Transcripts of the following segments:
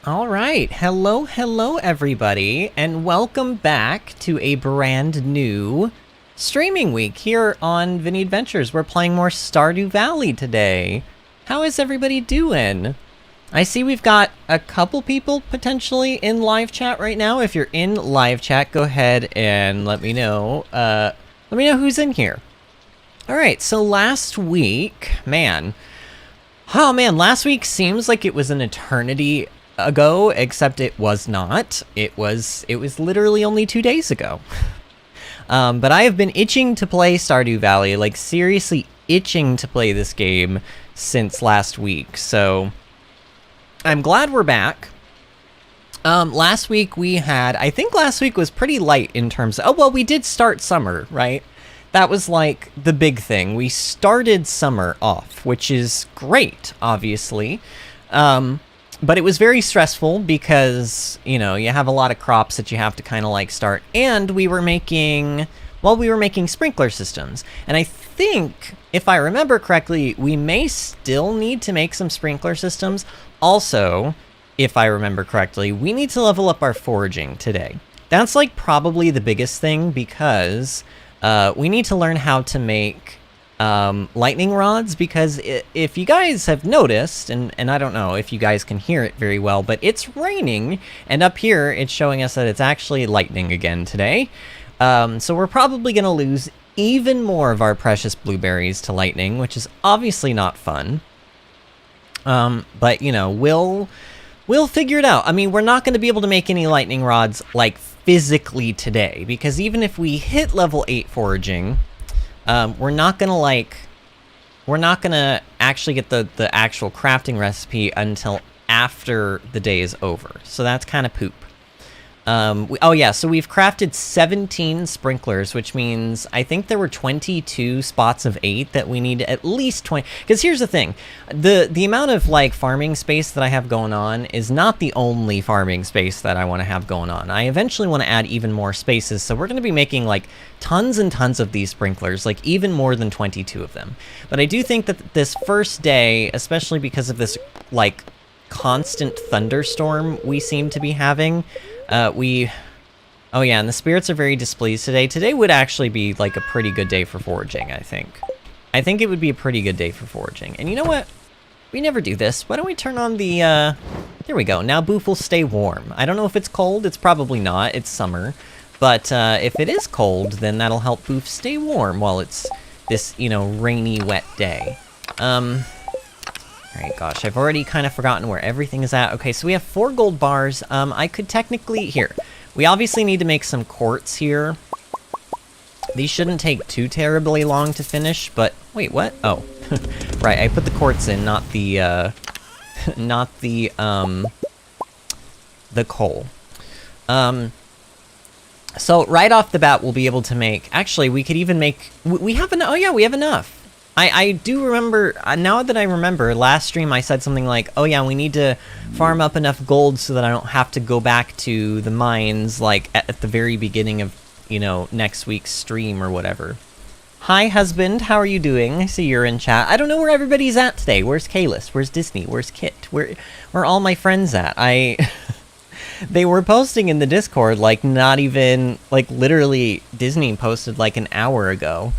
All right, hello everybody, and welcome back to a brand new streaming week here on VinnyAdventures. We're playing more Stardew Valley today. How is everybody doing? I see we've got a couple people potentially in live chat right now. If you're in live chat, go ahead and let me know. Let me know who's in here. All right, so last week, last week seems like it was an eternity ago, except it was not. It was literally only 2 days ago. But I have been itching to play Stardew Valley, like seriously itching to play this game since last week. So I'm glad we're back. Last week I think last week was pretty light in terms of, we did start summer, right? That was like the big thing. We started summer off, which is great, obviously. But it was very stressful because, you know, you have a lot of crops that you have to kind of like start. And we were making sprinkler systems. And I think, if I remember correctly, we may still need to make some sprinkler systems. Also, if I remember correctly, we need to level up our foraging today. That's like probably the biggest thing because we need to learn how to make lightning rods, because if you guys have noticed, and I don't know if you guys can hear it very well, but it's raining, and up here it's showing us that it's actually lightning again today. So we're probably going to lose even more of our precious blueberries to lightning, which is obviously not fun. But, you know, we'll figure it out. I mean, we're not going to be able to make any lightning rods, like, physically today, because even if we hit level 8 foraging, we're not gonna actually get the actual crafting recipe until after the day is over. So that's kind of poop. So we've crafted 17 sprinklers, which means I think there were 22 spots of 8 that we need at least 20. Because here's the thing, the amount of like farming space that I have going on is not the only farming space that I want to have going on. I eventually want to add even more spaces, so we're going to be making like tons and tons of these sprinklers, like even more than 22 of them. But I do think that this first day, especially because of this like constant thunderstorm we seem to be having, and the spirits are very displeased today. Today would actually be like a pretty good day for foraging, I think. I think it would be a pretty good day for foraging. And you know what? We never do this. Why don't we turn on the, there we go. Now Boof will stay warm. I don't know if it's cold. It's probably not. It's summer. But if it is cold, then that'll help Boof stay warm while it's this, you know, rainy, wet day. Alright, gosh, I've already kind of forgotten where everything is at. Okay, so we have 4 gold bars. I could technically... Here. We obviously need to make some quartz here. These shouldn't take too terribly long to finish, but... Wait, what? Oh. Right, I put the quartz in, not the, not the coal. So, right off the bat, we'll be able to make... Actually, we could even make... We have enough. Oh, yeah, we have enough. I do remember, now that I remember, last stream I said something like, oh yeah, we need to farm up enough gold so that I don't have to go back to the mines, like, at the very beginning of, you know, next week's stream or whatever. Hi, husband, how are you doing? I see you're in chat. I don't know where everybody's at today. Where's Kalis? Where's Disney? Where's Kit? Where are all my friends at? They were posting in the Discord, like, not even, like, literally, Disney posted, like, an hour ago.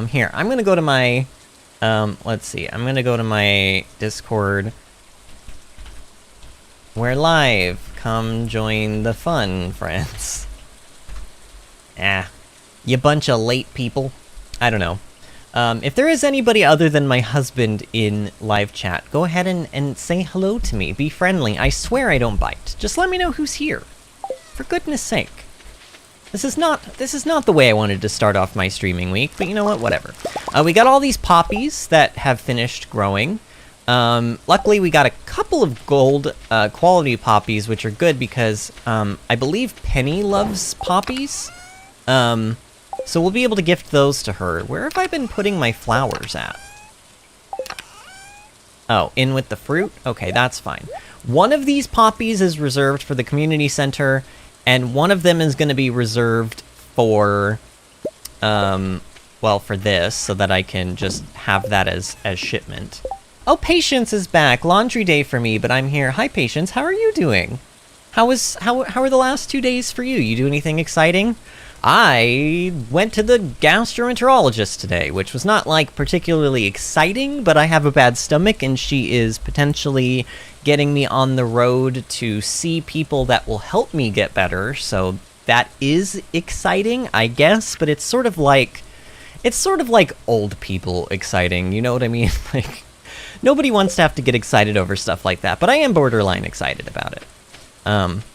Here, I'm gonna go to my, let's see, I'm gonna go to my Discord. We're live. Come join the fun, friends. You bunch of late people. I don't know. If there is anybody other than my husband in live chat, go ahead and say hello to me. Be friendly. I swear I don't bite. Just let me know who's here. For goodness sake. This is not the way I wanted to start off my streaming week, but you know what, whatever. We got all these poppies that have finished growing. Luckily, we got a couple of gold quality poppies, which are good because I believe Penny loves poppies. So we'll be able to gift those to her. Where have I been putting my flowers at? Oh, in with the fruit? Okay, that's fine. One of these poppies is reserved for the community center, and one of them is going to be reserved for, well, for this, so that I can just have that as shipment. Oh, Patience is back. Laundry day for me, but I'm here. Hi, Patience. How are you doing? How are the last 2 days for you? You do anything exciting? I went to the gastroenterologist today, which was not, like, particularly exciting, but I have a bad stomach, and she is potentially getting me on the road to see people that will help me get better, so that is exciting, I guess, but it's sort of like old people exciting, you know what I mean? Like, nobody wants to have to get excited over stuff like that, but I am borderline excited about it.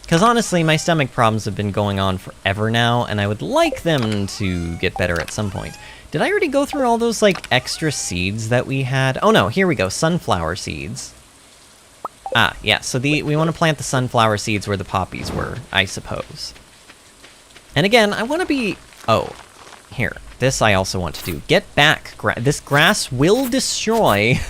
Because honestly, my stomach problems have been going on forever now, and I would like them to get better at some point. Did I already go through all those, like, extra seeds that we had? Oh no, here we go, sunflower seeds. Ah, yeah, so we want to plant the sunflower seeds where the poppies were, I suppose. And again, I want to be... Oh, here, this I also want to do. Get back, this grass will destroy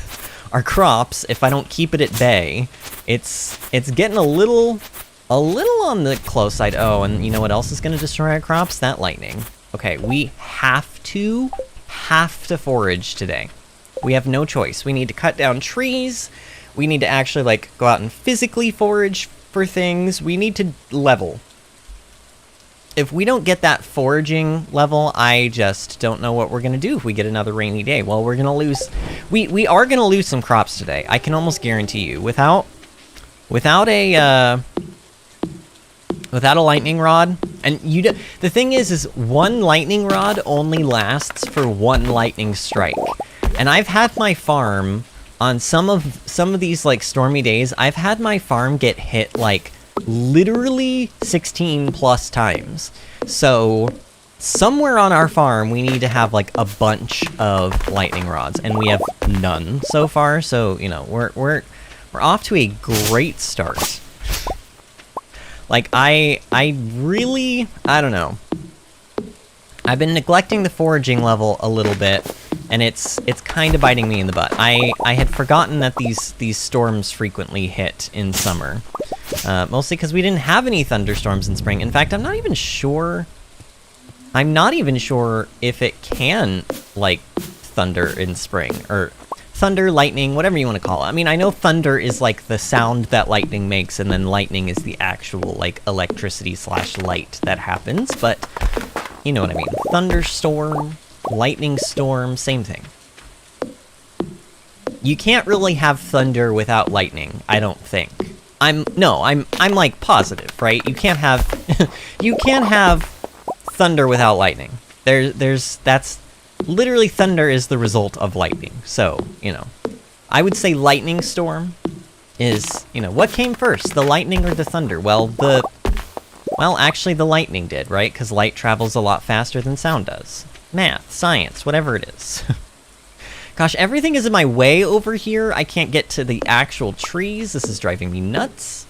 our crops if I don't keep it at bay. It's getting a little on the close side. Oh, and you know what else is going to destroy our crops? That lightning. Okay, we have to forage today. We have no choice. We need to cut down trees. We need to actually, like, go out and physically forage for things. We need to level. If we don't get that foraging level, I just don't know what we're going to do if we get another rainy day. Well, we're going to lose... We are going to lose some crops today. I can almost guarantee you. Without a lightning rod... And the thing is one lightning rod only lasts for one lightning strike. And I've had my farm... On some of these, like, stormy days, I've had my farm get hit, like, literally 16 plus times. So somewhere on our farm we need to have, like, a bunch of lightning rods, and we have none so far. So, you know, we're off to a great start. Like, I don't know. I've been neglecting the foraging level a little bit, and it's kind of biting me in the butt. I had forgotten that these storms frequently hit in summer. Mostly because we didn't have any thunderstorms in spring. In fact, I'm not even sure if it can, like, thunder in spring. Or thunder, lightning, whatever you want to call it. I mean, I know thunder is, like, the sound that lightning makes, and then lightning is the actual, like, electricity / light that happens, but you know what I mean. Thunderstorm, lightning storm, same thing. You can't really have thunder without lightning, I don't think. I'm like positive, right? You can't have thunder without lightning. That's literally, thunder is the result of lightning. So, you know, I would say lightning storm is, you know, what came first, the lightning or the thunder? Well, actually the lightning did, right? Because light travels a lot faster than sound does. Math, science, whatever it is. Gosh, everything is in my way over here. I can't get to the actual trees. This is driving me nuts.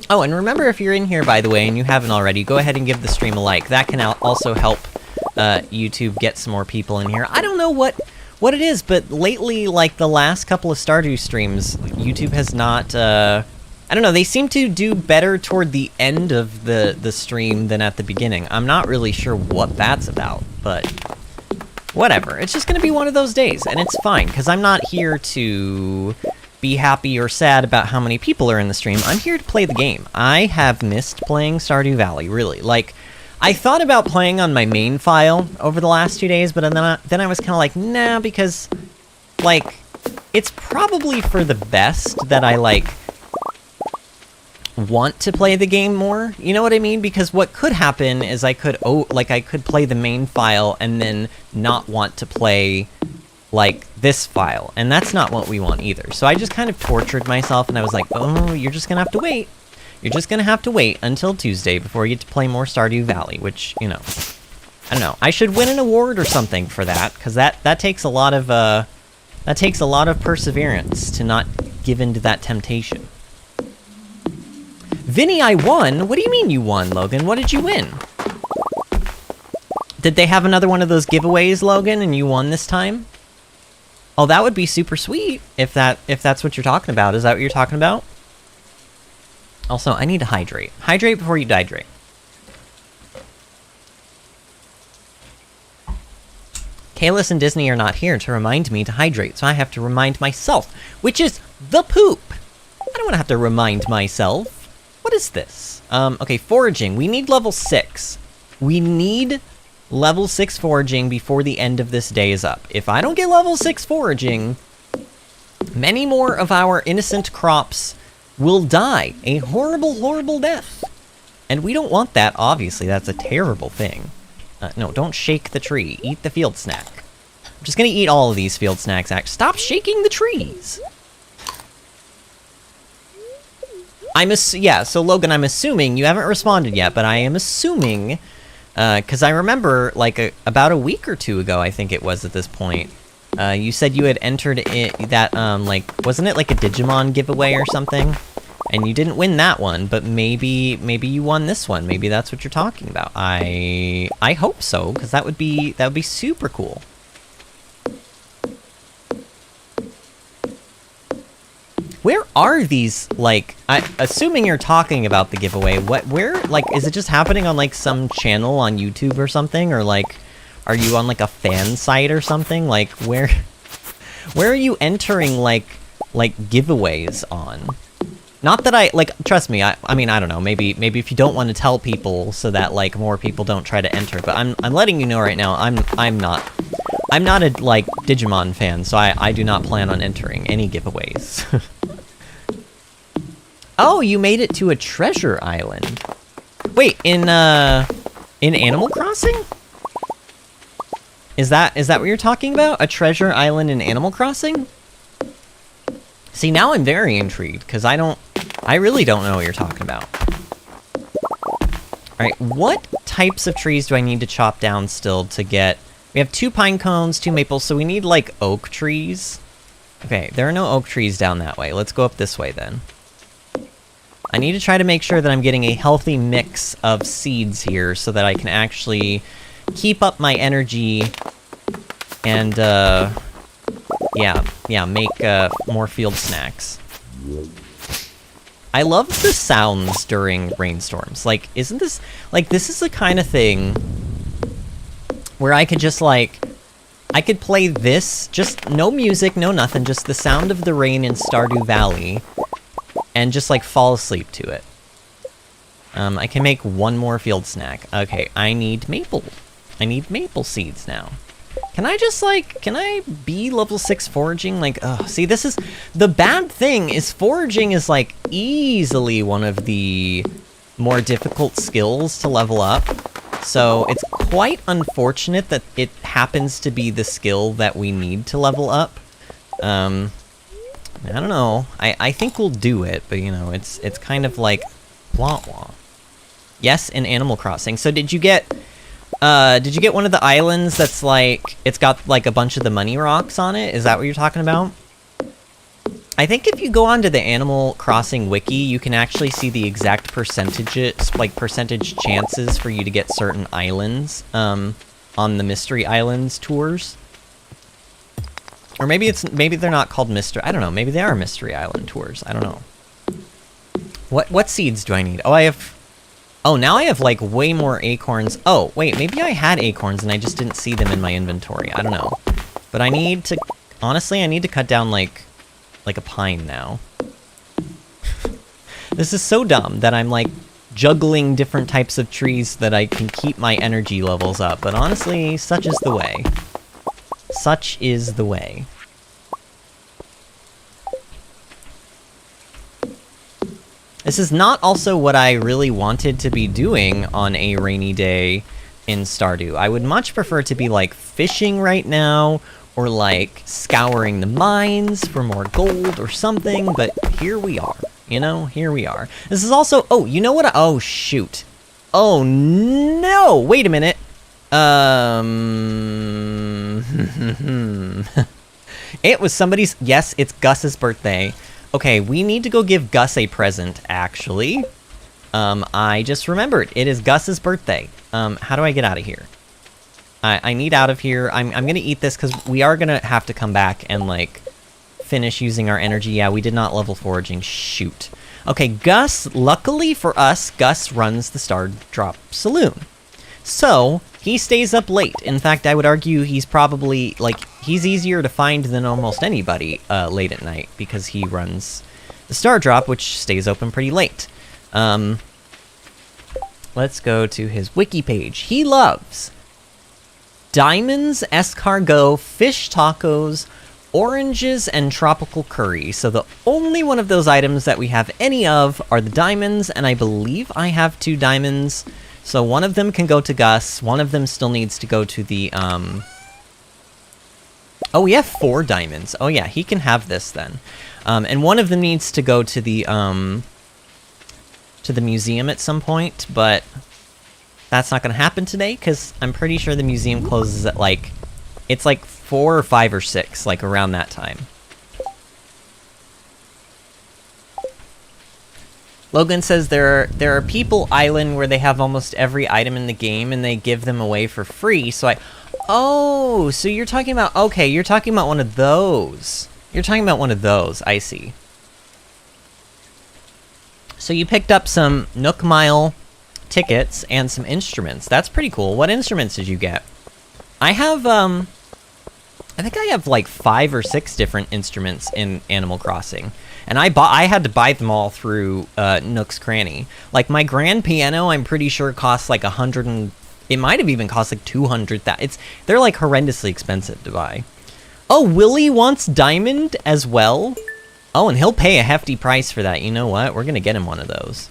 Oh, and remember, if you're in here, by the way, and you haven't already, go ahead and give the stream a like. That can also help YouTube get some more people in here. I don't know what it is, but lately, like the last couple of Stardew streams, YouTube has not... I don't know, they seem to do better toward the end of the stream than at the beginning. I'm not really sure what that's about, but whatever. It's just gonna be one of those days, and it's fine, because I'm not here to be happy or sad about how many people are in the stream. I'm here to play the game. I have missed playing Stardew Valley, really. Like, I thought about playing on my main file over the last 2 days, but then I was kind of like, nah, because, like, it's probably for the best that I, like, want to play the game more, you know what I mean? Because what could happen is I could play the main file and then not want to play, like, this file, and that's not what we want either. So I just kind of tortured myself, and I was like, oh, you're just gonna have to wait. You're just gonna have to wait until Tuesday before you get to play more Stardew Valley, which, you know, I don't know. I should win an award or something for that, because that takes a lot of perseverance to not give in to that temptation. Vinny, I won? What do you mean you won, Logan? What did you win? Did they have another one of those giveaways, Logan, and you won this time? Oh, that would be super sweet, if that's what you're talking about. Is that what you're talking about? Also, I need to hydrate. Hydrate before you dihydrate. Kalis and Disney are not here to remind me to hydrate, so I have to remind myself, which is the poop! I don't want to have to remind myself. What is this? Okay, foraging. We need level 6. We need level 6 foraging before the end of this day is up. If I don't get level 6 foraging, many more of our innocent crops will die a horrible, horrible death. And we don't want that, obviously. That's a terrible thing. No, don't shake the tree. Eat the field snack. I'm just gonna eat all of these field snacks. Stop shaking the trees! Yeah, so Logan, I'm assuming, you haven't responded yet, but I am assuming, because I remember, like, about a week or two ago, I think it was at this point, you said you had entered that, like, wasn't it like a Digimon giveaway or something? And you didn't win that one, but maybe you won this one. Maybe that's what you're talking about. I hope so, because that would be super cool. Where are these, like, assuming you're talking about the giveaway, where, like, is it just happening on, like, some channel on YouTube or something? Or, like, are you on, like, a fan site or something? Like, where are you entering, like, giveaways on? Not that trust me, I mean, I don't know, maybe if you don't want to tell people so that, like, more people don't try to enter, but I'm letting you know right now, I'm not a, like, Digimon fan, so I do not plan on entering any giveaways. Oh, you made it to a treasure island. Wait, in Animal Crossing? Is that what you're talking about? A treasure island in Animal Crossing? See, now I'm very intrigued, because I really don't know what you're talking about. Alright, what types of trees do I need to chop down still to get... We have 2 pine cones, 2 maples, so we need, like, oak trees. Okay, there are no oak trees down that way. Let's go up this way, then. I need to try to make sure that I'm getting a healthy mix of seeds here, so that I can actually keep up my energy and, yeah, make, more field snacks. I love the sounds during rainstorms. Like, isn't this... Like, this is the kind of thing where I could just, like... I could play this, just no music, no nothing, just the sound of the rain in Stardew Valley, and just, like, fall asleep to it. I can make one more field snack. Okay, I need maple. I need maple seeds now. Can I just, like, can I be level 6 foraging? Like, ugh, see, this is... The bad thing is foraging is, like, easily one of the more difficult skills to level up. So it's quite unfortunate that it happens to be the skill that we need to level up. I don't know. I think we'll do it, but, you know, it's kind of like... Wah wah. Yes, in Animal Crossing. So did you get one of the islands that's like, it's got like a bunch of the money rocks on it? Is that what you're talking about? I think if you go onto the Animal Crossing wiki, you can actually see the exact percentages, like percentage chances for you to get certain islands, on the Mystery Islands tours. Or maybe they're not called Mystery, I don't know, maybe they are Mystery Island tours, I don't know. What seeds do I need? Oh, now I have, like, way more acorns. Oh, wait, maybe I had acorns and I just didn't see them in my inventory. I don't know. But I need to... Honestly, I need to cut down, like a pine now. This is so dumb that I'm, like, juggling different types of trees so that I can keep my energy levels up. But honestly, such is the way. Such is the way. This is not also what I really wanted to be doing on a rainy day in Stardew. I would much prefer to be, like, fishing right now, or, like, scouring the mines for more gold or something, but here we are. You know, here we are. This is also... Oh, you know what? Oh, shoot. Oh, no! Wait a minute. It was somebody's... Yes, it's Gus's birthday. Okay, we need to go give Gus a present, actually. I just remembered. It is Gus's birthday. How do I get out of here? I need out of here. I'm gonna eat this, because we are gonna have to come back and, like, finish using our energy. Yeah, we did not level foraging. Shoot. Okay, Gus, luckily for us, Gus runs the Star Drop Saloon. So, He stays up late. In fact, I would argue he's probably, like, he's easier to find than almost anybody late at night, because he runs the Star Drop, which stays open pretty late. Let's go to his wiki page. He loves diamonds, escargot, fish tacos, oranges, and tropical curry. So the only one of those items that we have any of are the diamonds, and I believe I have 2 diamonds. So one of them can go to Gus, one of them still needs to go to the, Oh, we have 4 diamonds. Oh yeah, he can have this then. And one of them needs to go to the museum at some point, but that's not gonna happen today, because I'm pretty sure the museum closes at, like, it's like 4 or 5 or 6, like, around that time. Logan says there are people island where they have almost every item in the game, and they give them away for free, so Oh, so you're talking about... Okay, you're talking about one of those. You're talking about one of those, I see. So you picked up some Nook Mile tickets and some instruments. That's pretty cool. What instruments did you get? I have, I think I have like 5 or 6 different instruments in Animal Crossing. And I had to buy them all through Nook's Cranny. Like, my grand piano, I'm pretty sure costs like 100 and... It might have even cost like 200. They're like horrendously expensive to buy. Oh, Willy wants diamond as well? Oh, and he'll pay a hefty price for that. You know what? We're gonna get him one of those.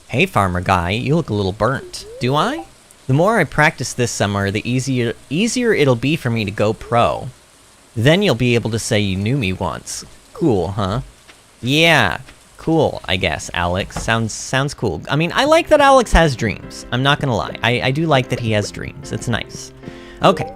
Hey, farmer guy, you look a little burnt. Do I? The more I practice this summer, the easier it'll be for me to go pro. Then you'll be able to say you knew me once. Cool, huh? Yeah, cool, I guess, Alex. Sounds cool. I mean, I like that Alex has dreams. I'm not gonna lie. I do like that he has dreams. It's nice. Okay.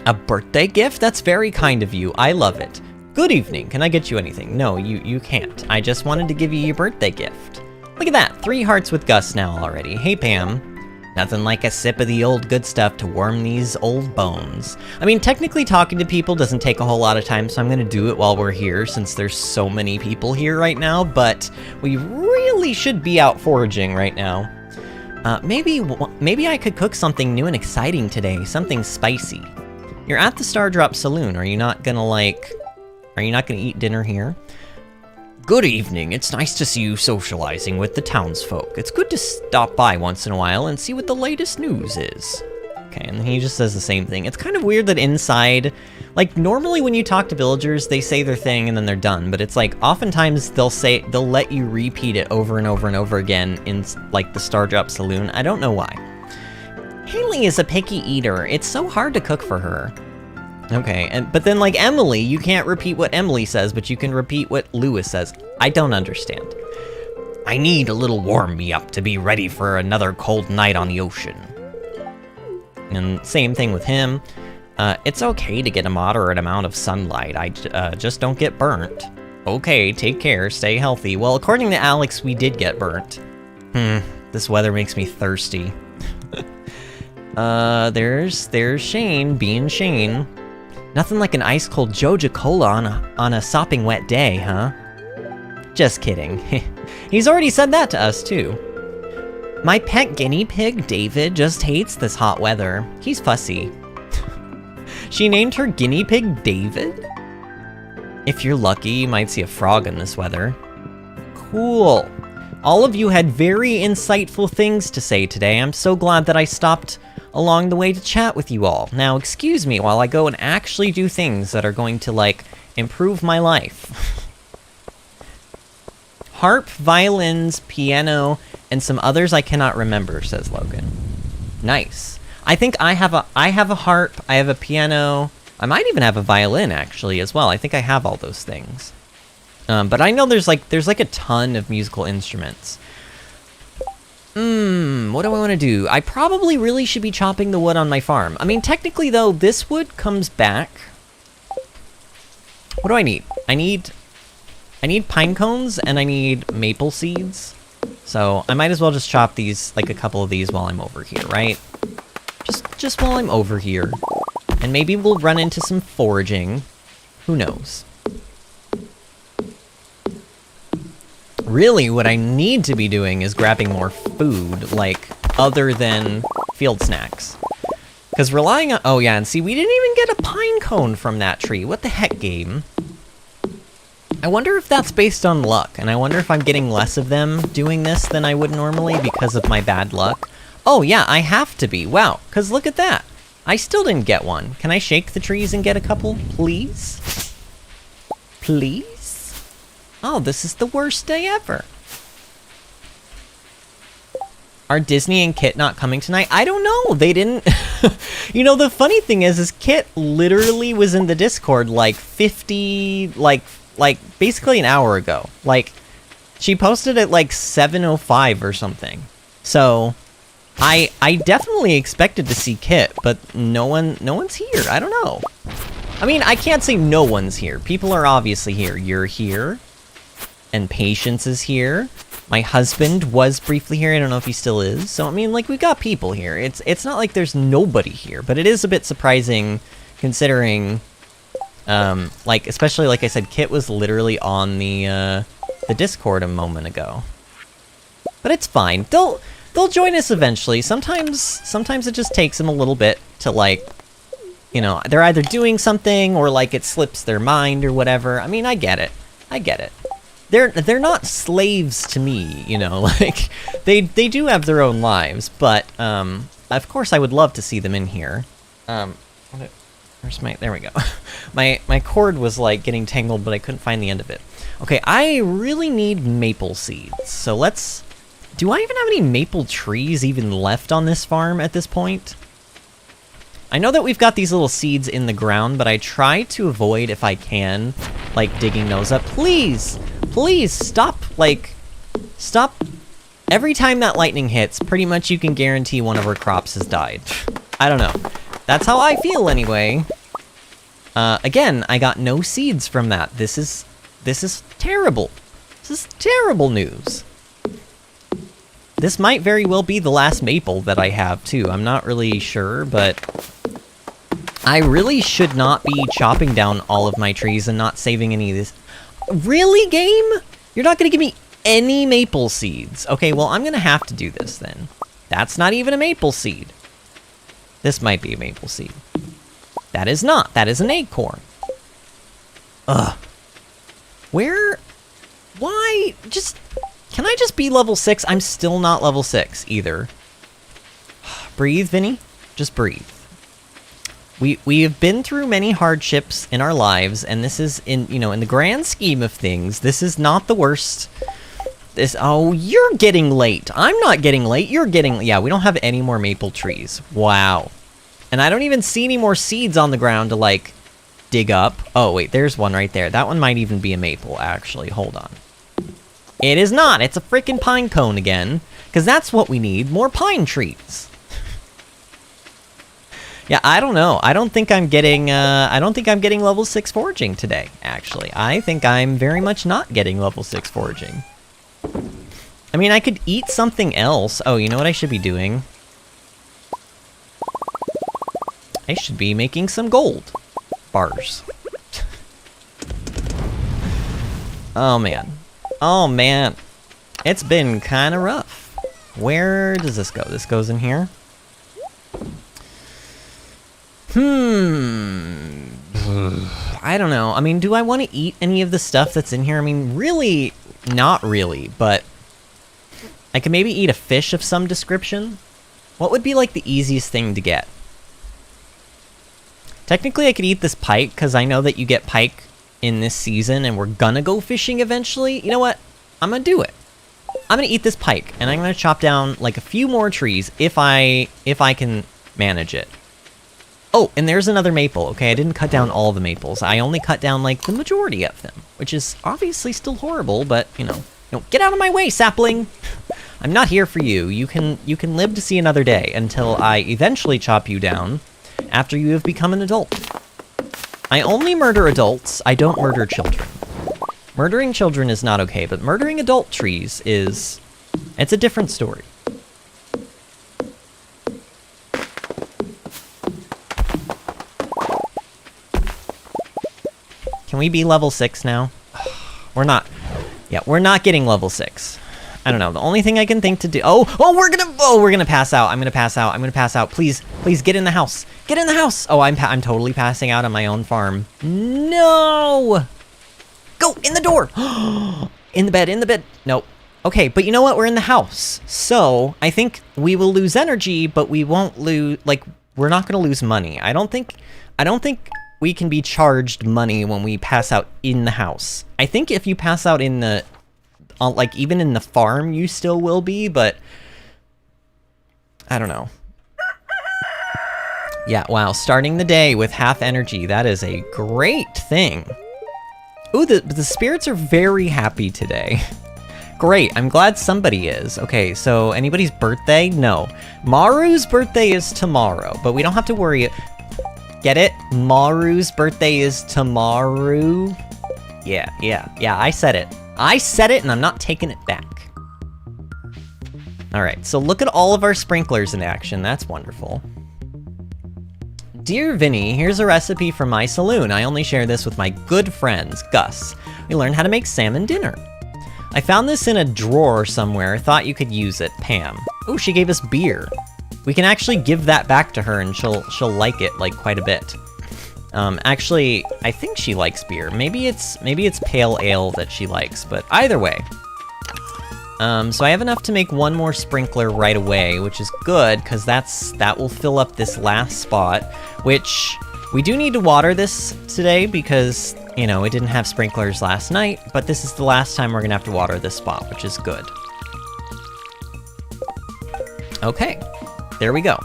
A birthday gift? That's very kind of you. I love it. Good evening. Can I get you anything? No, you can't. I just wanted to give you your birthday gift. Look at that. 3 hearts with Gus now already. Hey, Pam. Nothing like a sip of the old good stuff to warm these old bones. I mean, technically talking to people doesn't take a whole lot of time, so I'm gonna do it while we're here since there's so many people here right now, but we really should be out foraging right now. Maybe I could cook something new and exciting today, something spicy. You're at the Stardrop Saloon. Are you not gonna eat dinner here? Good evening. It's nice to see you socializing with the townsfolk. It's good to stop by once in a while and see what the latest news is. Okay, and he just says the same thing. It's kind of weird that inside, like, normally when you talk to villagers, they say their thing and then they're done, but it's like, oftentimes they'll let you repeat it over and over and over again in, like, the Stardrop Saloon. I don't know why. Haley is a picky eater. It's so hard to cook for her. Okay, but then, like, Emily, you can't repeat what Emily says, but you can repeat what Lewis says. I don't understand. I need a little warm-me-up to be ready for another cold night on the ocean. And same thing with him. It's okay to get a moderate amount of sunlight. I just don't get burnt. Okay, take care, stay healthy. Well, according to Alex, we did get burnt. This weather makes me thirsty. There's Shane being Shane. Nothing like an ice-cold Joja Cola on a sopping wet day, huh? Just kidding. He's already said that to us, too. My pet guinea pig, David, just hates this hot weather. He's fussy. She named her guinea pig David? If you're lucky, you might see a frog in this weather. Cool. All of you had very insightful things to say today. I'm so glad that I stopped along the way to chat with you all. Now, excuse me while I go and actually do things that are going to, like, improve my life. Harp, violins, piano, and some others I cannot remember, says Logan. Nice. I think I have a harp, I have a piano, I might even have a violin, actually, as well. I think I have all those things. But I know there's like a ton of musical instruments. What do I want to do? I probably really should be chopping the wood on my farm. I mean, technically, though, this wood comes back. What do I need? I need pine cones, and I need maple seeds. So, I might as well just chop these, like, a couple of these while I'm over here, right? Just while I'm over here. And maybe we'll run into some foraging. Who knows? Really, what I need to be doing is grabbing more food, like... other than field snacks. Because relying on... Oh, yeah, and see, we didn't even get a pine cone from that tree. What the heck, game? I wonder if that's based on luck, and I wonder if I'm getting less of them doing this than I would normally because of my bad luck. Oh, yeah, I have to be. Wow, because look at that. I still didn't get one. Can I shake the trees and get a couple, please? Please? Oh, this is the worst day ever. Are Disney and Kit not coming tonight? I don't know. They didn't... You know, the funny thing is Kit literally was in the Discord like 50... Like basically an hour ago. Like, she posted at like 7:05 or something. So, I definitely expected to see Kit, but no one's here. I don't know. I mean, I can't say no one's here. People are obviously here. You're here. And Patience is here. My husband was briefly here. I don't know if he still is. So, I mean, like, we've got people here. It's not like there's nobody here, but it is a bit surprising considering... like, especially, like I said, Kit was literally on the Discord a moment ago. But it's fine. They'll join us eventually. Sometimes it just takes them a little bit to, like, you know, they're either doing something or, like, it slips their mind or whatever. I mean, I get it. I get it. They're not slaves to me, you know, like, they do have their own lives, but, of course I would love to see them in here. Where's my... There we go. My cord was, like, getting tangled, but I couldn't find the end of it. Okay, I really need maple seeds. So let's... Do I even have any maple trees even left on this farm at this point? I know that we've got these little seeds in the ground, but I try to avoid, if I can, like, digging those up. Please! Please, stop, like... Stop... Every time that lightning hits, pretty much you can guarantee one of our crops has died. I don't know. That's how I feel, anyway. Again, I got no seeds from that. This is terrible. This is terrible news. This might very well be the last maple that I have, too. I'm not really sure, but... I really should not be chopping down all of my trees and not saving any of this. Really, game? You're not gonna give me any maple seeds? Okay, well, I'm gonna have to do this, then. That's not even a maple seed. This might be a maple seed. That is not. That is an acorn. Ugh. Where? Why? Just... Can I just be level 6? I'm still not level 6, either. Breathe, Vinny. Just breathe. We have been through many hardships in our lives, and this is, in the grand scheme of things, this is not the worst... Oh, you're getting late. I'm not getting late. You're getting... Yeah, we don't have any more maple trees. Wow. And I don't even see any more seeds on the ground to, like, dig up. Oh, wait, there's one right there. That one might even be a maple, actually. Hold on. It is not. It's a freaking pine cone again. Because that's what we need. More pine trees. Yeah, I don't know. I don't think I'm getting level 6 foraging today, actually. I think I'm very much not getting level 6 foraging. I mean, I could eat something else. Oh, you know what I should be doing? I should be making some gold bars. Oh, man. Oh, man. It's been kind of rough. Where does this go? This goes in here? I don't know. I mean, do I want to eat any of the stuff that's in here? I mean, really... Not really, but I could maybe eat a fish of some description. What would be, like, the easiest thing to get? Technically, I could eat this pike, because I know that you get pike in this season, and we're gonna go fishing eventually. You know what? I'm gonna do it. I'm gonna eat this pike, and I'm gonna chop down, like, a few more trees, if I can manage it. Oh, and there's another maple. Okay, I didn't cut down all the maples. I only cut down, like, the majority of them, which is obviously still horrible, but, you know, get out of my way, sapling! I'm not here for you. You can live to see another day until I eventually chop you down after you have become an adult. I only murder adults. I don't murder children. Murdering children is not okay, but murdering adult trees is... It's a different story. Can we be level 6 now? We're not. Yeah, we're not getting level 6. I don't know. The only thing I can think to do. Oh, we're gonna pass out. I'm gonna pass out. I'm gonna pass out. Please, please get in the house. Get in the house. Oh, I'm totally passing out on my own farm. No. Go in the door. In the bed. In the bed. Nope. Okay, but you know what? We're in the house, so I think we will lose energy, but we won't lose. Like, we're not gonna lose money. I don't think we can be charged money when we pass out in the house. I think if you pass out in the, like, even in the farm, you still will be, but I don't know. Yeah, wow, starting the day with half energy, that is a great thing. Ooh, the spirits are very happy today. Great, I'm glad somebody is. Okay, so anybody's birthday? No. Maru's birthday is tomorrow, but we don't have to worry. Get it? Maru's birthday is tomorrow. Yeah, I said it. I said it and I'm not taking it back. All right, so look at all of our sprinklers in action. That's wonderful. Dear Vinny, here's a recipe from my saloon. I only share this with my good friends, Gus. We learned how to make salmon dinner. I found this in a drawer somewhere. Thought you could use it, Pam. Oh, she gave us beer. We can actually give that back to her and she'll like it, like, quite a bit. Actually, I think she likes beer. Maybe it's pale ale that she likes, but either way. So I have enough to make one more sprinkler right away, which is good, because that will fill up this last spot, which we do need to water this today because, you know, it didn't have sprinklers last night, but this is the last time we're gonna have to water this spot, which is good. Okay. There we go.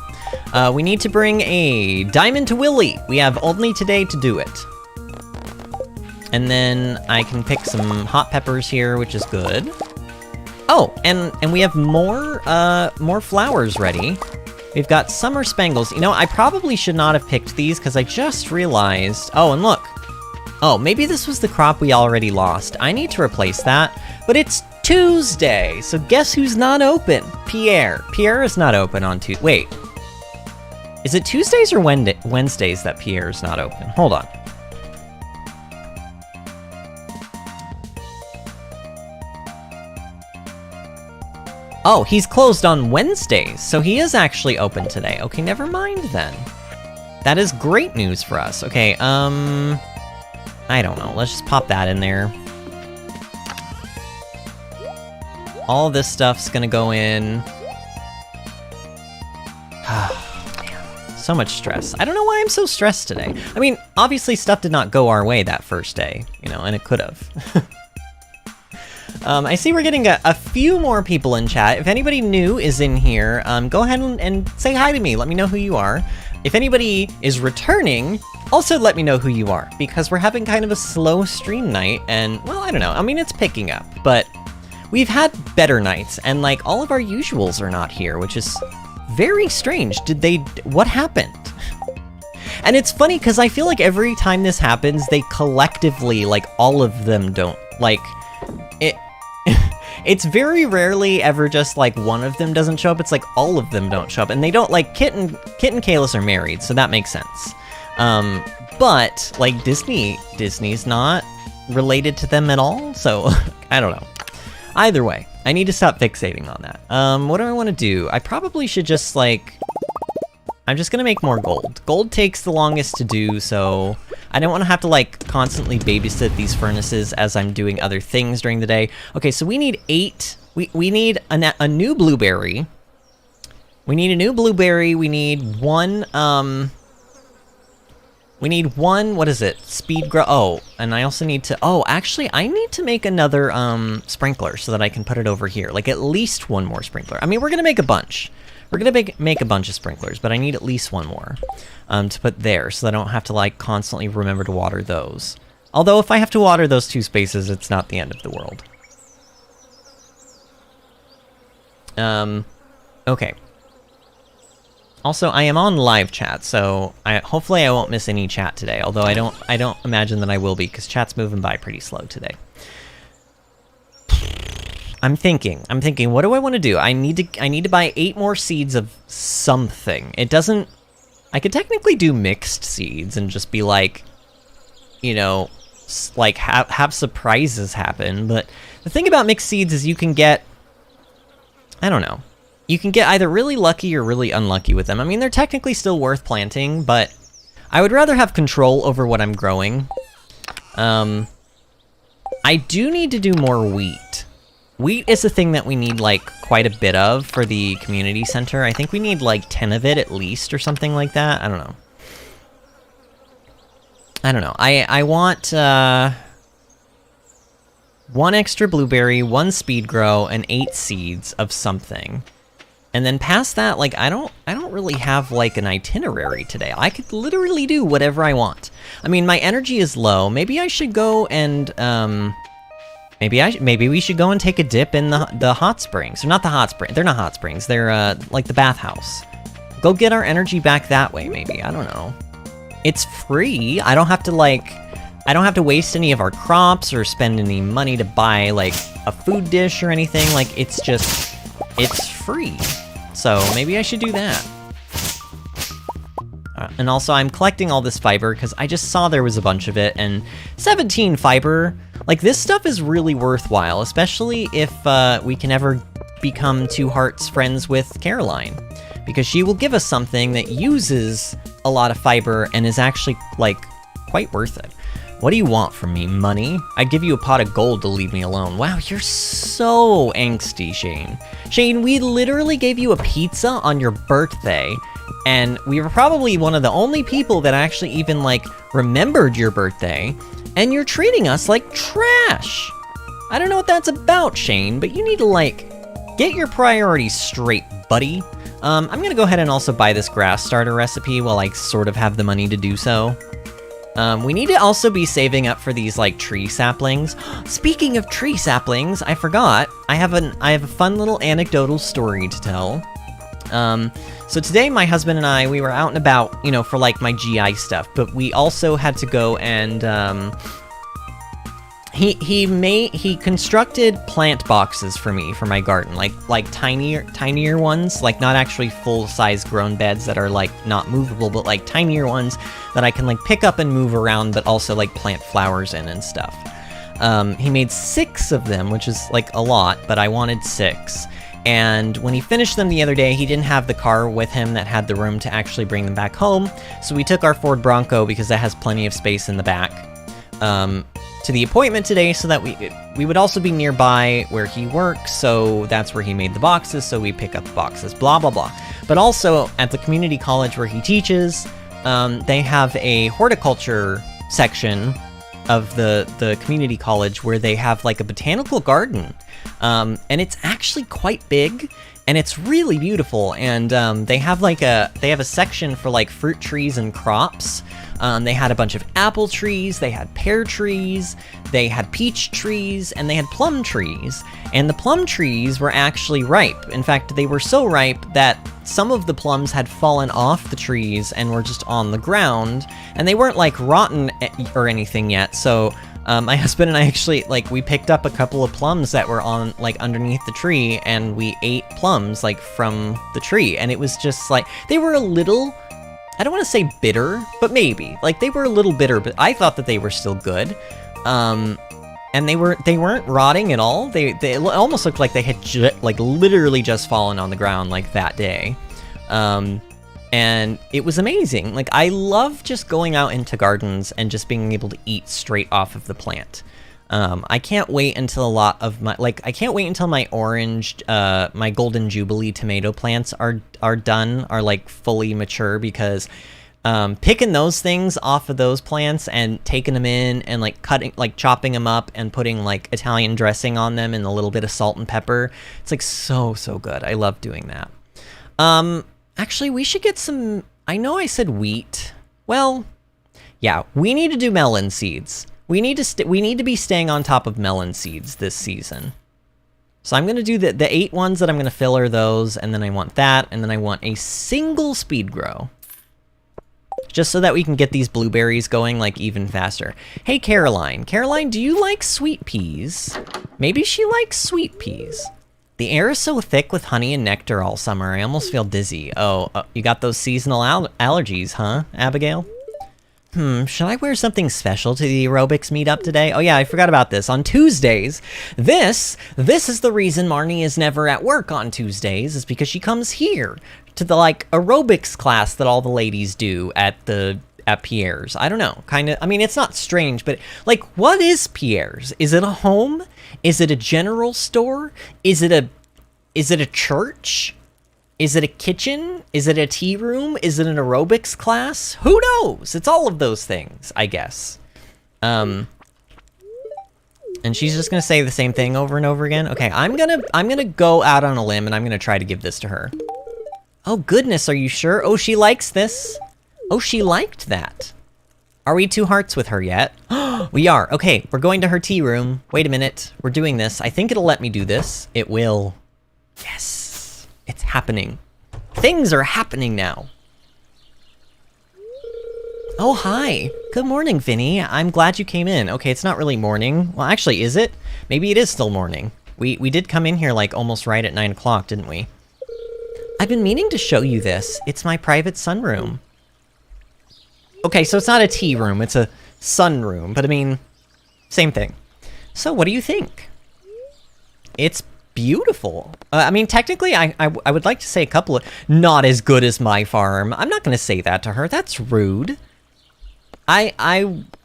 We need to bring a diamond to Willy. We have only today to do it. And then I can pick some hot peppers here, which is good. Oh, and we have more flowers ready. We've got summer spangles. You know, I probably should not have picked these because I just realized. Oh, and look. Oh, maybe this was the crop we already lost. I need to replace that, but it's Tuesday, so guess who's not open? Pierre. Pierre is not open on Tuesday. Wait. Is it Tuesdays or Wednesdays that Pierre's not open? Hold on. Oh, he's closed on Wednesdays, so he is actually open today. Okay, never mind then. That is great news for us. Okay, I don't know. Let's just pop that in there. All this stuff's gonna go in. So much stress. I don't know why I'm so stressed today. I mean, obviously stuff did not go our way that first day, you know, and it could have. I see we're getting a few more people in chat. If anybody new is in here, go ahead and say hi to me. Let me know who you are. If anybody is returning, also let me know who you are, because we're having kind of a slow stream night, and, well, I don't know. I mean, it's picking up, but we've had better nights, and, like, all of our usuals are not here, which is very strange. What happened? And it's funny, because I feel like every time this happens, they collectively, like, all of them don't, like, it's very rarely ever just, like, one of them doesn't show up. It's like all of them don't show up, and they don't, like, Kit and Kalis are married, so that makes sense. But, like, Disney's not related to them at all, so, I don't know. Either way, I need to stop fixating on that. What do I want to do? I probably should just, like... I'm just gonna make more gold. Gold takes the longest to do, so... I don't want to have to, like, constantly babysit these furnaces as I'm doing other things during the day. Okay, so we need 8... We need a new blueberry. We need a new blueberry. We need one, we need one, what is it? Speed grow. Oh, and I also need to... Oh, actually, I need to make another, sprinkler so that I can put it over here. Like, at least one more sprinkler. I mean, we're gonna make a bunch. We're gonna make a bunch of sprinklers, but I need at least one more to put there, so that I don't have to, like, constantly remember to water those. Although, if I have to water those 2 spaces, it's not the end of the world. Okay. Also, I am on live chat, so hopefully I won't miss any chat today. Although I don't imagine that I will be, because chat's moving by pretty slow today. I'm thinking, what do I want to do? I need to buy 8 more seeds of something. It doesn't... I could technically do mixed seeds and just be like, you know, like have surprises happen, but the thing about mixed seeds is you can get I don't know. You can get either really lucky or really unlucky with them. I mean, they're technically still worth planting, but I would rather have control over what I'm growing. I do need to do more wheat. Wheat is a thing that we need, like, quite a bit of for the community center. I think we need, like, 10 of it at least or something like that. I don't know. I want, 1 extra blueberry, 1 speed grow, and 8 seeds of something. And then past that, like, I don't really have, like, an itinerary today. I could literally do whatever I want. I mean, my energy is low. Maybe I should go and, maybe we should go and take a dip in the hot springs. Or not the hot springs. They're not hot springs. They're, like, the bathhouse. Go get our energy back that way, maybe. I don't know. It's free. I don't have to, like... I don't have to waste any of our crops or spend any money to buy, like, a food dish or anything. Like, it's just... It's free. So, maybe I should do that. And also, I'm collecting all this fiber because I just saw there was a bunch of it, and 17 fiber, like, this stuff is really worthwhile, especially if we can ever become Two Hearts friends with Caroline, because she will give us something that uses a lot of fiber and is actually, like, quite worth it. What do you want from me, money? I'd give you a pot of gold to leave me alone. Wow, you're so angsty, Shane. Shane, we literally gave you a pizza on your birthday, and we were probably one of the only people that actually even, like, remembered your birthday, and you're treating us like trash. I don't know what that's about, Shane, but you need to, like, get your priorities straight, buddy. I'm gonna go ahead and also buy this grass starter recipe while I sort of have the money to do so. We need to also be saving up for these, like, tree saplings. Speaking of tree saplings, I forgot. I have a fun little anecdotal story to tell. So today my husband and I, we were out and about, you know, for, like, my GI stuff, but we also had to go and, he constructed plant boxes for me for my garden, like tinier ones, like not actually full-size grown beds that are, like, not movable, but like tinier ones that I can, like, pick up and move around, but also, like, plant flowers in and stuff. He made 6 of them, which is, like, a lot, but I wanted 6. And when he finished them the other day, he didn't have the car with him that had the room to actually bring them back home, so we took our Ford Bronco, because that has plenty of space in the back, to the appointment today, so that we would also be nearby where he works, so that's where he made the boxes, so we pick up the boxes, blah blah blah. But also, at the community college where he teaches, they have a horticulture section of the community college where they have, like, a botanical garden, and it's actually quite big, and it's really beautiful, and they have a section for, like, fruit trees and crops. They had a bunch of apple trees, they had pear trees, they had peach trees, and they had plum trees. And the plum trees were actually ripe. In fact, they were so ripe that some of the plums had fallen off the trees and were just on the ground, and they weren't, like, rotten or anything yet. So my husband and I actually, like, we picked up a couple of plums that were on, like, underneath the tree, and we ate plums, like, from the tree. And it was just, like, they were a little... I don't want to say bitter, but maybe. Like, they were a little bitter, but I thought that they were still good. And they weren't rotting at all. They almost looked like they had literally just fallen on the ground, like, that day. And it was amazing. Like, I love just going out into gardens and just being able to eat straight off of the plant. I can't wait until I can't wait until my my Golden Jubilee tomato plants are done, are, like, fully mature, because picking those things off of those plants and taking them in and, like, chopping them up and putting, like, Italian dressing on them and a little bit of salt and pepper, it's, like, so good. I love doing that. Actually, we should get some... I know I said wheat. Well, yeah, we need to do melon seeds. We need to be staying on top of melon seeds this season. So I'm going to do the 8 ones that I'm going to fill are those, and then I want that, and then I want a single speed grow. Just so that we can get these blueberries going, like, even faster. Hey, Caroline. Caroline, do you like sweet peas? Maybe she likes sweet peas. The air is so thick with honey and nectar all summer, I almost feel dizzy. Oh, you got those seasonal allergies, huh, Abigail? Should I wear something special to the aerobics meetup today? Oh yeah, I forgot about this. On Tuesdays, this is the reason Marnie is never at work on Tuesdays, is because she comes here to the, like, aerobics class that all the ladies do at Pierre's. I don't know, kind of, I mean, it's not strange, but, like, what is Pierre's? Is it a home? Is it a general store? Is it a church? Is it a kitchen? Is it a tea room? Is it an aerobics class? Who knows? It's all of those things, I guess. And she's just gonna say the same thing over and over again. Okay, I'm gonna go out on a limb and I'm gonna try to give this to her. Oh goodness, are you sure? Oh, she likes this. Oh, she liked that. Are we 2 hearts with her yet? We are. Okay, we're going to her tea room. Wait a minute. We're doing this. I think it'll let me do this. It will. Yes. It's happening. Things are happening now. Oh, hi. Good morning, Vinny. I'm glad you came in. Okay, it's not really morning. Well, actually, is it? Maybe it is still morning. We did come in here, like, almost right at 9 o'clock, didn't we? I've been meaning to show you this. It's my private sunroom. Okay, so it's not a tea room. It's a sunroom. But, I mean, same thing. So, what do you think? It's beautiful. I mean, technically, I would like to say a couple of... Not as good as my farm. I'm not going to say that to her. That's rude. I'm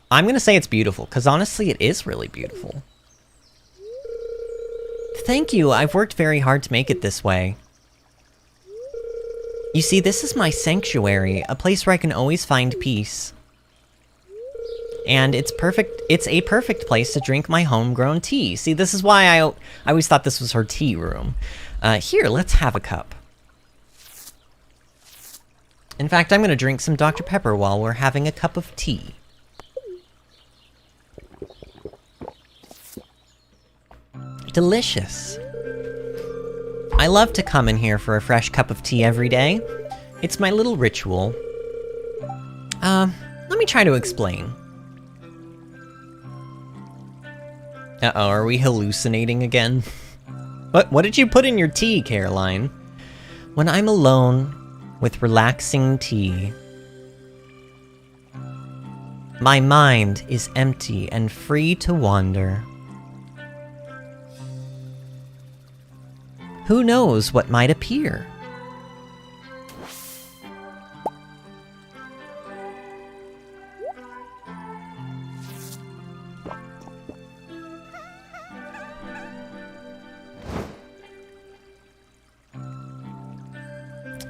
going to say it's beautiful, because honestly, it is really beautiful. Thank you. I've worked very hard to make it this way. You see, this is my sanctuary, a place where I can always find peace. And it's a perfect place to drink my homegrown tea. See, this is why I always thought this was her tea room. Here, let's have a cup. In fact, I'm gonna drink some Dr. Pepper while we're having a cup of tea. Delicious. I love to come in here for a fresh cup of tea every day. It's my little ritual. Let me try to explain. Uh-oh, are we hallucinating again? What did you put in your tea, Caroline? When I'm alone with relaxing tea, my mind is empty and free to wander. Who knows what might appear?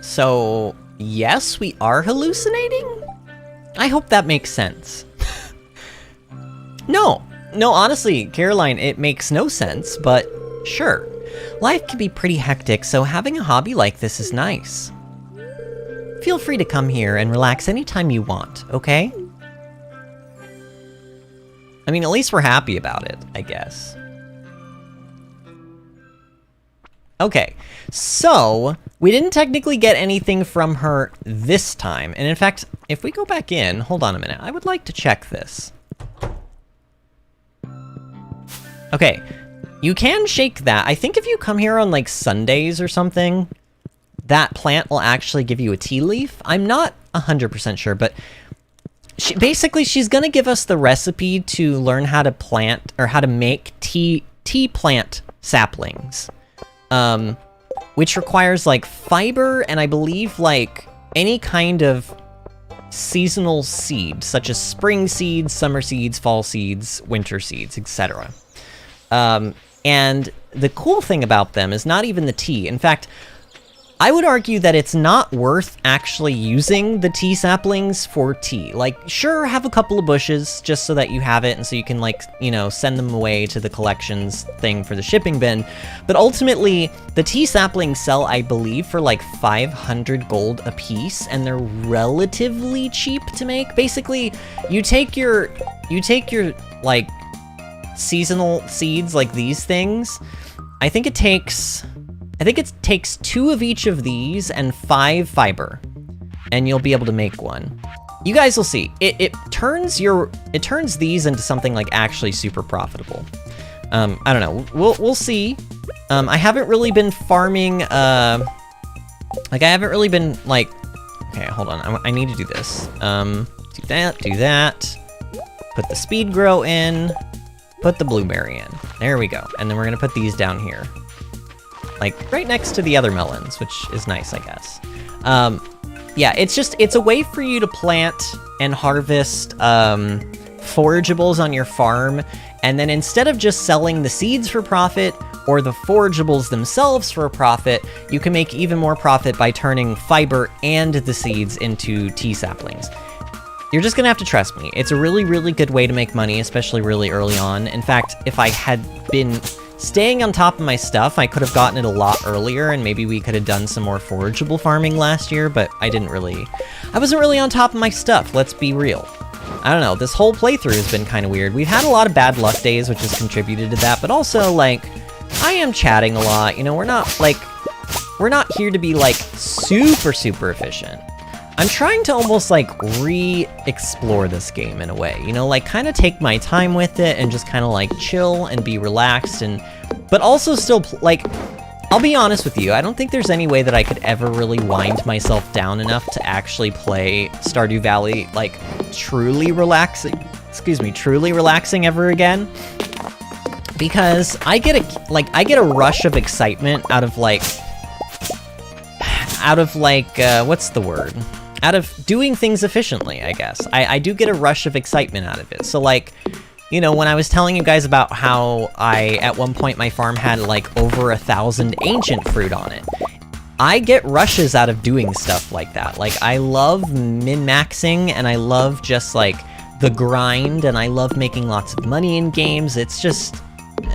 So, yes, we are hallucinating? I hope that makes sense. No, honestly, Caroline, it makes no sense, but sure. Life can be pretty hectic, so having a hobby like this is nice. Feel free to come here and relax anytime you want, okay? I mean, at least we're happy about it, I guess. Okay, so we didn't technically get anything from her this time. And in fact, if we go back in, hold on a minute, I would like to check this. Okay, you can shake that. I think if you come here on like Sundays or something, that plant will actually give you a tea leaf. I'm not 100% sure, but basically she's gonna give us the recipe to learn how to plant, or how to make tea plant saplings. Which requires like fiber and I believe like any kind of seasonal seed, such as spring seeds, summer seeds, fall seeds, winter seeds, etc. And the cool thing about them is not even the tea. In fact, I would argue that it's not worth actually using the tea saplings for tea. Like, sure, have a couple of bushes just so that you have it and so you can, like, you know, send them away to the collections thing for the shipping bin. But ultimately, the tea saplings sell, I believe, for like 500 gold a piece, and they're relatively cheap to make. Basically, you take your like seasonal seeds like these things. I think it takes 2 of each of these and 5 fiber, and you'll be able to make one. You guys will see. It turns these into something like actually super profitable. I don't know. We'll see. I haven't really been farming. Like I haven't really been like. Okay, hold on. I need to do this. Do that, do that. Put the speed grow in. Put the blueberry in. There we go. And then we're gonna put these down here. Like, right next to the other melons, which is nice, I guess. Yeah, it's a way for you to plant and harvest forageables on your farm, and then instead of just selling the seeds for profit, or the forageables themselves for a profit, you can make even more profit by turning fiber and the seeds into tea saplings. You're just gonna have to trust me. It's a really, really good way to make money, especially really early on. In fact, if I had been staying on top of my stuff, I could have gotten it a lot earlier, and maybe we could have done some more forageable farming last year, but I wasn't really on top of my stuff, let's be real. I don't know, this whole playthrough has been kind of weird. We've had a lot of bad luck days, which has contributed to that, but also, like, I am chatting a lot, you know, we're not here to be, like, super, super efficient. I'm trying to almost, like, re-explore this game in a way, you know, like, kind of take my time with it and just kind of, like, chill and be relaxed but also still, like, I'll be honest with you, I don't think there's any way that I could ever really wind myself down enough to actually play Stardew Valley, like, truly relaxing ever again. Because I get a rush of excitement out of what's the word? Out of doing things efficiently, I guess. I do get a rush of excitement out of it. So, like, you know, when I was telling you guys about how at one point my farm had, like, over 1,000 ancient fruit on it, I get rushes out of doing stuff like that. Like, I love min-maxing, and I love just, like, the grind, and I love making lots of money in games. It's just,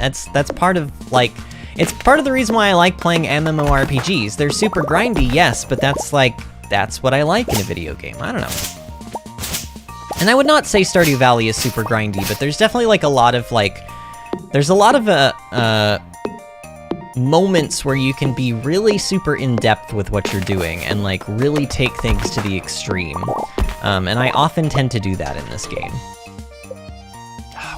that's part of, like, it's part of the reason why I like playing MMORPGs. They're super grindy, yes, but that's what I like in a video game. I don't know. And I would not say Stardew Valley is super grindy, but there's definitely, like, there's a lot of moments where you can be really super in-depth with what you're doing and, like, really take things to the extreme. And I often tend to do that in this game.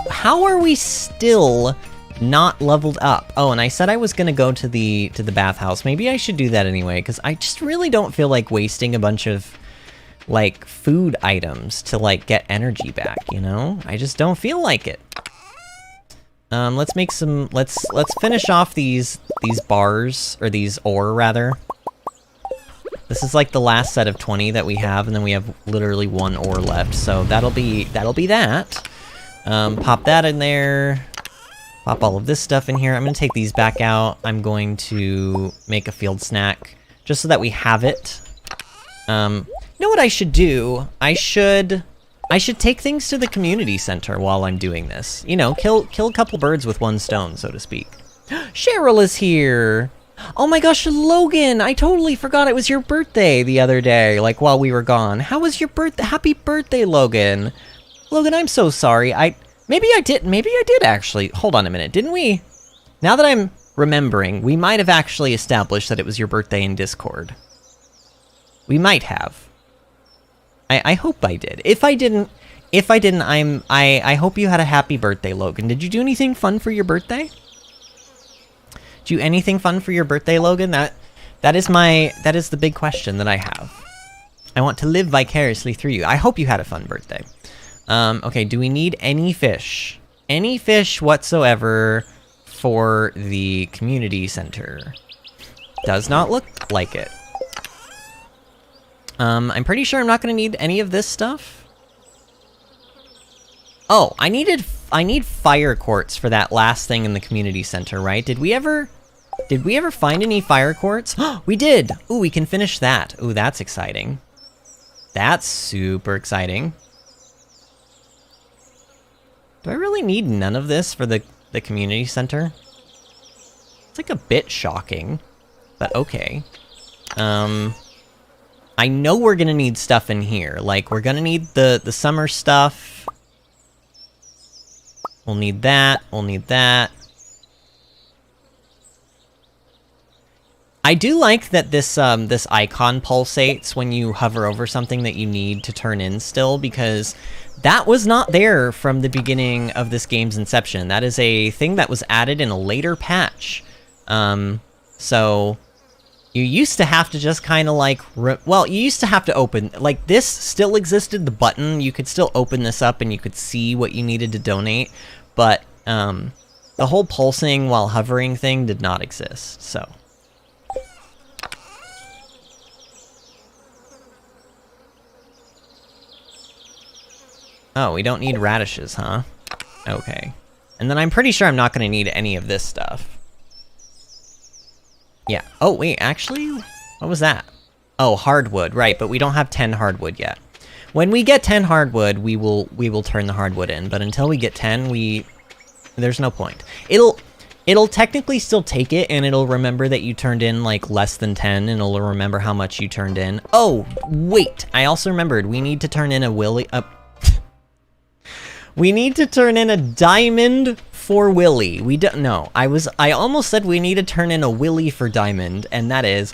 How are we still not leveled up? Oh, and I said I was gonna go to the bathhouse. Maybe I should do that anyway, because I just really don't feel like wasting a bunch of, like, food items to, like, get energy back, you know? I just don't feel like it. Let's make some, let's finish off these bars, or these ore, rather. This is, like, the last set of 20 that we have, and then we have literally 1 ore left, so that'll be that. Pop that in there. Pop all of this stuff in here. I'm gonna take these back out. I'm going to make a field snack, just so that we have it. You know what I should do? I should take things to the community center while I'm doing this. You know, kill a couple birds with one stone, so to speak. Cheryl is here! Oh my gosh, Logan! I totally forgot it was your birthday the other day, like, while we were gone. How was your birthday? Happy birthday, Logan! Logan, I'm so sorry. Maybe I did actually. Hold on a minute, didn't we? Now that I'm remembering, we might have actually established that it was your birthday in Discord. We might have. I hope I did. If I didn't, I hope you had a happy birthday, Logan. Did you do anything fun for your birthday? Do anything fun for your birthday, Logan? That is the big question that I have. I want to live vicariously through you. I hope you had a fun birthday. Okay, do we need any fish? Any fish whatsoever for the community center? Does not look like it. I'm pretty sure I'm not gonna need any of this stuff. Oh, I need fire quartz for that last thing in the community center, right? Did we ever find any fire quartz? We did! Ooh, we can finish that. Ooh, that's exciting. That's super exciting. Do I really need none of this for the community center? It's like a bit shocking, but okay. I know we're gonna need stuff in here. Like, we're gonna need the summer stuff. We'll need that, we'll need that. I do like that this icon pulsates when you hover over something that you need to turn in still, because that was not there from the beginning of this game's inception. That is a thing that was added in a later patch. So You used to have to just kind of like, well, you used to have to open, like this still existed, the button, you could still open this up and you could see what you needed to donate, but the whole pulsing while hovering thing did not exist, so. Oh, we don't need radishes, huh? Okay. And then I'm pretty sure I'm not going to need any of this stuff. Yeah. Oh, wait, actually? What was that? Oh, hardwood, right, but we don't have 10 hardwood yet. When we get 10 hardwood, we will turn the hardwood in, but until we get 10, there's no point. It'll technically still take it, and it'll remember that you turned in, like, less than 10, and it'll remember how much you turned in. Oh, wait, I also remembered, we need to turn in a Willy, we need to turn in a diamond for Willy. We don't know. I almost said we need to turn in a Willy for diamond, and that is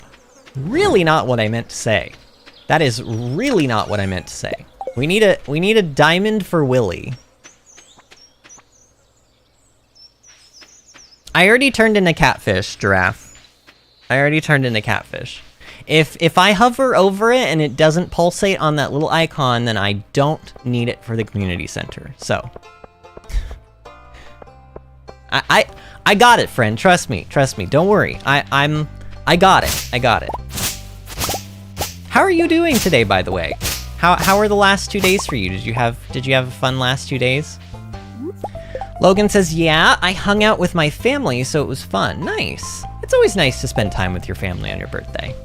really not what I meant to say. That is really not what I meant to say. We need a diamond for Willy. I already turned in a catfish, Giraffe. I already turned in a catfish. If I hover over it and it doesn't pulsate on that little icon, then I don't need it for the community center. So I got it, friend. Trust me. Don't worry. I got it. How are you doing today, by the way? How are the last 2 days for you? Did you have a fun last 2 days? Logan says, yeah, I hung out with my family, so it was fun. Nice. It's always nice to spend time with your family on your birthday.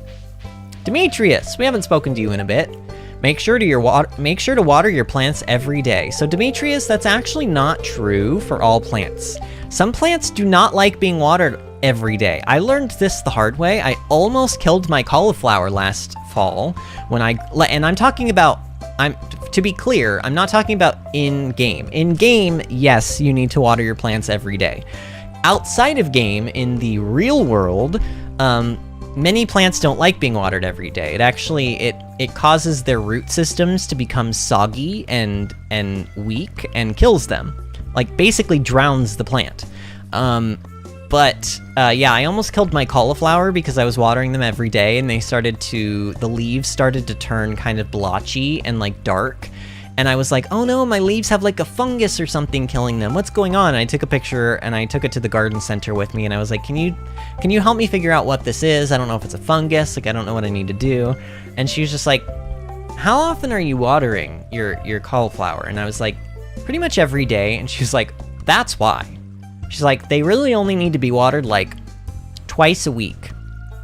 Demetrius, we haven't spoken to you in a bit. Make sure to water your plants every day. So Demetrius, that's actually not true for all plants. Some plants do not like being watered every day. I learned this the hard way. I almost killed my cauliflower last fall and I'm talking about, to be clear, I'm not talking about in-game. In-game, yes, you need to water your plants every day. Outside of game, in the real world, many plants don't like being watered every day. It causes their root systems to become soggy and weak and kills them. Like, basically drowns the plant. Yeah, I almost killed my cauliflower because I was watering them every day and the leaves started to turn kind of blotchy and like dark. And I was like, oh no, my leaves have like a fungus or something killing them. What's going on? And I took a picture and I took it to the garden center with me and I was like, can you help me figure out what this is? I don't know if it's a fungus, like I don't know what I need to do. And she was just like, how often are you watering your cauliflower? And I was like, pretty much every day. And she was like, that's why. She's like, they really only need to be watered like twice a week,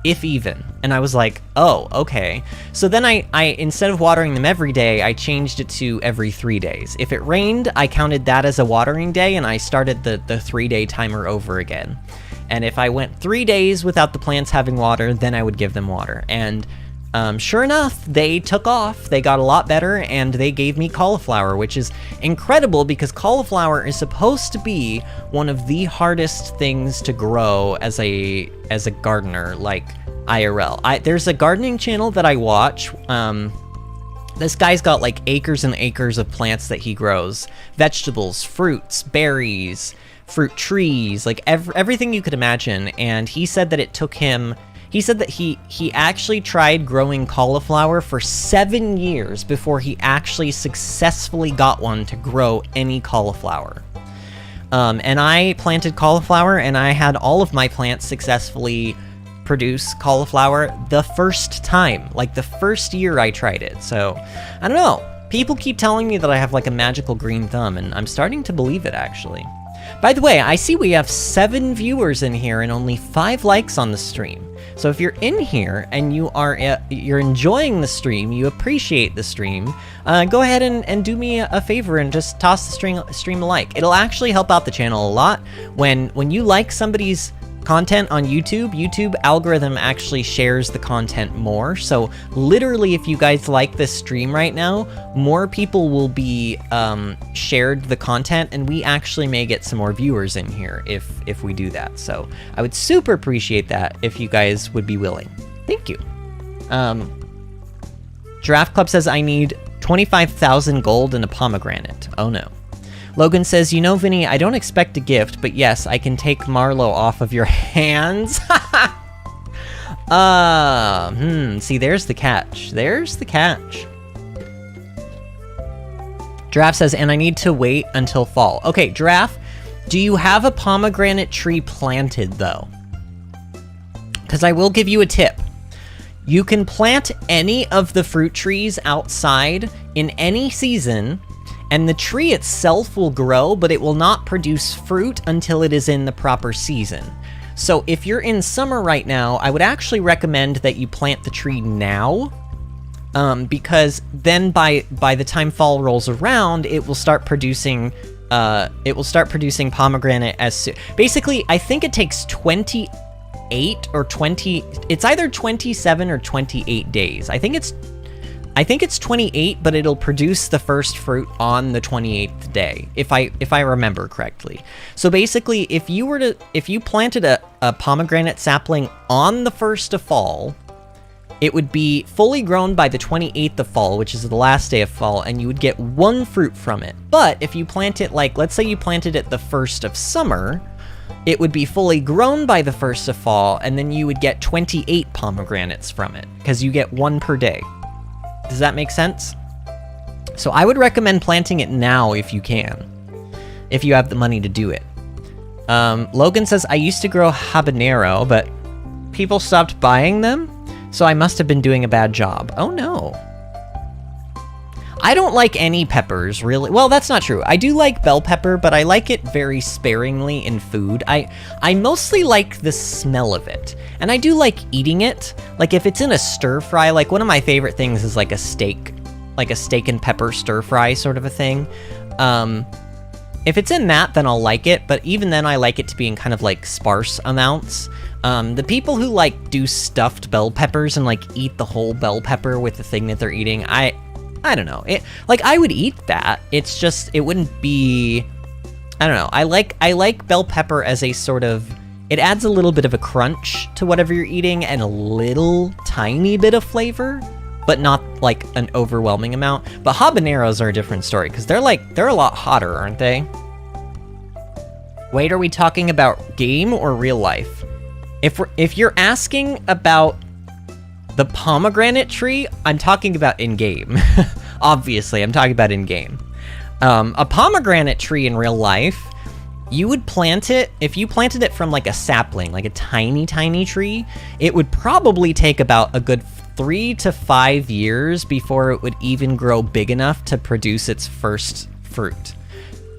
if even. And I was like, oh, okay. So then I instead of watering them every day, I changed it to every 3 days. If it rained, I counted that as a watering day and I started the 3-day timer over again. And if I went 3 days without the plants having water, then I would give them water. And sure enough, they took off, they got a lot better, and they gave me cauliflower, which is incredible because cauliflower is supposed to be one of the hardest things to grow as a gardener, like IRL. There's a gardening channel that I watch. This guy's got like acres and acres of plants that he grows. Vegetables, fruits, berries, fruit trees, like everything you could imagine. And he said that it took him... He said that he actually tried growing cauliflower for 7 years before he actually successfully got one to grow any cauliflower. And I planted cauliflower, and I had all of my plants successfully produce cauliflower the first time, like the first year I tried it. So, I don't know. People keep telling me that I have like a magical green thumb, and I'm starting to believe it, actually. By the way, I see we have 7 viewers in here and only 5 likes on the stream. So if you're in here and you're enjoying the stream, you appreciate the stream, go ahead and do me a favor and just toss the stream a like. It'll actually help out the channel a lot. When you like somebody's content on YouTube algorithm actually shares the content more. So literally, if you guys like this stream right now, more people will be shared the content, and we actually may get some more viewers in here if we do that. So I would super appreciate that if you guys would be willing. Thank you. Giraffe Club says I need 25,000 gold and a pomegranate. Oh no. Logan says, you know, Vinny, I don't expect a gift, but yes, I can take Marlowe off of your hands. See, there's the catch. There's the catch. Giraffe says, and I need to wait until fall. Okay, Giraffe, do you have a pomegranate tree planted, though? Because I will give you a tip. You can plant any of the fruit trees outside in any season, and the tree itself will grow, but it will not produce fruit until it is in the proper season. So if you're in summer right now, I would actually recommend that you plant the tree now, because then by the time fall rolls around, it will start producing pomegranate as soon. Basically, I think it takes 28 or 20. It's either 27 or 28 days. I think it's 28, but it'll produce the first fruit on the 28th day, if I remember correctly. So basically, if you planted a pomegranate sapling on the 1st of fall, it would be fully grown by the 28th of fall, which is the last day of fall, and you would get 1 fruit from it. But if you plant it, like, let's say you planted it the 1st of summer, it would be fully grown by the 1st of fall, and then you would get 28 pomegranates from it, because you get 1 per day. Does that make sense? So I would recommend planting it now if you can, if you have the money to do it. Logan says, I used to grow habanero, but people stopped buying them, so I must have been doing a bad job. Oh no. I don't like any peppers, really. Well, that's not true. I do like bell pepper, but I like it very sparingly in food. I mostly like the smell of it, and I do like eating it. Like if it's in a stir fry, like one of my favorite things is like a steak and pepper stir fry sort of a thing. If it's in that, then I'll like it, but even then I like it to be in kind of like sparse amounts. The people who like do stuffed bell peppers and like eat the whole bell pepper with the thing that they're eating, I don't know. Like I would eat that. It's just, it wouldn't be, I don't know. I like bell pepper as a sort of, it adds a little bit of a crunch to whatever you're eating and a little tiny bit of flavor, but not like an overwhelming amount. But habaneros are a different story because they're a lot hotter, aren't they? Wait, are we talking about game or real life? If you're asking about the pomegranate tree, I'm talking about in-game. Obviously, I'm talking about in-game. A pomegranate tree in real life, you would plant it, if you planted it from like a sapling, like a tiny, tiny tree, it would probably take about a good 3 to 5 years before it would even grow big enough to produce its first fruit.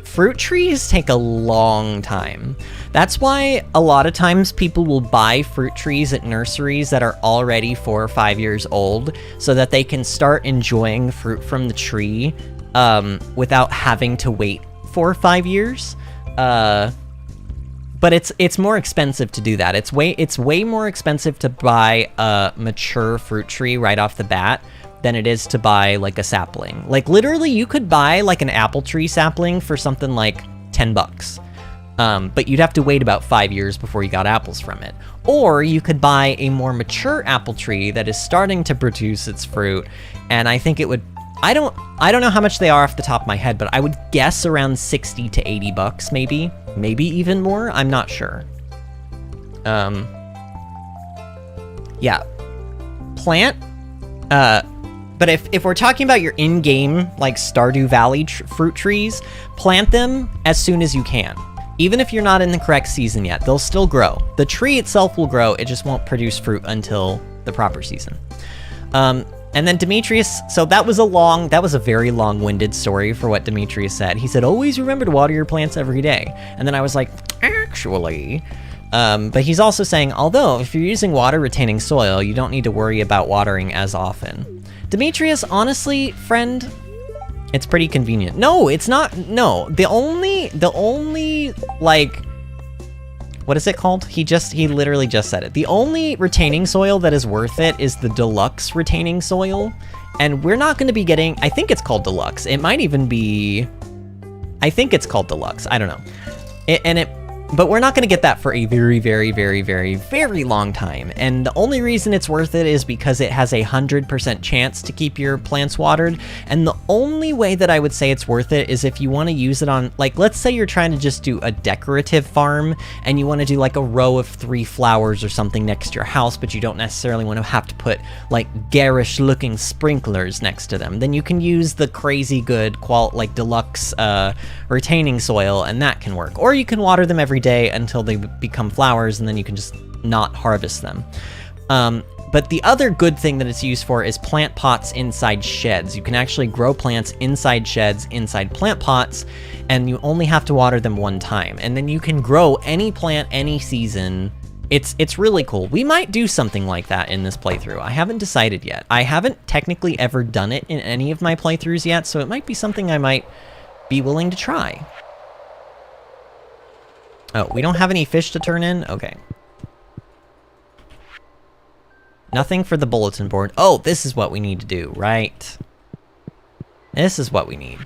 Fruit trees take a long time. That's why a lot of times people will buy fruit trees at nurseries that are already 4 or 5 years old so that they can start enjoying fruit from the tree without having to wait 4 or 5 years. But it's more expensive to do that. It's way more expensive to buy a mature fruit tree right off the bat than it is to buy like a sapling. Like literally you could buy like an apple tree sapling for something like $10. But you'd have to wait about 5 years before you got apples from it. Or you could buy a more mature apple tree that is starting to produce its fruit, and I think it would, I don't know how much they are off the top of my head, but I would guess around 60 to 80 bucks maybe even more, I'm not sure. Yeah. Plant, but if we're talking about your in-game, like Stardew Valley fruit trees, plant them as soon as you can. Even if you're not in the correct season yet, they'll still grow. The tree itself will grow, it just won't produce fruit until the proper season. And then Demetrius, so that was a very long-winded story for what Demetrius said. He said, always remember to water your plants every day. And then I was like, actually... but he's also saying, although if you're using water-retaining soil, you don't need to worry about watering as often. Demetrius, honestly, friend, it's pretty convenient. No, it's not. No, the only, like, what is it called? He literally just said it. The only retaining soil that is worth it is the deluxe retaining soil. And we're not going to be getting, I think it's called deluxe. It might even be, I think it's called deluxe. I don't know. But we're not going to get that for a very, very, very, very, very long time. And the only reason it's worth it is because it has a 100% chance to keep your plants watered. And the only way that I would say it's worth it is if you want to use it on, like, let's say you're trying to just do a decorative farm and you want to do like a row of 3 flowers or something next to your house, but you don't necessarily want to have to put like garish looking sprinklers next to them. Then you can use the crazy good like deluxe retaining soil, and that can work. Or you can water them every day until they become flowers, and then you can just not harvest them. But the other good thing that it's used for is plant pots inside sheds. You can actually grow plants inside sheds, inside plant pots, and you only have to water them 1 time. And then you can grow any plant, any season. It's really cool. We might do something like that in this playthrough. I haven't decided yet. I haven't technically ever done it in any of my playthroughs yet, so it might be something I might be willing to try. Oh, we don't have any fish to turn in? Okay. Nothing for the bulletin board. Oh, this is what we need to do, right? This is what we need.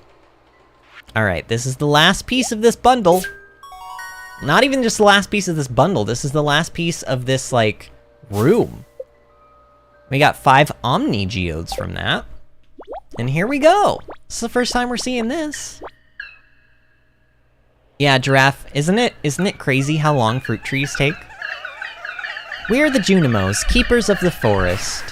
Alright, this is the last piece of this bundle. Not even just the last piece of this bundle. This is the last piece of this, like, room. We got 5 Omni Geodes from that. And here we go. This is the first time we're seeing this. Yeah, Giraffe, isn't it crazy how long fruit trees take? We are the Junimos, keepers of the forest.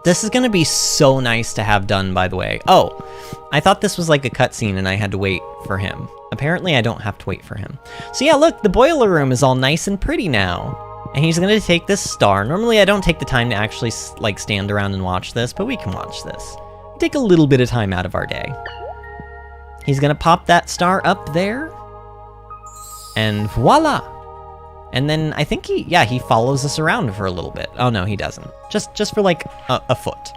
This is gonna be so nice to have done, by the way. Oh, I thought this was like a cutscene and I had to wait for him. Apparently I don't have to wait for him. So yeah, look, the boiler room is all nice and pretty now. And he's gonna take this star. Normally I don't take the time to actually like stand around and watch this, but we can watch this. Take a little bit of time out of our day. He's gonna pop that star up there. And voila! And then I think he follows us around for a little bit. Oh no, he doesn't. Just for like a foot.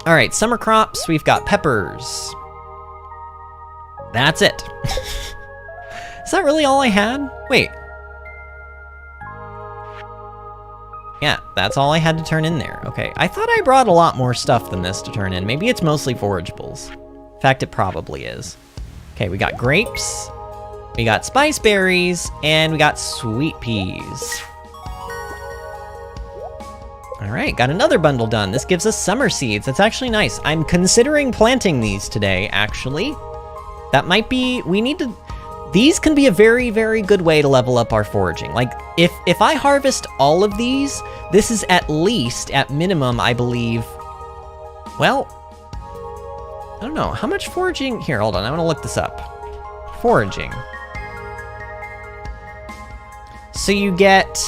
All right, summer crops, we've got peppers. That's it. Is that really all I had? Wait. Yeah, that's all I had to turn in there. Okay, I thought I brought a lot more stuff than this to turn in. Maybe it's mostly forageables. In fact, it probably is. Okay, we got grapes, we got spice berries, and we got sweet peas. All right, got another bundle done. This gives us summer seeds. That's actually nice. I'm considering planting these today, actually. That might be, these can be a very, very good way to level up our foraging. Like, if I harvest all of these, this is at least, at minimum, I believe, well, I don't know, how much foraging? Here, hold on, I want to look this up. Foraging. So you get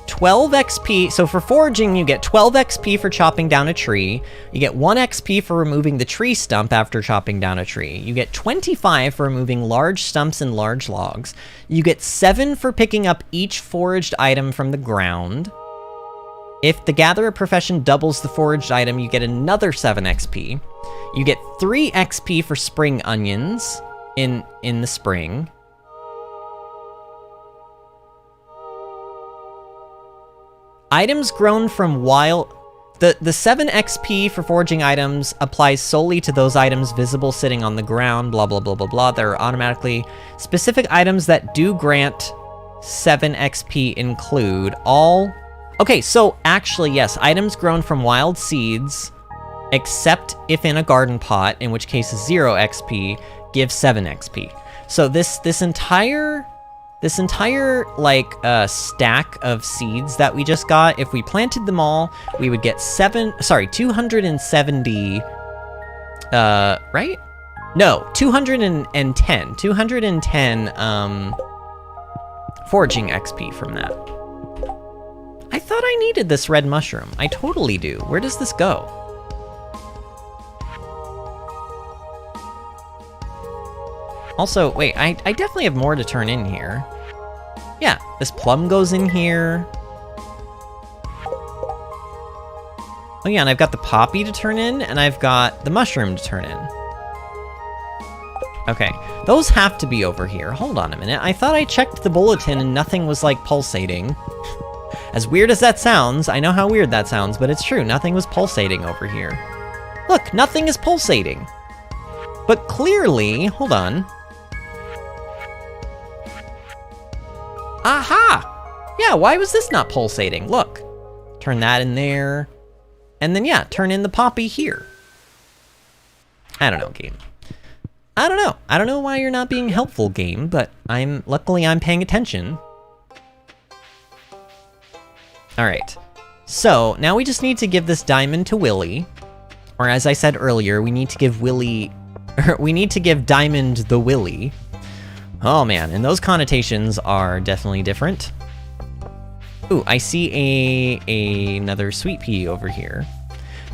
12 XP, so for foraging you get 12 XP for chopping down a tree, you get 1 XP for removing the tree stump after chopping down a tree, you get 25 for removing large stumps and large logs, you get 7 for picking up each foraged item from the ground. If the Gatherer profession doubles the foraged item, you get another 7 XP. You get 3 XP for spring onions in the spring. Items grown from wild... The 7 XP for foraging items applies solely to those items visible sitting on the ground, blah, blah, blah, blah, blah. There are automatically specific items that do grant 7 XP include all... Okay, so actually, yes, items grown from wild seeds, except if in a garden pot, in which case 0 XP, give 7 XP. So this entire like stack of seeds that we just got, if we planted them all, we would get 270 right? No, 210 foraging XP from that. I thought I needed this red mushroom. I totally do. Where does this go? Also, wait, I definitely have more to turn in here. Yeah, this plum goes in here. Oh yeah, and I've got the poppy to turn in, and I've got the mushroom to turn in. Okay, those have to be over here. Hold on a minute. I thought I checked the bulletin and nothing was, like, pulsating. As weird as that sounds, I know how weird that sounds, but it's true. Nothing was pulsating over here. Look, nothing is pulsating. But clearly, hold on. Aha! Yeah, why was this not pulsating? Look. Turn that in there. And then, yeah, turn in the poppy here. I don't know, game. I don't know. I don't know why you're not being helpful, game, but luckily I'm paying attention. Alright. So, now we just need to give this diamond to Willy. Or as I said earlier, we need to give Willy... we need to give Diamond the Willy. Oh man, and those connotations are definitely different. Ooh, I see another sweet pea over here.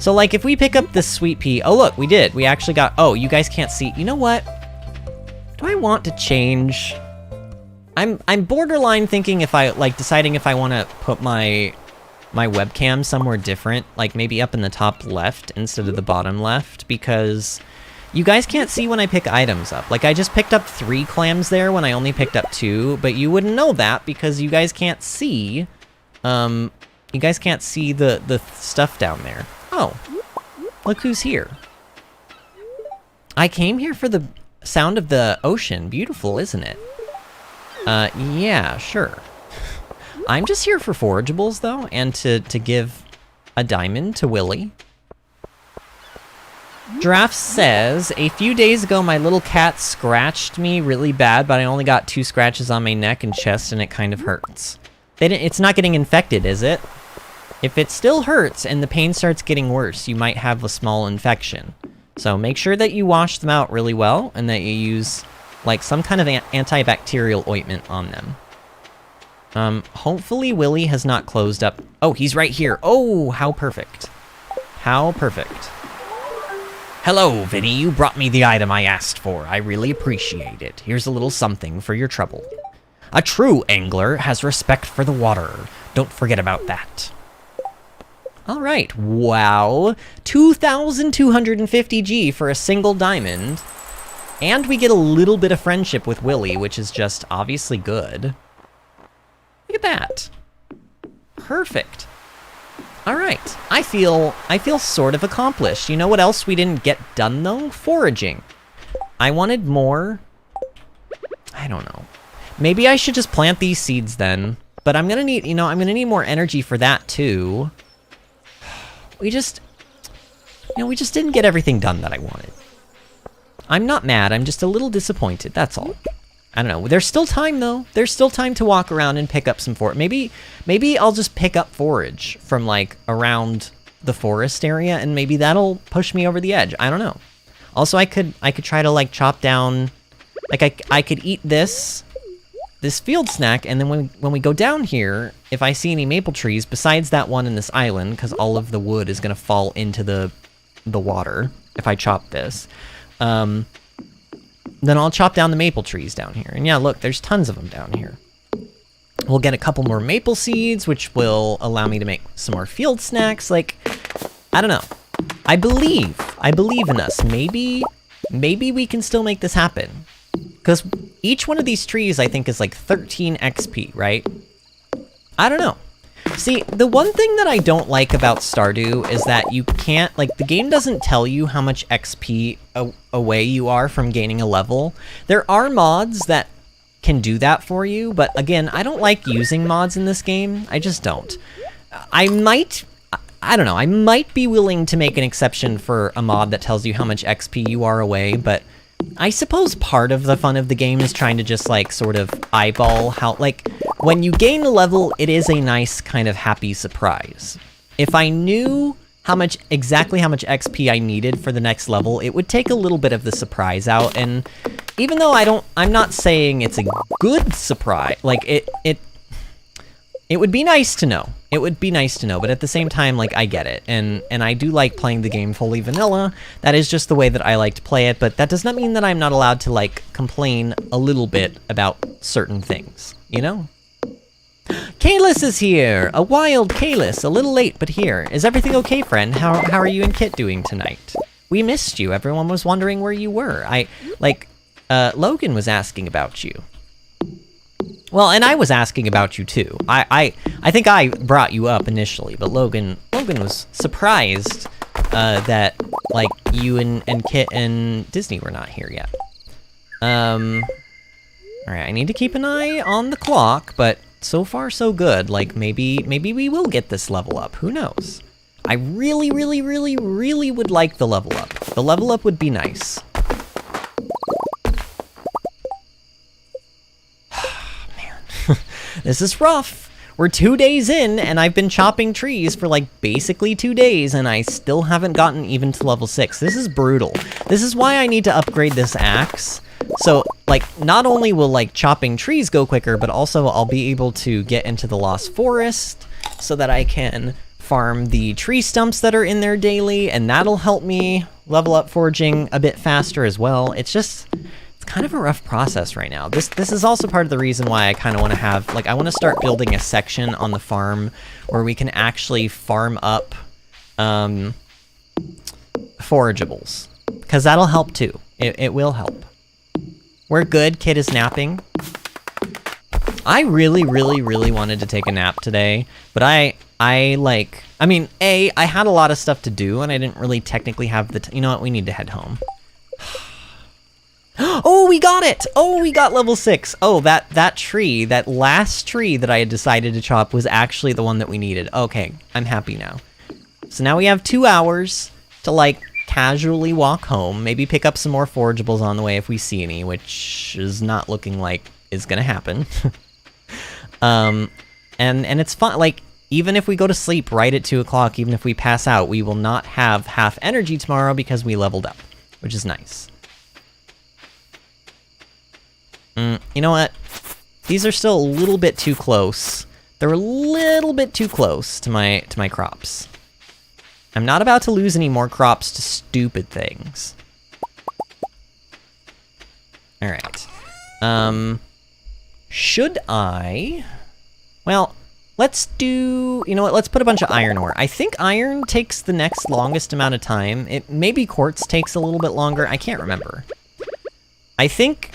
So, like, if we pick up this sweet pea... Oh, look, we did. We actually got... Oh, you guys can't see. You know what? Do I want to change... I'm borderline thinking if I... Like, deciding if I want to put my webcam somewhere different. Like, maybe up in the top left instead of the bottom left. Because you guys can't see when I pick items up. Like, I just picked up 3 clams there when I only picked up 2. But you wouldn't know that because you guys can't see... You guys can't see the stuff down there. Oh, look who's here. I came here for the sound of the ocean. Beautiful, isn't it? Yeah, sure. I'm just here for forageables, though, and to give a diamond to Willy. Giraffe says, a few days ago my little cat scratched me really bad, but I only got 2 scratches on my neck and chest, and it kind of hurts. It's not getting infected, is it? If it still hurts and the pain starts getting worse, you might have a small infection. So make sure that you wash them out really well and that you use like some kind of antibacterial ointment on them. Hopefully Willy has not closed up. Oh, he's right here. Oh, how perfect. How perfect. Hello, Vinny. You brought me the item I asked for. I really appreciate it. Here's a little something for your trouble. A true angler has respect for the water. Don't forget about that. All right, wow. 2,250 G for a single diamond. And we get a little bit of friendship with Willy, which is just obviously good. Look at that. Perfect. All right, I feel sort of accomplished. You know what else we didn't get done though? Foraging. I wanted more. I don't know. Maybe I should just plant these seeds then. But I'm gonna need, I'm gonna need more energy for that too. We just didn't get everything done that I wanted. I'm not mad, I'm just a little disappointed, that's all. I don't know, there's still time though. There's still time to walk around and pick up some forage. Maybe I'll just pick up forage from like around the forest area and maybe that'll push me over the edge. I don't know. Also, I could try to like chop down, like I could eat this field snack, and then when we go down here, if I see any maple trees besides that one in this island, because all of the wood is gonna fall into the water if I chop this, then I'll chop down the maple trees down here. And yeah, look, there's tons of them down here. We'll get a couple more maple seeds, which will allow me to make some more field snacks. Like, I don't know. I believe in us. Maybe we can still make this happen. Because each one of these trees, I think, is like 13 XP, right? I don't know. See, the one thing that I don't like about Stardew is that you can't, like, the game doesn't tell you how much XP away you are from gaining a level. There are mods that can do that for you, but again, I don't like using mods in this game. I just don't. I don't know, I might be willing to make an exception for a mod that tells you how much XP you are away, but I suppose part of the fun of the game is trying to just, like, sort of eyeball how, like, when you gain a level, it is a nice kind of happy surprise. If I knew exactly how much XP I needed for the next level, it would take a little bit of the surprise out, and even though I'm not saying it's a good surprise, like, it would be nice to know. It would be nice to know, but at the same time, like, I get it. And I do like playing the game fully vanilla. That is just the way that I like to play it, but that does not mean that I'm not allowed to, like, complain a little bit about certain things, you know? Kalis is here! A wild Kalis, a little late, but here. Is everything okay, friend? How are you and Kit doing tonight? We missed you. Everyone was wondering where you were. Logan was asking about you. Well, and I was asking about you too. I think I brought you up initially, but Logan was surprised that like you and Kit and Disney were not here yet. All right, I need to keep an eye on the clock, but so far so good. Like maybe we will get this level up. Who knows? I really would like the level up. The level up would be nice. Man, this is rough. We're 2 days in, and I've been chopping trees for like basically 2 days, and I still haven't gotten even to level 6. This is brutal. This is why I need to upgrade this axe. So, like, not only will like chopping trees go quicker, but also I'll be able to get into the Lost Forest so that I can farm the tree stumps that are in there daily, and that'll help me level up foraging a bit faster as well. It's kind of a rough process right now. This is also part of the reason why I kind of want to have, like, I want to start building a section on the farm where we can actually farm up forageables, because that'll help too. It will help. We're good. Kid is napping. I really wanted to take a nap today, but I mean, I had a lot of stuff to do, and I didn't really technically have the you know what, we need to head home. Oh, we got it! Oh, we got level 6. Oh, that tree, that last tree that I had decided to chop was actually the one that we needed. Okay, I'm happy now. So now we have 2 hours to, like, casually walk home, maybe pick up some more forageables on the way if we see any, which is not looking like is gonna happen. And it's fun, like, even if we go to sleep right at 2 o'clock, even if we pass out, we will not have half energy tomorrow because we leveled up, which is nice. You know what? These are still a little bit too close. They're a little bit too close to my crops. I'm not about to lose any more crops to stupid things. All right. Should I? Well, let's do, you know what, let's put a bunch of iron ore. I think iron takes the next longest amount of time. It maybe quartz takes a little bit longer. I can't remember. I think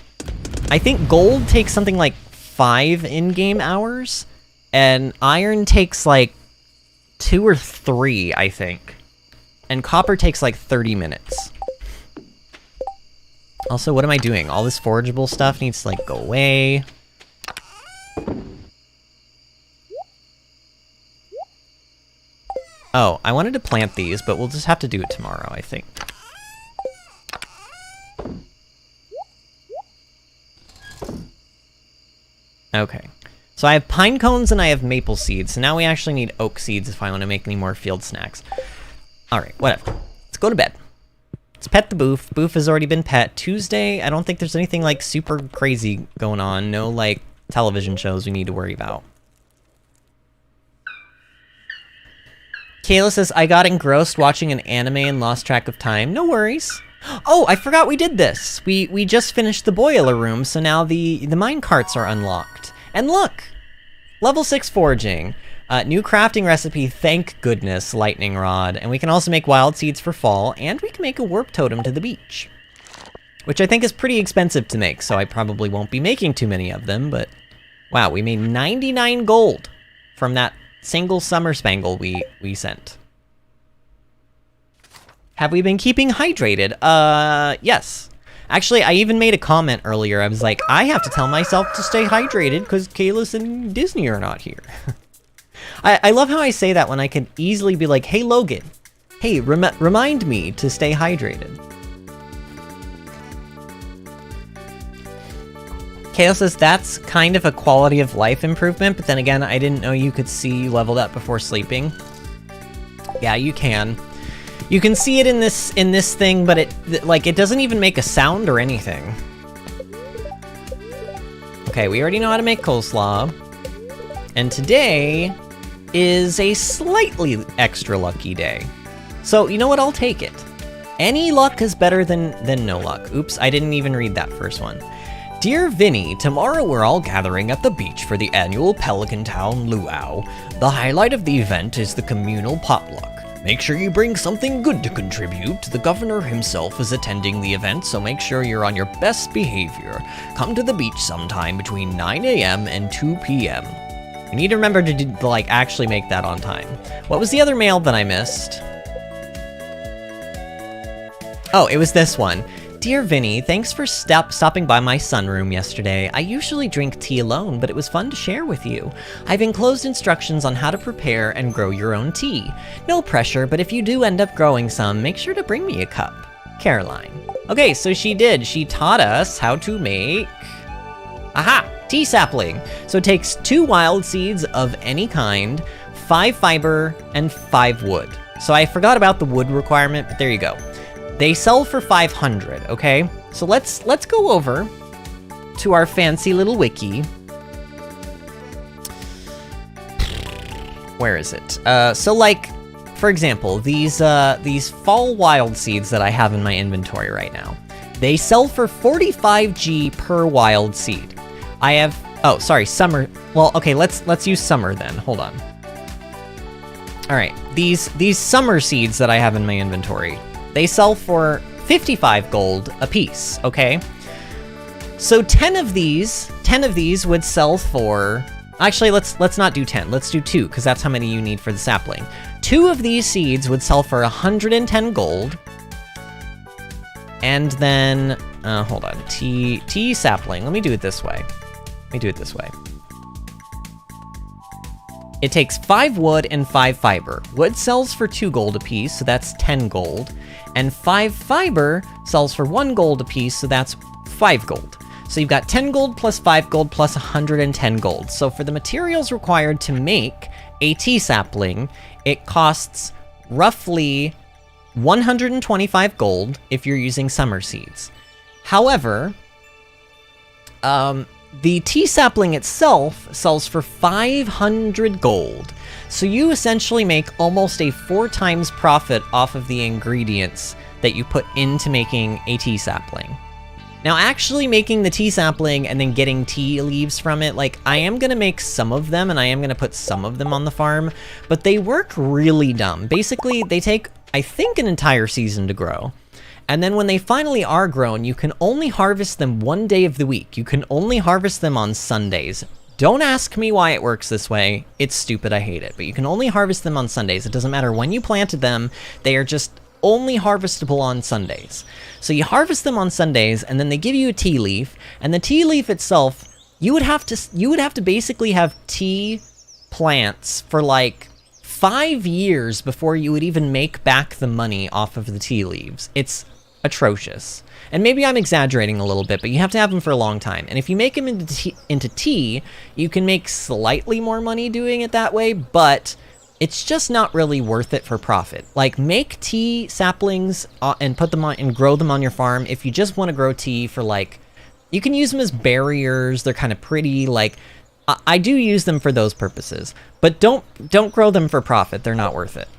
gold takes something like 5 in-game hours, and iron takes like 2 or 3, I think. And copper takes like 30 minutes. Also, what am I doing? All this forageable stuff needs to like go away. Oh, I wanted to plant these, but we'll just have to do it tomorrow, I think. Okay. So I have pine cones and I have maple seeds, so now we actually need oak seeds if I want to make any more field snacks. Alright, whatever. Let's go to bed. Let's pet the boof. Boof has already been pet. Tuesday, I don't think there's anything, like, super crazy going on. No, like, television shows we need to worry about. Kayla says, I got engrossed watching an anime and lost track of time. No worries. Oh, I forgot we did this. We just finished the boiler room, so now the mine carts are unlocked. And look! Level 6 foraging. New crafting recipe, thank goodness, lightning rod. And we can also make wild seeds for fall, and we can make a warp totem to the beach. Which I think is pretty expensive to make, so I probably won't be making too many of them, but... Wow, we made 99 gold from that single summer spangle we sent. Have we been keeping hydrated? Yes. Actually, I even made a comment earlier. I was like, I have to tell myself to stay hydrated because Kayla and Disney are not here. I love how I say that when I can easily be like, hey, Logan. Hey, remind me to stay hydrated. Kayla says that's kind of a quality of life improvement, but then again, I didn't know you could see you leveled up before sleeping. Yeah, you can. You can see it in this thing, but it doesn't even make a sound or anything. Okay, we already know how to make coleslaw. And today is a slightly extra lucky day. So, you know what? I'll take it. Any luck is better than no luck. Oops, I didn't even read that first one. Dear Vinny, tomorrow we're all gathering at the beach for the annual Pelican Town Luau. The highlight of the event is the communal potluck. Make sure you bring something good to contribute. The governor himself is attending the event, so make sure you're on your best behavior. Come to the beach sometime between 9 a.m. and 2 p.m. You need to remember to, like, actually make that on time. What was the other mail that I missed? Oh, it was this one. Dear Vinny, thanks for stopping by my sunroom yesterday. I usually drink tea alone, but it was fun to share with you. I've enclosed instructions on how to prepare and grow your own tea. No pressure, but if you do end up growing some, make sure to bring me a cup. Caroline. Okay, so she did. She taught us how to make... Aha! Tea sapling. So it takes 2 wild seeds of any kind, 5 fiber, and 5 wood. So I forgot about the wood requirement, but there you go. They sell for 500, okay? So let's go over to our fancy little wiki. Where is it? So like, for example, these fall wild seeds that I have in my inventory right now, they sell for 45G per wild seed. I have, oh, sorry, summer. Well, okay, let's use summer then. Hold on. All right, these summer seeds that I have in my inventory, they sell for 55 gold a piece, okay? So 10 of these would sell for... Actually, let's not do 10. Let's do 2, because that's how many you need for the sapling. 2 of these seeds would sell for 110 gold. And then... hold on. Tea sapling. Let me do it this way. It takes 5 wood and 5 fiber. Wood sells for 2 gold a piece, so that's 10 gold. And 5 fiber sells for 1 gold a piece, so that's 5 gold. So you've got 10 gold plus 5 gold plus 110 gold. So for the materials required to make a tea sapling, it costs roughly 125 gold if you're using summer seeds. However, the tea sapling itself sells for 500 gold. So you essentially make almost a 4 times profit off of the ingredients that you put into making a tea sapling. Now, actually making the tea sapling and then getting tea leaves from it, like, I am going to make some of them and I am going to put some of them on the farm, but they work really dumb. Basically, they take, I think, an entire season to grow. And then when they finally are grown, you can only harvest them 1 day of the week. You can only harvest them on Sundays. Don't ask me why it works this way. It's stupid, I hate it. But you can only harvest them on Sundays. It doesn't matter when you planted them. They are just only harvestable on Sundays. So you harvest them on Sundays, and then they give you a tea leaf. And the tea leaf itself, you would have to basically have tea plants for like 5 years before you would even make back the money off of the tea leaves. It's atrocious. And maybe I'm exaggerating a little bit, but you have to have them for a long time. And if you make them into tea, you can make slightly more money doing it that way, but it's just not really worth it for profit. Like, make tea saplings and put them on and grow them on your farm if you just want to grow tea for, like, you can use them as barriers. They're kind of pretty. Like, I do use them for those purposes, but don't grow them for profit. They're not worth it.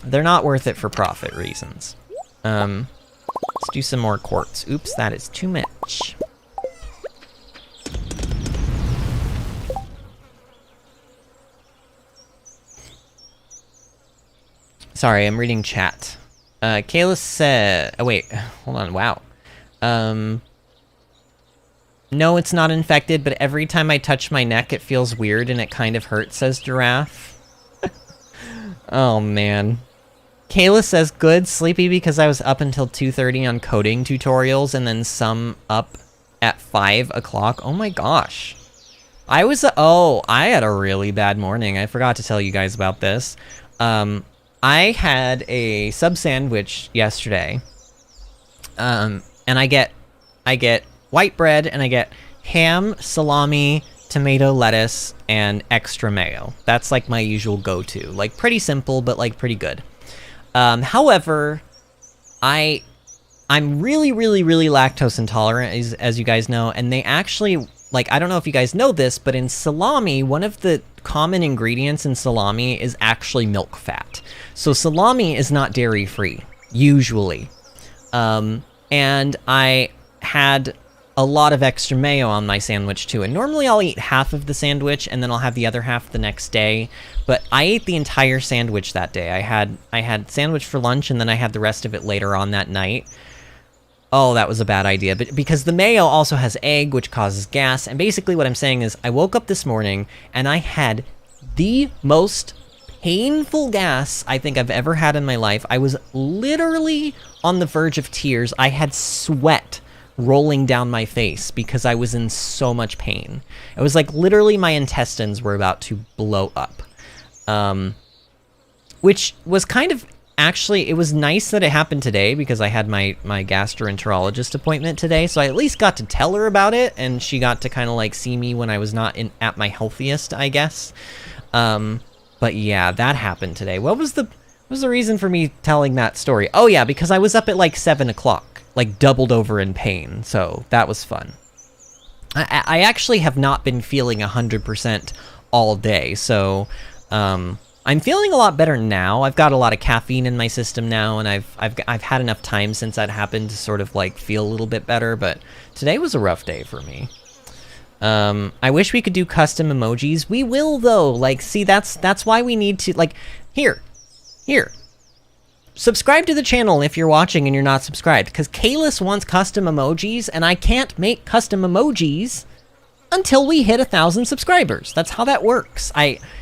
They're not worth it for profit reasons. Let's do some more quartz. Oops, that is too much. Sorry, I'm reading chat. Kayla said... Oh, wait. Hold on. Wow. No, it's not infected, but every time I touch my neck, it feels weird and it kind of hurts, says Giraffe. Oh, man. Kayla says, good, sleepy because I was up until 2:30 on coding tutorials and then some up at 5 o'clock. Oh my gosh. I had a really bad morning. I forgot to tell you guys about this. I had a sub sandwich yesterday. And I get white bread and I get ham, salami, tomato, lettuce, and extra mayo. That's like my usual go-to. Like, pretty simple, but like pretty good. However, I'm really, really, really lactose intolerant, as you guys know, and they actually, like, I don't know if you guys know this, but in salami, one of the common ingredients in salami is actually milk fat. So salami is not dairy-free, usually. And I had a lot of extra mayo on my sandwich too. And normally I'll eat half of the sandwich and then I'll have the other half the next day. But I ate the entire sandwich that day. I had sandwich for lunch and then I had the rest of it later on that night. Oh, that was a bad idea. But because the mayo also has egg, which causes gas. And basically what I'm saying is I woke up this morning and I had the most painful gas I think I've ever had in my life. I was literally on the verge of tears. I had sweat rolling down my face because I was in so much pain. It was like literally my intestines were about to blow up. Which was kind of, actually, it was nice that it happened today because I had my gastroenterologist appointment today, so I at least got to tell her about it, and she got to kind of like see me when I was not at my healthiest, I guess. But yeah, that happened today. What was the reason for me telling that story? Oh yeah, because I was up at like 7 o'clock. Like doubled over in pain, so that was fun. I actually have not been feeling 100% all day, so I'm feeling a lot better now. I've got a lot of caffeine in my system now, and I've had enough time since that happened to sort of like feel a little bit better. But today was a rough day for me. I wish we could do custom emojis. We will though. Like, see, that's why we need to like here. Subscribe to the channel if you're watching and you're not subscribed, because Kalis wants custom emojis, and I can't make custom emojis until we hit 1,000 subscribers. That's how that works.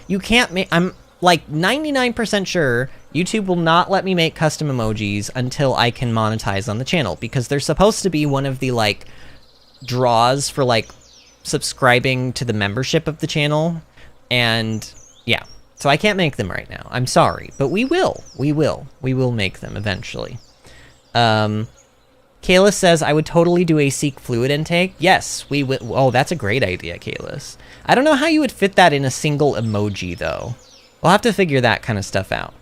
You can't make, I'm like 99% sure YouTube will not let me make custom emojis until I can monetize on the channel, because they're supposed to be one of the like draws for like subscribing to the membership of the channel, and yeah. So I can't make them right now. I'm sorry, but we will make them eventually. Kalis says, I would totally do a Seek fluid intake. Yes, we will. Oh, that's a great idea, Kalis. I don't know how you would fit that in a single emoji, though. We'll have to figure that kind of stuff out.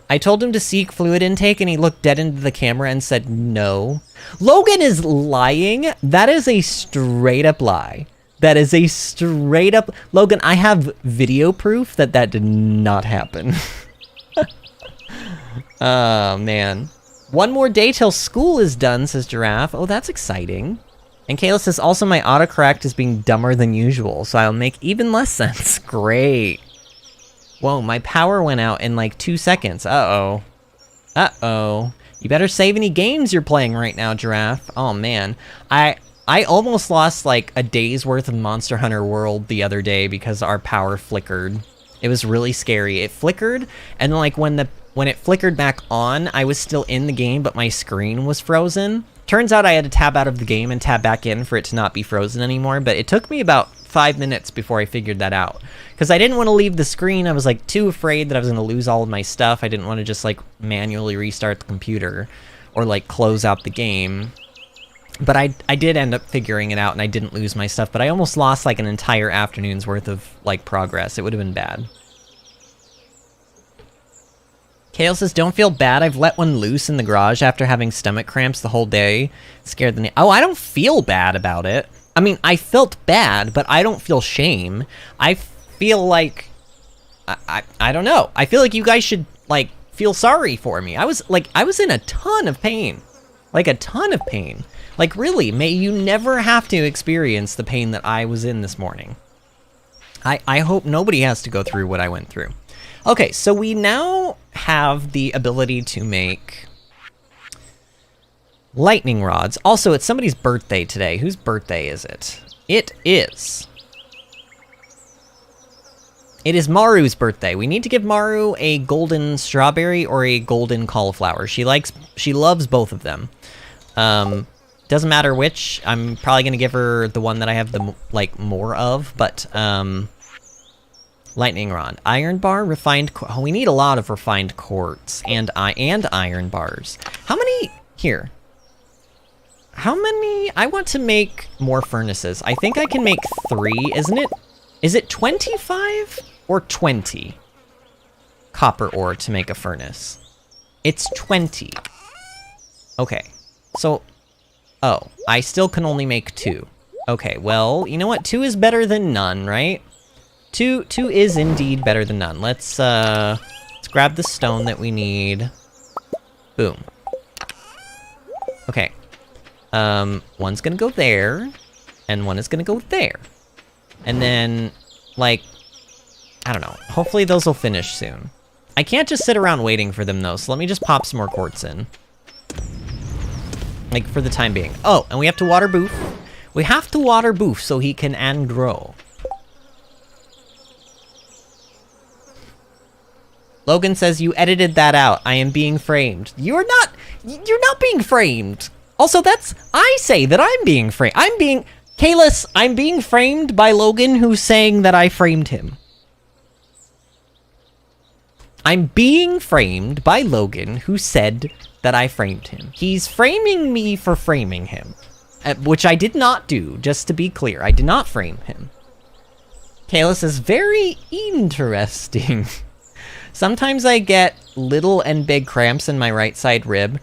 I told him to seek fluid intake, and he looked dead into the camera and said no. Logan is lying. That is a straight up lie. That is a straight up... Logan, I have video proof that that did not happen. Oh, man. One more day till school is done, says Giraffe. Oh, that's exciting. And Kayla says, also my autocorrect is being dumber than usual, so I'll make even less sense. Great. Whoa, my power went out in like 2 seconds. Uh-oh. Uh-oh. You better save any games you're playing right now, Giraffe. Oh, man. I almost lost like a day's worth of Monster Hunter World the other day because our power flickered. It was really scary. It flickered, and like when it flickered back on, I was still in the game, but my screen was frozen. Turns out I had to tab out of the game and tab back in for it to not be frozen anymore, but it took me about 5 minutes before I figured that out. Because I didn't want to leave the screen. I was like too afraid that I was going to lose all of my stuff. I didn't want to just like manually restart the computer or like close out the game. But I did end up figuring it out, and I didn't lose my stuff, but I almost lost like an entire afternoon's worth of like progress. It would have been bad. Kale says, don't feel bad. I've let one loose in the garage after having stomach cramps the whole day. Scared the... Oh, I don't feel bad about it. I mean, I felt bad, but I don't feel shame. I feel like... I don't know. I feel like you guys should, like, feel sorry for me. I was in a ton of pain. Like, a ton of pain. Like, really, may you never have to experience the pain that I was in this morning. I hope nobody has to go through what I went through. Okay, so we now have the ability to make lightning rods. Also, it's somebody's birthday today. Whose birthday is it? It is Maru's birthday. We need to give Maru a golden strawberry or a golden cauliflower. She loves both of them. Doesn't matter which. I'm probably gonna give her the one that I have the more of, but lightning rod, iron bar, refined. Oh, we need a lot of refined quartz and iron bars. How many here? How many? I want to make more furnaces. I think I can make 3, isn't it? Is it 25 or 20 copper ore to make a furnace? It's 20. Okay, so. Oh, I still can only make 2. Okay, well, you know what? 2 is better than none, right? 2 is indeed better than none. Let's grab the stone that we need. Boom. Okay. One's gonna go there, and one is gonna go there. And then, like, I don't know. Hopefully those will finish soon. I can't just sit around waiting for them, though, so let me just pop some more quartz in. Like, for the time being. Oh, and we have to water Boof. We have to water Boof so he can and grow. Logan says, you edited that out. I am being framed. You're not being framed. Also, I say that I'm being framed. Kalis, I'm being framed by Logan, who's saying that I framed him. I'm being framed by Logan, who said that I framed him. He's framing me for framing him. Which I did not do, just to be clear. I did not frame him. Kalis is very interesting. Sometimes I get little and big cramps in my right side rib.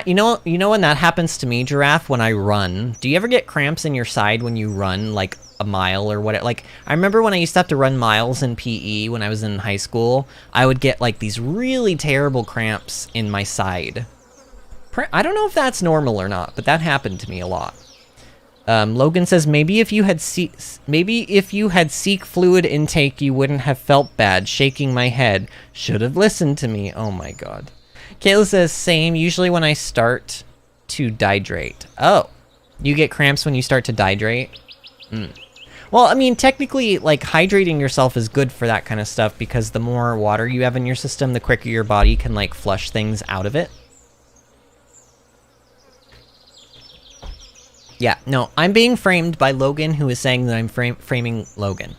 You know when that happens to me, Giraffe, when I run? Do you ever get cramps in your side when you run, like, a mile or whatever? Like, I remember when I used to have to run miles in PE when I was in high school, I would get, like, these really terrible cramps in my side. I don't know if that's normal or not, but that happened to me a lot. Logan says, maybe if you had seek fluid intake, you wouldn't have felt bad. Shaking my head. Should have listened to me. Oh my god. Kayla says, same. Usually when I start to dehydrate. Oh, you get cramps when you start to dehydrate? Well, I mean, technically, like, hydrating yourself is good for that kind of stuff because the more water you have in your system, the quicker your body can, like, flush things out of it. Yeah, no, I'm being framed by Logan, who is saying that I'm framing Logan.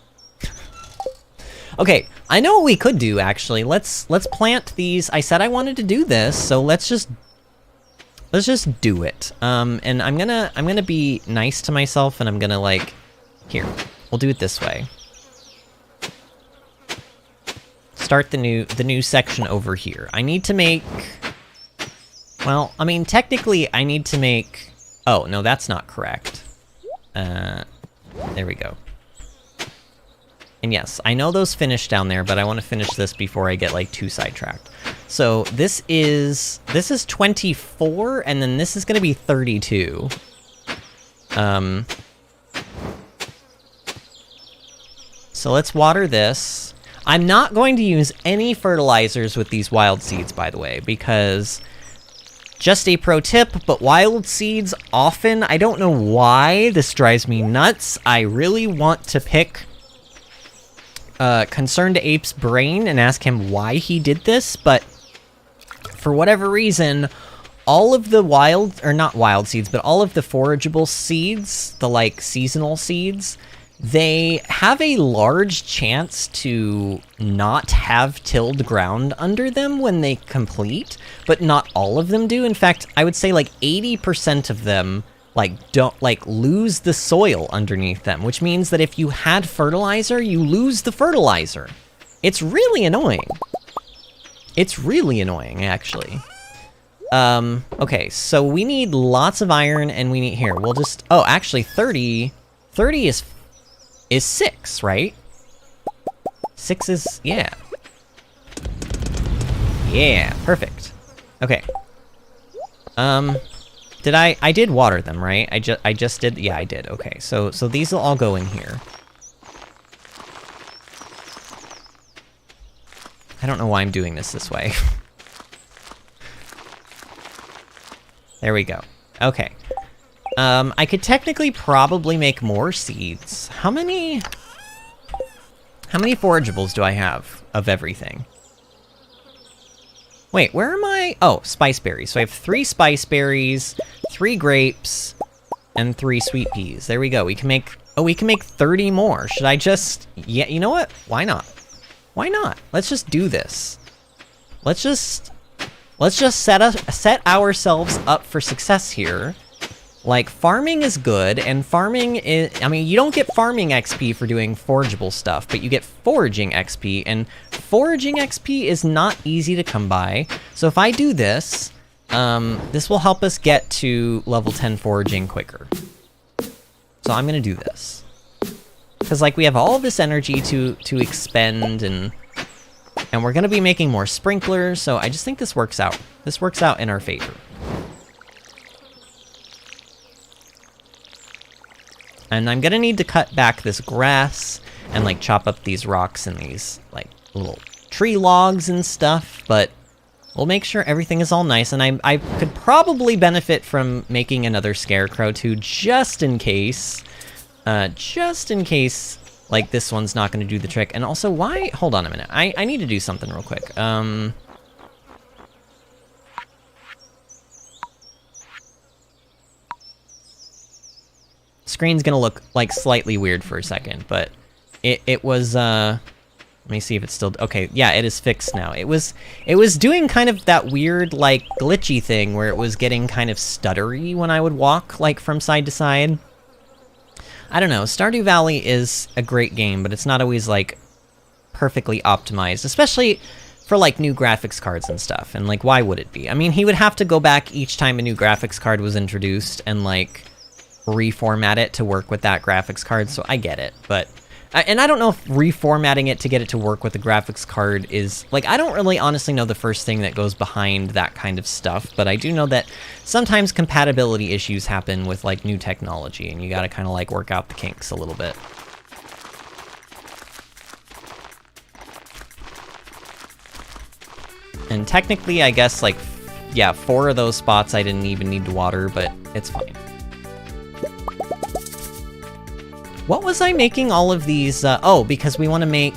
Okay, I know what we could do, actually. Let's plant these. I said I wanted to do this, so let's just do it. And I'm gonna be nice to myself, and I'm gonna, like, here, we'll do it this way. Start the new section over here. I need to make, well, I mean, technically, I need to make. Oh, no, that's not correct. There we go. And yes, I know those finished down there, but I want to finish this before I get, like, too sidetracked. So this is 24, and then this is going to be 32. So let's water this. I'm not going to use any fertilizers with these wild seeds, by the way, because... Just a pro tip, but wild seeds often, I don't know why, this drives me nuts. I really want to pick Concerned Ape's brain and ask him why he did this, but for whatever reason, all of the wild, or not wild seeds, but all of the forageable seeds, the, like, seasonal seeds, they have a large chance to not have tilled ground under them when they complete, but not all of them do. In fact, I would say like 80% of them don't lose the soil underneath them, which means that if you had fertilizer, you lose the fertilizer. It's really annoying. It's really annoying, actually. Okay, so we need lots of iron, and we need, here, we'll just, oh, actually 30 is 6, right? 6 is, yeah. Yeah, perfect. Okay. I did water them, right? I just did, yeah, I did. Okay, so these will all go in here. I don't know why I'm doing this way. There we go. Okay. I could technically probably make more seeds. How many forageables do I have of everything? Wait, where am I? Oh, spice berries. So I have 3 spice berries, 3 grapes, and 3 sweet peas. There we go. We can make 30 more. Should I just, yeah, you know what? Why not? Why not? Let's just do this. Let's just set ourselves up for success here. Like, farming is good, and farming is... I mean, you don't get farming XP for doing forageable stuff, but you get foraging XP, and foraging XP is not easy to come by. So if I do this, this will help us get to level 10 foraging quicker. So I'm gonna do this. Because, like, we have all this energy to expend, and we're gonna be making more sprinklers, so I just think this works out. This works out in our favor. And I'm gonna need to cut back this grass and like chop up these rocks and these like little tree logs and stuff, but we'll make sure everything is all nice. And I could probably benefit from making another scarecrow too, just in case like this one's not gonna do the trick. And also, why, hold on a minute, I need to do something real quick. Screen's gonna look like slightly weird for a second, but it was let me see if it's still okay. Yeah, it is fixed now. It was doing kind of that weird like glitchy thing where it was getting kind of stuttery when I would walk like from side to side. I don't know. Stardew Valley is a great game, but it's not always like perfectly optimized, especially for like new graphics cards and stuff. And like, why would it be? I mean, he would have to go back each time a new graphics card was introduced and like reformat it to work with that graphics card, so I get it. But and I don't know if reformatting it to get it to work with the graphics card is like, I don't really honestly know the first thing that goes behind that kind of stuff, but I do know that sometimes compatibility issues happen with like new technology, and you gotta kind of like work out the kinks a little bit. And technically, I guess like, yeah, 4 of those spots I didn't even need to water, but it's fine. What was I making all of these? Oh, because we want to make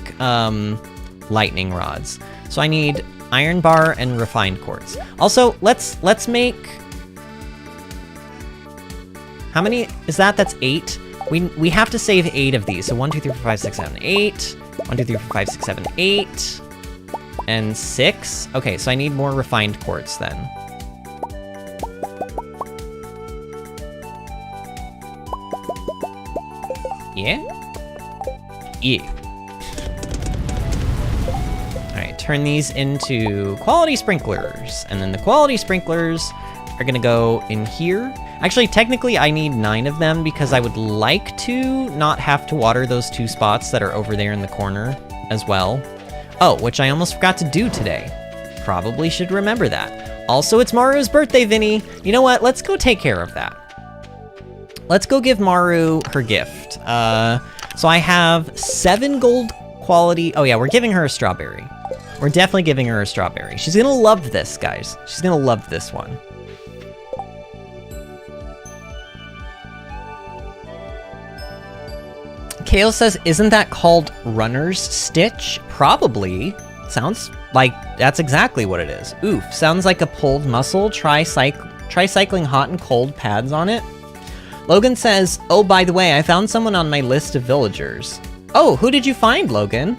lightning rods. So I need iron bar and refined quartz. Also, let's make. How many is that? That's 8. We have to save 8 of these. So 1, 2, 3, 4, 5, 6, 7, 8. 1, 2, 3, 4, 5, 6, 7, 8, and 6. Okay, so I need more refined quartz then. Yeah? Yeah. Alright, turn these into quality sprinklers. And then the quality sprinklers are gonna go in here. Actually, technically, I need 9 of them because I would like to not have to water those 2 spots that are over there in the corner as well. Oh, which I almost forgot to do today. Probably should remember that. Also, it's Maru's birthday, Vinny. You know what? Let's go take care of that. Let's go give Maru her gift. So I have 7 gold quality. Oh yeah, we're giving her a strawberry. We're definitely giving her a strawberry. She's gonna love this, guys. She's gonna love this one. Kale says, isn't that called runner's stitch? Probably. Sounds like that's exactly what it is. Oof, sounds like a pulled muscle. Try cycling hot and cold pads on it. Logan says, oh, by the way, I found someone on my list of villagers. Oh, who did you find, Logan?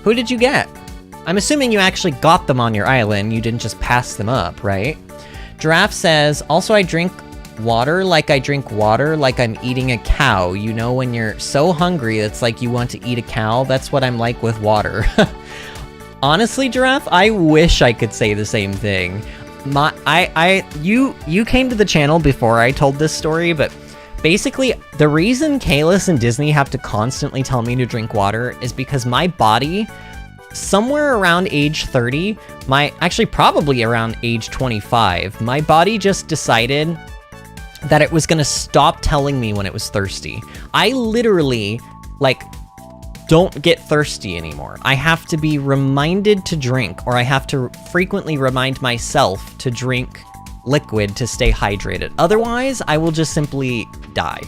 Who did you get? I'm assuming you actually got them on your island. You didn't just pass them up, right? Giraffe says, also I drink water like I drink water like I'm eating a cow. You know when you're so hungry, it's like you want to eat a cow? That's what I'm like with water. Honestly, Giraffe, I wish I could say the same thing. You came to the channel before I told this story, but basically the reason Kalis and Disney have to constantly tell me to drink water is because my body, somewhere around age 30, actually probably around age 25, my body just decided that it was gonna stop telling me when it was thirsty. I literally, like, don't get thirsty anymore. I have to be reminded to drink, or I have to frequently remind myself to drink liquid to stay hydrated. Otherwise, I will just simply die.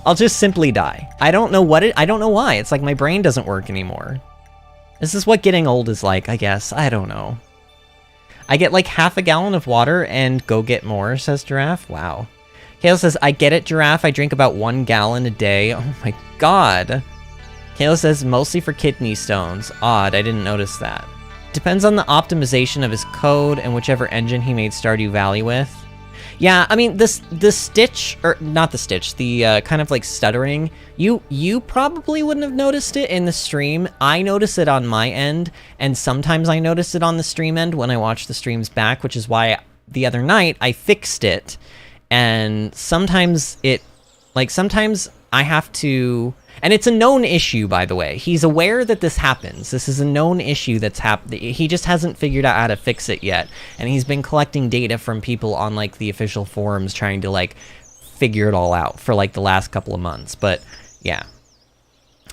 I'll just simply die. I don't know why. It's like my brain doesn't work anymore. This is what getting old is like, I guess. I don't know. I get like half a gallon of water and go get more, says Giraffe. Wow. Kale says, I get it, Giraffe. I drink about 1 gallon a day. Oh my god. Kale says, mostly for kidney stones. Odd, I didn't notice that. Depends on the optimization of his code and whichever engine he made Stardew Valley with. Yeah, I mean, the stitch, or not the stitch, the kind of like stuttering, you probably wouldn't have noticed it in the stream. I notice it on my end, and sometimes I notice it on the stream end when I watch the streams back, which is why the other night I fixed it. And sometimes sometimes I have to, and it's a known issue, by the way. He's aware that this happens. This is a known issue that's happened. He just hasn't figured out how to fix it yet. And he's been collecting data from people on, like, the official forums, trying to, like, figure it all out for like the last couple of months, but yeah.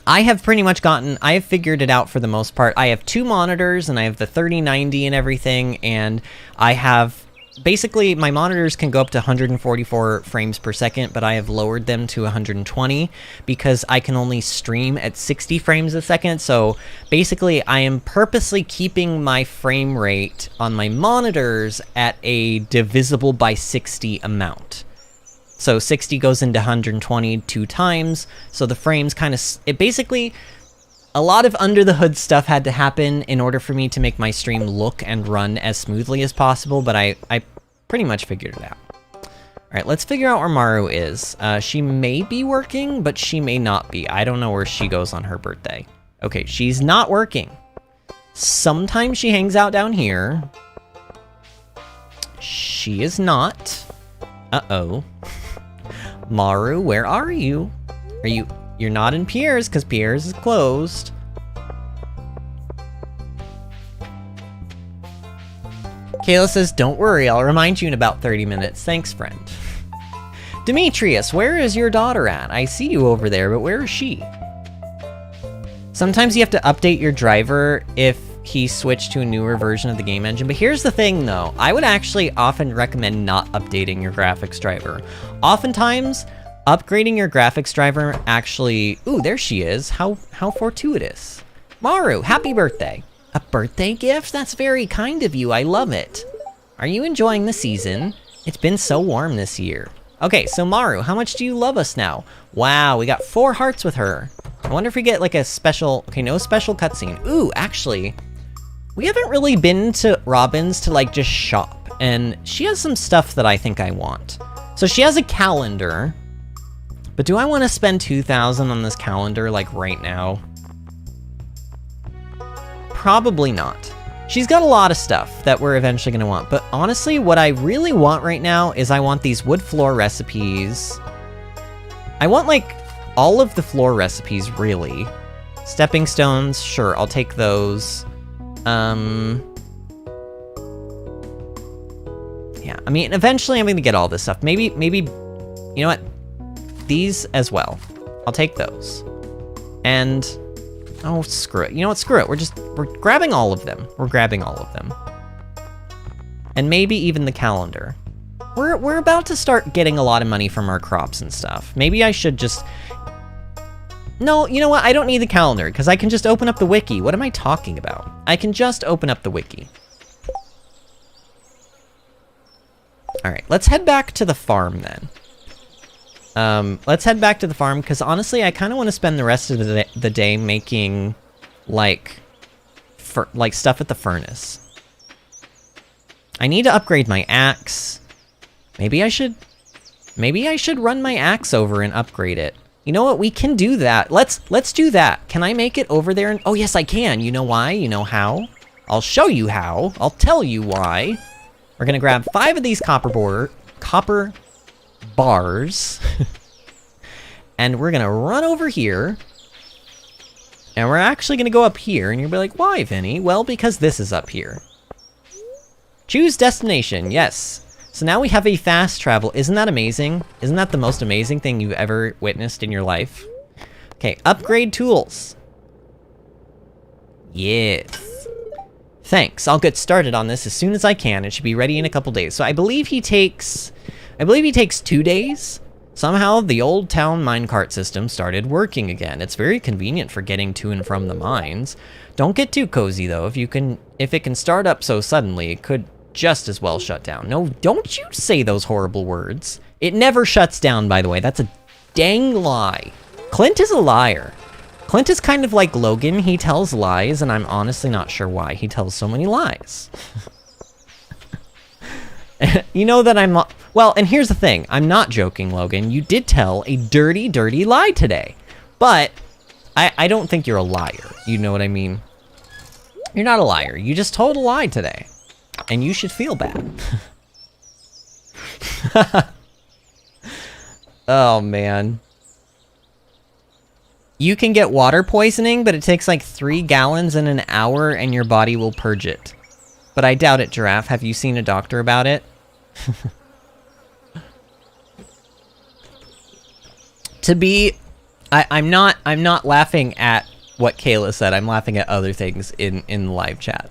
I have figured it out for the most part. I have 2 monitors, and I have the 3090 and everything, and I have... Basically, my monitors can go up to 144 frames per second, but I have lowered them to 120 because I can only stream at 60 frames a second. So basically, I am purposely keeping my frame rate on my monitors at a divisible by 60 amount. So 60 goes into 120 2 times, so the frames kind of... It basically... A lot of under-the-hood stuff had to happen in order for me to make my stream look and run as smoothly as possible, but I pretty much figured it out. Alright, let's figure out where Maru is. She may be working, but she may not be. I don't know where she goes on her birthday. Okay, she's not working. Sometimes she hangs out down here. She is not. Uh-oh. Maru, where are you? You're not in Pierre's, because Pierre's is closed. Kayla says, don't worry, I'll remind you in about 30 minutes. Thanks, friend. Demetrius, where is your daughter at? I see you over there, but where is she? Sometimes you have to update your driver if he switched to a newer version of the game engine. But here's the thing, though. I would actually often recommend not updating your graphics driver. Oftentimes... Upgrading your graphics driver actually... Ooh, there she is. How fortuitous. Maru, happy birthday. A birthday gift? That's very kind of you. I love it. Are you enjoying the season? It's been so warm this year. Okay, so Maru, how much do you love us now? Wow, we got 4 hearts with her. I wonder if we get like a special... Okay, no special cutscene. Ooh, actually, we haven't really been to Robin's to like just shop. And she has some stuff that I think I want. So she has a calendar... But do I want to spend 2,000 on this calendar, like, right now? Probably not. She's got a lot of stuff that we're eventually going to want. But honestly, what I really want right now is I want these wood floor recipes. I want, like, all of the floor recipes, really. Stepping stones, sure, I'll take those. Yeah, I mean, eventually I'm going to get all this stuff. Maybe, you know what? These as well. I'll take those. And, oh, screw it. You know what? Screw it. We're grabbing all of them. We're grabbing all of them. And maybe even the calendar. We're about to start getting a lot of money from our crops and stuff. Maybe I should just... No, you know what? I don't need the calendar, because I can just open up the wiki. What am I talking about? I can just open up the wiki. Alright, let's head back to the farm then. Let's head back to the farm, because honestly, I kind of want to spend the rest of the day making, like stuff at the furnace. I need to upgrade my axe. Maybe I should run my axe over and upgrade it. You know what? We can do that. Let's do that. Can I make it over there? Oh, yes, I can. You know why? You know how? I'll show you how. I'll tell you why. We're gonna grab 5 of these copper bars. And we're gonna run over here. And we're actually gonna go up here. And you'll be like, why, Vinny? Well, because this is up here. Choose destination. Yes. So now we have a fast travel. Isn't that amazing? Isn't that the most amazing thing you've ever witnessed in your life? Okay, upgrade tools. Yes. Thanks. I'll get started on this as soon as I can. It should be ready in a couple days. So I believe he takes 2 days. Somehow the old town minecart system started working again. It's very convenient for getting to and from the mines. Don't get too cozy though. If it can start up so suddenly, it could just as well shut down. No, don't you say those horrible words. It never shuts down, by the way. That's a dang lie. Clint is a liar. Clint is kind of like Logan. He tells lies, and I'm honestly not sure why he tells so many lies. You know that I'm not... Well, and here's the thing. I'm not joking, Logan. You did tell a dirty, dirty lie today. But I don't think you're a liar. You know what I mean? You're not a liar. You just told a lie today. And you should feel bad. Oh, man. You can get water poisoning, but it takes like 3 gallons in an hour and your body will purge it. But I doubt it, Giraffe. Have you seen a doctor about it? I'm not laughing at what Kayla said. I'm laughing at other things in the live chat.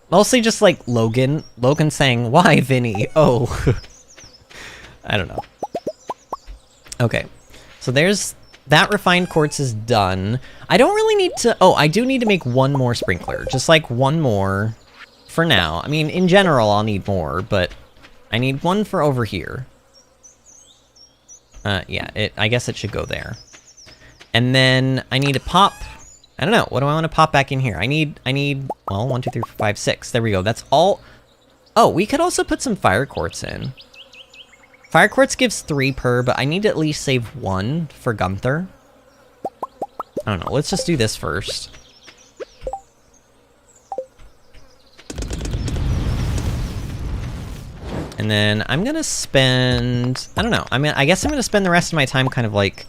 Mostly just like Logan saying, "Why, Vinny?" Oh, I don't know. Okay, so there's that refined quartz is done. I don't really need to. Oh, I do need to make one more sprinkler, just like one more for now. I mean, in general, I'll need more, but I need one for over here. Yeah, I guess it should go there. And then I need to pop. I don't know. What do I want to pop back in here? I need, well, 1, 2, 3, 4, 5, 6. There we go. That's all. Oh, we could also put some fire quartz in. Fire quartz gives 3 per, but I need to at least save 1 for Gunther. I don't know. Let's just do this first. And then I'm going to spend, I don't know. I guess I'm going to spend the rest of my time kind of like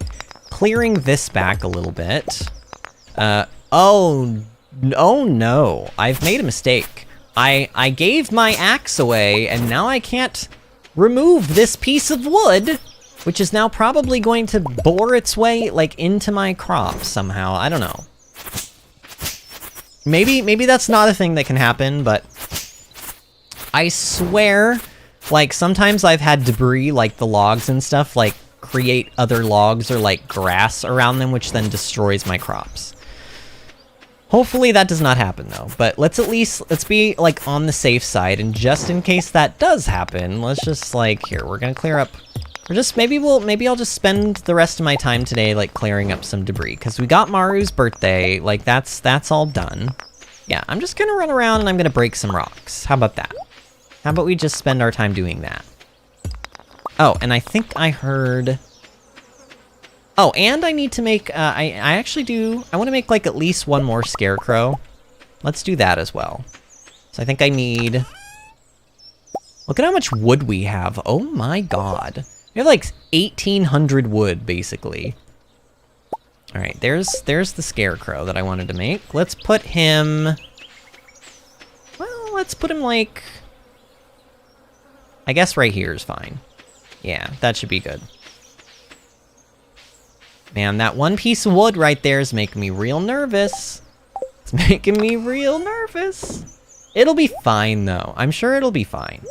clearing this back a little bit. Oh no, I've made a mistake. I gave my axe away, and now I can't remove this piece of wood, which is now probably going to bore its way, like, into my crops somehow. I don't know. Maybe that's not a thing that can happen, but I swear, like, sometimes I've had debris, like the logs and stuff, like, create other logs or, like, grass around them, which then destroys my crops. Hopefully that does not happen, though. But let's be, like, on the safe side, and just in case that does happen, let's just, like, here, we're gonna clear up. Maybe I'll just spend the rest of my time today, like, clearing up some debris, because we got Maru's birthday, like, that's all done. Yeah, I'm just gonna run around and I'm gonna break some rocks. How about that? How about we just spend our time doing that? Oh, and I think I heard... Oh, and I need to make, I want to make, like, at least one more scarecrow. Let's do that as well. So I think I need... Look at how much wood we have. Oh my god. We have, like, 1,800 wood, basically. Alright, there's the scarecrow that I wanted to make. Let's put him... Well, let's put him, like... I guess right here is fine. Yeah, that should be good. Man, that one piece of wood right there is making me real nervous. It's making me real nervous. It'll be fine, though. I'm sure it'll be fine.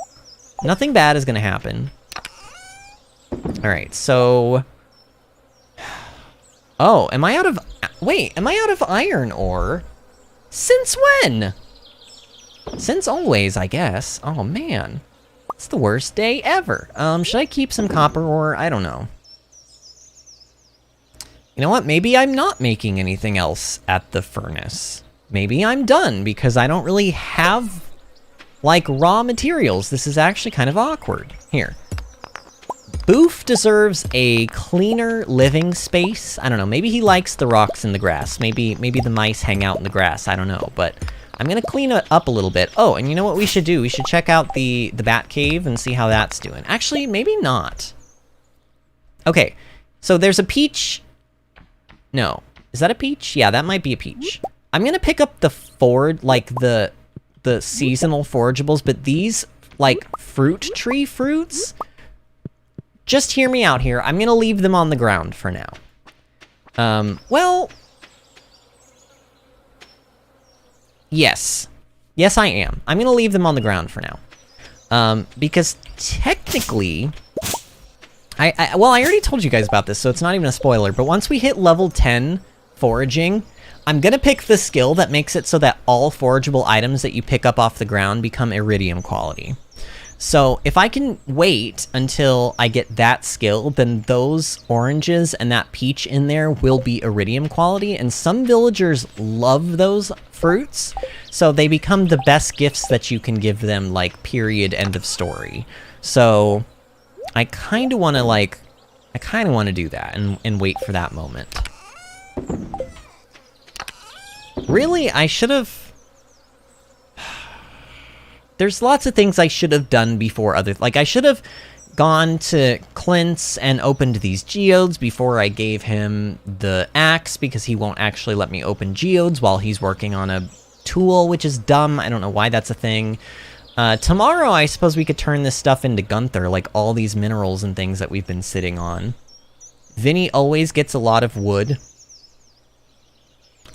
Nothing bad is gonna happen. Alright, so... Oh, am I out of... Wait, am I out of iron ore? Since when? Since always, I guess. Oh, man. It's the worst day ever. Should I keep some copper ore? I don't know. You know what? Maybe I'm not making anything else at the furnace. Maybe I'm done because I don't really have, like, raw materials. This is actually kind of awkward. Here. Boof deserves a cleaner living space. I don't know. Maybe he likes the rocks and the grass. Maybe the mice hang out in the grass. I don't know. But I'm going to clean it up a little bit. Oh, and you know what we should do? We should check out the bat cave and see how that's doing. Actually, maybe not. Okay. So there's a peach... No. Is that a peach? Yeah, that might be a peach. I'm gonna pick up the the seasonal forageables, but these, like, fruit tree fruits, just hear me out here. I'm gonna leave them on the ground for now. Well... Yes. Yes, I am. I'm gonna leave them on the ground for now. Because technically... well, I already told you guys about this, so it's not even a spoiler, but once we hit level 10 foraging, I'm gonna pick the skill that makes it so that all forageable items that you pick up off the ground become iridium quality. So if I can wait until I get that skill, then those oranges and that peach in there will be iridium quality, and some villagers love those fruits, so they become the best gifts that you can give them, like, period, end of story. So... I kind of want to do that and wait for that moment. Really, I should have... There's lots of things I should have done before like, I should have gone to Clint's and opened these geodes before I gave him the axe, because he won't actually let me open geodes while he's working on a tool, which is dumb. I don't know why that's a thing. Tomorrow, I suppose we could turn this stuff into Gunther, like all these minerals and things that we've been sitting on. Vinny always gets a lot of wood.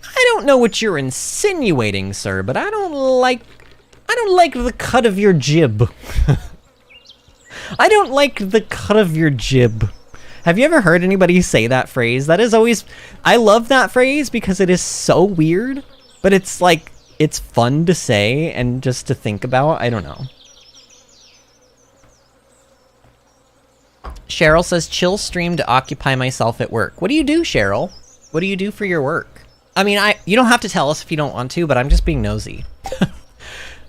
I don't know what you're insinuating, sir, but I don't like the cut of your jib. I don't like the cut of your jib. Have you ever heard anybody say that phrase? That is always... I love that phrase because it is so weird, but it's like, it's fun to say and just to think about. I don't know. Cheryl says, chill stream to occupy myself at work. What do you do, Cheryl? What do you do for your work? I mean, you don't have to tell us if you don't want to, but I'm just being nosy.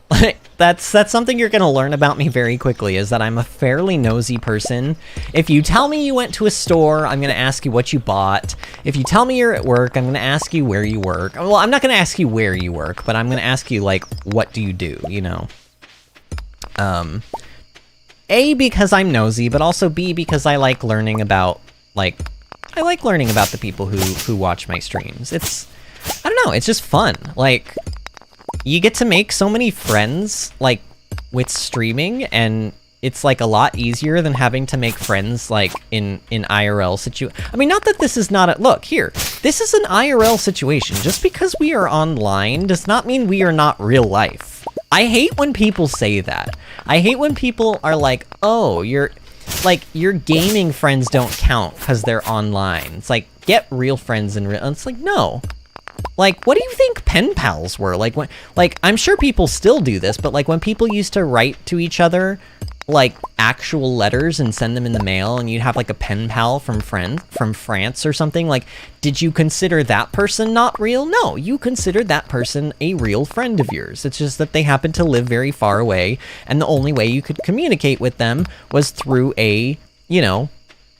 Like, that's something you're gonna learn about me very quickly, is that I'm a fairly nosy person. If you tell me you went to a store, I'm gonna ask you what you bought. If you tell me you're at work, I'm gonna ask you where you work. Well, I'm not gonna ask you where you work, but I'm gonna ask you, like, what do you do, you know? A, because I'm nosy, but also B, because I like learning about, like, I like learning about the people who watch my streams. It's, I don't know, it's just fun. Like, you get to make so many friends, like, with streaming, and it's, like, a lot easier than having to make friends, like, in IRL I mean, not that this is not a... Look, here. This is an IRL situation. Just because we are online does not mean we are not real life. I hate when people say that. I hate when people are like, oh, your gaming friends don't count because they're online. It's like, get real friends in real... It's like, no. Like, what do you think pen pals were? Like, when, like, I'm sure people still do this, but, like, when people used to write to each other, like, actual letters and send them in the mail, and you'd have, like, a pen pal from France or something, like, did you consider that person not real? No, you considered that person a real friend of yours. It's just that they happened to live very far away, and the only way you could communicate with them was through a, you know,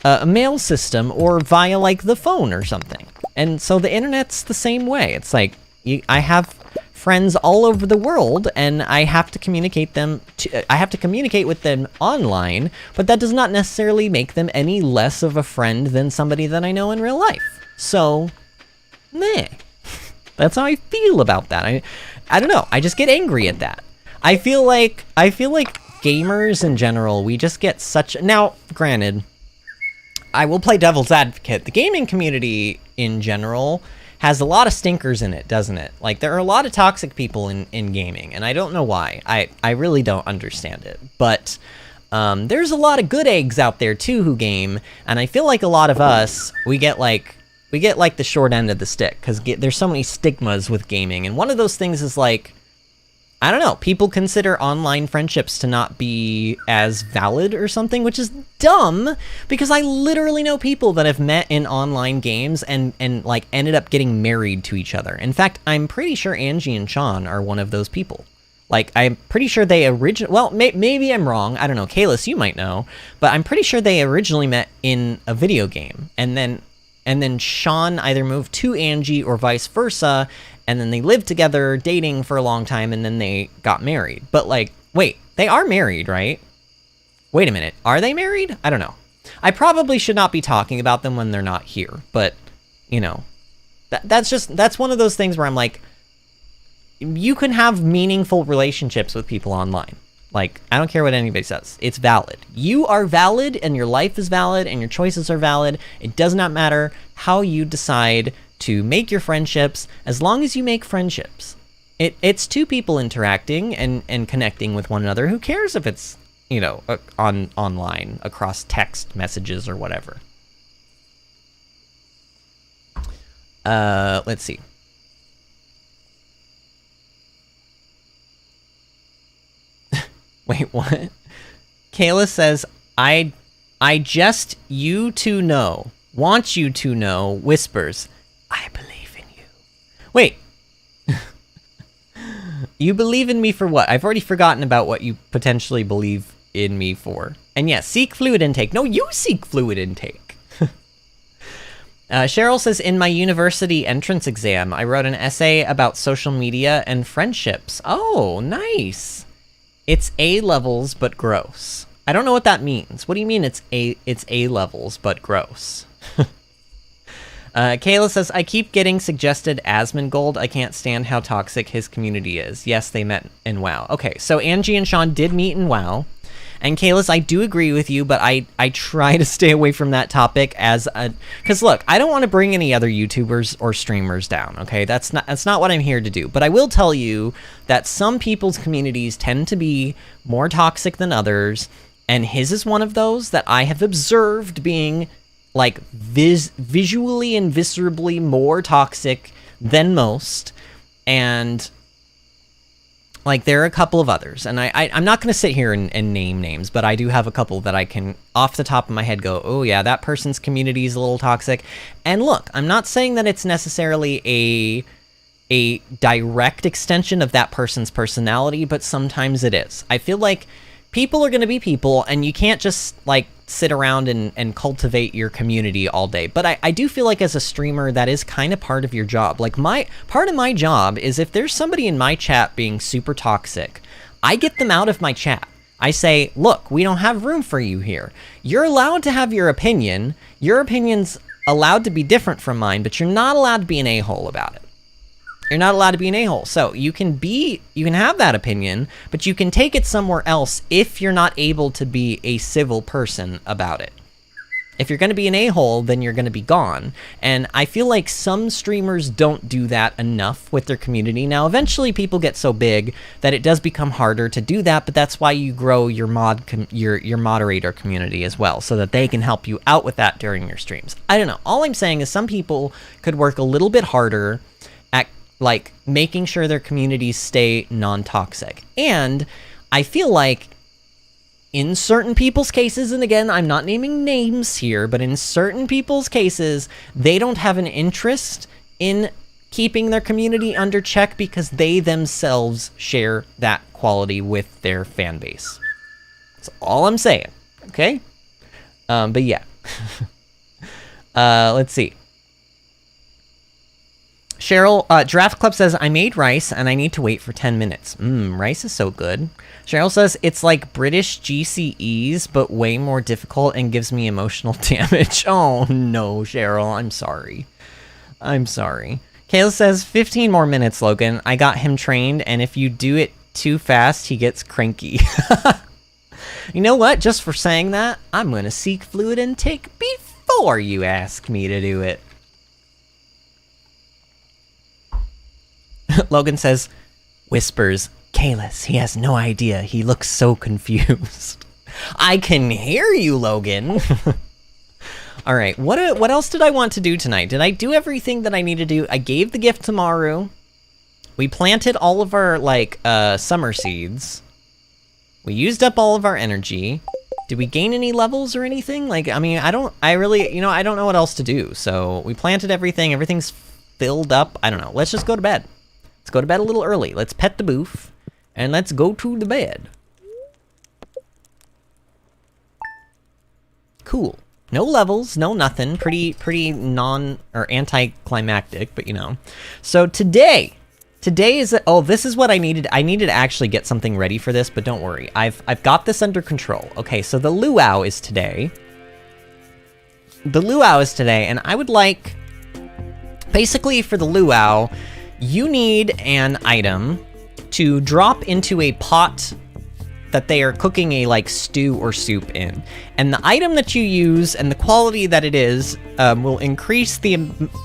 a mail system or via, like, the phone or something. And so the internet's the same way. It's like, I have friends all over the world, and I have to communicate with them online, but that does not necessarily make them any less of a friend than somebody that I know in real life. So, meh. That's how I feel about that. I don't know. I just get angry at that. I feel like gamers in general, we just get such... Now, granted, I will play devil's advocate. The gaming community in general has a lot of stinkers in it, doesn't it? Like, there are a lot of toxic people in gaming, and I don't know why. I really don't understand it. But there's a lot of good eggs out there too who game, and I feel like a lot of us, we get like the short end of the stick, because there's so many stigmas with gaming, and one of those things is like, I don't know, people consider online friendships to not be as valid or something, which is dumb, because I literally know people that have met in online games and like ended up getting married to each other. In fact, I'm pretty sure Angie and Sean are one of those people. Like, I'm pretty sure they well, maybe I'm wrong, I don't know, Kalis, you might know, but I'm pretty sure they originally met in a video game, and then Sean either moved to Angie or vice versa, and then they lived together, dating for a long time, and then they got married. But, like, wait, they are married, right? Wait a minute, are they married? I don't know. I probably should not be talking about them when they're not here, but, you know, that's one of those things where I'm like, you can have meaningful relationships with people online. Like, I don't care what anybody says. It's valid. You are valid, and your life is valid, and your choices are valid. It does not matter how you decide to make your friendships, as long as you make friendships. It's two people interacting and connecting with one another. Who cares if it's, you know, online, across text messages or whatever. Let's see. Wait, what? Kayla says, I just you to know, want you to know, whispers, I believe in you. Wait. You believe in me for what? I've already forgotten about what you potentially believe in me for. And yes, seek fluid intake. No, you seek fluid intake. Cheryl says, in my university entrance exam, I wrote an essay about social media and friendships. Oh, nice. It's A-levels, but gross. I don't know what that means. What do you mean it's A-levels, but gross? Kayla says, I keep getting suggested Asmongold. I can't stand how toxic his community is. Yes, they met in WoW. Okay, so Angie and Sean did meet in WoW. And Kalis, I do agree with you, but I try to stay away from that topic because look, I don't want to bring any other YouTubers or streamers down, okay? That's not what I'm here to do. But I will tell you that some people's communities tend to be more toxic than others, and his is one of those that I have observed being like visually and viscerally more toxic than most. And like, there are a couple of others, and I'm not going to sit here and name names, but I do have a couple that I can, off the top of my head, go, oh yeah, that person's community is a little toxic. And look, I'm not saying that it's necessarily a direct extension of that person's personality, but sometimes it is. I feel like people are going to be people, and you can't just, like, sit around and cultivate your community all day. But I do feel like as a streamer, that is kind of part of your job. Like, part of my job is if there's somebody in my chat being super toxic, I get them out of my chat. I say, look, we don't have room for you here. You're allowed to have your opinion. Your opinion's allowed to be different from mine, but you're not allowed to be an a-hole about it. You're not allowed to be an a-hole. So you can have that opinion, but you can take it somewhere else if you're not able to be a civil person about it. If you're going to be an a-hole, then you're going to be gone. And I feel like some streamers don't do that enough with their community. Now, eventually people get so big that it does become harder to do that, but that's why you grow your your moderator community as well, so that they can help you out with that during your streams. I don't know. All I'm saying is some people could work a little bit harder at, like, making sure their communities stay non-toxic. And I feel like in certain people's cases, and again, I'm not naming names here, but in certain people's cases, they don't have an interest in keeping their community under check because they themselves share that quality with their fan base. That's all I'm saying, okay? But yeah. Let's see. Cheryl, Giraffe Club says, I made rice and I need to wait for 10 minutes. Rice is so good. Cheryl says, it's like British GCEs, but way more difficult and gives me emotional damage. Oh no, Cheryl, I'm sorry. I'm sorry. Kayla says, 15 more minutes, Logan. I got him trained, and if you do it too fast, he gets cranky. You know what? Just for saying that, I'm gonna seek fluid intake before you ask me to do it. Logan says, whispers, Kalis, he has no idea. He looks so confused. I can hear you, Logan. All right, what else did I want to do tonight? Did I do everything that I need to do? I gave the gift to Maru. We planted all of our, like, summer seeds. We used up all of our energy. Did we gain any levels or anything? Like, I mean, I don't know what else to do. So we planted everything. Everything's filled up. I don't know. Let's just go to bed. Let's go to bed a little early. Let's pet the booth, and let's go to the bed. Cool. No levels, no nothing. Pretty non or anticlimactic, but you know. So today is this is what I needed. I needed to actually get something ready for this, but don't worry. I've got this under control. Okay, so the Luau is today. The Luau is today, and I would like, basically for the Luau, you need an item to drop into a pot that they are cooking a, like, stew or soup in. And the item that you use and the quality that it is will increase the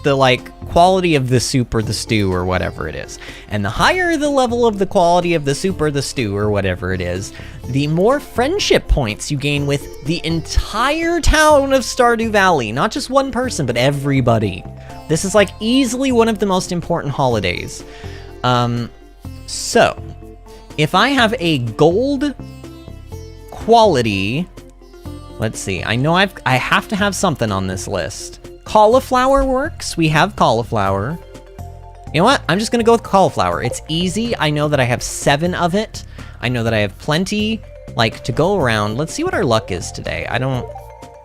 like, quality of the soup or the stew or whatever it is. And the higher the level of the quality of the soup or the stew or whatever it is, the more friendship points you gain with the entire town of Stardew Valley. Not just one person, but everybody. This is, like, easily one of the most important holidays. So, if I have a gold quality, let's see, I know I have to have something on this list. Cauliflower works, we have cauliflower. You know what, I'm just gonna go with cauliflower. It's easy, I know that I have 7 of it. I know that I have plenty, like, to go around. Let's see what our luck is today.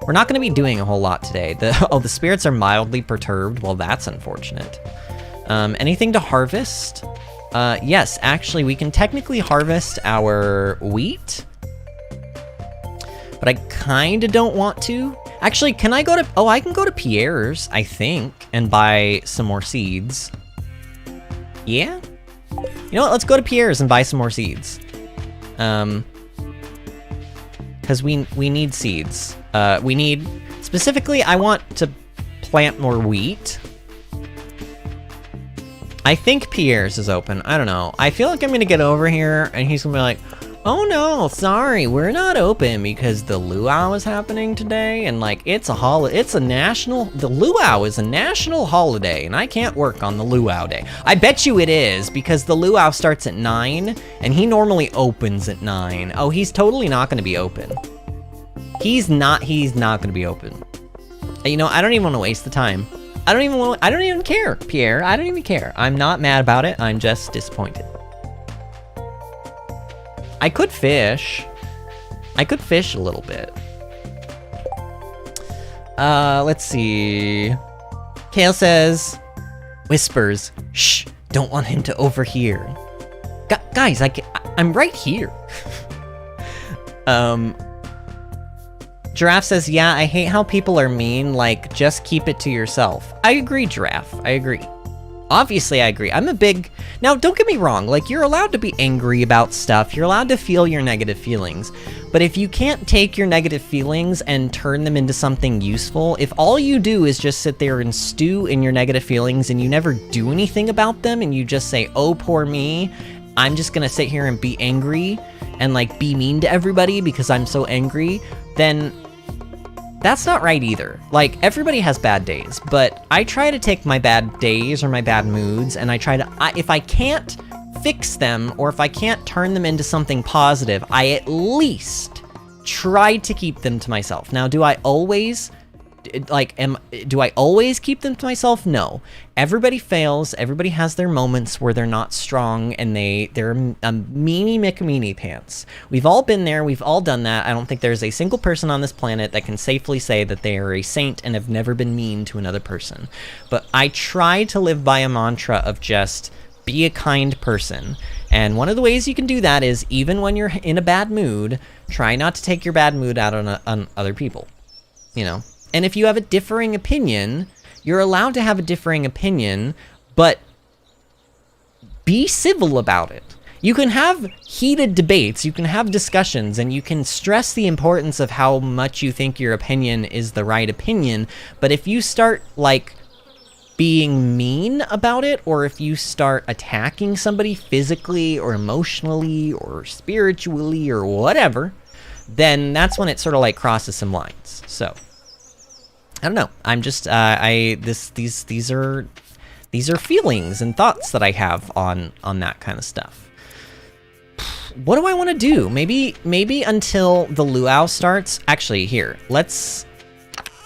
We're not gonna be doing a whole lot today. The spirits are mildly perturbed. Well, that's unfortunate. Anything to harvest? Yes, actually, we can technically harvest our wheat, but I kinda don't want to. Actually, can I go to, I can go to Pierre's, I think, and buy some more seeds. Yeah? You know what, let's go to Pierre's and buy some more seeds. because we need seeds. We need, specifically, I want to plant more wheat. I think Pierre's is open. I don't know. I feel like I'm gonna get over here and he's gonna be like, oh no, sorry, we're not open because the Luau is happening today, and like it's a national, the Luau is a national holiday and I can't work on the Luau day. I bet you it is, because the Luau starts at 9 and he normally opens at 9. Oh, he's totally not gonna be open. He's not gonna be open. You know, I don't even want to waste the time. I don't even care, Pierre. I don't even care. I'm not mad about it. I'm just disappointed. I could fish. I could fish a little bit. Let's see. Kale says, whispers, shh, don't want him to overhear. Guys, I'm right here. Giraffe says, yeah, I hate how people are mean, like, just keep it to yourself. I agree, Giraffe, I agree. Obviously, I agree. I'm a big... Now, don't get me wrong, like, you're allowed to be angry about stuff, you're allowed to feel your negative feelings, but if you can't take your negative feelings and turn them into something useful, if all you do is just sit there and stew in your negative feelings and you never do anything about them and you just say, oh, poor me, I'm just gonna sit here and be angry and, like, be mean to everybody because I'm so angry, then... that's not right either. Like, everybody has bad days, but I try to take my bad days or my bad moods and I try to, if I can't fix them or if I can't turn them into something positive, I at least try to keep them to myself. Now, do I always, do I always keep them to myself? No. Everybody fails. Everybody has their moments where they're not strong and they're a meanie McMeanie pants. We've all been there. We've all done that. I don't think there's a single person on this planet that can safely say that they are a saint and have never been mean to another person. But I try to live by a mantra of just be a kind person. And one of the ways you can do that is, even when you're in a bad mood, try not to take your bad mood out on other people, you know? And if you have a differing opinion, you're allowed to have a differing opinion, but be civil about it. You can have heated debates, you can have discussions, and you can stress the importance of how much you think your opinion is the right opinion, but if you start, like, being mean about it, or if you start attacking somebody physically or emotionally or spiritually or whatever, then that's when it sort of, like, crosses some lines. So... I don't know. I'm just these are feelings and thoughts that I have on that kind of stuff. What do I want to do? Maybe until the luau starts. Actually, here,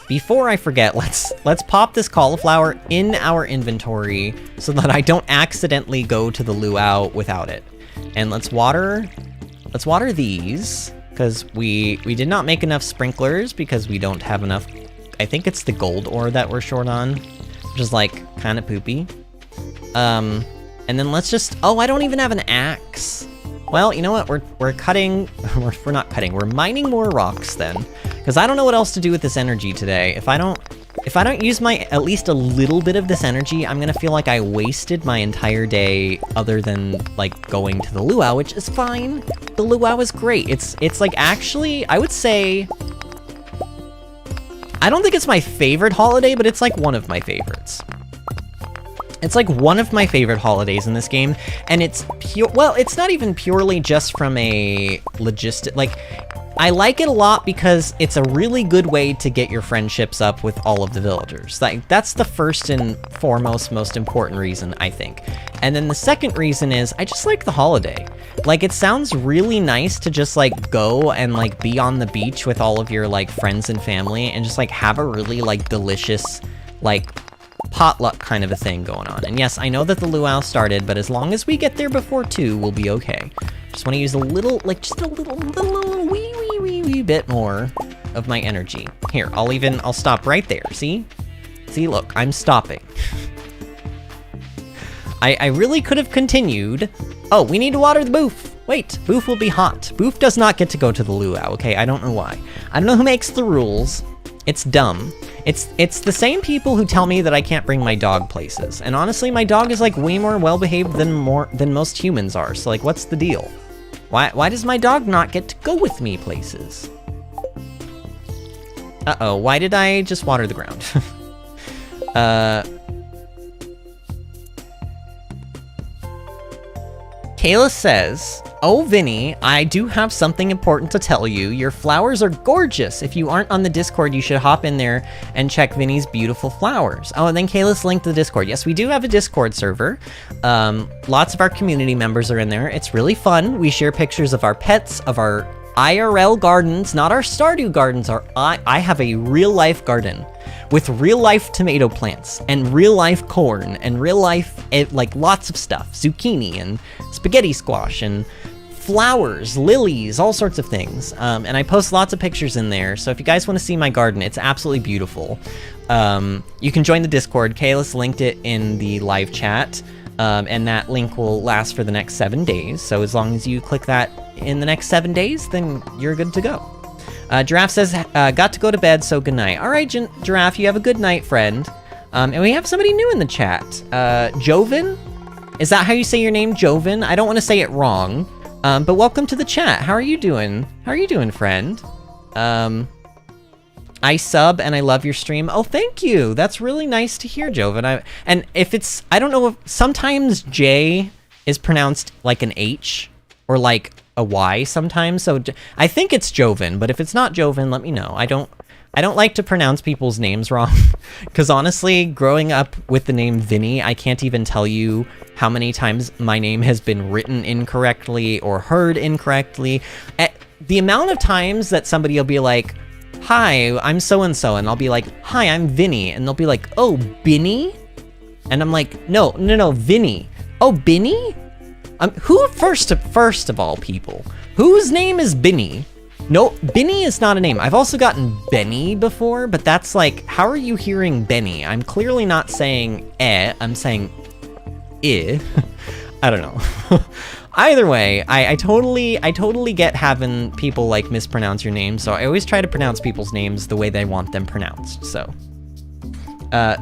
before I forget, let's pop this cauliflower in our inventory so that I don't accidentally go to the luau without it. And let's water these, because we did not make enough sprinklers because we don't have enough. I think it's the gold ore that we're short on, which is, like, kind of poopy. And then let's just... Oh, I don't even have an axe. Well, you know what? We're cutting... we're not cutting. We're mining more rocks, then. Because I don't know what else to do with this energy today. If I don't use at least a little bit of this energy, I'm gonna feel like I wasted my entire day other than, like, going to the luau, which is fine. The luau is great. It's like, actually, I would say... I don't think it's my favorite holiday, but it's like one of my favorites. It's like one of my favorite holidays in this game, and it's pure. Well, it's not even purely just from a logistic. Like, I like it a lot because it's a really good way to get your friendships up with all of the villagers. Like, that's the first and foremost, most important reason, I think. And then the second reason is I just like the holiday. Like, it sounds really nice to just, like, go and, like, be on the beach with all of your, like, friends and family and just, like, have a really, like, delicious, like, potluck kind of a thing going on. And yes, I know that the luau started, but as long as we get there before 2, we'll be okay. Just want to use a little, like, just a little wee bit more of my energy. Here, I'll stop right there, see? See, look, I'm stopping. I really could have continued. Oh, we need to water the boof. Wait, boof will be hot. Boof does not get to go to the luau, okay? I don't know why. I don't know who makes the rules. It's dumb. It's the same people who tell me that I can't bring my dog places. And honestly, my dog is, like, way more well-behaved than most humans are. So, like, what's the deal? Why does my dog not get to go with me places? Uh-oh, why did I just water the ground? Kayla says, "Oh, Vinny, I do have something important to tell you. Your flowers are gorgeous. If you aren't on the Discord, you should hop in there and check Vinny's beautiful flowers." Oh, and then Kayla's linked to the Discord. Yes, we do have a Discord server. Lots of our community members are in there. It's really fun. We share pictures of our pets, of our IRL gardens, not our Stardew gardens. I have a real-life garden with real-life tomato plants and real-life corn and real-life, like, lots of stuff. Zucchini and spaghetti squash and flowers, lilies, all sorts of things. And I post lots of pictures in there, so if you guys want to see my garden, it's absolutely beautiful. You can join the Discord. Kayla's linked it in the live chat, and that link will last for the next 7 days. So as long as you click that in the next 7 days, then you're good to go. Giraffe says, got to go to bed, so good night. All right, Giraffe, you have a good night, friend. And we have somebody new in the chat. Joven? Is that how you say your name, Joven? I don't want to say it wrong, but welcome to the chat. How are you doing? How are you doing, friend? I sub and I love your stream. Oh, thank you. That's really nice to hear, Joven. And if it's, I don't know if sometimes J is pronounced like an H or like a Y sometimes. So I think it's Joven, but if it's not Joven, let me know. I don't like to pronounce people's names wrong, because honestly, growing up with the name Vinny, I can't even tell you how many times my name has been written incorrectly or heard incorrectly. The amount of times that somebody will be like, "Hi, I'm so-and-so," and I'll be like, "Hi, I'm Vinny," and they'll be like, "Oh, Binny?" And I'm like, no, Vinny. "Oh, Binny?" Who, first of all, people, whose name is Binny? No, Binny is not a name. I've also gotten Benny before, but that's like, how are you hearing Benny? I'm clearly not saying I'm saying I don't know. Either way, I totally get having people like mispronounce your name, so I always try to pronounce people's names the way they want them pronounced, so.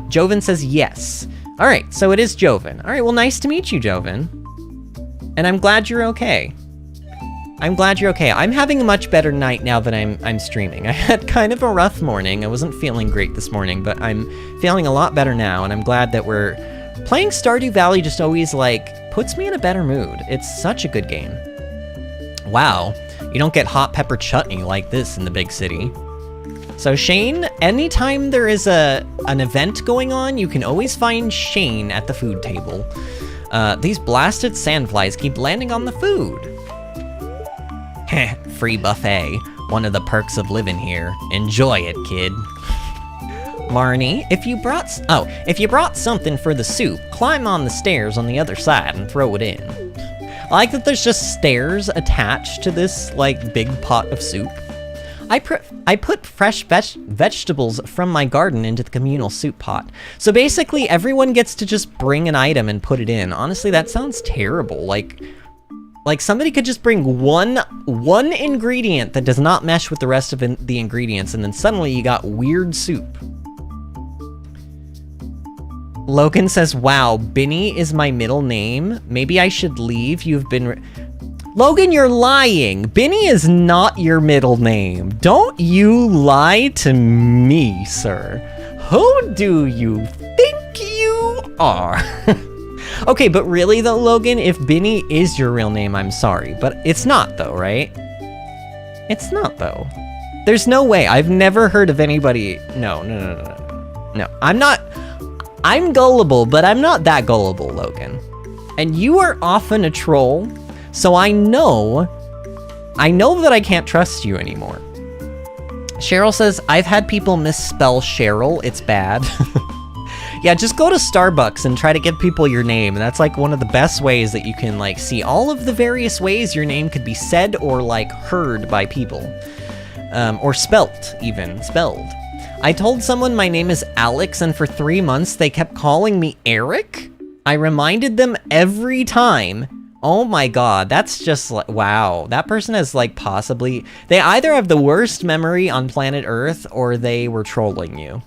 Joven says yes. All right, so it is Joven. All right, well, nice to meet you, Joven. And I'm glad you're okay. I'm glad you're okay. I'm having a much better night now that I'm streaming. I had kind of a rough morning. I wasn't feeling great this morning, but I'm feeling a lot better now, and I'm glad that we're playing Stardew Valley. Just always, like, puts me in a better mood. It's such a good game. Wow, you don't get hot pepper chutney like this in the big city. So Shane, anytime there is an event going on, you can always find Shane at the food table. These blasted sandflies keep landing on the food. Heh, free buffet. One of the perks of living here. Enjoy it, kid. Marnie, if you brought something for the soup, climb on the stairs on the other side and throw it in. I like that there's just stairs attached to this, like, big pot of soup. I put fresh vegetables from my garden into the communal soup pot. So basically, everyone gets to just bring an item and put it in. Honestly, that sounds terrible. Like somebody could just bring one ingredient that does not mesh with the rest of the ingredients, and then suddenly you got weird soup. Logan says, "Wow, Binny is my middle name. Maybe I should leave. You've been..." Logan, you're lying. Binny is not your middle name. Don't you lie to me, sir. Who do you think you are? Okay, but really though, Logan, if Binny is your real name, I'm sorry, but it's not though, right? It's not though. There's no way. I've never heard of anybody. No. I'm gullible, but I'm not that gullible, Logan. And you are often a troll. So I know that I can't trust you anymore. Cheryl says, "I've had people misspell Cheryl. It's bad." Yeah, just go to Starbucks and try to give people your name. That's like one of the best ways that you can like see all of the various ways your name could be said or like heard by people. Or spelt, even. Spelled. I told someone my name is Alex, and for 3 months they kept calling me Eric. I reminded them every time. Oh my god, that's just like, wow. That person has like possibly, they either have the worst memory on planet Earth or they were trolling you.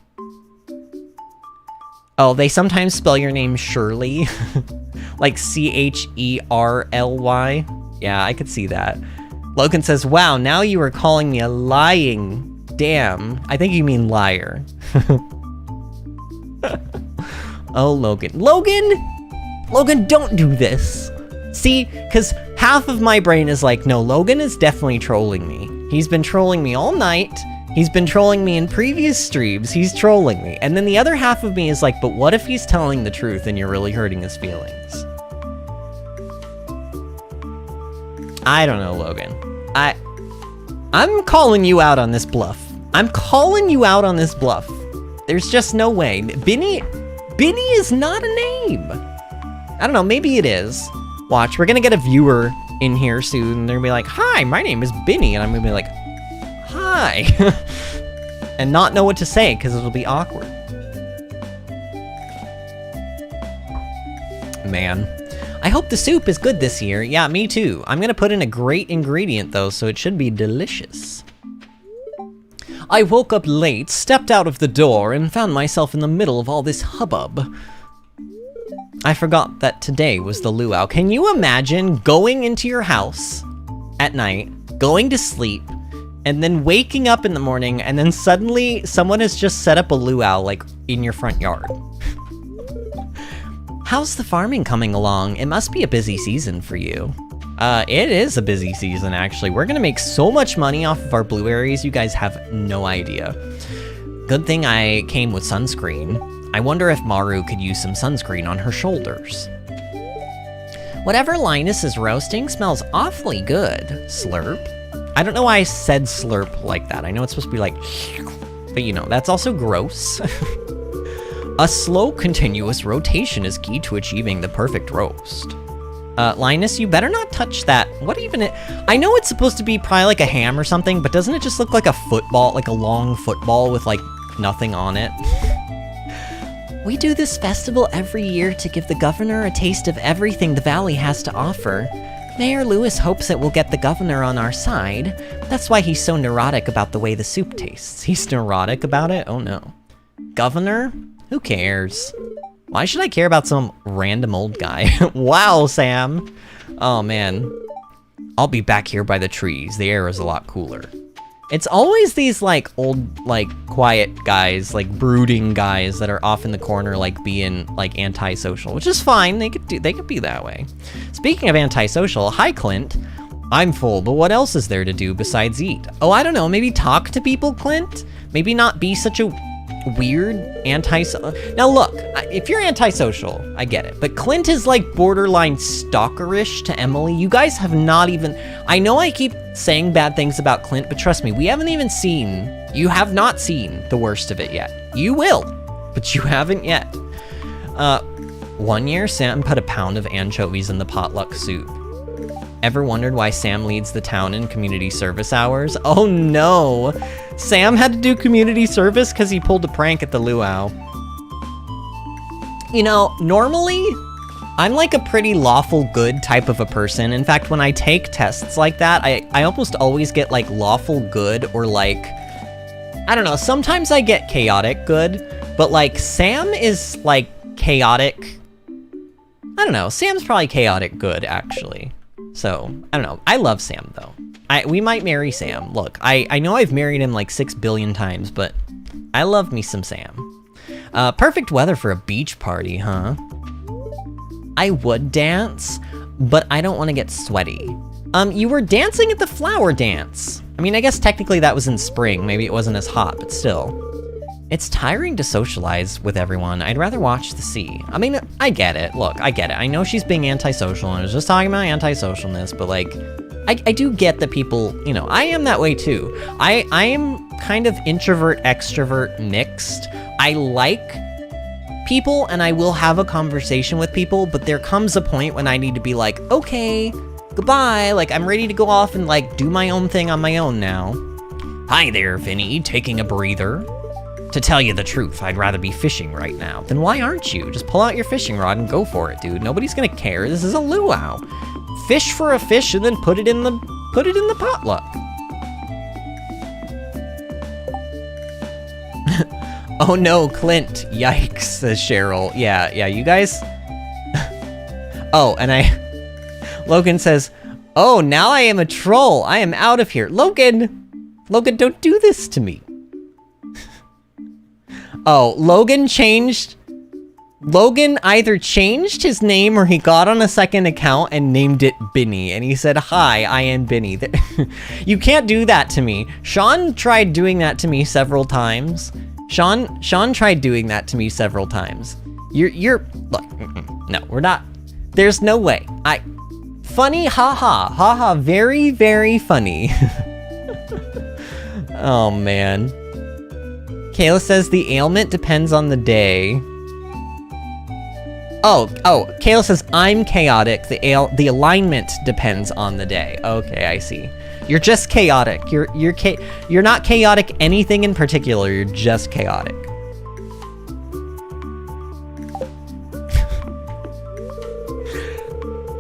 Oh, they sometimes spell your name Shirley. Like Cherly. Yeah, I could see that. Logan says, "Wow, now you are calling me a lying damn. I think you mean liar. Oh, Logan. Logan, don't do this. See, because half of my brain is like, no, Logan is definitely trolling me. He's been trolling me all night. He's been trolling me in previous streams. He's trolling me. And then the other half of me is like, but what if he's telling the truth and you're really hurting his feelings? I don't know, Logan. I'm calling you out on this bluff. I'm calling you out on this bluff. There's just no way. Vinny is not a name. I don't know, maybe it is. Watch, we're gonna get a viewer in here soon. They're gonna be like, hi, my name is Vinny. And I'm gonna be like, hi. And not know what to say, because it'll be awkward. Man. I hope the soup is good this year. Yeah, me too. I'm gonna put in a great ingredient though, so it should be delicious. I woke up late, stepped out of the door, and found myself in the middle of all this hubbub. I forgot that today was the luau. Can you imagine going into your house at night, going to sleep, and then waking up in the morning, and then suddenly someone has just set up a luau, like, in your front yard? How's the farming coming along? It must be a busy season for you. It is a busy season, actually. We're gonna make so much money off of our blueberries, you guys have no idea. Good thing I came with sunscreen. I wonder if Maru could use some sunscreen on her shoulders. Whatever Linus is roasting smells awfully good. Slurp. I don't know why I said slurp like that. I know it's supposed to be like, but you know, that's also gross. A slow, continuous rotation is key to achieving the perfect roast. Linus, you better not touch that. What even I know it's supposed to be probably like a ham or something, but doesn't it just look like a football, like a long football with like nothing on it? We do this festival every year to give the governor a taste of everything the valley has to offer. Mayor Lewis hopes it will get the governor on our side. That's why he's so neurotic about the way the soup tastes. He's neurotic about it? Oh no. Governor? Who cares? Why should I care about some random old guy? Wow, Sam. Oh man. I'll be back here by the trees. The air is a lot cooler. It's always these like old, like quiet guys, like brooding guys that are off in the corner, like being like antisocial, which is fine. They could be that way. Speaking of antisocial, hi Clint. I'm full, but what else is there to do besides eat? Oh, I don't know. Maybe talk to people, Clint. Maybe not be such a weird Now look, if you're antisocial, I get it, but Clint is like borderline stalkerish to Emily. You guys have not even, I know I keep saying bad things about Clint, but trust me, you have not seen the worst of it yet. You will, but you haven't yet. One year, Sam put a pound of anchovies in the potluck soup. Ever wondered why Sam leads the town in community service hours? Oh no! Sam had to do community service because he pulled a prank at the luau. You know, normally, I'm like a pretty lawful good type of a person. In fact, when I take tests like that, I almost always get like lawful good or like, I don't know, sometimes I get chaotic good, but like Sam is like chaotic. I don't know, Sam's probably chaotic good actually. So, I don't know. I love Sam, though. We might marry Sam. Look, I know I've married him like 6 billion times, but I love me some Sam. Perfect weather for a beach party, huh? I would dance, but I don't want to get sweaty. You were dancing at the flower dance. I mean, I guess technically that was in spring. Maybe it wasn't as hot, but still. It's tiring to socialize with everyone. I'd rather watch the sea. I mean, I get it. Look, I get it. I know she's being antisocial, and I was just talking about antisocialness, but like, I do get that people, you know, I am that way too. I am kind of introvert, extrovert mixed. I like people, and I will have a conversation with people, but there comes a point when I need to be like, okay, goodbye. Like, I'm ready to go off and like do my own thing on my own now. Hi there, Vinny, taking a breather. To tell you the truth, I'd rather be fishing right now. Then why aren't you? Just pull out your fishing rod and go for it, dude. Nobody's gonna care. This is a luau. Fish for a fish and then put it in the potluck. Oh no, Clint. Yikes, says Cheryl. Yeah, you guys. Oh, and Logan says, oh, now I am a troll. I am out of here. Logan, Logan, don't do this to me. Oh, Logan either changed his name or he got on a second account and named it Binny. And he said, hi, I am Binny. You can't do that to me. Sean tried doing that to me several times. Sean tried doing that to me several times. Look, no, we're not. There's no way. Funny, haha, very, very funny. Oh, man. Kayla says the ailment depends on the day. Oh, Kayla says I'm chaotic. The alignment depends on the day. Okay, I see. You're just chaotic. You're not chaotic anything in particular. You're just chaotic.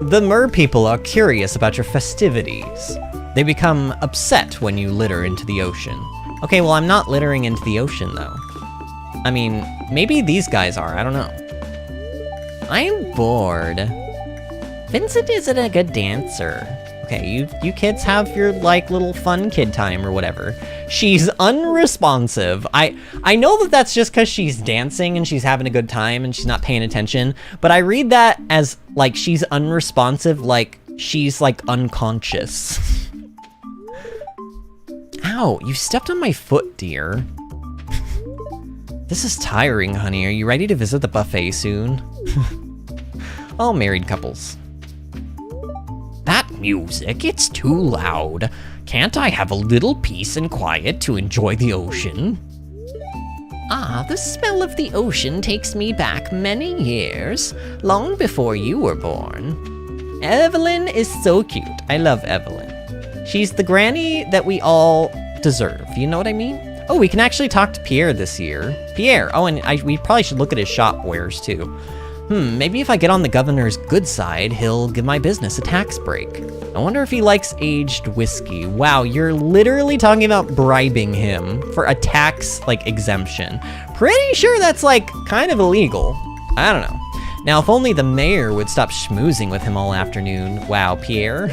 The mer people are curious about your festivities. They become upset when you litter into the ocean. Okay, well, I'm not littering into the ocean, though. I mean, maybe these guys are, I don't know. I'm bored. Vincent isn't a good dancer. Okay, you kids have your, like, little fun kid time or whatever. She's unresponsive. I know that that's just because she's dancing and she's having a good time and she's not paying attention, but I read that as, like, she's unresponsive, like, she's, like, unconscious. Ow, you stepped on my foot, dear. This is tiring, honey. Are you ready to visit the buffet soon? All married couples. That music, it's too loud. Can't I have a little peace and quiet to enjoy the ocean? Ah, the smell of the ocean takes me back many years, long before you were born. Evelyn is so cute. I love Evelyn. She's the granny that we all deserve, you know what I mean? Oh, we can actually talk to Pierre this year. Pierre, oh, and we probably should look at his shop wares too. Maybe if I get on the governor's good side, he'll give my business a tax break. I wonder if he likes aged whiskey. Wow, you're literally talking about bribing him for a tax, like, exemption. Pretty sure that's, like, kind of illegal. I don't know. Now, if only the mayor would stop schmoozing with him all afternoon. Wow, Pierre.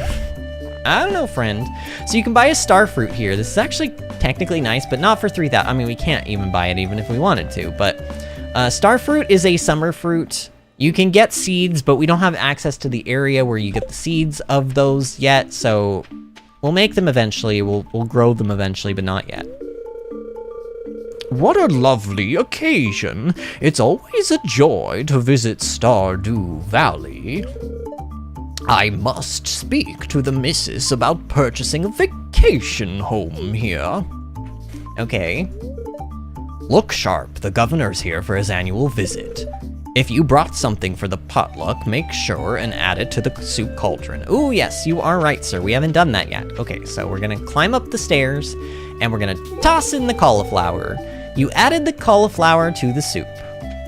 I don't know, friend. So you can buy a star fruit here. This is actually technically nice, but not for 3,000. I mean, we can't even buy it even if we wanted to, but star fruit is a summer fruit. You can get seeds, but we don't have access to the area where you get the seeds of those yet, so we'll make them eventually. We'll grow them eventually, but not yet. What a lovely occasion. It's always a joy to visit Stardew Valley. I must speak to the missus about purchasing a vacation home here. Okay. Look sharp, the governor's here for his annual visit. If you brought something for the potluck, make sure and add it to the soup cauldron. Ooh, yes, you are right, sir. We haven't done that yet. Okay, so we're gonna climb up the stairs, and we're gonna toss in the cauliflower. You added the cauliflower to the soup.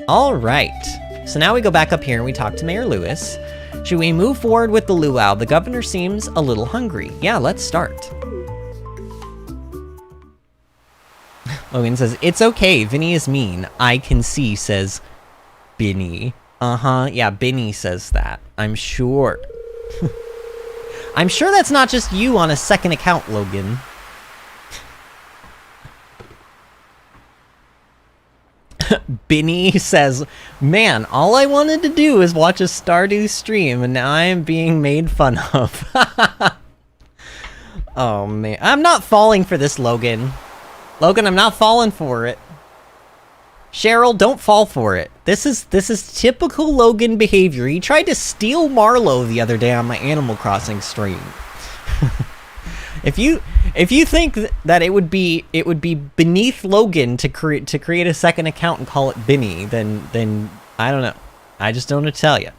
All right. So now we go back up here and we talk to Mayor Lewis. Should we move forward with the luau? The governor seems a little hungry. Yeah, let's start. Logan says, it's okay, Vinny is mean. I can see, says Binny. Uh-huh, yeah, Binny says that. I'm sure. I'm sure that's not just you on a second account, Logan. Binny says, man, all I wanted to do is watch a Stardew stream, and now I am being made fun of. Oh, man. I'm not falling for this, Logan. Logan, I'm not falling for it. Cheryl, don't fall for it. This is typical Logan behavior. He tried to steal Marlowe the other day on my Animal Crossing stream. If you think that it would be beneath Logan to create a second account and call it Binny, then I don't know. I just don't know what to tell you.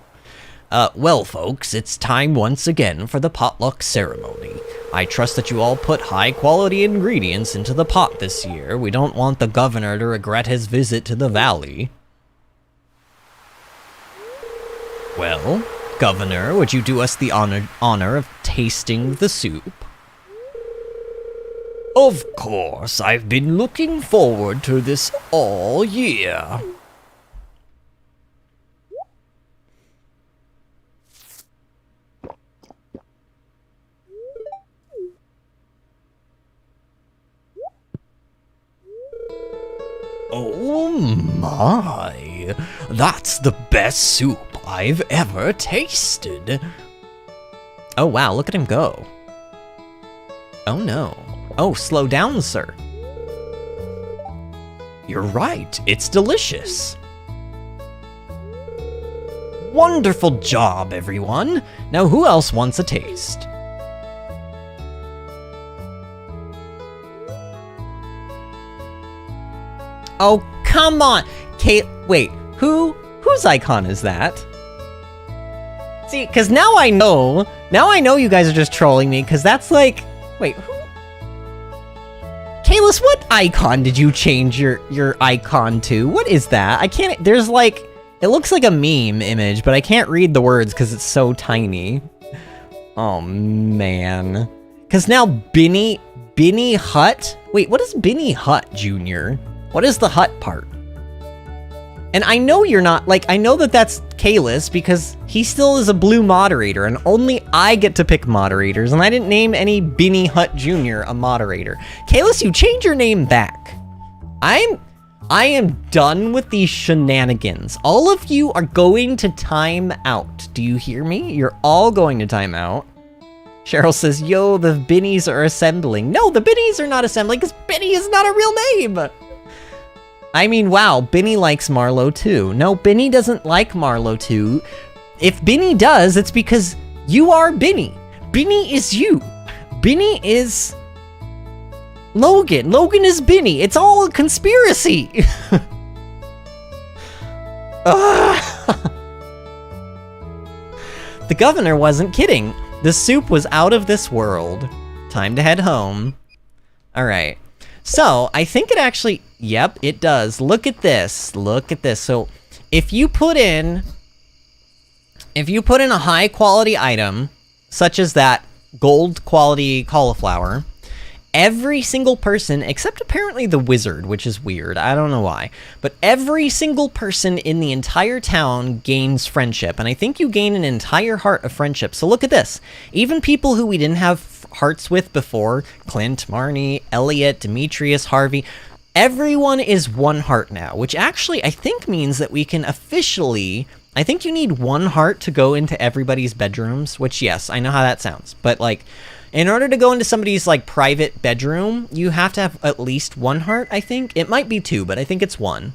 Well, folks, it's time once again for the potluck ceremony. I trust that you all put high-quality ingredients into the pot this year. We don't want the governor to regret his visit to the valley. Well, Governor, would you do us the honor of tasting the soup? Of course, I've been looking forward to this all year. Oh my, that's the best soup I've ever tasted. Oh wow, look at him go. Oh no. Oh, slow down, sir. You're right, it's delicious. Wonderful job, everyone. Now who else wants a taste? Oh, come on. Kate, wait, whose icon is that? See, because now I know you guys are just trolling me, because that's like, wait, who? Kalis, what icon did you change your icon to? What is that? I can't, there's like, it looks like a meme image, but I can't read the words because it's so tiny. Oh, man. Because now Binny Hut? Wait, what is Binny Hut, Jr.? What is the hut part? And I know you're not, like, I know that that's Kalis because he still is a blue moderator and only I get to pick moderators and I didn't name any Binny Hut Jr. a moderator. Kalis, you change your name back. I am done with these shenanigans. All of you are going to time out. Do you hear me? You're all going to time out. Cheryl says, yo, the Binnies are assembling. No, the Binnies are not assembling because Binny is not a real name. I mean, wow, Binny likes Marlowe too. No, Binny doesn't like Marlowe too. If Binny does, it's because you are Binny. Binny is you. Binny is Logan. Logan is Binny. It's all a conspiracy. The governor wasn't kidding. The soup was out of this world. Time to head home. All right. So, I think it actually, yep, it does. Look at this. Look at this. So, if you put in a high quality item, such as that gold quality cauliflower, every single person, except apparently the wizard, which is weird, I don't know why, but every single person in the entire town gains friendship, and I think you gain an entire heart of friendship. So look at this. Even people who we didn't have hearts with before, Clint, Marnie, Elliot, Demetrius, Harvey, everyone is one heart now, which actually I think means that we can officially, I think you need one heart to go into everybody's bedrooms, which yes, I know how that sounds, but like, in order to go into somebody's like private bedroom, you have to have at least one heart, I think. It might be two, but I think it's one.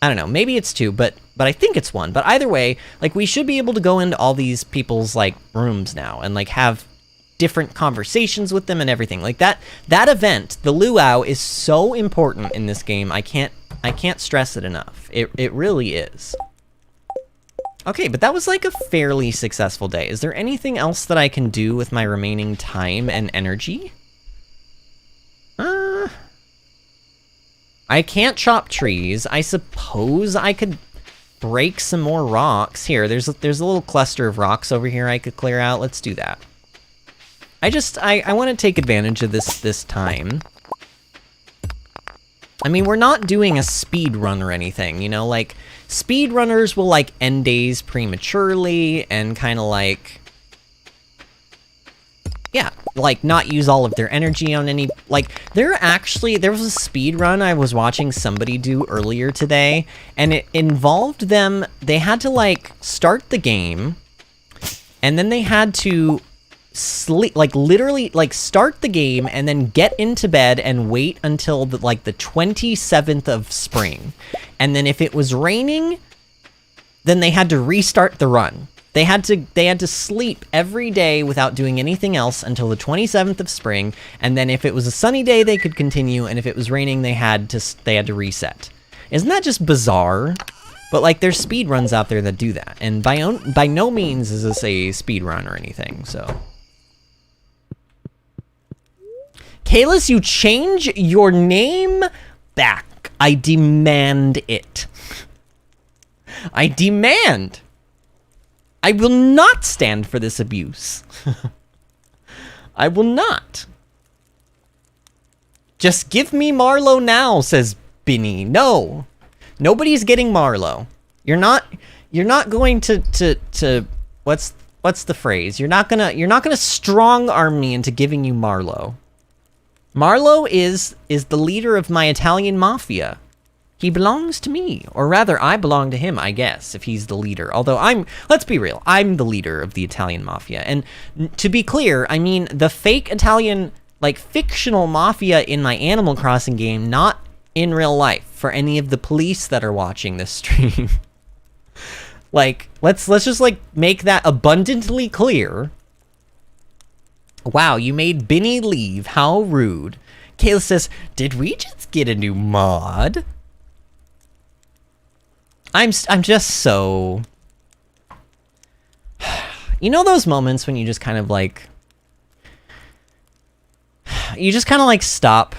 I don't know, maybe it's two, but I think it's one. But either way, like we should be able to go into all these people's like rooms now and like have different conversations with them and everything. Like that event, the Luau, is so important in this game. I can't stress it enough. It really is. Okay, but that was like a fairly successful day. Is there anything else that I can do with my remaining time and energy? I can't chop trees. I suppose I could break some more rocks. Here, there's a little cluster of rocks over here I could clear out. Let's do that. I want to take advantage of this time. I mean, we're not doing a speed run or anything, you know, like, speedrunners will, like, end days prematurely and kind of, like, yeah, like, not use all of their energy on any, like, there was a speed run I was watching somebody do earlier today, and it involved them, they had to, like, start the game, and then they had to sleep, like literally like start the game and then get into bed and wait until the 27th of spring, and then if it was raining, then they had to restart the run. They had to sleep every day without doing anything else until the 27th of spring, and then if it was a sunny day they could continue, and if it was raining they had to reset. Isn't that just bizarre? But like there's speed runs out there that do that, and by no means is this a speed run or anything, so. Kalis, you change your name back. I demand it. I demand. I will not stand for this abuse. I will not. Just give me Marlowe now, says Binny. No. Nobody's getting Marlowe. You're not going to what's the phrase? You're not gonna strong arm me into giving you Marlowe. Marlowe is the leader of my Italian mafia. He belongs to me, or rather, I belong to him, I guess, if he's the leader. Although let's be real, I'm the leader of the Italian mafia. And to be clear, I mean the fake Italian, like, fictional mafia in my Animal Crossing game, not in real life, for any of the police that are watching this stream. Like, let's just, like, make that abundantly clear. Wow, you made Binny leave. How rude. Kayla says, did we just get a new mod? I'm just so... You know those moments when you just kind of, like... You just kind of, like, stop,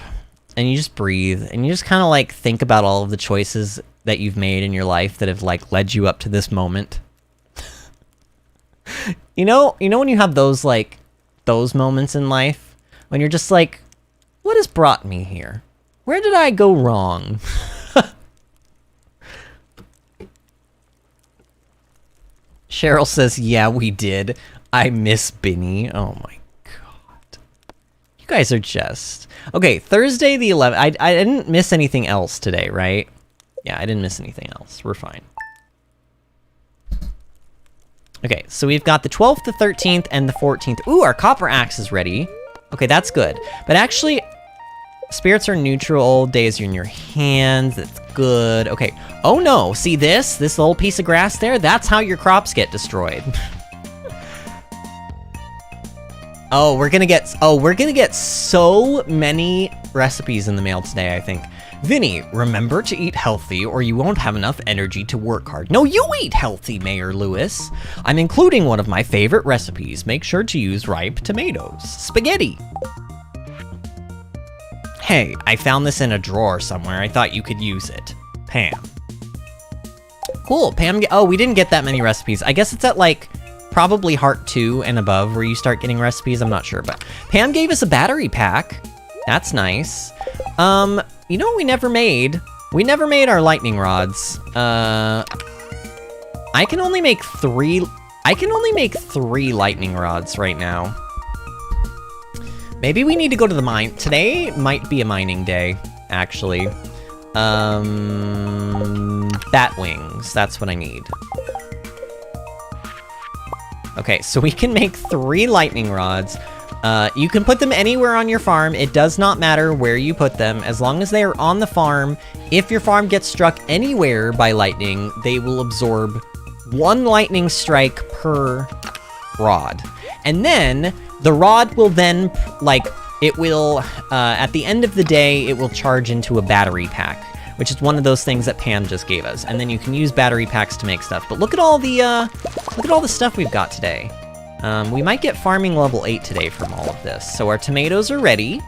and you just breathe, and you just kind of, like, think about all of the choices that you've made in your life that have, like, led you up to this moment? You know when you have those, like, those moments in life? When you're just like, what has brought me here? Where did I go wrong? Cheryl says, yeah, we did. I miss Binny. Oh my god. You guys are just... Okay, Thursday the 11th. I didn't miss anything else today, right? Yeah, I didn't miss anything else. We're fine. Okay, so we've got the 12th, the 13th, and the 14th. Ooh, our copper axe is ready. Okay, that's good. But actually, spirits are neutral. Days are in your hands. That's good. Okay. Oh no, see this little piece of grass there? That's how your crops get destroyed. Oh, we're gonna get so many recipes in the mail today, I think. Vinny, remember to eat healthy or you won't have enough energy to work hard. No, you eat healthy, Mayor Lewis. I'm including one of my favorite recipes. Make sure to use ripe tomatoes. Spaghetti. Hey, I found this in a drawer somewhere. I thought you could use it. Pam. Cool, Pam. Oh, we didn't get that many recipes. I guess it's at, like, probably Heart 2 and above where you start getting recipes. I'm not sure, but Pam gave us a battery pack. That's nice. You know what we never made? We never made our lightning rods. I can only make three lightning rods right now. Maybe we need to go to the mine. Today might be a mining day, actually. Bat wings, that's what I need. Okay, so we can make 3 lightning rods. You can put them anywhere on your farm. It does not matter where you put them, as long as they are on the farm. If your farm gets struck anywhere by lightning, they will absorb 1 lightning strike per rod. And then, the rod will then, like, it will, at the end of the day, it will charge into a battery pack, which is one of those things that Pam just gave us. And then you can use battery packs to make stuff. But look at all the stuff we've got today. We might get farming level 8 today from all of this. So our tomatoes are ready.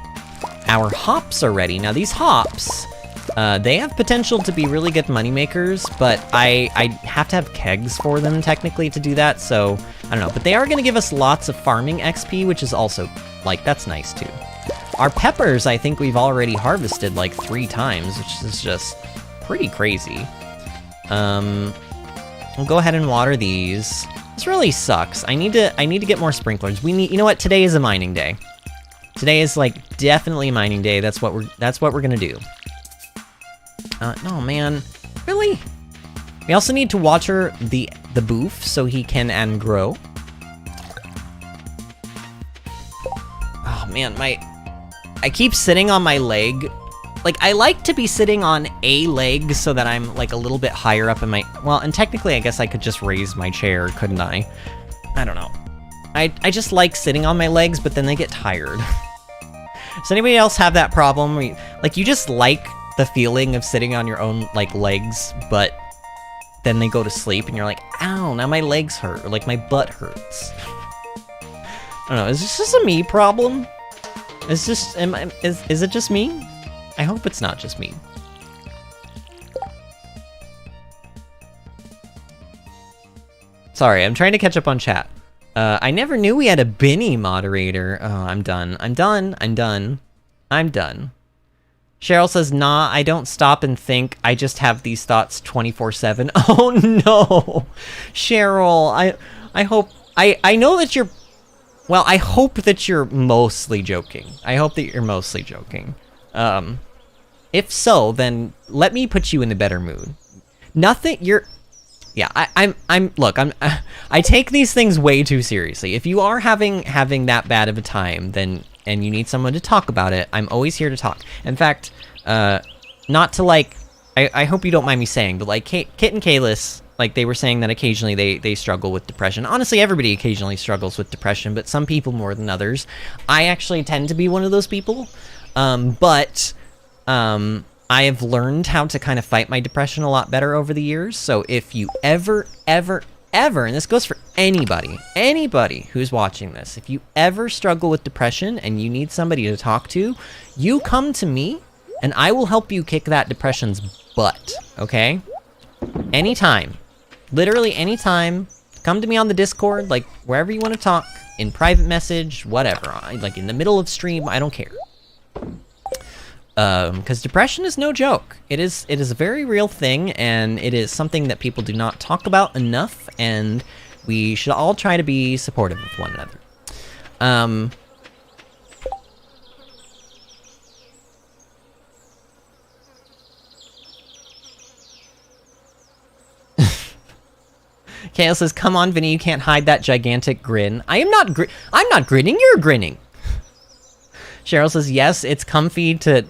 Our hops are ready. Now these hops, they have potential to be really good money makers, but I have to have kegs for them technically to do that, so I don't know. But they are gonna give us lots of farming XP, which is also, like, that's nice too. Our peppers, I think we've already harvested like 3 times, which is just pretty crazy. We'll go ahead and water these. This really sucks. I need to get more sprinklers. You know what? Today is a mining day. Today is, like, definitely a mining day. That's what we're gonna do. No, man. Really? We also need to water the boof so he can grow. Oh man, I keep sitting on my leg. Like, I like to be sitting on a leg so that I'm, like, a little bit higher up in my... Well, and technically, I guess I could just raise my chair, couldn't I? I don't know. I just like sitting on my legs, but then they get tired. Does anybody else have that problem? Where you just like the feeling of sitting on your own, like, legs, but then they go to sleep, and you're like, ow, now my legs hurt, or, like, my butt hurts. I don't know, is this just a me problem? Is it just me? I hope it's not just me. Sorry, I'm trying to catch up on chat. I never knew we had a Binny moderator. Oh, I'm done. Cheryl says, nah, I don't stop and think. I just have these thoughts 24/7. Oh no! Cheryl, I hope... I know that you're... Well, I hope that you're mostly joking. If so, then let me put you in a better mood. Nothing, yeah, I take these things way too seriously. If you are having that bad of a time, then, and you need someone to talk about it, I'm always here to talk. In fact, not to like, I hope you don't mind me saying, but like Kit and Kalis, like they were saying that occasionally they struggle with depression. Honestly, everybody occasionally struggles with depression, but some people more than others. I actually tend to be one of those people, I have learned how to kind of fight my depression a lot better over the years. So if you ever, and this goes for anybody who's watching this, if you ever struggle with depression and you need somebody to talk to, you come to me and I will help you kick that depression's butt, okay? Anytime. Literally anytime. Come to me on the Discord, like wherever you want to talk, in private message, whatever. Like in the middle of stream, I don't care. Because depression is no joke. It is a very real thing, and it is something that people do not talk about enough, and we should all try to be supportive of one another. Kale says, "Come on, Vinny, you can't hide that gigantic grin." I'm not grinning, you're grinning. Cheryl says, "Yes, it's comfy to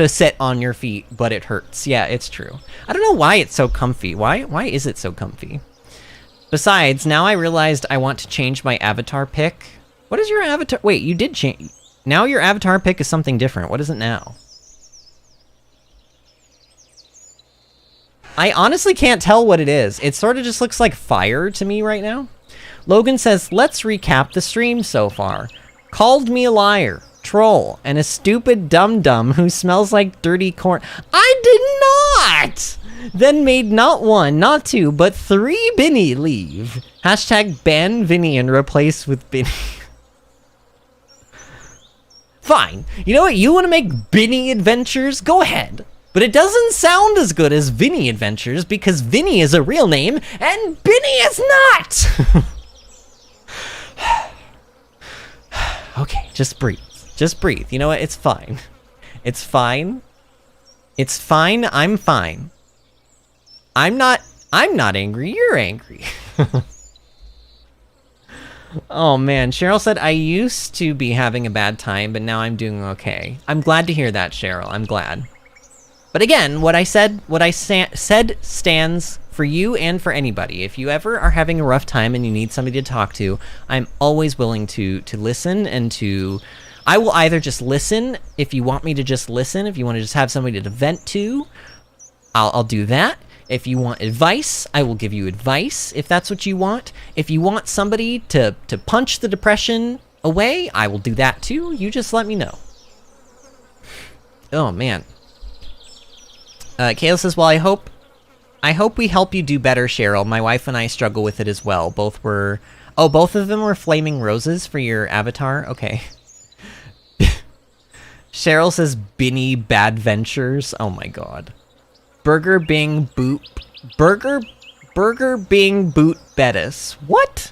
sit on your feet, but it hurts." Yeah, it's true. I don't know why it's so comfy. Why is it so comfy? Besides, now I realized I want to change my avatar pick. What is your avatar? Wait, you did change. Now your avatar pick is something different. What is it now? I honestly can't tell what it is. It sort of just looks like fire to me right now. Logan says, "Let's recap the stream so far. Called me a liar, troll, and a stupid dum-dum who smells like dirty corn." I did not! Then made not one, not two, but 3 Vinny leave. Hashtag ban Vinny and replace with Vinny. Fine. You know what? You want to make VinnyAdventures? Go ahead. But it doesn't sound as good as VinnyAdventures because Vinny is a real name and Vinny is not! Okay, just breathe. Just breathe. You know what? It's fine. It's fine. It's fine. I'm fine. I'm not angry. You're angry. Oh man, Cheryl said, "I used to be having a bad time, but now I'm doing okay." I'm glad to hear that, Cheryl. I'm glad. But again, what I said stands for you and for anybody. If you ever are having a rough time and you need somebody to talk to, I'm always willing to listen and to... I will either just listen if you want me to just listen. If you want to just have somebody to vent to, I'll do that. If you want advice, I will give you advice if that's what you want. If you want somebody to punch the depression away, I will do that too. You just let me know. Oh man. Kayla says, "Well, I hope we help you do better, Cheryl. My wife and I struggle with it as well. Both of them were flaming roses for your avatar? Okay." Cheryl says, "Binny Bad Ventures." Oh my god. Burger Bing Boot Bettis. What?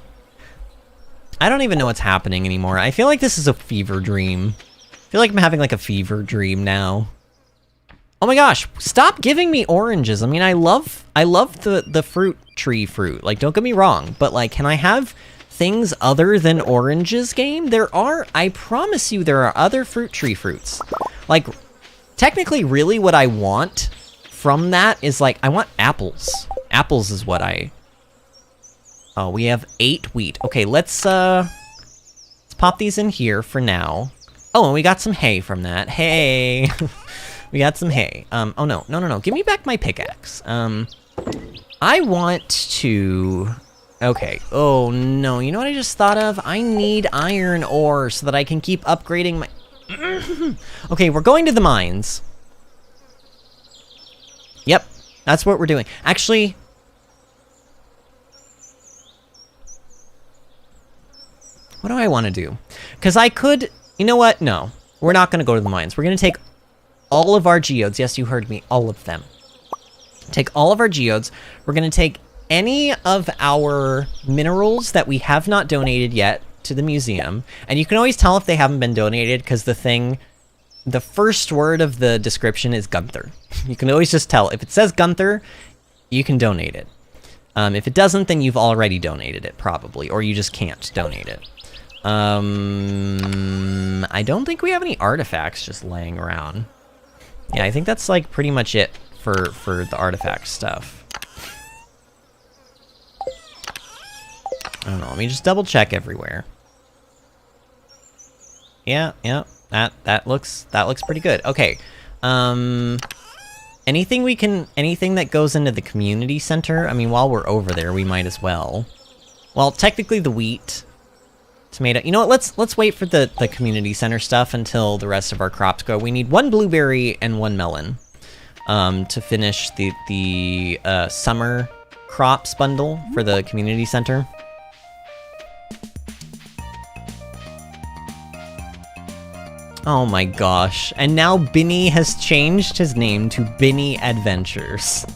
I don't even know what's happening anymore. I feel like this is a fever dream. I feel like I'm having like a fever dream now. Oh my gosh, stop giving me oranges. I mean, I love the fruit tree fruit. Like, don't get me wrong, but like, can I have things other than oranges, game? I promise you there are other fruit tree fruits. Like, technically, really what I want from that is like, I want apples. Apples is what Oh, we have 8 wheat. Okay, let's pop these in here for now. Oh, and we got some hay from that. Hay. We got some hay. Oh no. Give me back my pickaxe. I want to... Okay. Oh no, you know what I just thought of? I need iron ore so that I can keep upgrading my... Okay, we're going to the mines. Yep, that's what we're doing. Actually... What do I want to do? Because I could... You know what? No. We're not going to go to the mines. We're going to take all of our geodes. Yes, you heard me. All of them. Take all of our geodes. We're going to take any of our minerals that we have not donated yet to the museum. And you can always tell if they haven't been donated because the thing the first word of the description is Gunther. You can always just tell. If it says Gunther, you can donate it. If it doesn't, then you've already donated it, probably. Or you just can't donate it. I don't think we have any artifacts just laying around. Yeah, I think that's, like, pretty much it for the artifact stuff. I don't know. Let me just double check everywhere. Yeah, that looks pretty good. Okay. Anything that goes into the community center, I mean, while we're over there, we might as well. Well, technically the wheat, tomato. You know what? Let's wait for the community center stuff until the rest of our crops go. We need 1 blueberry and 1 melon to finish the summer crops bundle for the community center. Oh my gosh. And now Vinny has changed his name to VinnyAdventures.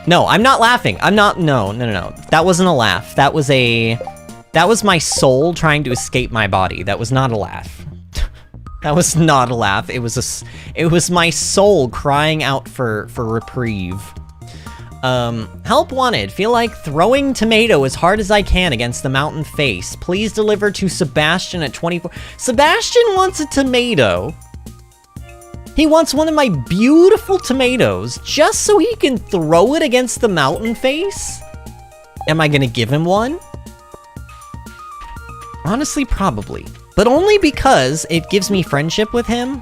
No, I'm not laughing. I'm not, no. That wasn't a laugh. That was my soul trying to escape my body. That was not a laugh. That was not a laugh. It was my soul crying out for reprieve. Help wanted. Feel like throwing tomato as hard as I can against the mountain face. Please deliver to Sebastian at 24. Sebastian wants a tomato. He wants one of my beautiful tomatoes just so he can throw it against the mountain face? Am I gonna give him one? Honestly, probably. But only because it gives me friendship with him.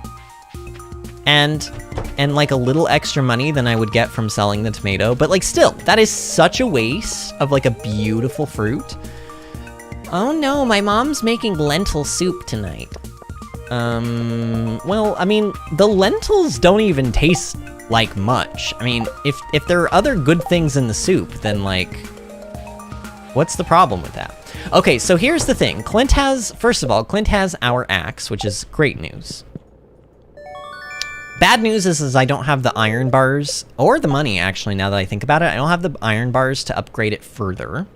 And like a little extra money than I would get from selling the tomato. But like still, that is such a waste of like a beautiful fruit. Oh no, my mom's making lentil soup tonight. Well, I mean, the lentils don't even taste like much. I mean, if there are other good things in the soup, then like, what's the problem with that? Okay, so here's the thing. First of all, Clint has our axe, which is great news. Bad news is I don't have the iron bars, or the money, actually, now that I think about it. I don't have the iron bars to upgrade it further.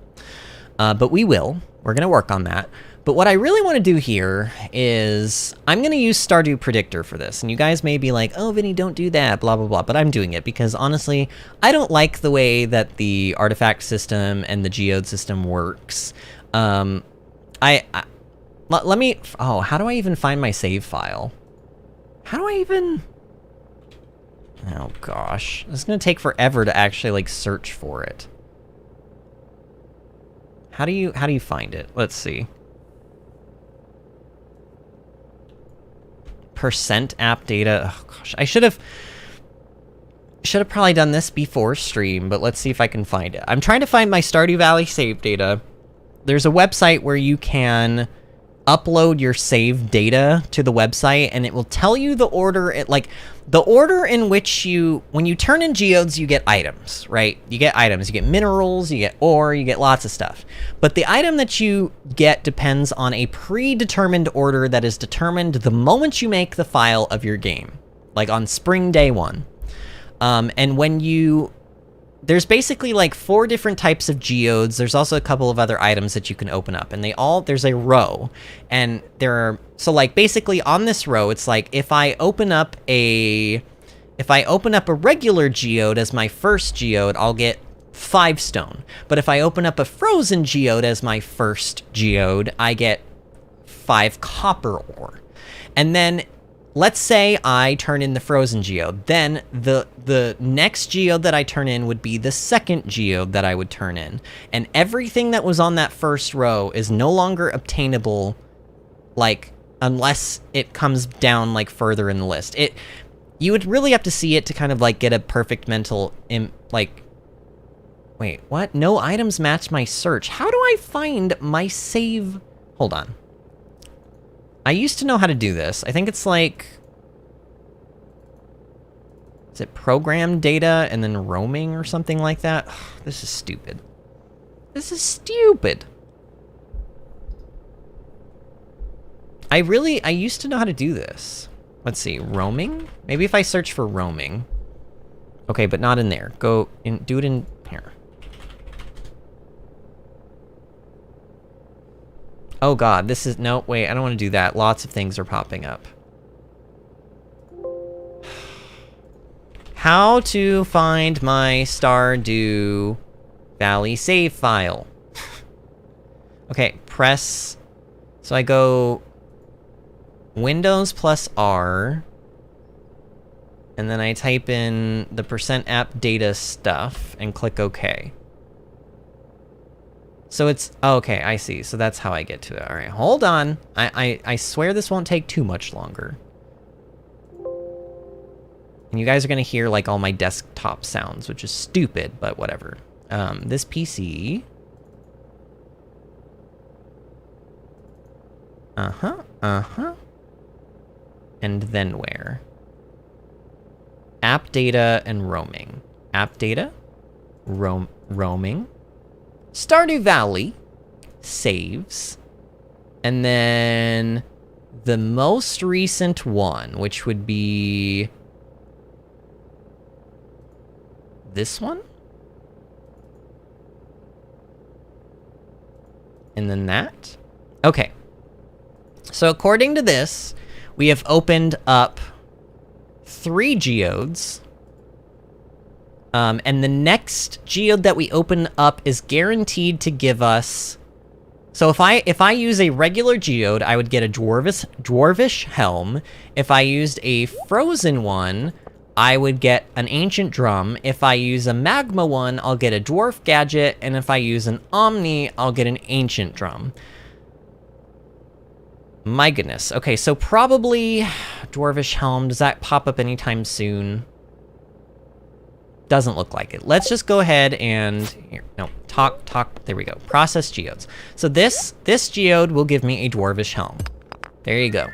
But we will. We're going to work on that. But what I really want to do here is I'm going to use Stardew Predictor for this. And you guys may be like, oh, Vinny, don't do that, blah, blah, blah. But I'm doing it because, honestly, I don't like the way that the artifact system and the geode system works. Let me... Oh, how do I even find my save file? How do I even... Oh gosh, it's gonna take forever to actually like search for it. How do you find it? Let's see. Percent app data. Oh gosh, I should have probably done this before stream, but let's see if I can find it. I'm trying to find my Stardew Valley save data. There's a website where you can upload your save data to the website, and it will tell you the order, the order in which when you turn in geodes, you get items, right? You get items, you get minerals, you get ore, you get lots of stuff. But the item that you get depends on a predetermined order that is determined the moment you make the file of your game, like on spring day 1. And there's basically like 4 different types of geodes. There's also a couple of other items that you can open up, and there's a row, and so like basically on this row, it's like if I open up a regular geode as my first geode, I'll get 5 stone. But if I open up a frozen geode as my first geode, I get 5 copper ore. And then let's say I turn in the frozen geode, then the next geode that I turn in would be the second geode that I would turn in. And everything that was on that first row is no longer obtainable, like, unless it comes down, like, further in the list. You would really have to see it to kind of, like, get a perfect mental, wait, what? No items match my search. How do I find my save? Hold on. I used to know how to do this. I think it's like... Is it program data and then roaming or something like that? This is stupid. This is stupid. I used to know how to do this. Let's see, roaming? Maybe if I search for roaming. Okay, but not in there. Do it in here. Oh god, this is... No, wait, I don't want to do that. Lots of things are popping up. How to find my Stardew Valley save file. Okay, press... So I go... Windows plus R... And then I type in the %app data stuff and click OK. So it's... Oh, okay, I see. So that's how I get to it. All right, hold on. I swear this won't take too much longer. And you guys are going to hear, like, all my desktop sounds, which is stupid, but whatever. This PC... And then where? App data and roaming. App data, roaming, Stardew Valley, saves, and then the most recent one, which would be this one? And then that? Okay. So according to this, we have opened up 3 geodes, and the next geode that we open up is guaranteed to give us... So if I use a regular geode, I would get a dwarvish helm. If I used a frozen one, I would get an ancient drum. If I use a magma one, I'll get a dwarf gadget, and if I use an omni, I'll get an ancient drum. My goodness. Okay, so probably Dwarvish Helm. Does that pop up anytime soon? Doesn't look like it. Let's just go ahead and... Here, no, talk. There we go. Process geodes. So this geode will give me a Dwarvish Helm. There you go.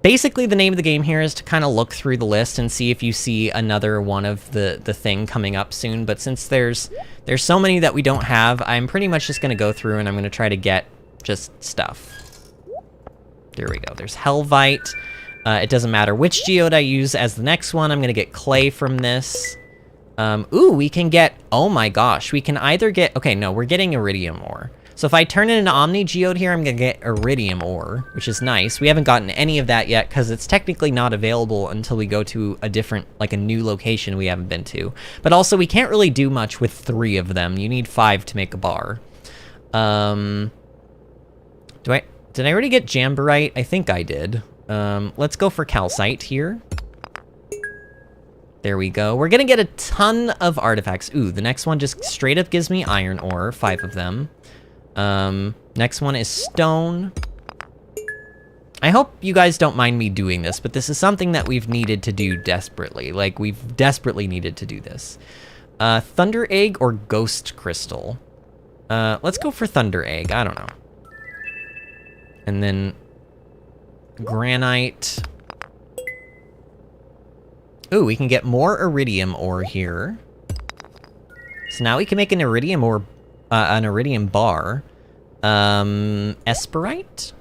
Basically, the name of the game here is to kind of look through the list and see if you see another one of the thing coming up soon. But since there's so many that we don't have, I'm pretty much just going to go through and I'm going to try to get just stuff. There we go. There's Helvite. It doesn't matter which geode I use as the next one. I'm going to get clay from this. Ooh, we can get... Oh my gosh. We can either get... Okay, no, we're getting iridium ore. So if I turn it into Omni Geode here, I'm going to get Iridium Ore, which is nice. We haven't gotten any of that yet, because it's technically not available until we go to a different, like a new location we haven't been to. But also, we can't really do much with 3 of them. You need 5 to make a bar. Did I already get Jamborite? I think I did. Let's go for Calcite here. There we go. We're going to get a ton of artifacts. Ooh, the next one just straight up gives me Iron Ore, 5 of them. Next one is stone. I hope you guys don't mind me doing this, but this is something that we've needed to do desperately. Like, we've desperately needed to do this. Thunder Egg or Ghost Crystal? Let's go for Thunder Egg. I don't know. And then Granite. Ooh, we can get more Iridium Ore here. So now we can make an Iridium Ore, an Iridium Bar. Esperite?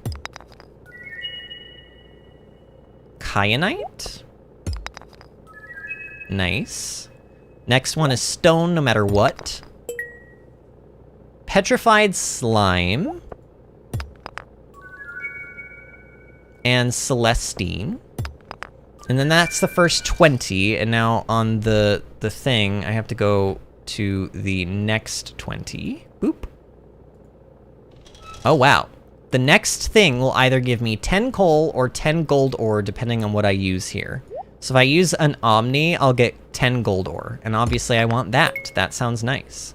Kyanite? Nice. Next one is stone, no matter what. Petrified slime. And Celestine. And then that's the first 20, and now on the thing, I have to go to the next 20. Boop. Oh, wow. The next thing will either give me 10 coal or 10 gold ore, depending on what I use here. So if I use an Omni, I'll get 10 gold ore. And obviously I want that. That sounds nice.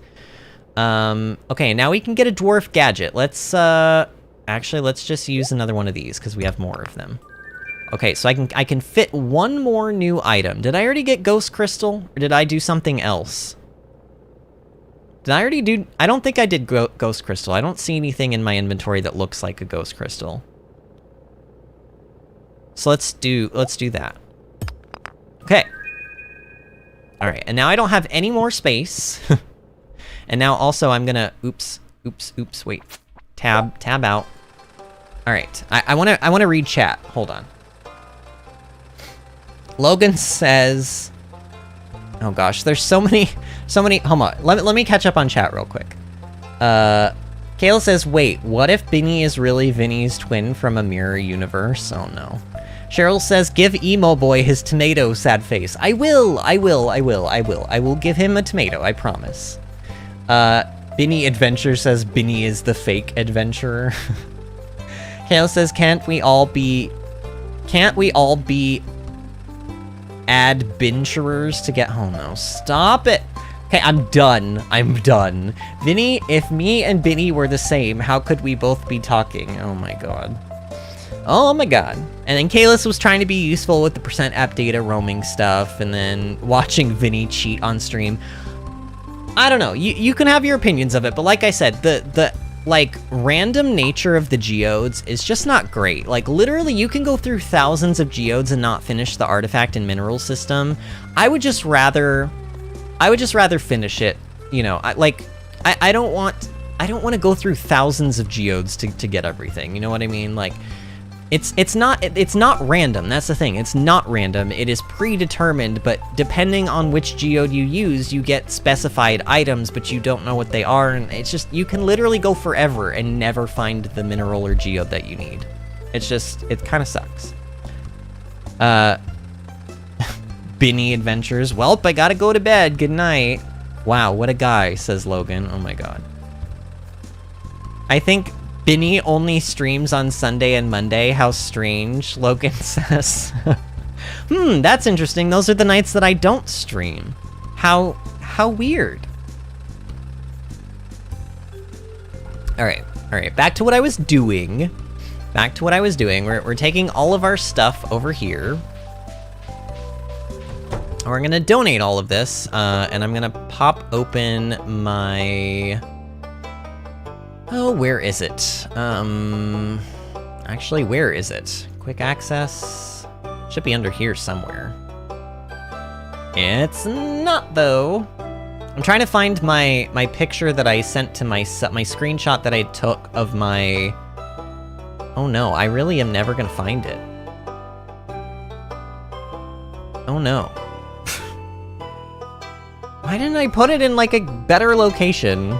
Okay, now we can get a dwarf gadget. Let's, actually, let's just use another one of these, because we have more of them. Okay, so I can fit one more new item. Did I already get Ghost Crystal, or did I do something else? Did I already do... I don't think I did Ghost Crystal. I don't see anything in my inventory that looks like a Ghost Crystal. So let's do that. Okay. Alright, and now I don't have any more space. And now also I'm gonna... Oops, wait. Tab out. Alright, I wanna read chat. Hold on. Logan says... Oh gosh, there's so many... Hold on, let me catch up on chat real quick. Kayla says, wait, what if Vinny is really Vinny's twin from a mirror universe? Oh no. Cheryl says, give Emo Boy his tomato, sad face. I will give him a tomato, I promise. VinnyAdventures says, Vinny is the fake adventurer. Kayla says, can't we all be adventurers to get home? No, stop it. Okay, I'm done. Vinny, if me and Vinny were the same, how could we both be talking? Oh my god. Oh my god. And then Kalis was trying to be useful with the percent app data roaming stuff, and then watching Vinny cheat on stream. I don't know, you can have your opinions of it, but like I said, the like, random nature of the geodes is just not great. Like, literally, you can go through thousands of geodes and not finish the artifact and mineral system. I would just rather finish it, you know. I don't want to go through thousands of geodes to get everything. You know what I mean? Like, it's not random. That's the thing. It's not random. It is predetermined, but depending on which geode you use, you get specified items, but you don't know what they are, and it's just, you can literally go forever and never find the mineral or geode that you need. It's just, it kind of sucks. VinnyAdventures. Welp, I gotta go to bed. Good night. Wow, what a guy, says Logan. Oh my god. I think Vinny only streams on Sunday and Monday. How strange, Logan says. That's interesting. Those are the nights that I don't stream. How weird. All right, back to what I was doing. We're taking all of our stuff over here. We're gonna donate all of this, and I'm gonna pop open my... Oh, where is it? Actually, where is it? Quick access? Should be under here somewhere. It's not, though. I'm trying to find my picture that I sent to my screenshot that I took of my... Oh no, I really am never gonna find it. Oh no. Why didn't I put it in, like, a better location?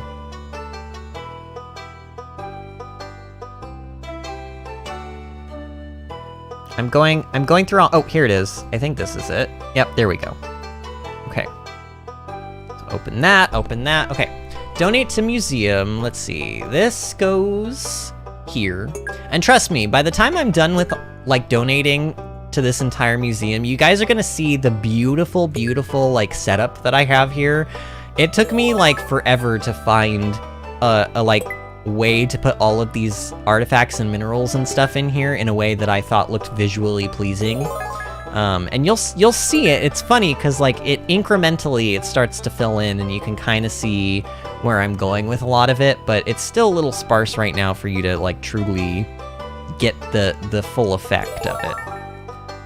I'm going through all... Oh, here it is. I think this is it. Yep, there we go. Okay. So open that. Okay. Donate to museum. Let's see. This goes here. And trust me, by the time I'm done with, like, donating to this entire museum, you guys are gonna see the beautiful, like, setup that I have here. It took me, like, forever to find a like, way to put all of these artifacts and minerals and stuff in here in a way that I thought looked visually pleasing. And you'll see it. It's funny because, like, it incrementally it starts to fill in, and you can kind of see where I'm going with a lot of it, but it's still a little sparse right now for you to, like, truly get the full effect of it.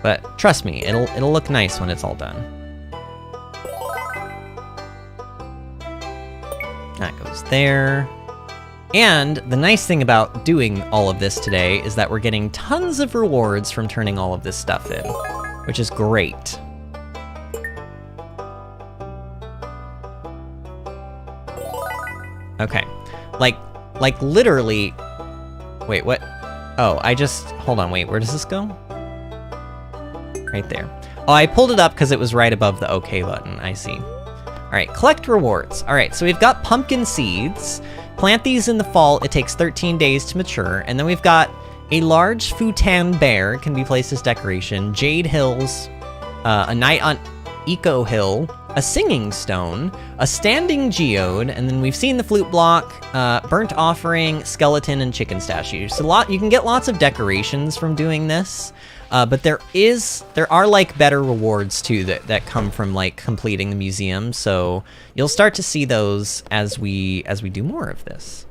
But trust me, it'll look nice when it's all done. That goes there. And the nice thing about doing all of this today is that we're getting tons of rewards from turning all of this stuff in, which is great. Okay, like literally, wait, what? Oh, hold on, wait, where does this go? Right there. Oh, I pulled it up because it was right above the OK button, I see. All right, collect rewards. All right, so we've got pumpkin seeds. Plant these in the fall. It takes 13 days to mature. And then we've got a large futan bear. It can be placed as decoration. Jade hills, a night on Eco Hill, a singing stone, a standing geode, and then we've seen the flute block, burnt offering, skeleton, and chicken statue. So you can get lots of decorations from doing this. But there are, like, better rewards too that come from, like, completing the museum, so you'll start to see those as we do more of this.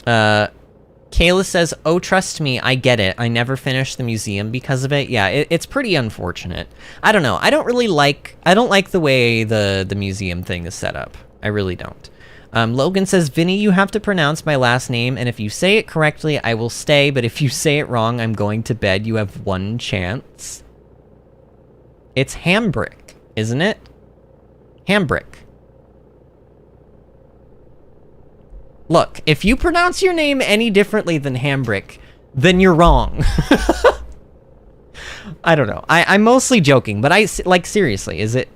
Kayla says, "Oh, trust me, I get it. I never finished the museum because of it." Yeah, it's pretty unfortunate. I don't know. I don't like the way the museum thing is set up. I really don't. Logan says, "Vinny, you have to pronounce my last name, and if you say it correctly, I will stay, but if you say it wrong, I'm going to bed. You have one chance." It's Hambrick, isn't it? Hambrick. Look, if you pronounce your name any differently than Hambrick, then you're wrong. I don't know. I'm mostly joking, but like, seriously, is it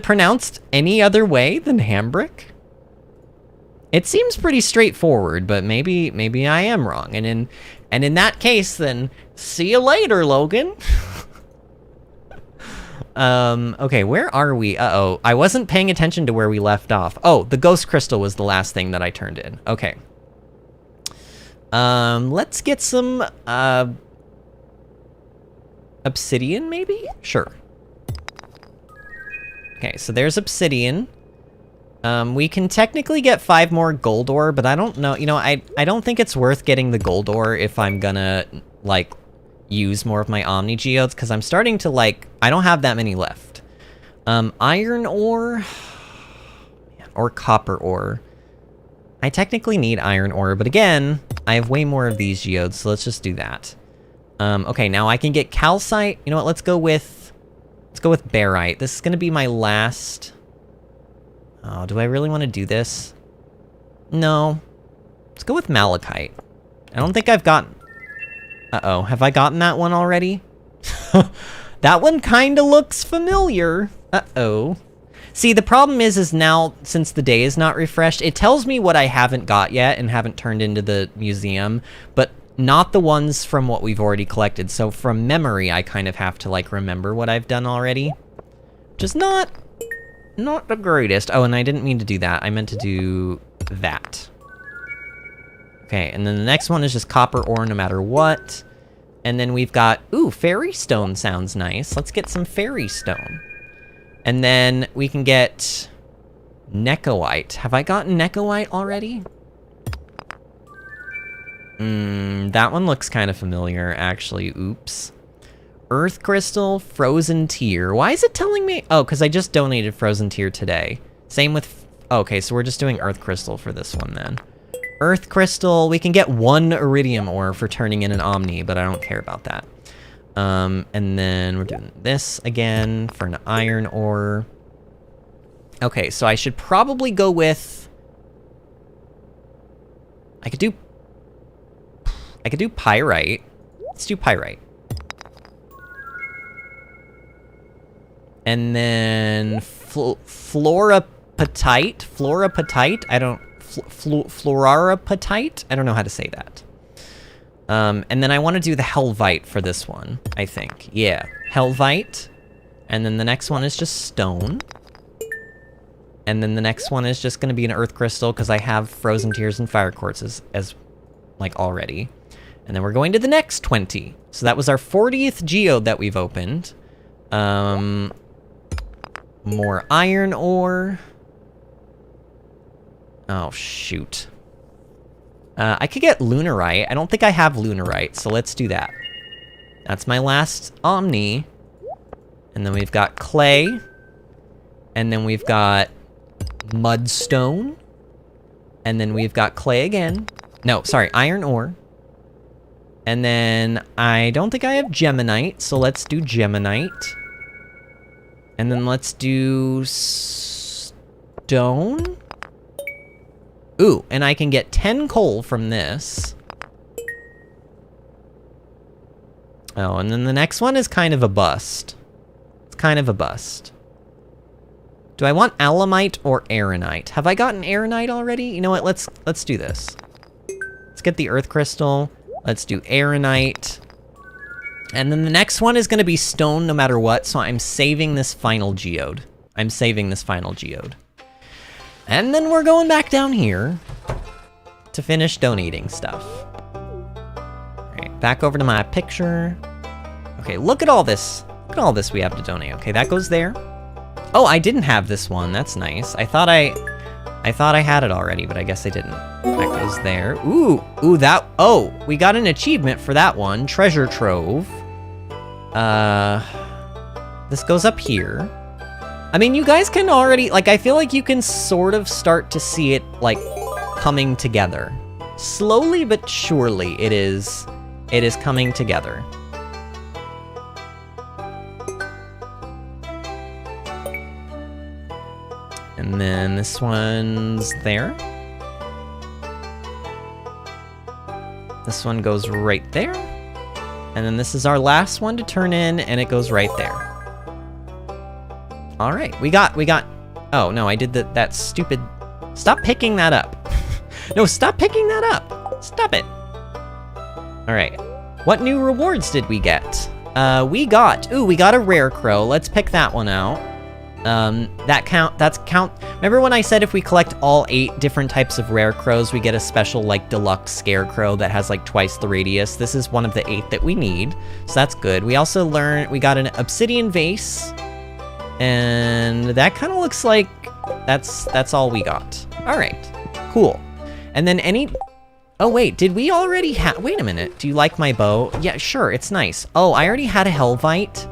pronounced any other way than Hambrick? It seems pretty straightforward, but maybe I am wrong. And in that case, then see you later, Logan. Okay, where are we? Uh-oh, I wasn't paying attention to where we left off. Oh, the ghost crystal was the last thing that I turned in. Okay. Let's get some, obsidian, maybe? Sure. Okay, so there's obsidian. We can technically get 5 more gold ore, but I don't know. You know, I don't think it's worth getting the gold ore if I'm gonna, like, use more of my Omni Geodes, because I'm starting to, like, I don't have that many left. Iron ore or copper ore. I technically need iron ore, but again, I have way more of these geodes, so let's just do that. Okay, now I can get calcite. You know what? Let's go with barite. This is gonna be my last. Oh, do I really want to do this? No. Let's go with malachite. I don't think I've gotten. Uh-oh, have I gotten that one already? That one kind of looks familiar. Uh-oh. See, the problem is now, since the day is not refreshed, it tells me what I haven't got yet and haven't turned into the museum, but not the ones from what we've already collected. So from memory, I kind of have to, like, remember what I've done already. Just not the greatest. Oh, and I didn't mean to do that. I meant to do that. Okay, and then the next one is just copper ore no matter what. And then we've got, ooh, fairy stone sounds nice. Let's get some fairy stone. And then we can get necoite. Have I gotten necoite already? That one looks kind of familiar, actually. Oops. Earth crystal, frozen tear. Why is it telling me? Oh, because I just donated frozen tear today. Same with, okay, so we're just doing earth crystal for this one then. Earth crystal, we can get 1 iridium ore for turning in an omni, but I don't care about that. And then we're doing this again for an iron ore. Okay, so I should probably go with, I could do pyrite. Let's do pyrite. And then fluorapatite. I don't, fluorapatite? I don't know how to say that. And then I want to do the helvite for this one, I think. Yeah, helvite. And then the next one is just stone. And then the next one is just going to be an earth crystal, because I have frozen tears and fire quartz as like, already. And then we're going to the next 20. So that was our 40th geode that we've opened. More iron ore. Oh, shoot. I could get lunarite. I don't think I have lunarite, so let's do that. That's my last omni. And then we've got clay. And then we've got mudstone. And then we've got clay again. No, sorry, iron ore. And then I don't think I have geminite, so let's do geminite. And then let's do stone. Ooh, and I can get 10 coal from this. Oh, and then the next one is kind of a bust. It's kind of a bust. Do I want alamite or aeronite? Have I gotten aeronite already? You know what, let's do this. Let's get the earth crystal. Let's do aeronite. And then the next one is going to be stone no matter what, so I'm saving this final geode. I'm saving this final geode. And then we're going back down here to finish donating stuff. Alright, back over to my picture. Okay, look at all this. Look at all this we have to donate. Okay, that goes there. Oh, I didn't have this one. That's nice. I thought I had it already, but I guess I didn't. That goes there. Ooh, that, oh, we got an achievement for that one. Treasure trove. This goes up here. I mean, you guys can already, like, I feel like you can sort of start to see it, like, coming together. Slowly but surely, it is coming together. And then this one's there. This one goes right there. And then this is our last one to turn in, and it goes right there. All right, we got, oh no, I did that stupid, stop picking that up. No, stop picking that up. Stop it. All right, what new rewards did we get? We got a rare crow. Let's pick that one out. That's count. Remember when I said if we collect all 8 different types of rare crows, we get a special, like, deluxe scarecrow that has, like, twice the radius? This is one of the 8 that we need, so that's good. We also we got an obsidian vase, and that kind of looks like that's all we got. All right, cool. And then oh wait, did we already have, wait a minute, do you like my bow? Yeah, sure, it's nice. Oh, I already had a Helvite?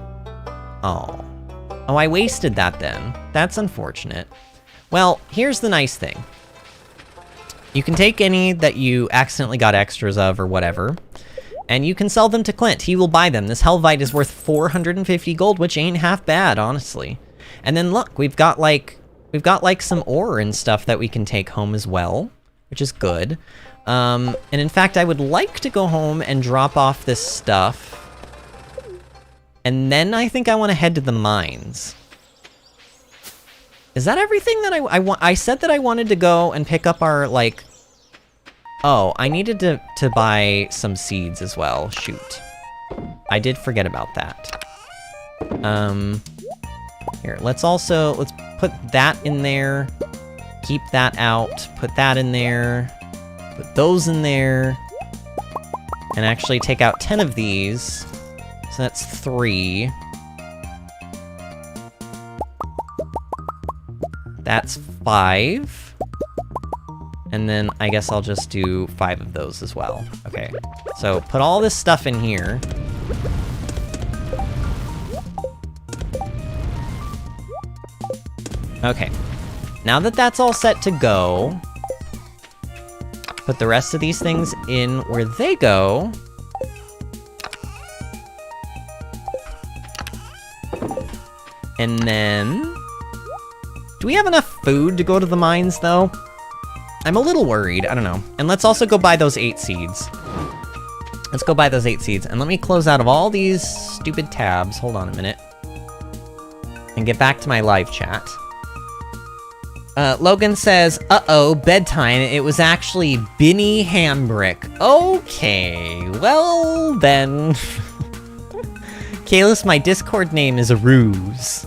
Oh, I wasted that then. That's unfortunate. Well, here's the nice thing. You can take any that you accidentally got extras of or whatever, and you can sell them to Clint. He will buy them. This Helvite is worth 450 gold, which ain't half bad, honestly. And then look, we've got like some ore and stuff that we can take home as well, which is good. And in fact, I would like to go home and drop off this stuff. And then I think I want to head to the mines. Is that everything that I want? I said that I wanted to go and pick up our, like... Oh, I needed to buy some seeds as well. Shoot. I did forget about that. Here, let's put that in there. Keep that out. Put that in there. Put those in there. And actually take out 10 of these. So that's 3. That's 5. And then I guess I'll just do 5 of those as well. Okay, so put all this stuff in here. Okay, now that that's all set to go, put the rest of these things in where they go. And then, do we have enough food to go to the mines, though? I'm a little worried, I don't know. And let's also go buy those 8 seeds. Let's go buy those 8 seeds, and let me close out of all these stupid tabs, hold on a minute, and get back to my live chat. Logan says, uh-oh, bedtime, it was actually Binny Hambrick. Okay, well then. Kalis, my Discord name is a ruse.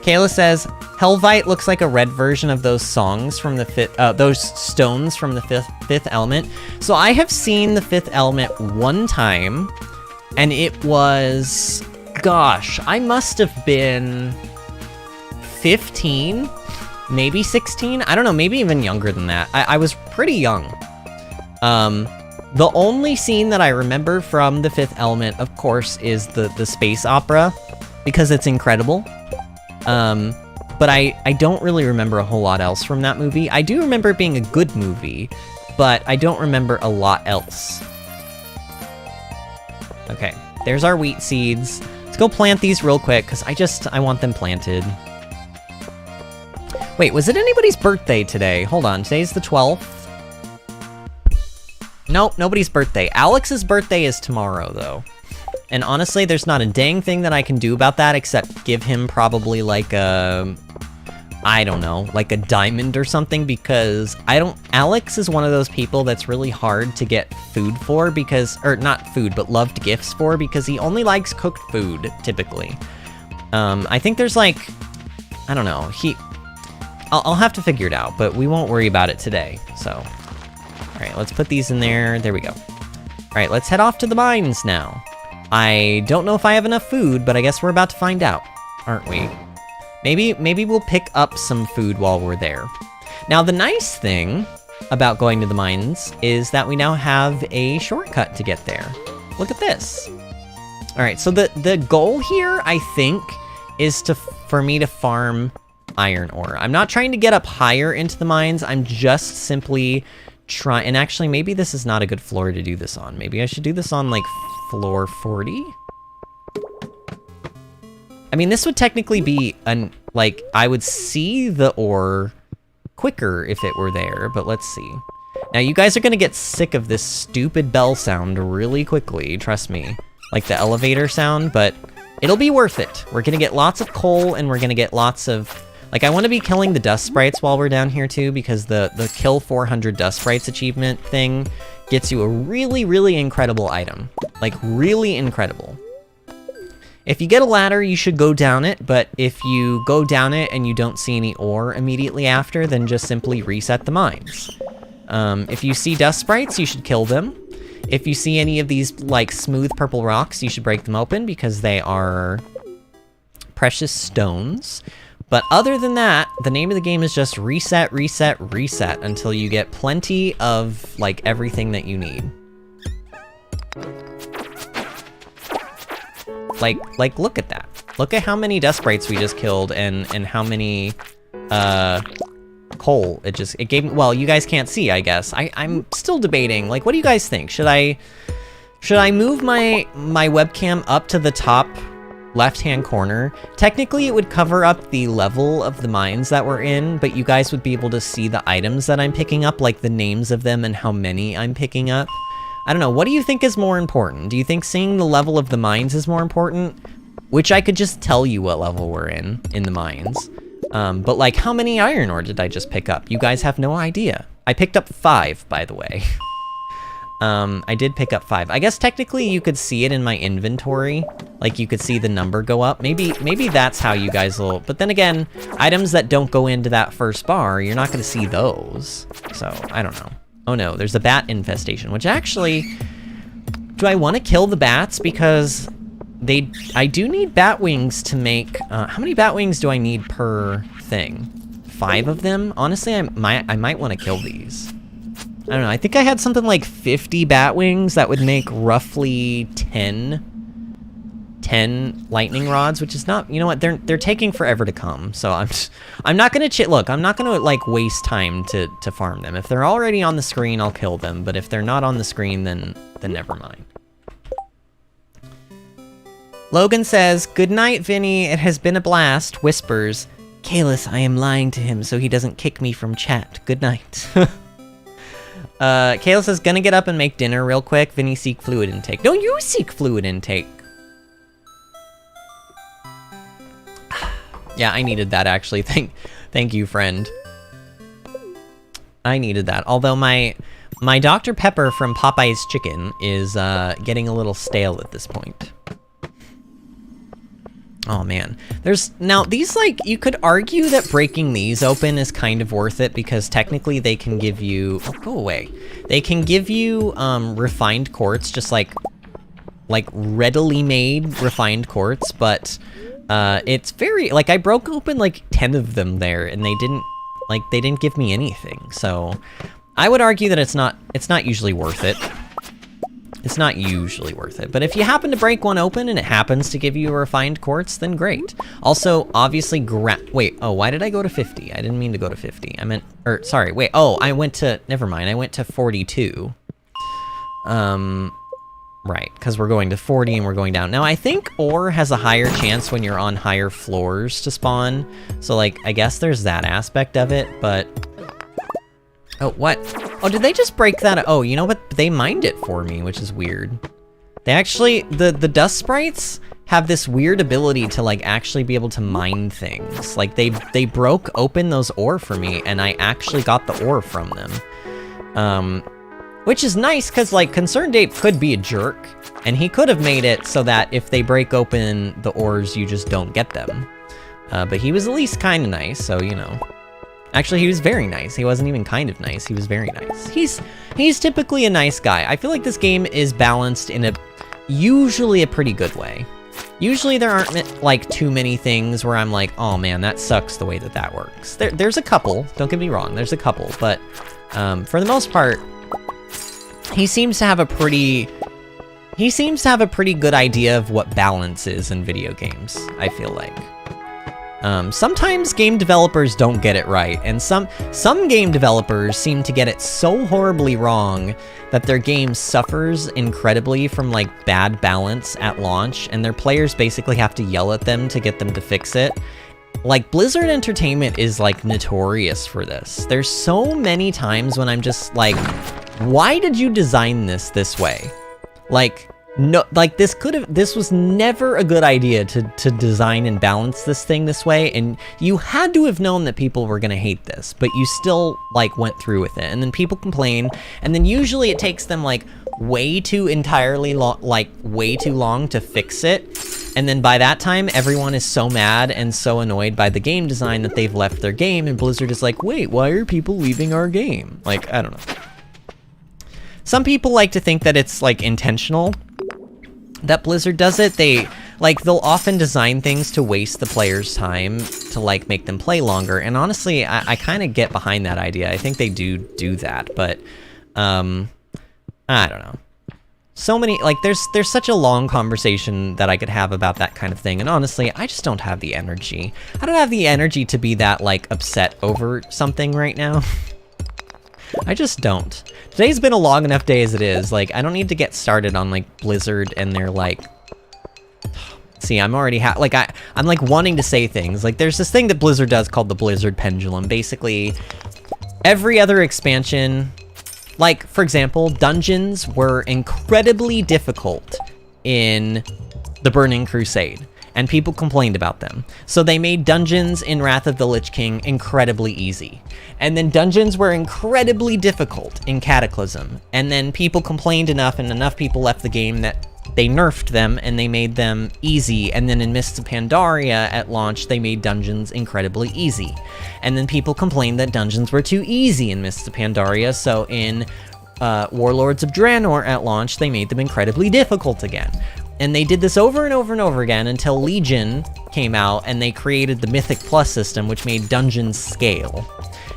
Kayla says, Helvite looks like a red version of those songs from the those stones from the fifth element. So I have seen the fifth element one time, and it was, gosh, I must have been 15, maybe 16. I don't know, maybe even younger than that. I was pretty young. The only scene that I remember from the fifth element, of course, is the space opera, because it's incredible. But I don't really remember a whole lot else from that movie. I do remember it being a good movie, but I don't remember a lot else. Okay, there's our wheat seeds. Let's go plant these real quick, because I want them planted. Wait, was it anybody's birthday today? Hold on, today's the 12th. Nope, nobody's birthday. Alex's birthday is tomorrow, though. And honestly, there's not a dang thing that I can do about that except give him probably like a, I don't know, like a diamond or something, because Alex is one of those people that's really hard to get food for because, or not food, but loved gifts for, because he only likes cooked food, typically. I think there's like, I don't know, I'll have to figure it out, but we won't worry about it today, so. All right, let's put these in there. There we go. All right, let's head off to the mines now. I don't know if I have enough food, but I guess we're about to find out, aren't we? Maybe we'll pick up some food while we're there. Now, the nice thing about going to the mines is that we now have a shortcut to get there. Look at this. All right, so the goal here, I think, is for me to farm iron ore. I'm not trying to get up higher into the mines. I'm just simply trying, and actually, maybe this is not a good floor to do this on. Maybe I should do this on, like, floor 40? I mean, this would technically be like, I would see the ore quicker if it were there, but let's see. Now, you guys are gonna get sick of this stupid bell sound really quickly, trust me. Like the elevator sound, but it'll be worth it. We're gonna get lots of coal, and we're gonna get lots of... Like, I want to be killing the dust sprites while we're down here, too, because the kill 400 dust sprites achievement thing gets you a really, really incredible item. Like, really incredible. If you get a ladder, you should go down it, but if you go down it and you don't see any ore immediately after, then just simply reset the mines. If you see dust sprites, you should kill them. If you see any of these, like, smooth purple rocks, you should break them open because they are precious stones. But other than that, the name of the game is just reset, reset, reset until you get plenty of, like, everything that you need. Like, look at that. Look at how many dust sprites we just killed and how many, coal it gave me. Well, you guys can't see, I guess. I'm still debating. Like, what do you guys think? Should I move my webcam up to the top left-hand corner? Technically, it would cover up the level of the mines that we're in, but you guys would be able to see the items that I'm picking up, like the names of them and how many I'm picking up. I don't know, what do you think is more important? Do you think seeing the level of the mines is more important? Which I could just tell you what level we're in the mines. But like, how many iron ore did I just pick up? You guys have no idea. I picked up 5, by the way. I did pick up 5. I guess technically you could see it in my inventory. Like, you could see the number go up. Maybe that's how you guys will... But then again, items that don't go into that first bar, you're not going to see those. So, I don't know. Oh no, there's a bat infestation, which actually... Do I want to kill the bats? Because I do need bat wings to make... how many bat wings do I need per thing? 5 of them? Honestly, I might want to kill these. I don't know, I think I had something like 50 bat wings that would make roughly 10 lightning rods, which is not, you know what, they're taking forever to come. So I'm not gonna look, I'm not gonna like waste time to farm them. If they're already on the screen, I'll kill them, but if they're not on the screen, then never mind. Logan says, "Good night, Vinny. It has been a blast." Whispers, "Kalis, I am lying to him so he doesn't kick me from chat. Good night." Kayla says, "Gonna get up and make dinner real quick. Vinny, seek fluid intake." No, you seek fluid intake. Yeah, I needed that, actually. Thank you, friend. I needed that. Although my Dr. Pepper from Popeye's Chicken is getting a little stale at this point. Oh man, now these, like, you could argue that breaking these open is kind of worth it because technically they can give you, oh, go away. They can give you refined quartz, just like readily made refined quartz, but it's very, like, I broke open like 10 of them there and they didn't give me anything. So I would argue that it's not usually worth it. It's not usually worth it, but if you happen to break one open and it happens to give you a refined quartz, then great. Also, obviously, wait, oh, why did I go to 50? I didn't mean to go to 50. I meant, or sorry, wait, oh, I went to, never mind, I went to 42. Right, because we're going to 40 and we're going down. Now, I think ore has a higher chance when you're on higher floors to spawn, so, like, I guess there's that aspect of it, but... Oh, what? Oh, did they just break that? Oh, you know what? They mined it for me, which is weird. They actually, the dust sprites have this weird ability to, like, actually be able to mine things. Like, they broke open those ore for me, and I actually got the ore from them. Which is nice, because, like, Concerned Ape could be a jerk, and he could have made it so that if they break open the ores, you just don't get them. But he was at least kind of nice, so, you know. Actually, he was very nice. He wasn't even kind of nice. He was very nice. He's typically a nice guy. I feel like this game is balanced in usually a pretty good way. Usually there aren't, like, too many things where I'm like, oh man, that sucks the way that works. There's a couple, don't get me wrong, there's a couple, but for the most part, he seems to have a pretty good idea of what balance is in video games, I feel like. Sometimes game developers don't get it right, and some game developers seem to get it so horribly wrong that their game suffers incredibly from, like, bad balance at launch, and their players basically have to yell at them to get them to fix it. like, Blizzard Entertainment is, like, notorious for this. There's so many times when I'm just like, why did you design this way? Like, no, like, this was never a good idea to design and balance this thing this way, and you had to have known that people were gonna hate this, but you still, like, went through with it, and then people complain, and then usually it takes them, like, way too long to fix it, and then by that time, everyone is so mad and so annoyed by the game design that they've left their game, and Blizzard is like, wait, why are people leaving our game? Like, I don't know. Some people like to think that it's, like, intentional that Blizzard does it. They'll often design things to waste the player's time to, like, make them play longer, and honestly, I kind of get behind that idea. I think they do that, but, I don't know. So many, like, there's such a long conversation that I could have about that kind of thing, and honestly, I just don't have the energy. I don't have the energy to be that, like, upset over something right now. I just don't. Today's been a long enough day as it is. Like, I don't need to get started on, like, Blizzard and their, like... See, I'm already I'm, like, wanting to say things. Like, there's this thing that Blizzard does called the Blizzard Pendulum. Basically, every other expansion... Like, for example, dungeons were incredibly difficult in the Burning Crusade, and people complained about them. So they made dungeons in Wrath of the Lich King incredibly easy. And then dungeons were incredibly difficult in Cataclysm. And then people complained enough, and enough people left the game that they nerfed them and they made them easy. And then in Mists of Pandaria at launch, they made dungeons incredibly easy. And then people complained that dungeons were too easy in Mists of Pandaria, so in Warlords of Draenor at launch, they made them incredibly difficult again. And they did this over and over and over again until Legion came out and they created the Mythic Plus system, which made dungeons scale.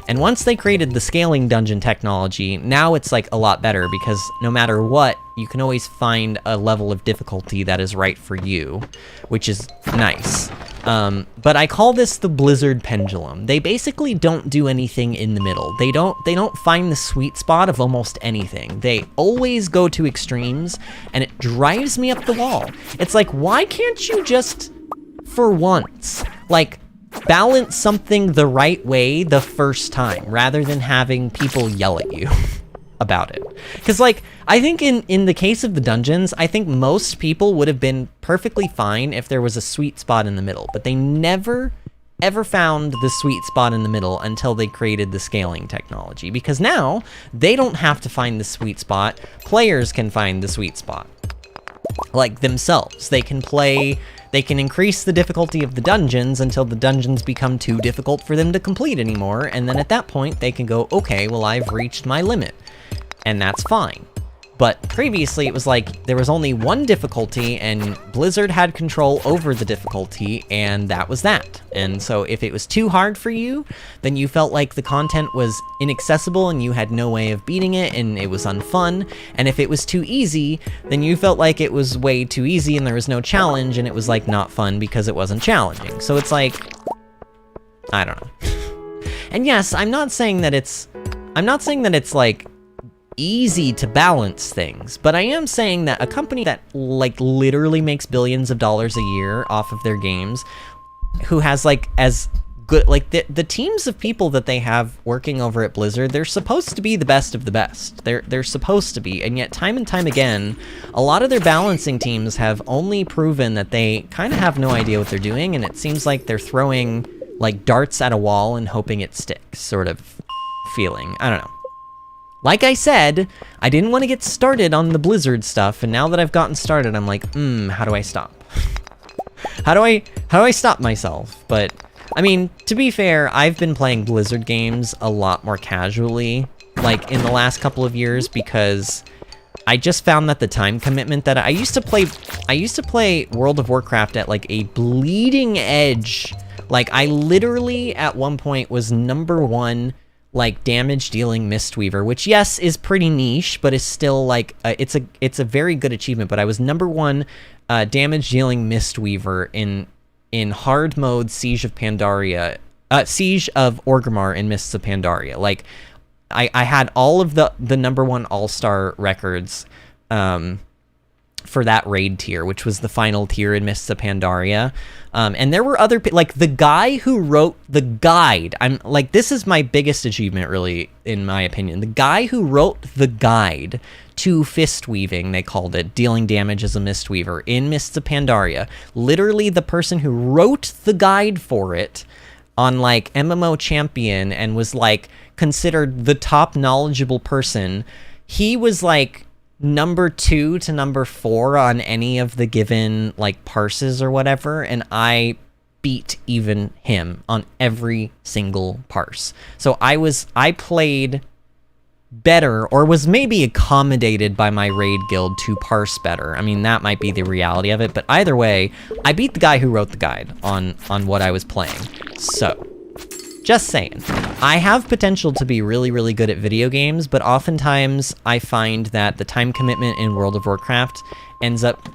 And once they created the scaling dungeon technology, now it's, like, a lot better, because no matter what, you can always find a level of difficulty that is right for you, which is nice. But I call this the Blizzard Pendulum. They basically don't do anything in the middle. They don't find the sweet spot of almost anything. They always go to extremes, and it drives me up the wall. It's like, why can't you just, for once, like, balance something the right way the first time, rather than having people yell at you about it? Because, like, I think in the case of the dungeons, I think most people would have been perfectly fine if there was a sweet spot in the middle, but they never, ever found the sweet spot in the middle until they created the scaling technology, because now they don't have to find the sweet spot. Players can find the sweet spot, like, themselves. They can increase the difficulty of the dungeons until the dungeons become too difficult for them to complete anymore, and then at that point, they can go, okay, well, I've reached my limit, and that's fine. But previously, it was like, there was only one difficulty, and Blizzard had control over the difficulty, and that was that. And so if it was too hard for you, then you felt like the content was inaccessible, and you had no way of beating it, and it was unfun. And if it was too easy, then you felt like it was way too easy, and there was no challenge, and it was, like, not fun because it wasn't challenging. So it's like, I don't know. And yes, I'm not saying that it's, like, easy to balance things, but I am saying that a company that, like, literally makes billions of dollars a year off of their games, who has, like, as good, like, the teams of people that they have working over at Blizzard, they're supposed to be the best of the best. They're supposed to be, and yet time and time again, a lot of their balancing teams have only proven that they kind of have no idea what they're doing, and it seems like they're throwing, like, darts at a wall and hoping it sticks, sort of feeling. I don't know. Like I said, I didn't want to get started on the Blizzard stuff, and now that I've gotten started, I'm like, how do I stop? How do I stop myself? But, I mean, to be fair, I've been playing Blizzard games a lot more casually, like, in the last couple of years, because I just found that the time commitment that I used to play World of Warcraft at, like, a bleeding edge. Like, I literally, at one point, was #1, like, damage dealing Mistweaver, which, yes, is pretty niche, but is still, like, it's a very good achievement. But I was #1 damage dealing Mistweaver in hard mode Siege of Pandaria, Siege of Orgrimmar in Mists of Pandaria. Like, I had all of the #1 all-star records for that raid tier, which was the final tier in Mists of Pandaria. And there were other, like the guy who wrote the guide. I'm like, this is my biggest achievement, really, in my opinion. The guy who wrote the guide to fist weaving, they called it, dealing damage as a mist weaver in Mists of Pandaria. Literally, the person who wrote the guide for it on like MMO Champion and was like considered the top knowledgeable person. He was like number 2 to number 4 on any of the given like parses or whatever, and I beat even him on every single parse. So I played better, or was maybe accommodated by my raid guild to parse better. I mean, that might be the reality of it, but either way, I beat the guy who wrote the guide on what I was playing. So just saying. I have potential to be really, really good at video games, but oftentimes I find that the time commitment in World of Warcraft ends up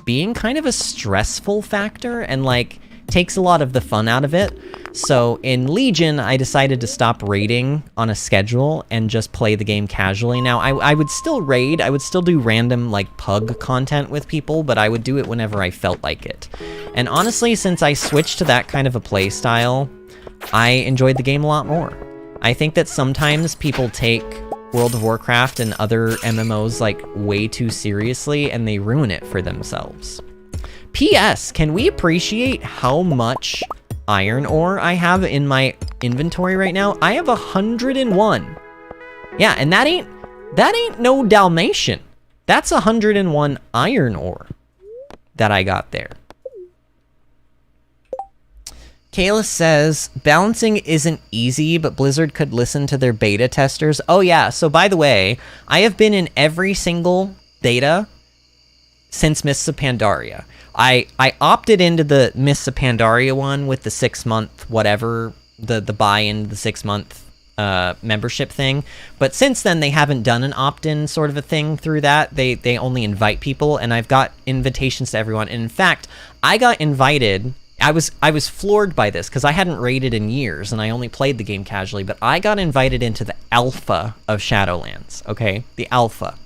being kind of a stressful factor and like takes a lot of the fun out of it. So in Legion, I decided to stop raiding on a schedule and just play the game casually. Now, I would still raid, I would still do random like pug content with people, but I would do it whenever I felt like it. And honestly, since I switched to that kind of a play style, I enjoyed the game a lot more. I think that sometimes people take World of Warcraft and other MMOs like way too seriously and they ruin it for themselves. P.S. Can we appreciate how much iron ore I have in my inventory right now? I have 101. Yeah, and that ain't no Dalmatian. That's 101 iron ore that I got there. Kayla says, balancing isn't easy, but Blizzard could listen to their beta testers. Oh yeah, so by the way, I have been in every single beta since Mists of Pandaria. I opted into the Mists of Pandaria one with the 6-month whatever, the buy-in, the 6-month membership thing. But since then, they haven't done an opt-in sort of a thing through that. They only invite people, and I've got invitations to everyone. And in fact, I got invited. I was floored by this because I hadn't raided in years and I only played the game casually, but I got invited into the alpha of Shadowlands, okay? The alpha.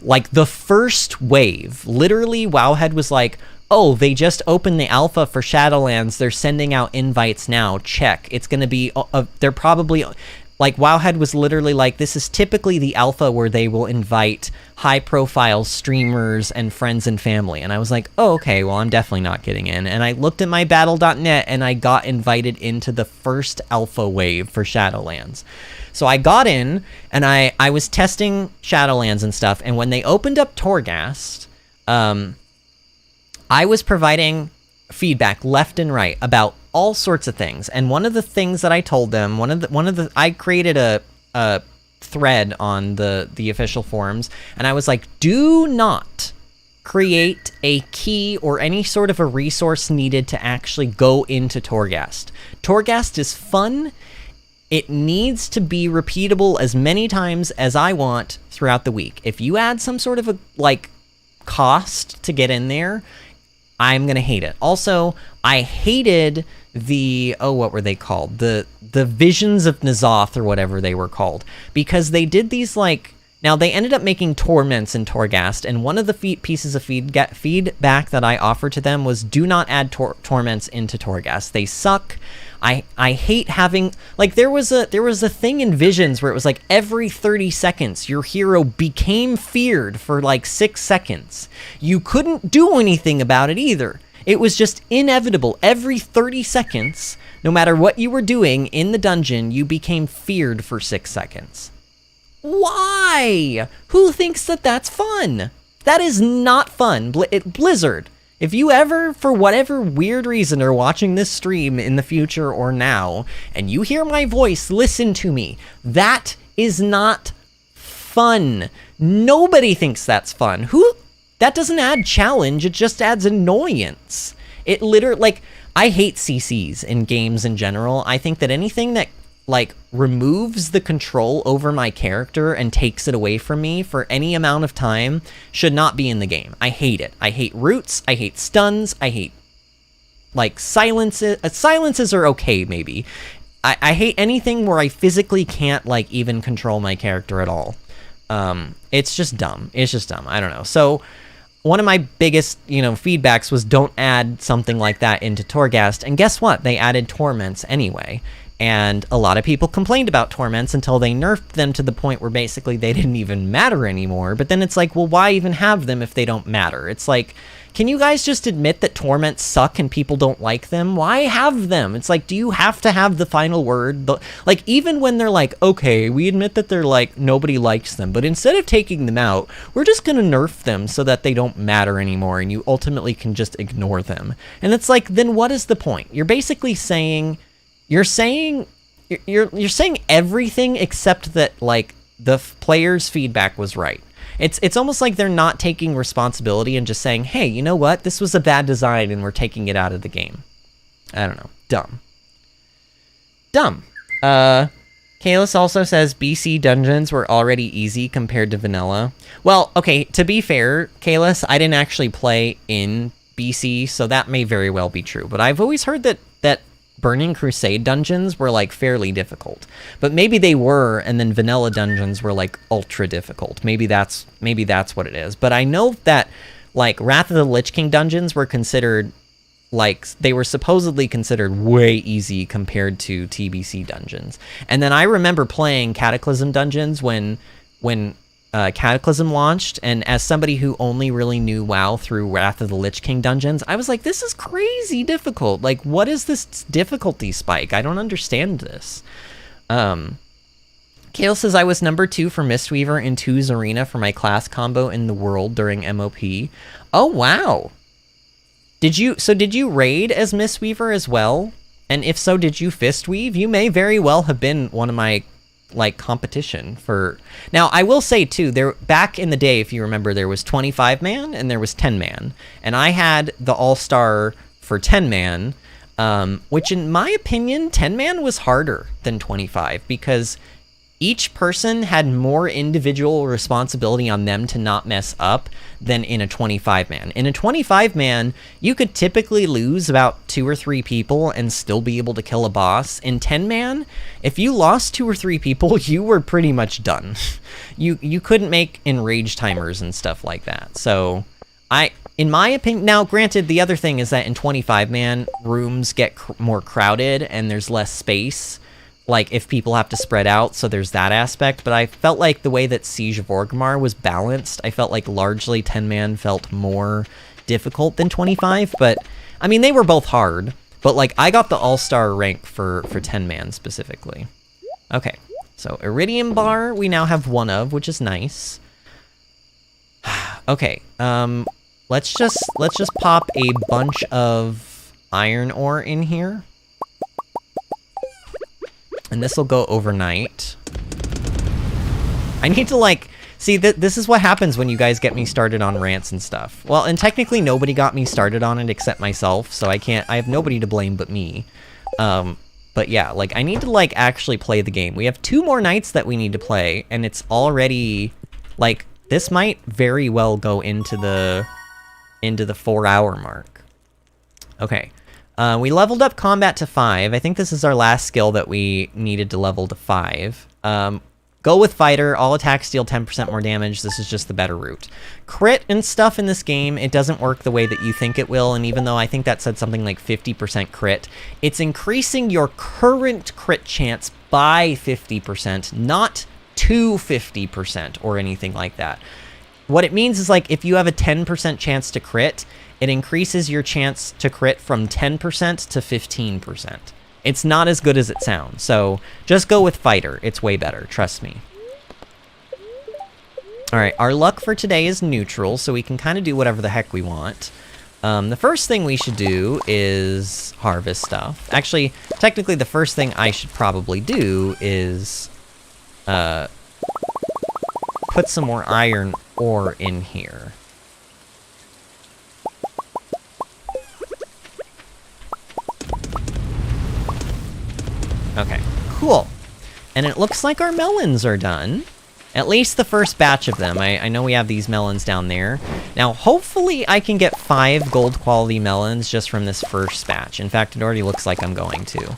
Like the first wave, literally Wowhead was like, oh, they just opened the alpha for Shadowlands. They're sending out invites now. Check. It's going to be, they're probably, like Wowhead was literally like, this is typically the alpha where they will invite high-profile streamers and friends and family. And I was like, oh, okay, well, I'm definitely not getting in. And I looked at my battle.net and I got invited into the first alpha wave for Shadowlands. So I got in and I was testing Shadowlands and stuff. And when they opened up Torghast, I was providing feedback left and right about all sorts of things. And one of the things that I told them, I created a thread on the official forums, and I was like, do not create a key or any sort of a resource needed to actually go into Torghast. Torghast is fun. It needs to be repeatable as many times as I want throughout the week. If you add some sort of a like cost to get in there, I'm gonna hate it. Also, I hated the, what were they called? The Visions of N'Zoth or whatever they were called. Because they did these like, now they ended up making torments in Torghast, and one of the pieces of feedback that I offered to them was do not add torments into Torghast. They suck. I hate having, like there was a thing in Visions where it was like every 30 seconds your hero became feared for like 6 seconds. You couldn't do anything about it either. It was just inevitable. Every 30 seconds, no matter what you were doing in the dungeon, you became feared for 6 seconds. Why? Who thinks that that's fun? That is not fun. Blizzard, if you ever, for whatever weird reason, are watching this stream in the future or now, and you hear my voice, listen to me. That is not fun. Nobody thinks that's fun. That doesn't add challenge, it just adds annoyance. It literally, like, I hate CCs in games in general. I think that anything that, like, removes the control over my character and takes it away from me for any amount of time should not be in the game. I hate it. I hate roots, I hate stuns, I hate, like, silences. Silences are okay, maybe. I hate anything where I physically can't, like, even control my character at all. It's just dumb. It's just dumb. I don't know. So, one of my biggest, feedbacks was don't add something like that into Torghast. And guess what? They added Torments anyway. And a lot of people complained about Torments until they nerfed them to the point where basically they didn't even matter anymore. But then it's like, well, why even have them if they don't matter? It's like, can you guys just admit that Torments suck and people don't like them? Why have them? It's like, do you have to have the final word? Like, even when they're like, okay, we admit that they're like, nobody likes them, but instead of taking them out, we're just gonna nerf them so that they don't matter anymore and you ultimately can just ignore them. And it's like, then what is the point? You're basically saying, you're saying everything except that, like, the player's feedback was right. It's almost like they're not taking responsibility and just saying, hey, you know what? This was a bad design and we're taking it out of the game. I don't know. Dumb. Kalis also says BC dungeons were already easy compared to vanilla. Well, okay, to be fair, Kalis, I didn't actually play in BC, so that may very well be true. But I've always heard that Burning Crusade dungeons were, like, fairly difficult. But maybe they were, and then vanilla dungeons were, like, ultra difficult. Maybe that's what it is. But I know that, like, Wrath of the Lich King dungeons were considered, like, they were supposedly considered way easy compared to TBC dungeons. And then I remember playing Cataclysm dungeons when Cataclysm launched, and as somebody who only really knew WoW through Wrath of the Lich King dungeons, I was like, this is crazy difficult. Like, what is this difficulty spike? I don't understand this. Kale says, I was number 2 for Mistweaver in 2's arena for my class combo in the world during MOP. Oh, wow. Did you raid as Mistweaver as well? And if so, did you Fistweave? You may very well have been one of my, like, competition for... Now, I will say, too, back in the day, if you remember, there was 25-man and there was 10-man. And I had the all-star for 10-man, which, in my opinion, 10-man was harder than 25 because each person had more individual responsibility on them to not mess up than in a 25-man. In a 25-man, you could typically lose about 2 or 3 people and still be able to kill a boss. In 10-man, if you lost 2 or 3 people, you were pretty much done. You couldn't make enrage timers and stuff like that. So, in my opinion... Now, granted, the other thing is that in 25-man, rooms get more crowded and there's less space, like, if people have to spread out, so there's that aspect. But I felt like the way that Siege of Orgrimmar was balanced, I felt like largely 10-man felt more difficult than 25. But, I mean, they were both hard. But, like, I got the all-star rank for 10-man specifically. Okay, so Iridium Bar we now have 1 of, which is nice. Okay, let's just pop a bunch of iron ore in here. And this will go overnight. I need to, like... See, this is what happens when you guys get me started on rants and stuff. Well, and technically nobody got me started on it except myself, so I have nobody to blame but me. But yeah, like, I need to, like, actually play the game. We have 2 more nights that we need to play, and it's already... Like, this might very well go into the 4-hour mark. Okay. We leveled up combat to 5. I think this is our last skill that we needed to level to 5. Go with fighter. All attacks deal 10% more damage. This is just the better route. Crit and stuff in this game, it doesn't work the way that you think it will. And even though I think that said something like 50% crit, it's increasing your current crit chance by 50%, not to 50% or anything like that. What it means is, like, if you have a 10% chance to crit, it increases your chance to crit from 10% to 15%. It's not as good as it sounds, so just go with fighter. It's way better, trust me. Alright, our luck for today is neutral, so we can kind of do whatever the heck we want. The first thing we should do is harvest stuff. Actually, technically the first thing I should probably do is put some more iron ore in here. Okay, cool. And it looks like our melons are done. At least the first batch of them. I know we have these melons down there. Now, hopefully I can get 5 gold quality melons just from this first batch. In fact, it already looks like I'm going to.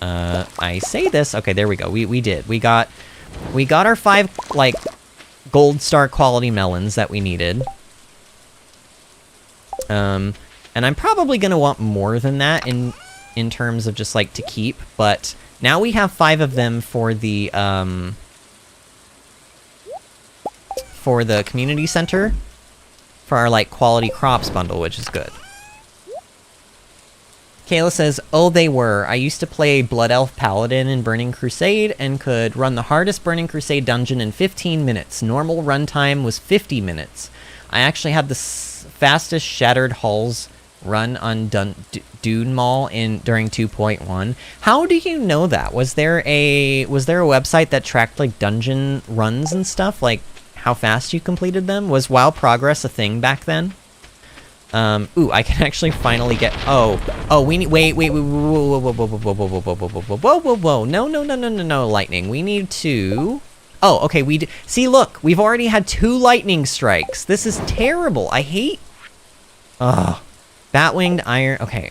I say this. Okay, there we go. We did. We got our 5, like, gold star quality melons that we needed. And I'm probably going to want more than that in terms of just, like, to keep. But now we have 5 of them for the community center. For our, like, quality crops bundle, which is good. Kayla says, oh, they were. I used to play Blood Elf Paladin in Burning Crusade and could run the hardest Burning Crusade dungeon in 15 minutes. Normal runtime was 50 minutes. I actually had the fastest Shattered Hulls run on Dune Mall during 2.1. How do you know that? Was there a website that tracked, like, dungeon runs and stuff? Like, how fast you completed them? Was WoW Progress a thing back then? Ooh, I can actually finally get... Oh, we need... Wait, whoa, no, lightning. We need to... Oh, okay, see, look, we've already had 2 lightning strikes. This is terrible. I hate... Ugh. Bat-winged iron... Okay,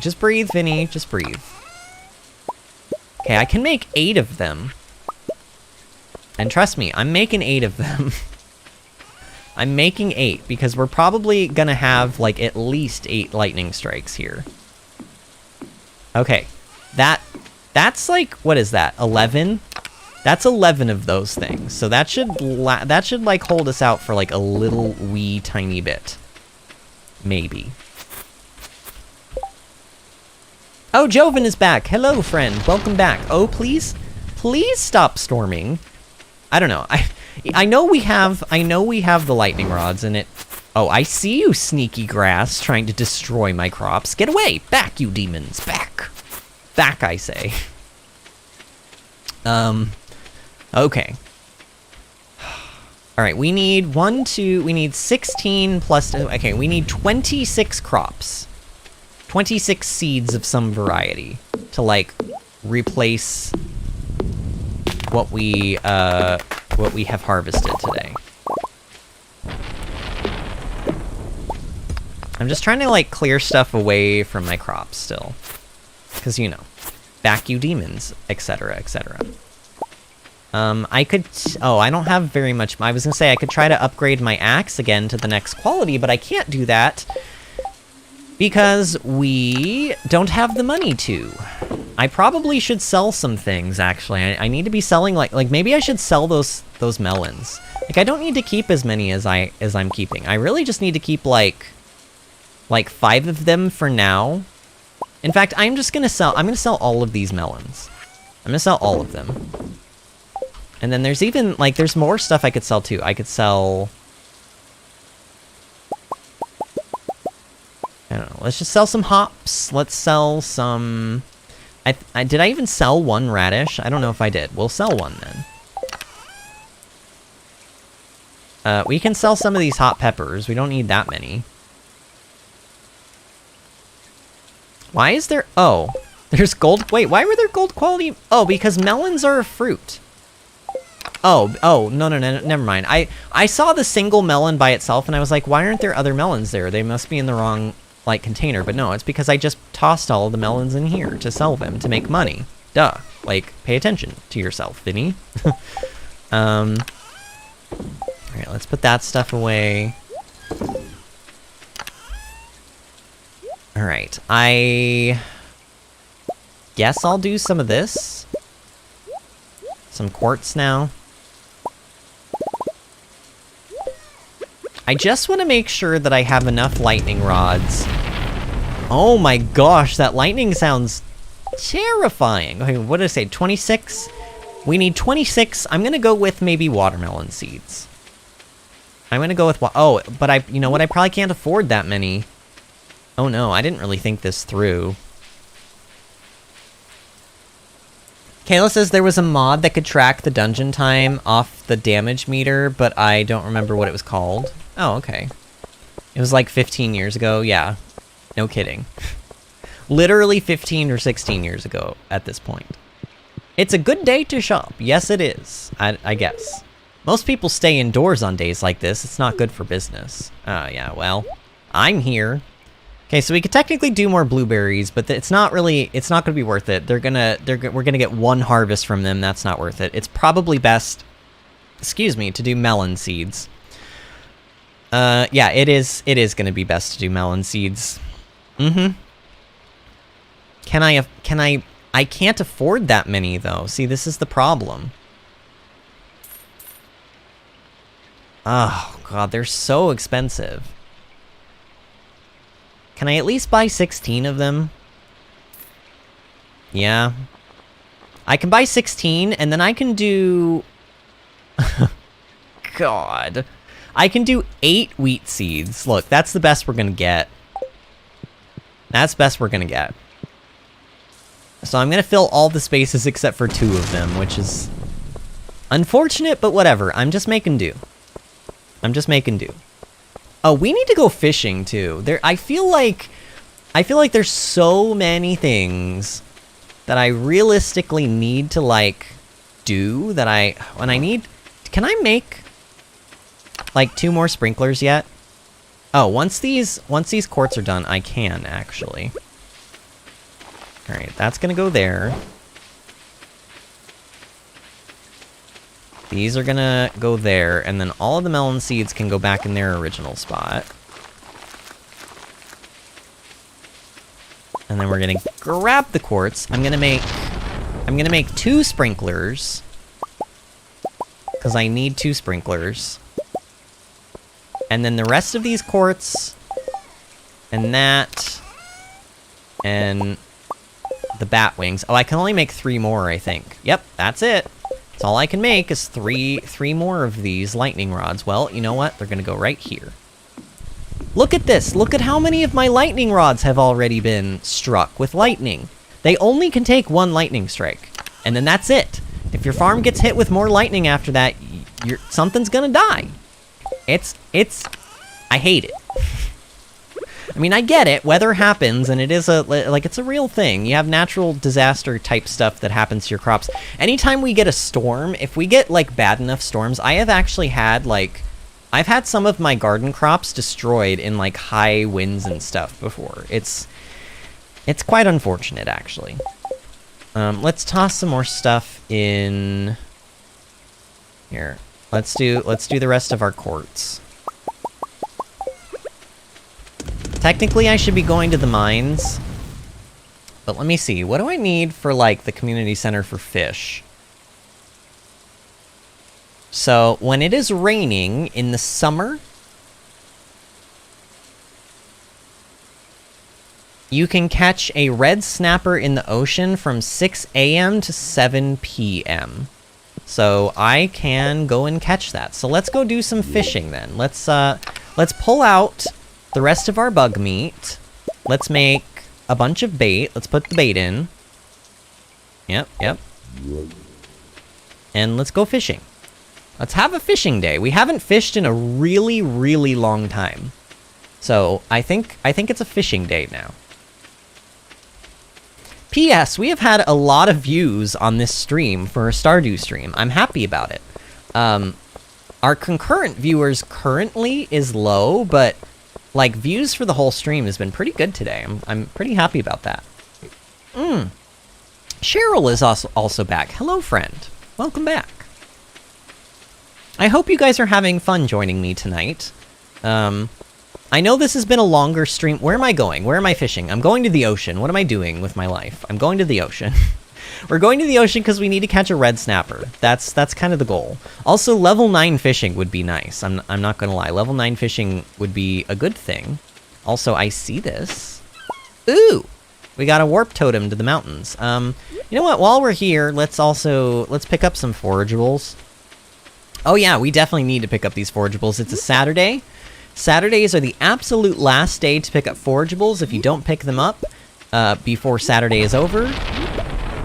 just breathe, Vinny, just breathe. Okay, I can make 8 of them. And trust me, I'm making 8 of them. I'm making 8, because we're probably gonna have, like, at least 8 lightning strikes here. Okay. That's like, what is that, 11? That's 11 of those things. So that should, like, hold us out for, like, a little wee tiny bit. Maybe. Oh, Joven is back. Hello, friend. Welcome back. Oh, please stop storming. I don't know. I know we have the lightning rods and it. Oh, I see you, sneaky grass, trying to destroy my crops. Get away! Back, you demons! Back! Back, I say. Okay. Alright, we need 16 plus... Okay, we need 26 crops. 26 seeds of some variety to, like, replace what we have harvested today. I'm just trying to, like, clear stuff away from my crops still. Because, you know, back you demons, etc., etc. I could... Oh, I don't have very much... I was gonna say I could try to upgrade my axe again to the next quality, but I can't do that because we don't have the money to. I probably should sell some things, actually. I need to be selling, like maybe I should sell those melons. Like, I don't need to keep as many as I'm keeping. I really just need to keep, like 5 of them for now. In fact, I'm gonna sell all of these melons. I'm gonna sell all of them. And then there's even, like, there's more stuff I could sell, too. I could sell... I don't know. Let's just sell some hops. Let's sell some... did I even sell 1 radish? I don't know if I did. We'll sell 1, then. We can sell some of these hot peppers. We don't need that many. Why is there... Oh, there's gold... Wait, why were there gold quality... Oh, because melons are a fruit. Oh, no, never mind. I saw the single melon by itself, and I was like, why aren't there other melons there? They must be in the wrong, like, container. But no, it's because I just tossed all the melons in here to sell them, to make money. Duh. Like, pay attention to yourself, Vinny. Alright, let's put that stuff away. Alright, I guess I'll do some of this. Some quartz now. I just want to make sure that I have enough lightning rods. Oh my gosh, that lightning sounds terrifying. Okay, what did I say? 26? We need 26. I'm going to go with maybe watermelon seeds. I'm going to go with... Oh, but you know what? I probably can't afford that many. Oh no, I didn't really think this through. Kayla says there was a mod that could track the dungeon time off the damage meter, but I don't remember what it was called. Oh, okay. It was like 15 years ago. Yeah, no kidding. Literally 15 or 16 years ago at this point. It's a good day to shop. Yes, it is, I guess. Most people stay indoors on days like this. It's not good for business. Yeah, well, I'm here. Okay, so we could technically do more blueberries, but it's not gonna be worth it. We're gonna get 1 harvest from them. That's not worth it. It's probably best, excuse me, to do melon seeds. Yeah, it is gonna be best to do melon seeds. Mm-hmm. I can't afford that many, though. See, this is the problem. Oh, God, they're so expensive. Can I at least buy 16 of them? Yeah. I can buy 16, and then I can do... God. I can do 8 wheat seeds. Look, that's the best we're gonna get. That's the best we're gonna get. So I'm gonna fill all the spaces except for 2 of them, which is unfortunate, but whatever. I'm just making do. I'm just making do. Oh, we need to go fishing too. I feel like there's so many things that I realistically need to like do that can I make like 2 more sprinklers yet? Oh, once these quartz are done, I can actually. All right, that's gonna go there. These are gonna go there, and then all of the melon seeds can go back in their original spot. And then we're gonna grab the quartz. I'm gonna make 2 sprinklers. Because I need 2 sprinklers. And then the rest of these quartz, and that, and the bat wings. Oh, I can only make 3 more, I think. Yep, that's it. That's all I can make is three more of these lightning rods. Well, you know what? They're gonna go right here. Look at this. Look at how many of my lightning rods have already been struck with lightning. They only can take 1 lightning strike, and then that's it. If your farm gets hit with more lightning after that, something's gonna die. I hate it. I mean, I get it. Weather happens, and it is it's a real thing. You have natural disaster type stuff that happens to your crops. Anytime we get a storm, if we get, like, bad enough storms, I have actually had, like... I've had some of my garden crops destroyed in, like, high winds and stuff before. It's quite unfortunate, actually. Let's toss some more stuff in... Here. Let's do the rest of our quartz. Technically, I should be going to the mines. But let me see. What do I need for, like, the community center for fish? So, when it is raining in the summer, you can catch a red snapper in the ocean from 6 a.m. to 7 p.m. So, I can go and catch that. So, let's go do some fishing then. Let's pull out the rest of our bug meat. Let's make a bunch of bait. Let's put the bait in. Yep. And let's go fishing. Let's have a fishing day. We haven't fished in a really, really long time. So, I think it's a fishing day now. P.S. We have had a lot of views on this stream for a Stardew stream. I'm happy about it. Our concurrent viewers currently is low, but... like, views for the whole stream has been pretty good today. I'm pretty happy about that. Cheryl is also back. Hello, friend. Welcome back. I hope you guys are having fun joining me tonight. I know this has been a longer stream. Where am I going? Where am I fishing? I'm going to the ocean. What am I doing with my life? I'm going to the ocean. We're going to the ocean because we need to catch a red snapper. That's kind of the goal. Also, level 9 fishing would be nice. I'm not gonna lie. Level 9 fishing would be a good thing. Also, I see this. Ooh! We got a warp totem to the mountains. You know what? While we're here, let's pick up some forageables. Oh yeah, we definitely need to pick up these forageables. It's a Saturday. Saturdays are the absolute last day to pick up forageables. If you don't pick them up before Saturday is over,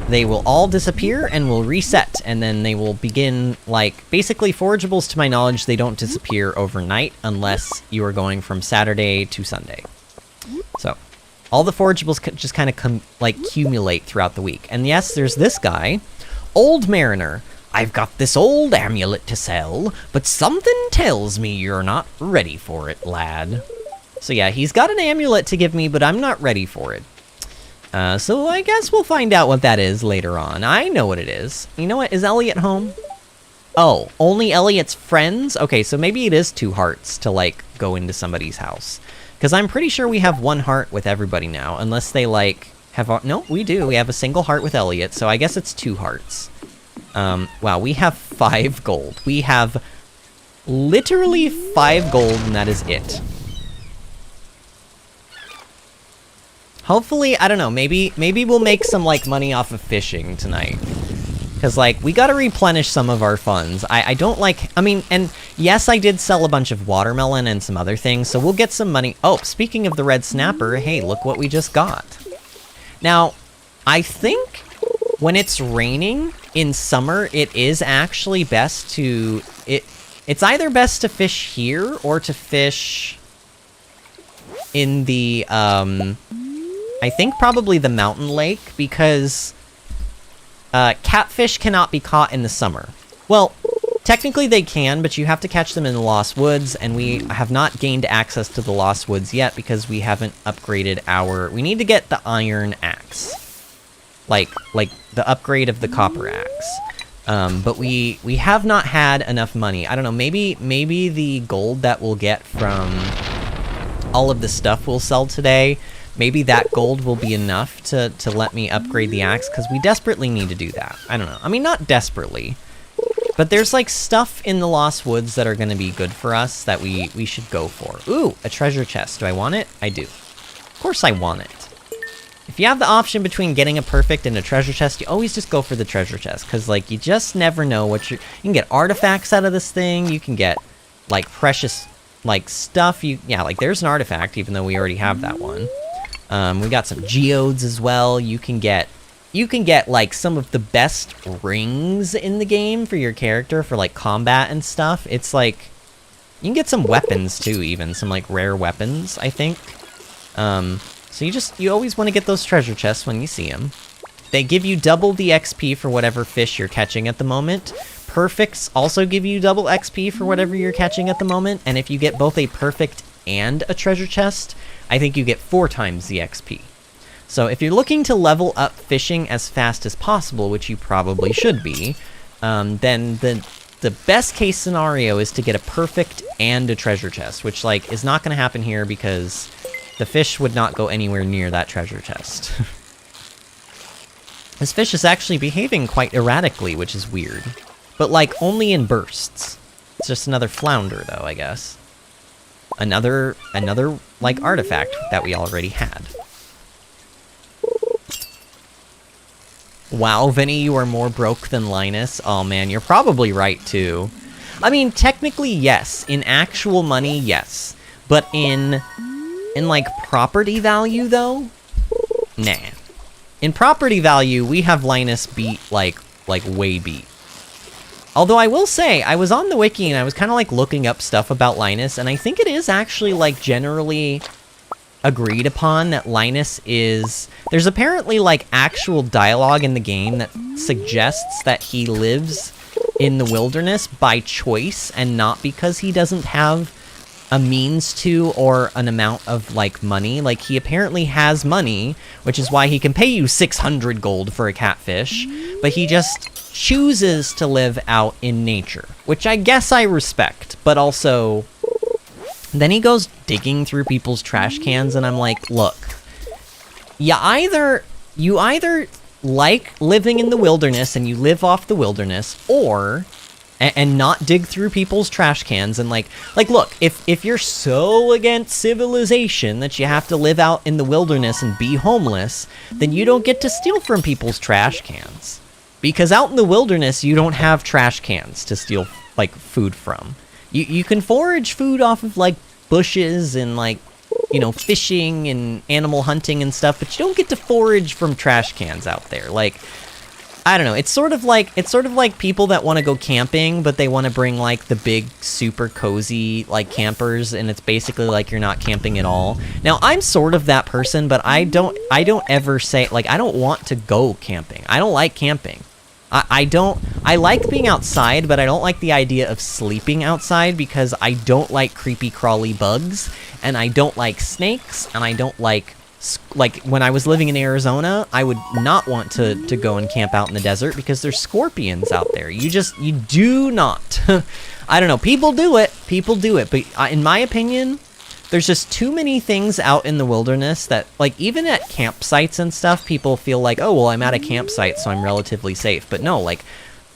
they will all disappear and will reset, and then they will begin, like, basically forageables, to my knowledge, they don't disappear overnight unless you are going from Saturday to Sunday. So, all the forageables just kind of accumulate throughout the week. And yes, there's this guy, Old Mariner. I've got this old amulet to sell, but something tells me you're not ready for it, lad. So yeah, he's got an amulet to give me, but I'm not ready for it. So I guess we'll find out what that is later on. I know what it is. You know what? Is Elliot home? Oh, only Elliot's friends? Okay, so maybe it is 2 hearts to, like, go into somebody's house. Because I'm pretty sure we have 1 heart with everybody now, unless they, like, have... No, we do. We have a single heart with Elliot, so I guess it's 2 hearts. Wow, we have 5 gold. We have literally 5 gold, and that is it. Hopefully, I don't know, maybe we'll make some, like, money off of fishing tonight. Because, like, we gotta replenish some of our funds. I don't like... I mean, and yes, I did sell a bunch of watermelon and some other things, so we'll get some money. Oh, speaking of the red snapper, hey, look what we just got. Now, I think when it's raining in summer, it is actually best to... It's either best to fish here or to fish in the, I think probably the mountain lake, because... catfish cannot be caught in the summer. Well, technically they can, but you have to catch them in the Lost Woods, and we have not gained access to the Lost Woods yet because we haven't upgraded our... We need to get the iron axe. Like the upgrade of the copper axe. But we have not had enough money. I don't know, maybe the gold that we'll get from all of the stuff we'll sell today... Maybe that gold will be enough to let me upgrade the axe, because we desperately need to do that. I don't know. I mean, not desperately. But there's, like, stuff in the Lost Woods that are going to be good for us that we should go for. Ooh, a treasure chest. Do I want it? I do. Of course I want it. If you have the option between getting a perfect and a treasure chest, you always just go for the treasure chest. Because, like, you just never know what you're... You can get artifacts out of this thing. You can get, like, precious, like, stuff. Yeah, like, there's an artifact, even though we already have that one. We got some geodes as well. You can get, like, some of the best rings in the game for your character for, like, combat and stuff. It's, like, you can get some weapons, too, even. Some, like, rare weapons, I think. So you always want to get those treasure chests when you see them. They give you double the XP for whatever fish you're catching at the moment. Perfects also give you double XP for whatever you're catching at the moment. And if you get both a perfect and a treasure chest... I think you get 4 times the XP. So if you're looking to level up fishing as fast as possible, which you probably should be, then the best case scenario is to get a perfect and a treasure chest, which, like, is not going to happen here because the fish would not go anywhere near that treasure chest. This fish is actually behaving quite erratically, which is weird. But, like, only in bursts. It's just another flounder, though, I guess. Another, like, artifact that we already had. Wow, Vinny, you are more broke than Linus. Oh, man, you're probably right, too. I mean, technically, yes. In actual money, yes. But in like, property value, though? Nah. In property value, we have Linus beat, like, way beat. Although I will say, I was on the wiki and I was kind of, like, looking up stuff about Linus, and I think it is actually, like, generally agreed upon that Linus is... There's apparently, like, actual dialogue in the game that suggests that he lives in the wilderness by choice and not because he doesn't have a means to or an amount of, like, money. Like, he apparently has money, which is why he can pay you 600 gold for a catfish, but he just chooses to live out in nature, which I guess I respect, but also... Then he goes digging through people's trash cans, and I'm like, look, you either like living in the wilderness and you live off the wilderness, or... And not dig through people's trash cans, and like look, if you're so against civilization that you have to live out in the wilderness and be homeless, then you don't get to steal from people's trash cans. Because out in the wilderness, you don't have trash cans to steal, like, food from. You can forage food off of, like, bushes and, like, you know, fishing and animal hunting and stuff, but you don't get to forage from trash cans out there. Like, I don't know, it's sort of like people that want to go camping, but they want to bring, like, the big, super cozy, like, campers, and it's basically like you're not camping at all. Now, I'm sort of that person, but I don't ever say, like, I don't want to go camping. I don't like camping. I like being outside, but I don't like the idea of sleeping outside because I don't like creepy crawly bugs, and I don't like snakes, and I don't like like when I was living in Arizona, I would not want to go and camp out in the desert because there's scorpions out there. You do not. I don't know. People do it, but in my opinion, there's just too many things out in the wilderness that, like, even at campsites and stuff, people feel like, oh, well, I'm at a campsite, so I'm relatively safe. But no,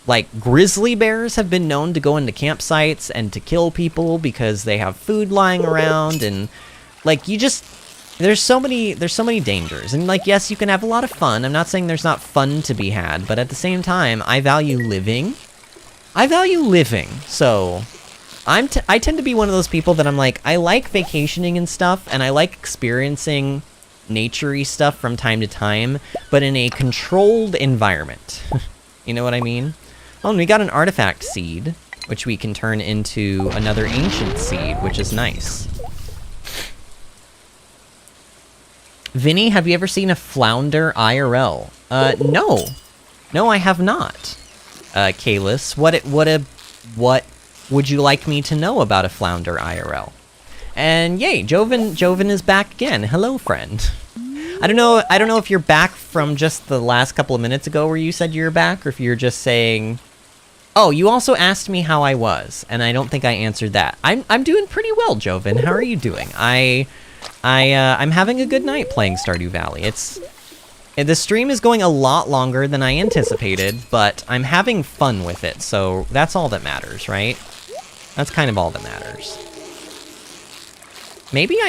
like grizzly bears have been known to go into campsites and to kill people because they have food lying around, and like there's so many dangers. And like, yes, you can have a lot of fun. I'm not saying there's not fun to be had, but at the same time, I value living. So I tend to be one of those people that I'm like, I like vacationing and stuff, and I like experiencing nature-y stuff from time to time, but in a controlled environment. You know what I mean? Oh, and we got an artifact seed, which we can turn into another ancient seed, which is nice. Vinny, have you ever seen a flounder IRL? No. No, I have not. Kalis, what would you like me to know about a flounder IRL? And yay, Joven is back again. Hello, friend. I don't know if you're back from just the last couple of minutes ago where you said you were back, or if you're just saying... Oh, you also asked me how I was, and I don't think I answered that. I'm doing pretty well, Joven. How are you doing? I'm having a good night playing Stardew Valley. The stream is going a lot longer than I anticipated, but I'm having fun with it, so that's all that matters, right? That's kind of all that matters. Maybe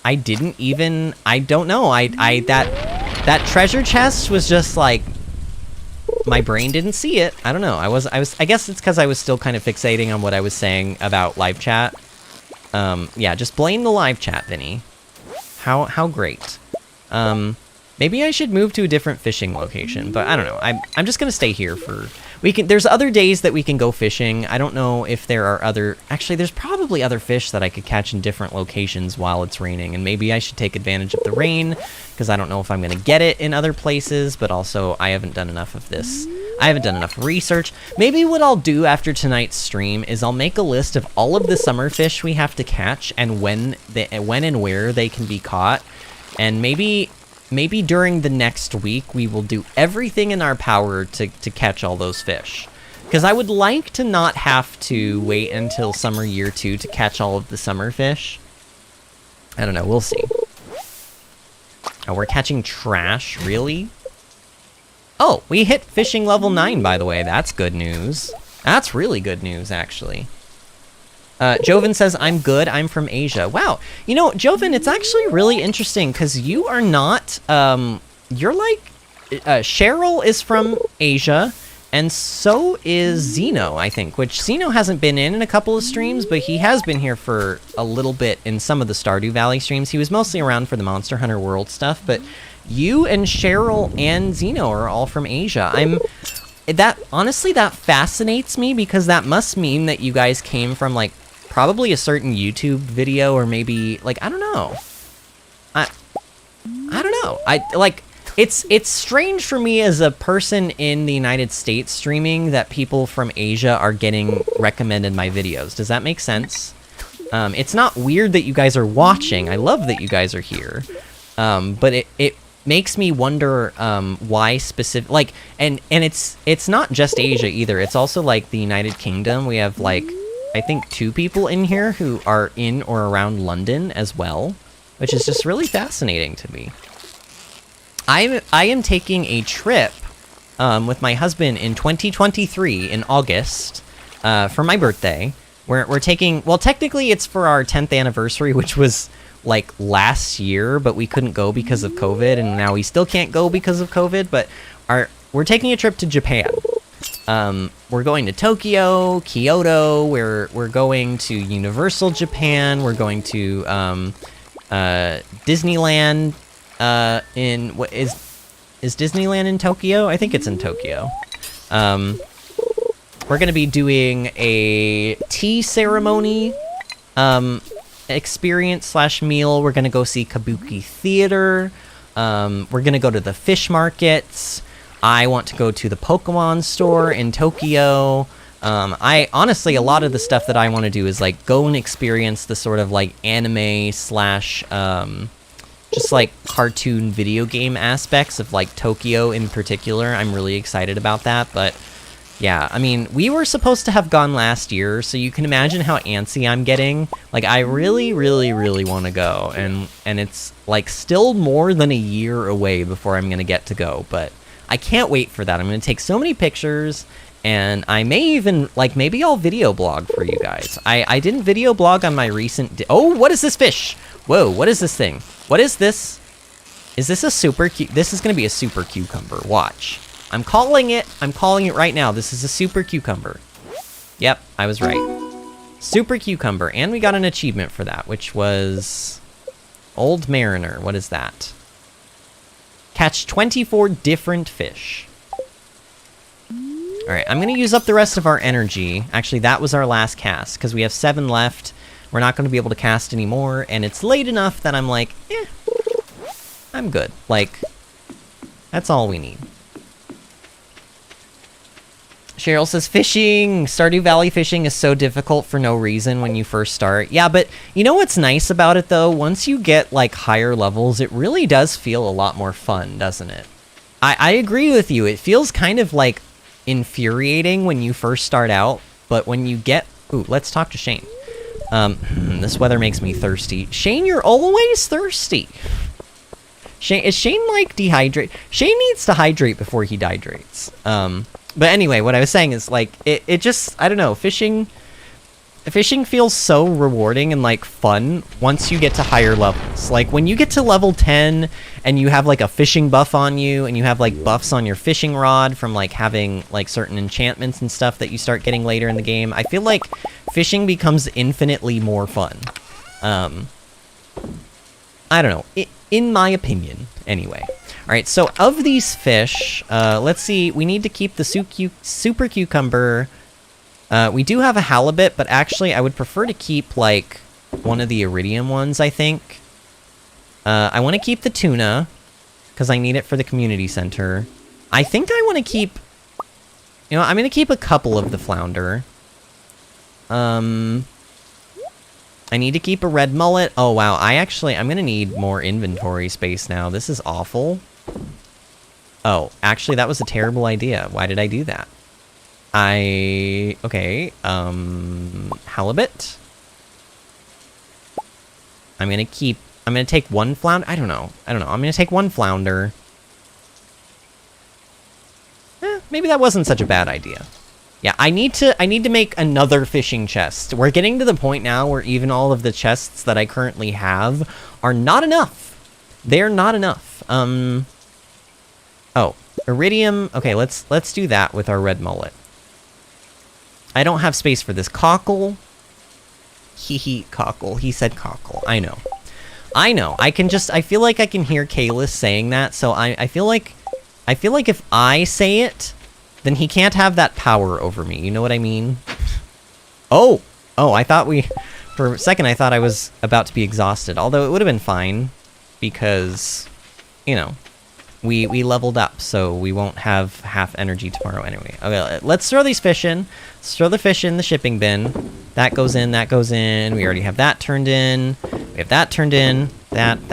I didn't even, I don't know, that treasure chest was just like, my brain didn't see it. I don't know, I guess it's because I was still kind of fixating on what I was saying about live chat. Yeah, just blame the live chat, Vinny. How great. Maybe I should move to a different fishing location, but I don't know. I'm just gonna stay here for... There's other days that we can go fishing. I don't know if there are other... Actually, there's probably other fish that I could catch in different locations while it's raining, and maybe I should take advantage of the rain, because I don't know if I'm gonna get it in other places, but also I haven't done enough of this. I haven't done enough research. Maybe what I'll do after tonight's stream is I'll make a list of all of the summer fish we have to catch and when and where they can be caught, and maybe during the next week, we will do everything in our power to catch all those fish. Because I would like to not have to wait until summer year 2 to catch all of the summer fish. I don't know, we'll see. Oh, we're catching trash, really? Oh, we hit fishing level 9, by the way. That's good news. That's really good news, actually. Joven says, I'm good, I'm from Asia. Wow, you know, Joven, it's actually really interesting, because you are not, you're like, Cheryl is from Asia, and so is Zeno, I think, which Zeno hasn't been in a couple of streams, but he has been here for a little bit in some of the Stardew Valley streams. He was mostly around for the Monster Hunter World stuff, but you and Cheryl and Zeno are all from Asia. Honestly, that fascinates me, because that must mean that you guys came from, like, probably a certain YouTube video, or maybe, like, I don't know. I don't know. It's strange for me as a person in the United States streaming that people from Asia are getting recommended my videos. Does that make sense? It's not weird that you guys are watching. I love that you guys are here. But it makes me wonder why specific, like, and it's not just Asia either. It's also like the United Kingdom. We have, like, I think 2 people in here who are in or around London as well, which is just really fascinating to me. I am taking a trip with my husband in 2023 in August for my birthday. We're taking, well, technically it's for our 10th anniversary, which was like last year, but we couldn't go because of COVID, and now we still can't go because of COVID, but we're taking a trip to Japan. We're going to Tokyo, Kyoto, we're going to Universal Japan, we're going to Disneyland what is Disneyland in Tokyo? I think it's in Tokyo. We're gonna be doing a tea ceremony experience / meal. We're gonna go see Kabuki Theater. We're gonna go to the fish markets. I want to go to the Pokemon store in Tokyo. I honestly, a lot of the stuff that I want to do is like go and experience the sort of like anime / just like cartoon video game aspects of like Tokyo in particular. I'm really excited about that, but yeah, I mean, we were supposed to have gone last year, so you can imagine how antsy I'm getting. Like, I really, really, really want to go, and it's like still more than a year away before I'm gonna get to go, but I can't wait for that. I'm gonna take so many pictures, and I may even, like, maybe I'll video blog for you guys. I didn't video blog on my recent... Oh, what is this fish? Whoa, what is this thing? What is this? Is this a super... This is going to be a super cucumber. Watch. I'm calling it right now. This is a super cucumber. Yep, I was right. Super cucumber. And we got an achievement for that, which was... Old Mariner. What is that? Catch 24 different fish. Alright, I'm going to use up the rest of our energy. Actually, that was our last cast, because we have 7 left. We're not going to be able to cast anymore, and it's late enough that I'm like, I'm good. Like, that's all we need. Cheryl says, fishing! Stardew Valley fishing is so difficult for no reason when you first start. Yeah, but you know what's nice about it, though? Once you get, like, higher levels, it really does feel a lot more fun, doesn't it? I agree with you. It feels kind of, like, infuriating when you first start out, but when you get... Ooh, let's talk to Shane. This weather makes me thirsty. Shane, you're always thirsty. Shane, is Shane, like, dehydrate? Shane needs to hydrate before he dehydrates. But anyway, what I was saying is, like, it just, I don't know, fishing feels so rewarding and, like, fun once you get to higher levels. Like, when you get to level 10 and you have, like, a fishing buff on you and you have, like, buffs on your fishing rod from, like, having, like, certain enchantments and stuff that you start getting later in the game, I feel like fishing becomes infinitely more fun. I don't know. In my opinion, anyway. Alright, so of these fish, let's see, we need to keep the super cucumber. We do have a halibut, but actually I would prefer to keep, like, one of the iridium ones, I think. I want to keep the tuna, because I need it for the community center. I think I want to keep... You know, I'm going to keep a couple of the flounder. I need to keep a red mullet. Oh, wow, I'm going to need more inventory space now. This is awful. Oh, actually, that was a terrible idea. Why did I do that? Okay, halibut. I'm gonna take one flounder. I don't know. I'm gonna take one flounder. Maybe that wasn't such a bad idea. Yeah, I need to make another fishing chest. We're getting to the point now where even all of the chests that I currently have are not enough. They're not enough. Oh, iridium. Okay, let's do that with our red mullet. I don't have space for this cockle. Cockle. He said cockle. I know. I feel like I can hear Kalis saying that, so I feel like if I say it, then he can't have that power over me. You know what I mean? Oh, I thought for a second I thought I was about to be exhausted. Although it would have been fine, because, you know, we leveled up, so we won't have half energy tomorrow anyway. Okay, let's throw these fish in. Let's throw the fish in the shipping bin. That goes in, that goes in. We already have that turned in. We have that turned in. That.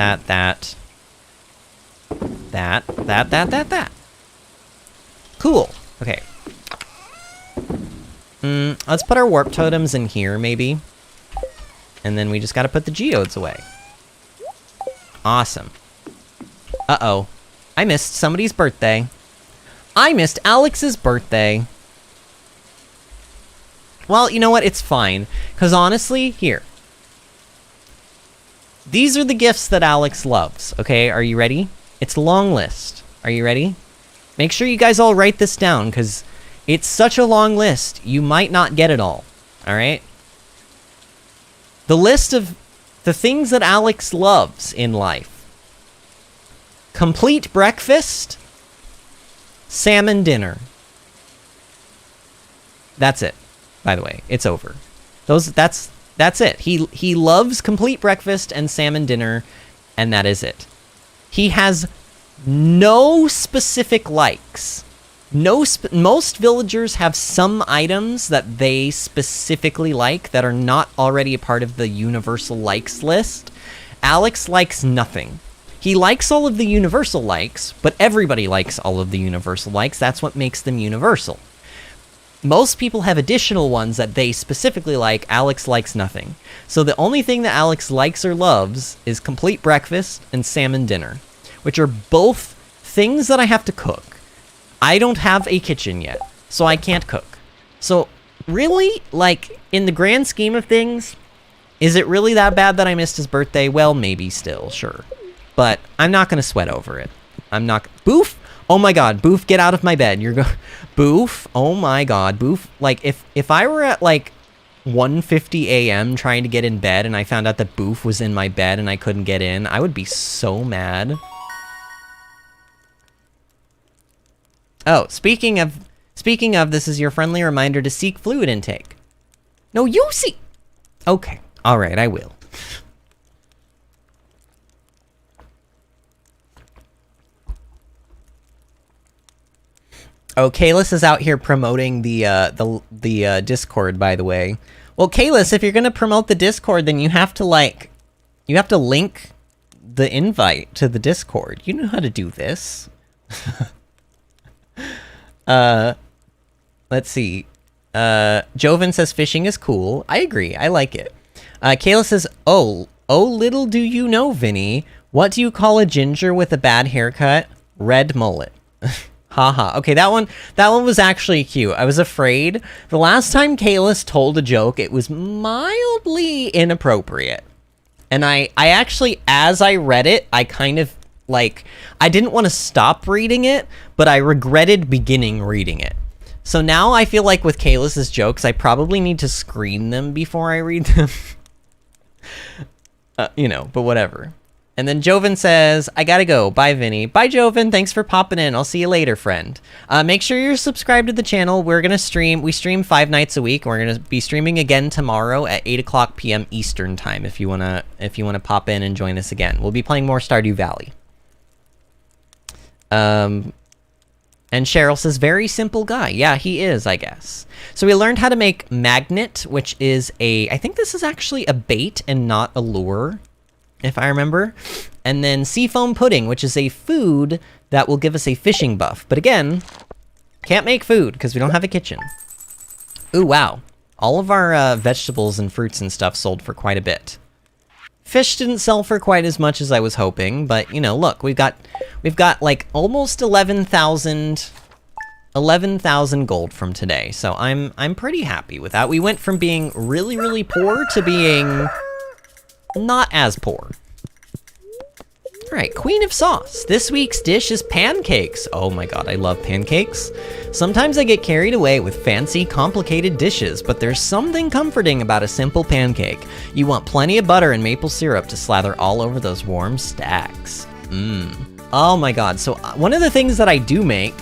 Cool. Okay. Let's put our warp totems in here, maybe. And then we just gotta put the geodes away. Awesome. Uh-oh. I missed somebody's birthday. I missed Alex's birthday. Well, you know what? It's fine. Because honestly, here. These are the gifts that Alex loves, okay? Are you ready? It's a long list. Are you ready? Make sure you guys all write this down, because it's such a long list. You might not get it all, alright? The list of the things that Alex loves in life. Complete breakfast, salmon dinner. That's it. By the way, it's over. That's it. He loves complete breakfast and salmon dinner, and that is it. He has no specific likes. Most villagers have some items that they specifically like that are not already a part of the universal likes list. Alex likes nothing. He likes all of the universal likes, but everybody likes all of the universal likes. That's what makes them universal. Most people have additional ones that they specifically like. Alex likes nothing. So the only thing that Alex likes or loves is complete breakfast and salmon dinner, which are both things that I have to cook. I don't have a kitchen yet, so I can't cook. So really, like, in the grand scheme of things, is it really that bad that I missed his birthday? Well, maybe still, sure. But I'm not going to sweat over it. I'm not... Boof! Oh my god, Boof, get out of my bed. You're going... Boof, oh my god, Boof. Like, if I were at, like, 1:50 a.m. trying to get in bed and I found out that Boof was in my bed and I couldn't get in, I would be so mad. Oh, speaking of, this is your friendly reminder to seek fluid intake. No, you see... Okay, alright, I will. Oh, Kalis is out here promoting the Discord, by the way. Well, Kalis, if you're gonna promote the Discord, then you have to link the invite to the Discord. You know how to do this. Let's see. Joven says fishing is cool. I agree. I like it. Kayla says, oh, little do you know, Vinny. What do you call a ginger with a bad haircut? Red mullet. Haha. Okay, that one was actually cute. I was afraid. The last time Kalis told a joke, it was mildly inappropriate. And I actually, as I read it, I kind of, like, I didn't want to stop reading it, but I regretted beginning reading it. So now I feel like with Kalis's jokes, I probably need to screen them before I read them. You know, but whatever. And then Joven says, I gotta go. Bye, Vinny. Bye, Joven. Thanks for popping in. I'll see you later, friend. Make sure you're subscribed to the channel. We're gonna stream. We stream 5 nights a week. We're gonna be streaming again tomorrow at 8 o'clock p.m. Eastern time. If you wanna pop in and join us again, we'll be playing more Stardew Valley. And Cheryl says, very simple guy. Yeah, he is, I guess. So we learned how to make magnet, which is I think this is actually a bait and not a lure, if I remember. And then seafoam pudding, which is a food that will give us a fishing buff. But again, can't make food because we don't have a kitchen. Ooh, wow. All of our vegetables and fruits and stuff sold for quite a bit. Fish didn't sell for quite as much as I was hoping, but, you know, look, we've got like almost 11,000 gold from today. So I'm pretty happy with that. We went from being really, really poor to being not as poor. All right, Queen of Sauce. This week's dish is pancakes. Oh my god, I love pancakes. Sometimes I get carried away with fancy, complicated dishes, but there's something comforting about a simple pancake. You want plenty of butter and maple syrup to slather all over those warm stacks. Oh my god, so one of the things that I do make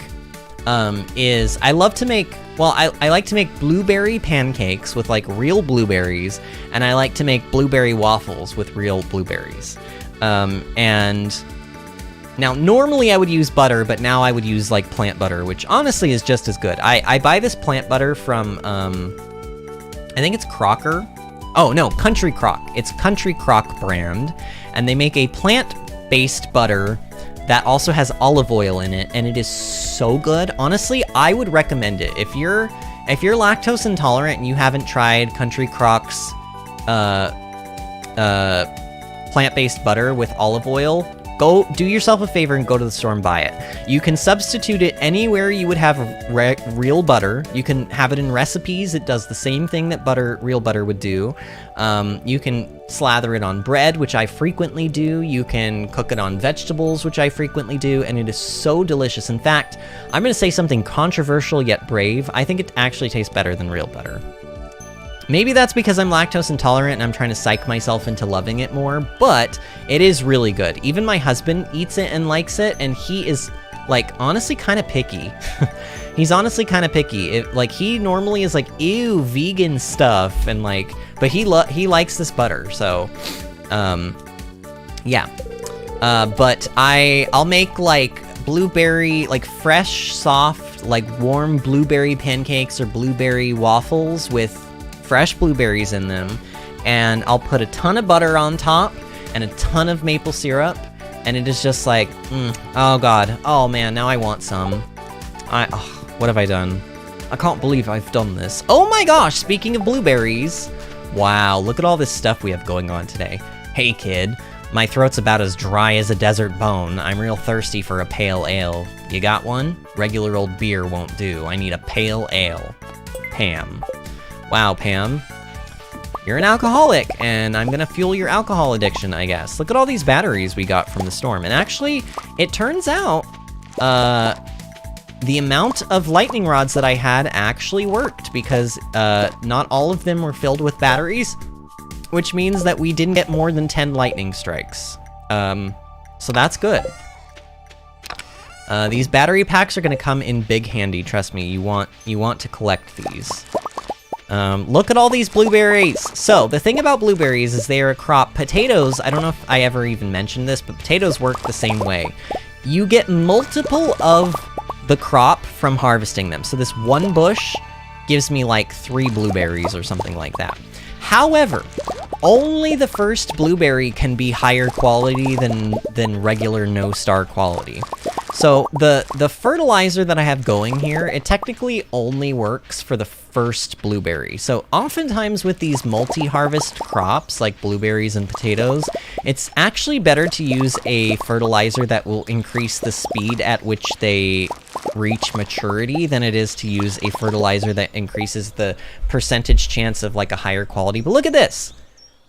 is I love to make, well, I like to make blueberry pancakes with like real blueberries, and I like to make blueberry waffles with real blueberries. And now normally I would use butter, but now I would use like plant butter, which honestly is just as good. I buy this plant butter from, I think it's Crocker. Oh no, Country Crock. It's Country Crock brand, and they make a plant-based butter that also has olive oil in it, and it is so good. Honestly, I would recommend it. If you're lactose intolerant and you haven't tried Country Crock's plant-based butter with olive oil, go do yourself a favor and go to the store and buy it. You can substitute it anywhere you would have real butter. You can have it in recipes. It does the same thing that real butter would do. You can slather it on bread, which I frequently do. You can cook it on vegetables, which I frequently do, and it is so delicious. In fact, I'm going to say something controversial yet brave. I think it actually tastes better than real butter. Maybe that's because I'm lactose intolerant and I'm trying to psych myself into loving it more, but it is really good. Even my husband eats it and likes it, and he is, like, honestly kind of picky. He's honestly kind of picky. Like, he normally is like, ew, vegan stuff, and like, but he likes this butter, so, yeah. But I'll make, like, blueberry, like, fresh, soft, like, warm blueberry pancakes or blueberry waffles with fresh blueberries in them, and I'll put a ton of butter on top and a ton of maple syrup, And it is just like, oh god, oh man, now I want some. What have I done? I can't believe I've done this. Oh my gosh, speaking of blueberries. Wow, look at all this stuff we have going on today. Hey kid, my throat's about as dry as a desert bone. I'm real thirsty for a pale ale. You got one? Regular old beer won't do. I need a pale ale. Pam. Wow, Pam. You're an alcoholic, and I'm gonna fuel your alcohol addiction, I guess. Look at all these batteries we got from the storm. And actually, it turns out, the amount of lightning rods that I had actually worked, because not all of them were filled with batteries, which means that we didn't get more than 10 lightning strikes. So that's good. These battery packs are gonna come in big handy, trust me. You want to collect these. Look at all these blueberries! So, the thing about blueberries is they are a crop. Potatoes, I don't know if I ever even mentioned this, but potatoes work the same way. You get multiple of the crop from harvesting them. So this one bush gives me like 3 blueberries or something like that. However, only the first blueberry can be higher quality than regular no-star quality. So the fertilizer that I have going here, it technically only works for the first blueberry. So oftentimes with these multi-harvest crops, like blueberries and potatoes, it's actually better to use a fertilizer that will increase the speed at which they reach maturity than it is to use a fertilizer that increases the percentage chance of like a higher quality. But look at this.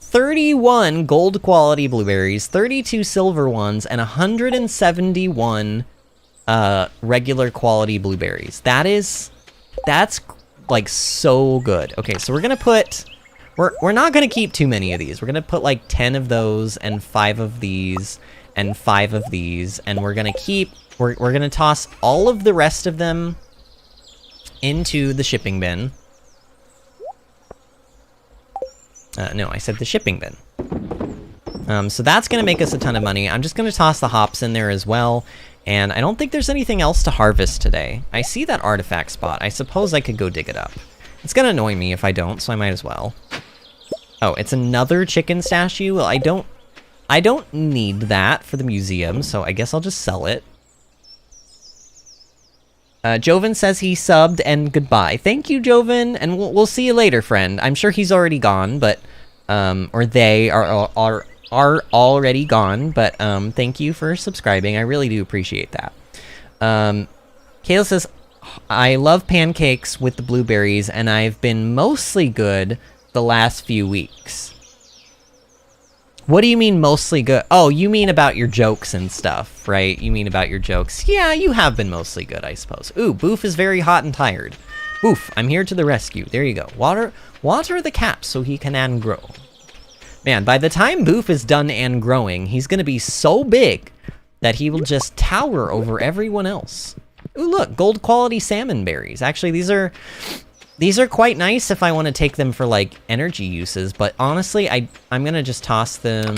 31 gold quality blueberries, 32 silver ones, and 171 regular quality blueberries. That's like so good. Okay, so we're gonna put, we're not gonna keep too many of these. We're gonna put like 10 of those and 5 of these and 5 of these, and we're gonna keep, we're gonna toss all of the rest of them into the shipping bin. No, I said the shipping bin. So that's gonna make us a ton of money. I'm just gonna toss the hops in there as well. And I don't think there's anything else to harvest today. I see that artifact spot. I suppose I could go dig it up. It's gonna annoy me if I don't, so I might as well. Oh, it's another chicken statue? Well, I don't need that for the museum, so I guess I'll just sell it. Joven says he subbed and goodbye. Thank you, Joven, and we'll see you later, friend. I'm sure he's already gone, but, or they are already gone, but thank you for subscribing. I really do appreciate that. Kayla says, I love pancakes with the blueberries, and I've been mostly good the last few weeks. What do you mean mostly good? Oh, you mean about your jokes and stuff, right? You mean about your jokes. Yeah, you have been mostly good, I suppose. Ooh, Boof is very hot and tired. Boof, I'm here to the rescue. There you go. Water the cap so he can and grow. Man, by the time Boof is done and growing, he's gonna be so big that he will just tower over everyone else. Ooh, look, gold quality salmon berries. Actually, these are quite nice if I want to take them for like energy uses, but honestly, I'm gonna just toss them.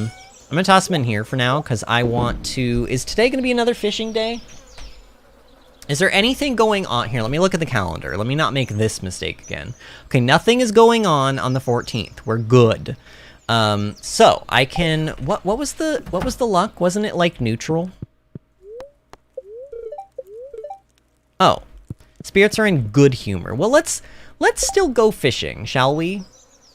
I'm gonna toss them in here for now because I want to. Is today gonna be another fishing day? Is there anything going on here? Let me look at the calendar. Let me not make this mistake again. Okay, nothing is going on the 14th. We're good. So I can. What was the luck? Wasn't it like neutral? Oh. Spirits are in good humor. Well, let's still go fishing, shall we?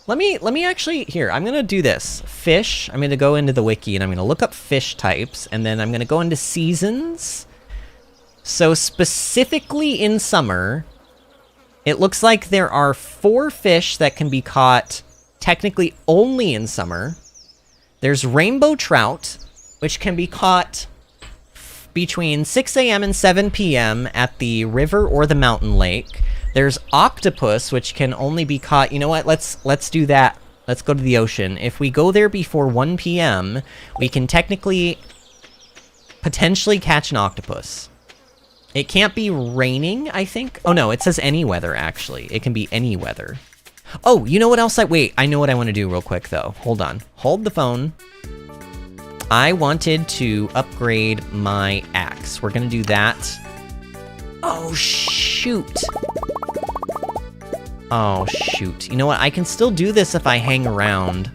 Let me actually, here, I'm gonna do this. Fish, I'm gonna go into the wiki and I'm gonna look up fish types, and then I'm gonna go into seasons. So specifically in summer, it looks like there are 4 fish that can be caught technically only in summer. There's rainbow trout, which can be caught between 6 a.m. and 7 p.m. at the river or the mountain lake. There's octopus, which can only be caught. You know what? Let's do that. Let's go to the ocean. If we go there before 1 p.m., we can technically potentially catch an octopus. It can't be raining, I think. Oh no, it says any weather, actually. It can be any weather. Oh, you know what else wait, I know what I want to do real quick, though. Hold on. Hold the phone. I wanted to upgrade my axe. We're gonna do that. Oh, shoot. Oh, shoot. You know what? I can still do this if I hang around.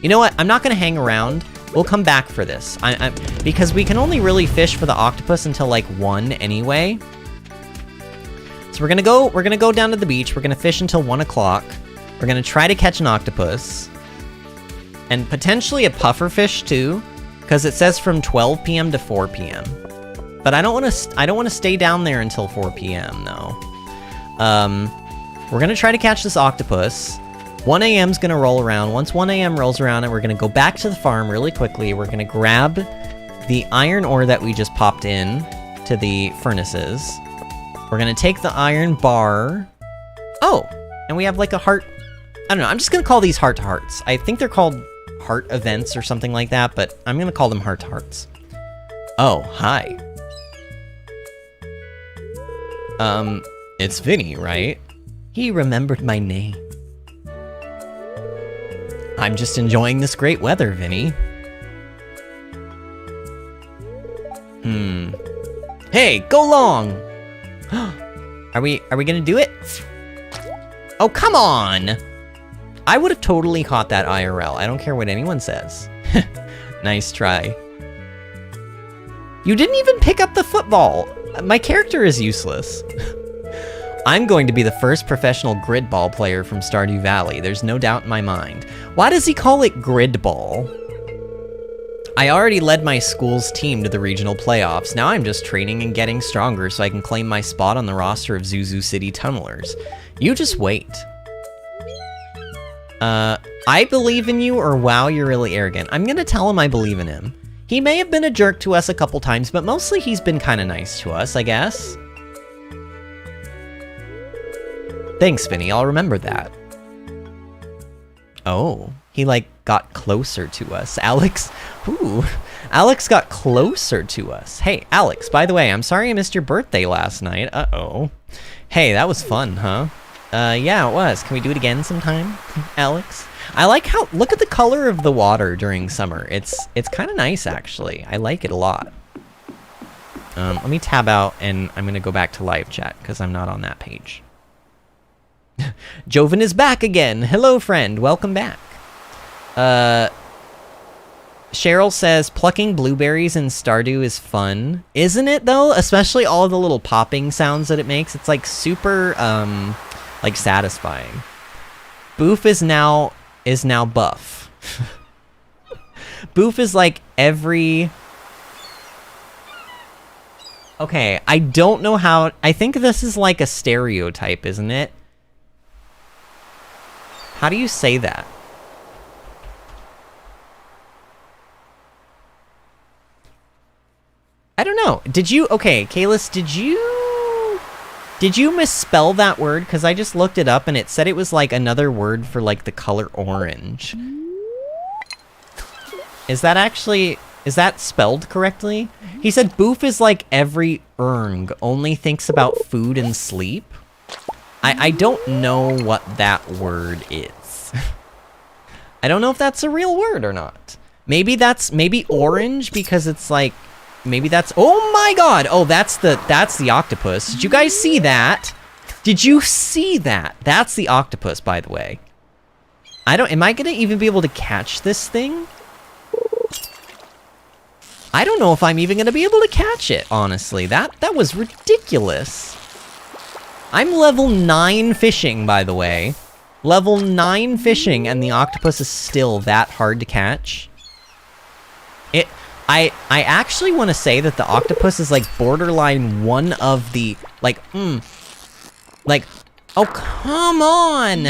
You know what? I'm not gonna hang around. We'll come back for this. Because we can only really fish for the octopus until like 1 anyway. So we're gonna go down to the beach. We're gonna fish until 1 o'clock. We're gonna try to catch an octopus. And potentially a pufferfish too, because it says from 12 p.m. to 4 p.m. But I don't want to stay down there until 4 p.m. though. We're gonna try to catch this octopus. 1 a.m. is gonna roll around. Once 1 a.m. rolls around, and we're gonna go back to the farm really quickly. We're gonna grab the iron ore that we just popped in to the furnaces. We're gonna take the iron bar. Oh, and we have like a heart. I don't know. I'm just gonna call these heart to hearts. I think they're called heart events or something like that, but I'm gonna call them heart to hearts. Oh, hi. It's Vinny, right? He remembered my name. I'm just enjoying this great weather, Vinny. Hey, go long! Are we gonna do it? Oh, come on! I would have totally caught that IRL. I don't care what anyone says. Nice try. You didn't even pick up the football! My character is useless. I'm going to be the first professional grid ball player from Stardew Valley. There's no doubt in my mind. Why does he call it grid ball? I already led my school's team to the regional playoffs. Now I'm just training and getting stronger so I can claim my spot on the roster of Zuzu City Tunnelers. You just wait. I believe in you, or wow, you're really arrogant. I'm gonna tell him I believe in him. He may have been a jerk to us a couple times, but mostly he's been kinda nice to us, I guess. Thanks, Vinny, I'll remember that. Oh, he like got closer to us. Alex, ooh, Alex got closer to us. Hey, Alex, by the way, I'm sorry I missed your birthday last night. Uh-oh. Hey, that was fun, huh? Yeah, it was. Can we do it again sometime, Alex? I like how, look at the color of the water during summer. It's kind of nice, actually. I like it a lot. Let me tab out, and I'm going to go back to live chat, because I'm not on that page. Joven is back again. Hello, friend. Welcome back. Cheryl says, plucking blueberries in Stardew is fun. Isn't it, though? Especially all the little popping sounds that it makes. It's, like, super, like, satisfying. Boof is now buff. Boof is, like, every... Okay, I don't know how... I think this is, like, a stereotype, isn't it? How do you say that? I don't know. Did you... Okay, Kalis, did you misspell that word? Because I just looked it up and it said it was like another word for like the color orange. Is that actually... Is that spelled correctly? He said Boof is like every Erng, only thinks about food and sleep. I don't know what that word is. I don't know if that's a real word or not. Maybe orange because it's like, maybe that's, oh my god! Oh, that's the octopus. Did you guys see that? Did you see that? That's the octopus, by the way. Am I gonna even be able to catch this thing? I don't know if I'm even gonna be able to catch it, honestly. That was ridiculous. I'm level 9 fishing, by the way. Level 9 fishing, and the octopus is still that hard to catch. I actually want to say that the octopus is like borderline one of the, like, oh, come on!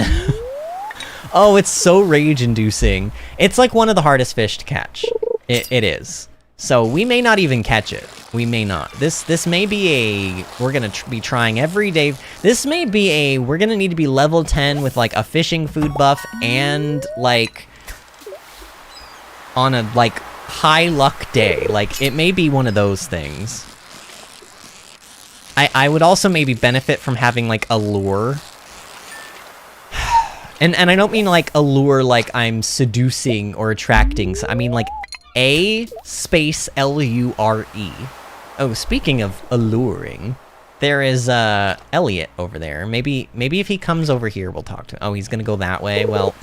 Oh, it's so rage-inducing. It's like one of the hardest fish to catch. It is. So we may not even catch it. We may not. This may be a... We're gonna be trying every day. This may be a... We're gonna need to be level 10 with, like, a fishing food buff and, like... On a, like, high luck day. Like, it may be one of those things. I would also maybe benefit from having, like, a lure. And I don't mean, like, a lure like I'm seducing or attracting. I mean, like... A-space-L-U-R-E. Oh, speaking of alluring, there is, Elliot over there. Maybe if he comes over here, we'll talk to him. Oh, he's gonna go that way? Well,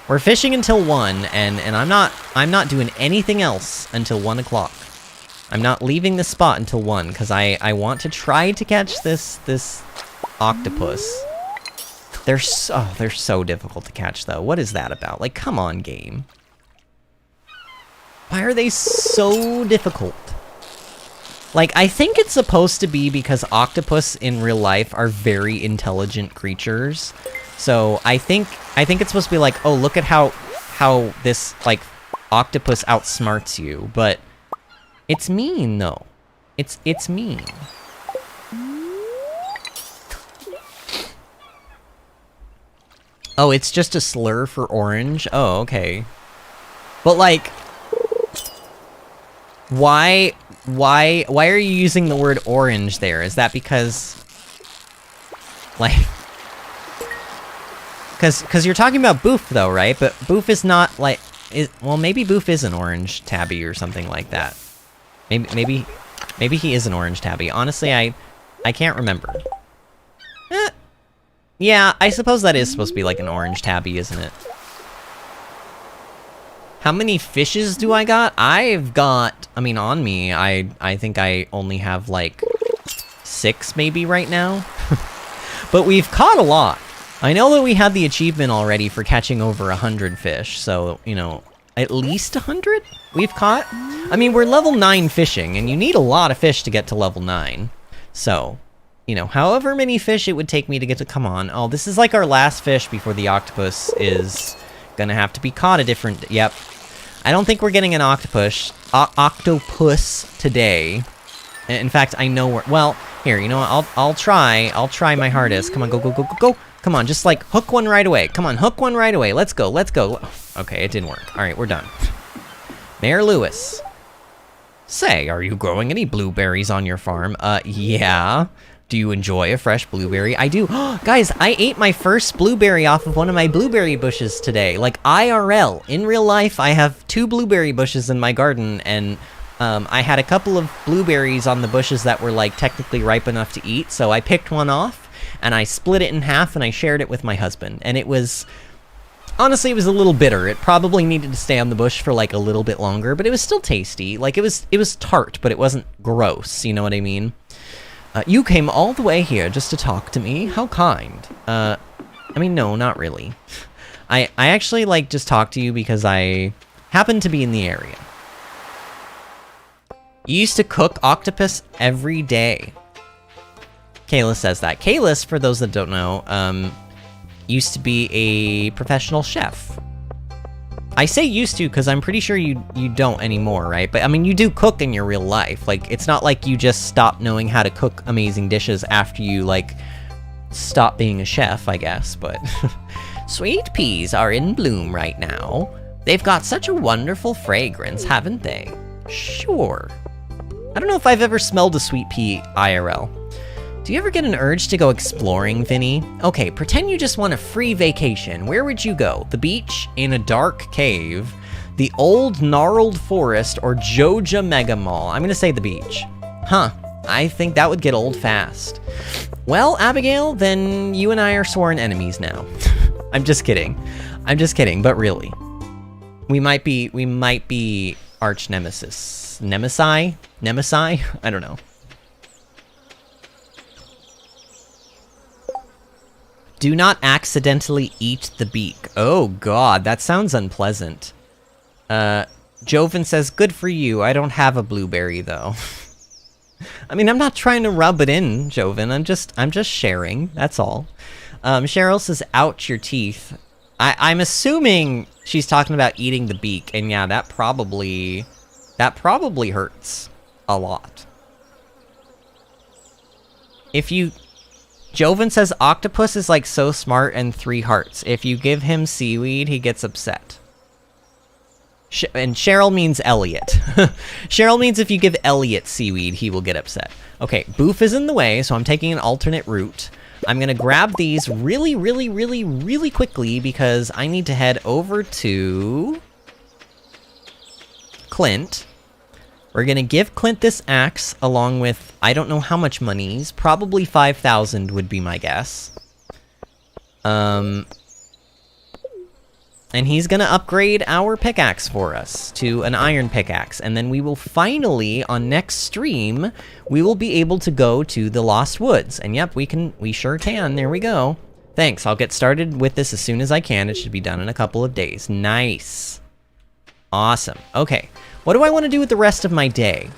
We're fishing until 1, and I'm not doing anything else until 1 o'clock. I'm not leaving the spot until 1, because I want to try to catch this octopus. They're so difficult to catch, though. What is that about? Like, come on, game. Why are they so difficult? Like, I think it's supposed to be because octopus in real life are very intelligent creatures. So I think it's supposed to be like, oh, look at how this, like, octopus outsmarts you. But it's mean, though. It's mean. Oh, it's just a slur for orange? Oh, okay. But, like, why are you using the word orange there? Is that because, like, because you're talking about Boof, though, right? But Boof is not, like, well, maybe Boof is an orange tabby or something like that. Maybe he is an orange tabby. Honestly, I can't remember. Yeah, I suppose that is supposed to be like an orange tabby, isn't it? How many fishes do I got? I've got, I mean, on me, I think I only have like 6 maybe right now. But we've caught a lot. I know that we had the achievement already for catching over 100 fish, so, you know, at least 100 we've caught. I mean, we're level 9 fishing, and you need a lot of fish to get to level 9. So, you know, however many fish it would take me to get to... Come on. Oh, this is like our last fish before the octopus is gonna have to be caught a different... Yep. I don't think we're getting an octopus today. In fact, I know we're... Well, here, you know what? I'll try my hardest. Come on, go. Come on, just like hook one right away. Come on, hook one right away. Let's go. Okay, it didn't work. All right, we're done. Mayor Lewis. Say, are you growing any blueberries on your farm? Yeah. Do you enjoy a fresh blueberry? I do. Guys, I ate my first blueberry off of one of my blueberry bushes today. Like, IRL. In real life, I have 2 blueberry bushes in my garden, and I had a couple of blueberries on the bushes that were, like, technically ripe enough to eat, so I picked one off, and I split it in half, and I shared it with my husband. And it was... Honestly, it was a little bitter. It probably needed to stay on the bush for, like, a little bit longer, but it was still tasty. Like, it was tart, but it wasn't gross, you know what I mean? You came all the way here just to talk to me? How kind. I mean, no, not really. I actually, like, just talked to you because I happened to be in the area. You used to cook octopus every day. Kayla says that. Kayla, for those that don't know, used to be a professional chef. I say used to because I'm pretty sure you don't anymore, right? But I mean, you do cook in your real life. Like, it's not like you just stop knowing how to cook amazing dishes after you, like, stop being a chef, I guess, but... Sweet peas are in bloom right now. They've got such a wonderful fragrance, haven't they? Sure. I don't know if I've ever smelled a sweet pea IRL. Do you ever get an urge to go exploring, Vinny? Okay, pretend you just want a free vacation. Where would you go? The beach? In a dark cave? The old gnarled forest? Or Joja Mega Mall? I'm gonna say the beach. Huh, I think that would get old fast. Well, Abigail, then you and I are sworn enemies now. I'm just kidding, but really. We might be arch nemesis. Nemesi? I don't know. Do not accidentally eat the beak. Oh god, that sounds unpleasant. Joven says, good for you, I don't have a blueberry though. I mean, I'm not trying to rub it in, Joven, I'm just sharing, that's all. Cheryl says, ouch, your teeth. I'm assuming she's talking about eating the beak, and yeah, that probably hurts a lot. Joven says octopus is like so smart and 3 hearts. If you give him seaweed, he gets upset. And Cheryl means Elliot. Cheryl means if you give Elliot seaweed, he will get upset. Okay, Boof is in the way, so I'm taking an alternate route. I'm gonna grab these really quickly because I need to head over to Clint. We're gonna give Clint this axe along with, I don't know how much monies, probably 5,000 would be my guess. And And he's gonna upgrade our pickaxe for us to an iron pickaxe. And then we will finally, on next stream, we will be able to go to the Lost Woods. And yep, we sure can. There we go. Thanks, I'll get started with this as soon as I can. It should be done in a couple of days. Nice. Awesome. Okay, what do I want to do with the rest of my day?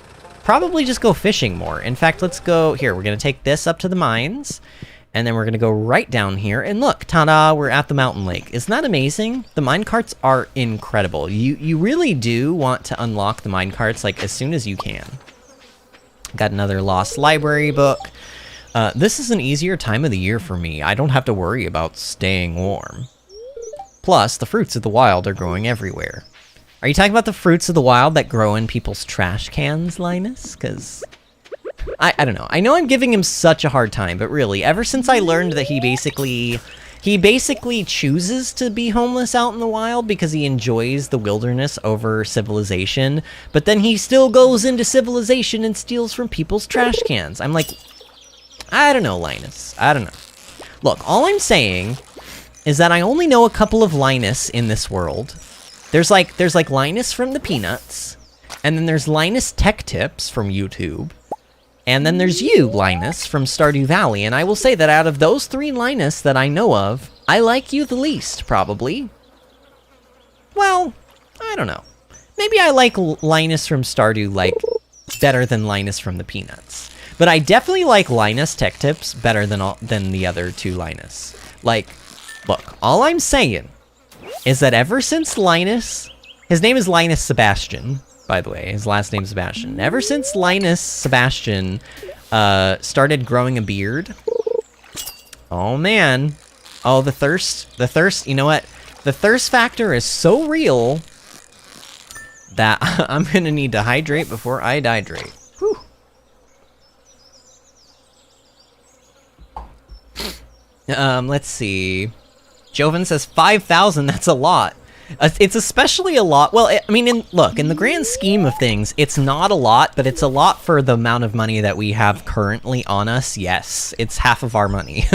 Probably just go fishing more. In fact, let's go here. We're gonna take this up to the mines. And then we're gonna go right down here, and look, ta-da, we're at the mountain lake. Isn't that amazing? The minecarts are incredible. You really do want to unlock the minecarts, like, as soon as you can. Got another lost library book. This is an easier time of the year for me. I don't have to worry about staying warm. Plus, the fruits of the wild are growing everywhere. Are you talking about the fruits of the wild that grow in people's trash cans, Linus? Because I don't know. I know I'm giving him such a hard time, but really, ever since I learned that he basically chooses to be homeless out in the wild because he enjoys the wilderness over civilization, but then he still goes into civilization and steals from people's trash cans. I'm like, I don't know, Linus. I don't know. Look, all I'm saying is that I only know a couple of Linus in this world. There's like Linus from the Peanuts, and then there's Linus Tech Tips from YouTube. And then there's you, Linus, from Stardew Valley, and I will say that out of those 3 Linus that I know of, I like you the least, probably. Well, I don't know. Maybe I like Linus from Stardew, like, better than Linus from the Peanuts. But I definitely like Linus Tech Tips better than the other 2 Linus. Like, look, all I'm saying is that ever since Linus... His name is Linus Sebastian, by the way. His last name's Sebastian. Ever since Linus Sebastian started growing a beard... Oh, man. Oh, the thirst, you know what? The thirst factor is so real that I'm gonna need to hydrate before I dehydrate. Whew. Let's see. Joven says 5,000, that's a lot. It's especially a lot. Well, I mean, look, in the grand scheme of things, it's not a lot, but it's a lot for the amount of money that we have currently on us. Yes, it's half of our money.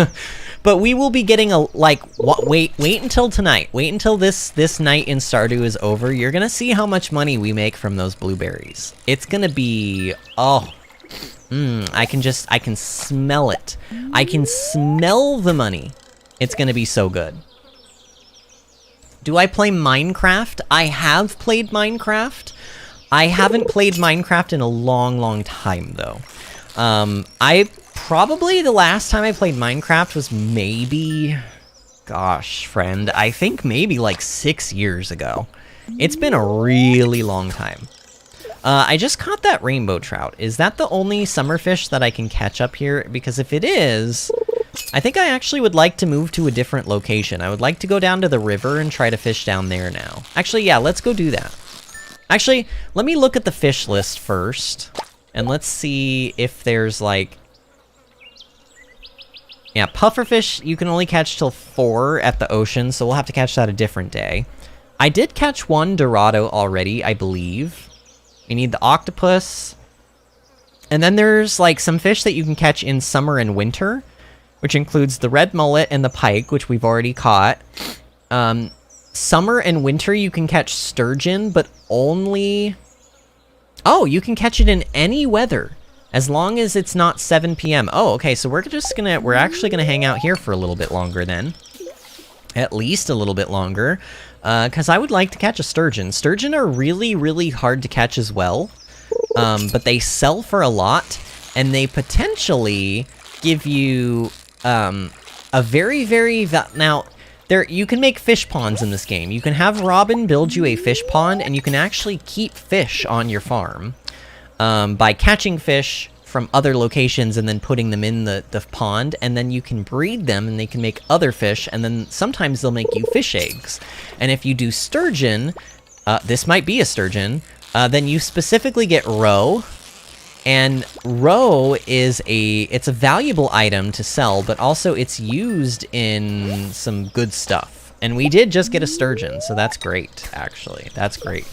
But we will be getting wait until tonight. Wait until this night in Stardew is over. You're gonna see how much money we make from those blueberries. It's gonna be, I can smell it. I can smell the money. It's gonna be so good. Do I play Minecraft? I have played Minecraft. I haven't played Minecraft in a long, long time, though. Probably the last time I played Minecraft was maybe... Gosh, friend, I think maybe like 6 years ago. It's been a really long time. I just caught that rainbow trout. Is that the only summer fish that I can catch up here? Because if it is... I think I actually would like to move to a different location. I would like to go down to the river and try to fish down there now. Actually, yeah, let's go do that. Actually, let me look at the fish list first. And let's see if there's, like... Yeah, pufferfish you can only catch till 4 at the ocean, so we'll have to catch that a different day. I did catch one Dorado already, I believe. We need the octopus. And then there's, like, some fish that you can catch in summer and winter, which includes the red mullet and the pike, which we've already caught. Summer and winter, you can catch sturgeon, but only... Oh, you can catch it in any weather, as long as it's not 7 p.m. Oh, okay, so we're actually gonna hang out here for a little bit longer then. At least a little bit longer, because I would like to catch a sturgeon. Sturgeon are really, really hard to catch as well, but they sell for a lot, and they potentially give you... a very, very... Now, you can make fish ponds in this game. You can have Robin build you a fish pond, and you can actually keep fish on your farm by catching fish from other locations and then putting them in the pond, and then you can breed them, and they can make other fish, and then sometimes they'll make you fish eggs. And if you do sturgeon, this might be a sturgeon, then you specifically get roe. And roe is it's a valuable item to sell, but also it's used in some good stuff. And we did just get a sturgeon, so that's great, actually. That's great.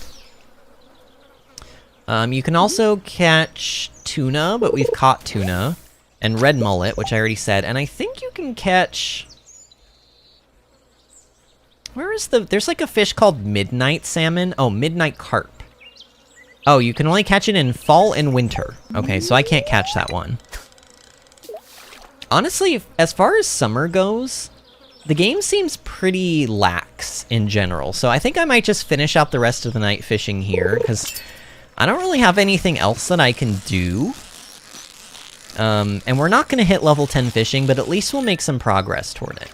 You can also catch tuna, but we've caught tuna. And red mullet, which I already said. And I think you can catch... Where is the... There's like a fish called midnight salmon. Oh, midnight carp. Oh, you can only catch it in fall and winter. Okay, so I can't catch that one. Honestly, as far as summer goes, the game seems pretty lax in general. So I think I might just finish out the rest of the night fishing here, because I don't really have anything else that I can do. And we're not going to hit level 10 fishing, but at least we'll make some progress toward it.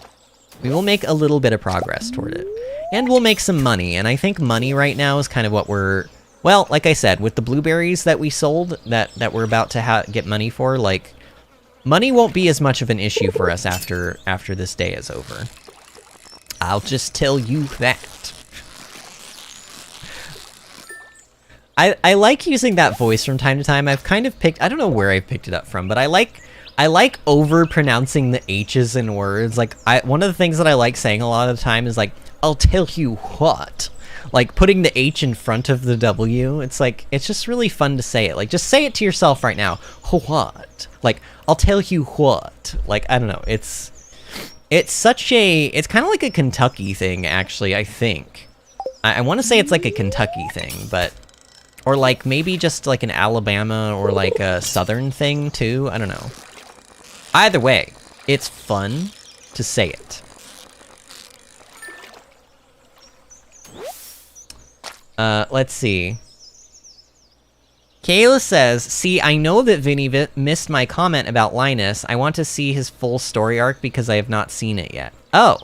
We will make a little bit of progress toward it. And we'll make some money, and I think money right now is kind of what we're... Well, like I said, with the blueberries that we sold, that we're about to get money for, like... Money won't be as much of an issue for us after this day is over. I'll just tell you that. I like using that voice from time to time. I've kind of picked... I don't know where I picked it up from, but I like over-pronouncing the H's in words. Like, one of the things that I like saying a lot of the time is like, I'll tell you what. Like, putting the H in front of the W. It's like, it's just really fun to say it. Like, just say it to yourself right now. What? Like, I'll tell you what. Like, I don't know. It's such a... It's kind of like a Kentucky thing, actually, I think. I want to say it's like a Kentucky thing, but... Or like, maybe just like an Alabama or like a Southern thing, too. I don't know. Either way, it's fun to say it. Let's see. Kayla says, see, I know that Vinny missed my comment about Linus. I want to see his full story arc because I have not seen it yet. Oh.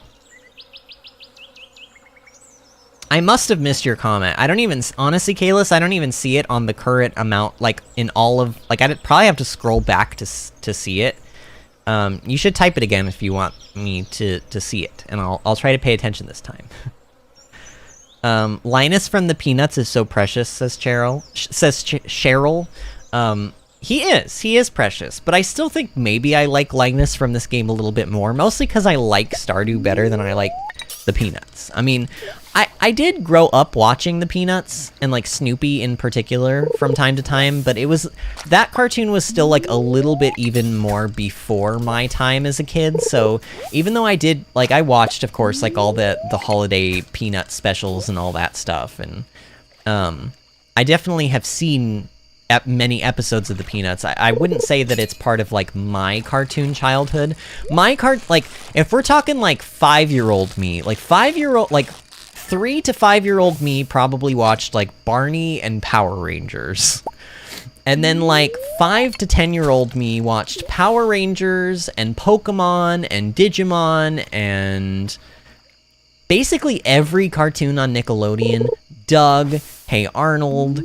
I must have missed your comment. I don't even... Honestly, Kalis, I don't even see it on the current amount, like, in all of... Like, I'd probably have to scroll back to see it. You should type it again if you want me to see it, and I'll try to pay attention this time. Linus from the Peanuts is so precious, says Cheryl. He is precious, but I still think maybe I like Linus from this game a little bit more, mostly because I like Stardew better than I like the Peanuts. I mean, I did grow up watching the Peanuts, and like Snoopy in particular, from time to time, but that cartoon was still like a little bit even more before my time as a kid, so even though I watched, of course, like all the holiday Peanut specials and all that stuff, and I definitely have seen many episodes of the Peanuts. I wouldn't say that it's part of like my cartoon childhood. Like, if we're talking like 5-year-old me, like 3 to 5-year-old me probably watched like Barney and Power Rangers. And then like 5 to 10-year-old me watched Power Rangers and Pokemon and Digimon and basically every cartoon on Nickelodeon. Doug, Hey Arnold,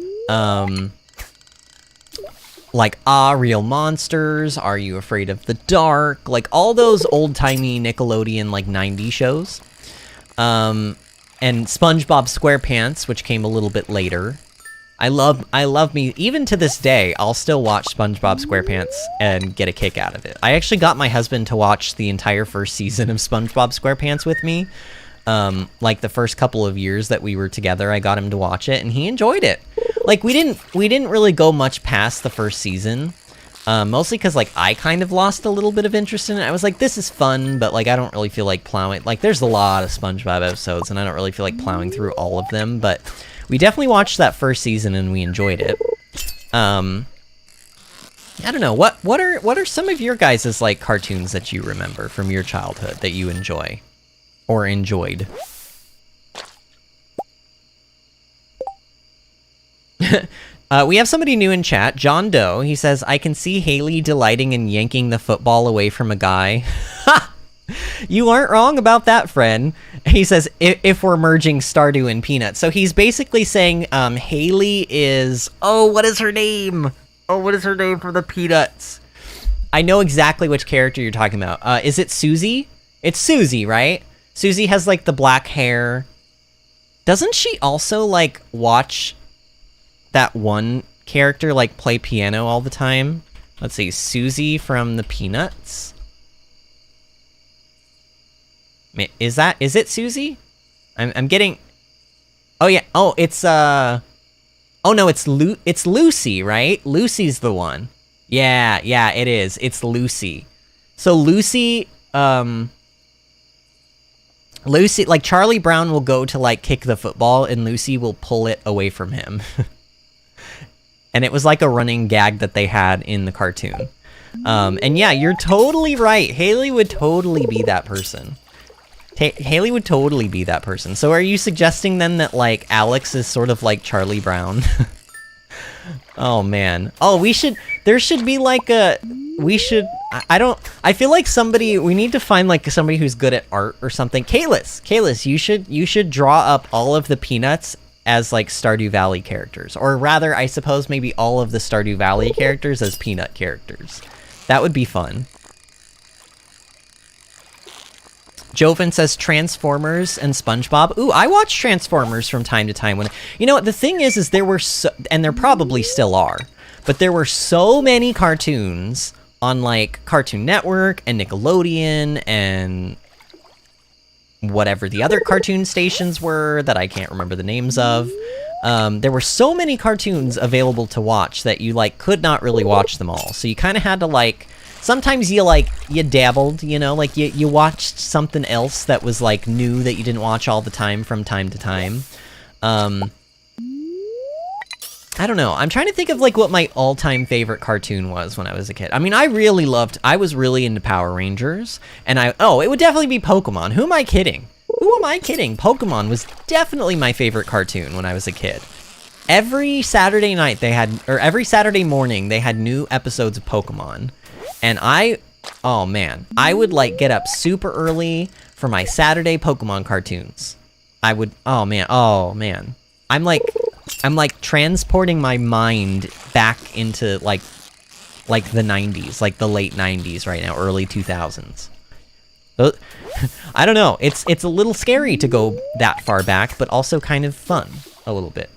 like Real Monsters, Are You Afraid of the Dark, like all those old-timey Nickelodeon like 90s shows. And SpongeBob SquarePants, which came a little bit later. I love me, even to this day, I'll still watch SpongeBob SquarePants and get a kick out of it. I actually got my husband to watch the entire first season of SpongeBob SquarePants with me. Like the first couple of years that we were together, I got him to watch it, and he enjoyed it. Like, we didn't really go much past the first season. Mostly because, like, I kind of lost a little bit of interest in it. I was like, this is fun, but, like, I don't really feel like plowing. Like, there's a lot of SpongeBob episodes, and I don't really feel like plowing through all of them. But we definitely watched that first season, and we enjoyed it. I don't know. What are some of your guys' like, cartoons that you remember from your childhood that you enjoy? Or enjoyed? We have somebody new in chat, John Doe. He says, I can see Haley delighting in yanking the football away from a guy. Ha! You aren't wrong about that, friend. He says, if we're merging Stardew and Peanuts. So he's basically saying Haley is... Oh, what is her name? Oh, what is her name from the Peanuts? I know exactly which character you're talking about. Is it Susie? It's Susie, right? Susie has, like, the black hair. Doesn't she also, like, watch that one character, like, play piano all the time? Let's see, Susie from the Peanuts? Is it Susie? I'm getting... Oh, yeah. Oh, it's, Oh, no, it's Lucy, right? Lucy's the one. Yeah, it is. It's Lucy. So Lucy, Lucy, like Charlie Brown will go to like kick the football and Lucy will pull it away from him. And it was like a running gag that they had in the cartoon. And yeah, you're totally right. Haley would totally be that person. Haley would totally be that person. So are you suggesting then that like Alex is sort of like Charlie Brown? Oh man. Oh, there should be like I feel like we need to find like somebody who's good at art or something. Kalis, you should draw up all of the Peanuts as like Stardew Valley characters. Or rather, I suppose maybe all of the Stardew Valley characters as Peanut characters. That would be fun. Joven says Transformers and SpongeBob. Ooh, I watch Transformers from time to time. You know what, the thing is there were and there probably still are, but there were so many cartoons on like Cartoon Network and Nickelodeon and whatever the other cartoon stations were that I can't remember the names of. There were so many cartoons available to watch that you like could not really watch them all. So you kind of had to like, sometimes you dabbled, you know, like you watched something else that was like new that you didn't watch all the time from time to time. I don't know. I'm trying to think of like what my all-time favorite cartoon was when I was a kid. I mean, I was really into Power Rangers, and it would definitely be Pokemon. Who am I kidding? Pokemon was definitely my favorite cartoon when I was a kid. Every Saturday morning, they had new episodes of Pokemon. And I would like get up super early for my Saturday Pokemon cartoons. Oh man. I'm like transporting my mind back into like the 90s, like the late 90s right now, early 2000s. I don't know. It's a little scary to go that far back, but also kind of fun a little bit.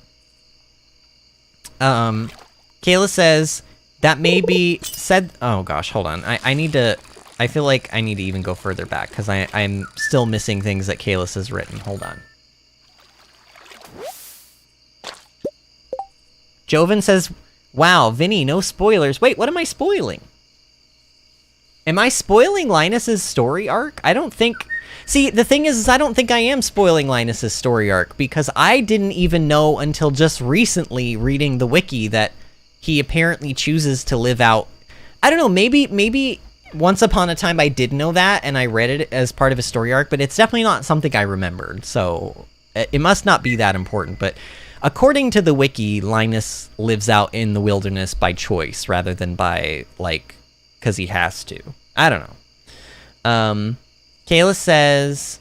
Kayla says that may be said. Oh gosh, hold on. I feel like I need to even go further back because I'm still missing things that Kalis has written. Hold on. Joven says, wow, Vinny, no spoilers. Wait, what am I spoiling? Am I spoiling Linus's story arc? I don't think... See, the thing is I don't think I am spoiling Linus's story arc, because I didn't even know until just recently reading the wiki that he apparently chooses to live out... I don't know, maybe once upon a time I did know that, and I read it as part of a story arc, but it's definitely not something I remembered, so it must not be that important, but... According to the wiki, Linus lives out in the wilderness by choice rather than by, like, because he has to. I don't know. Kayla says,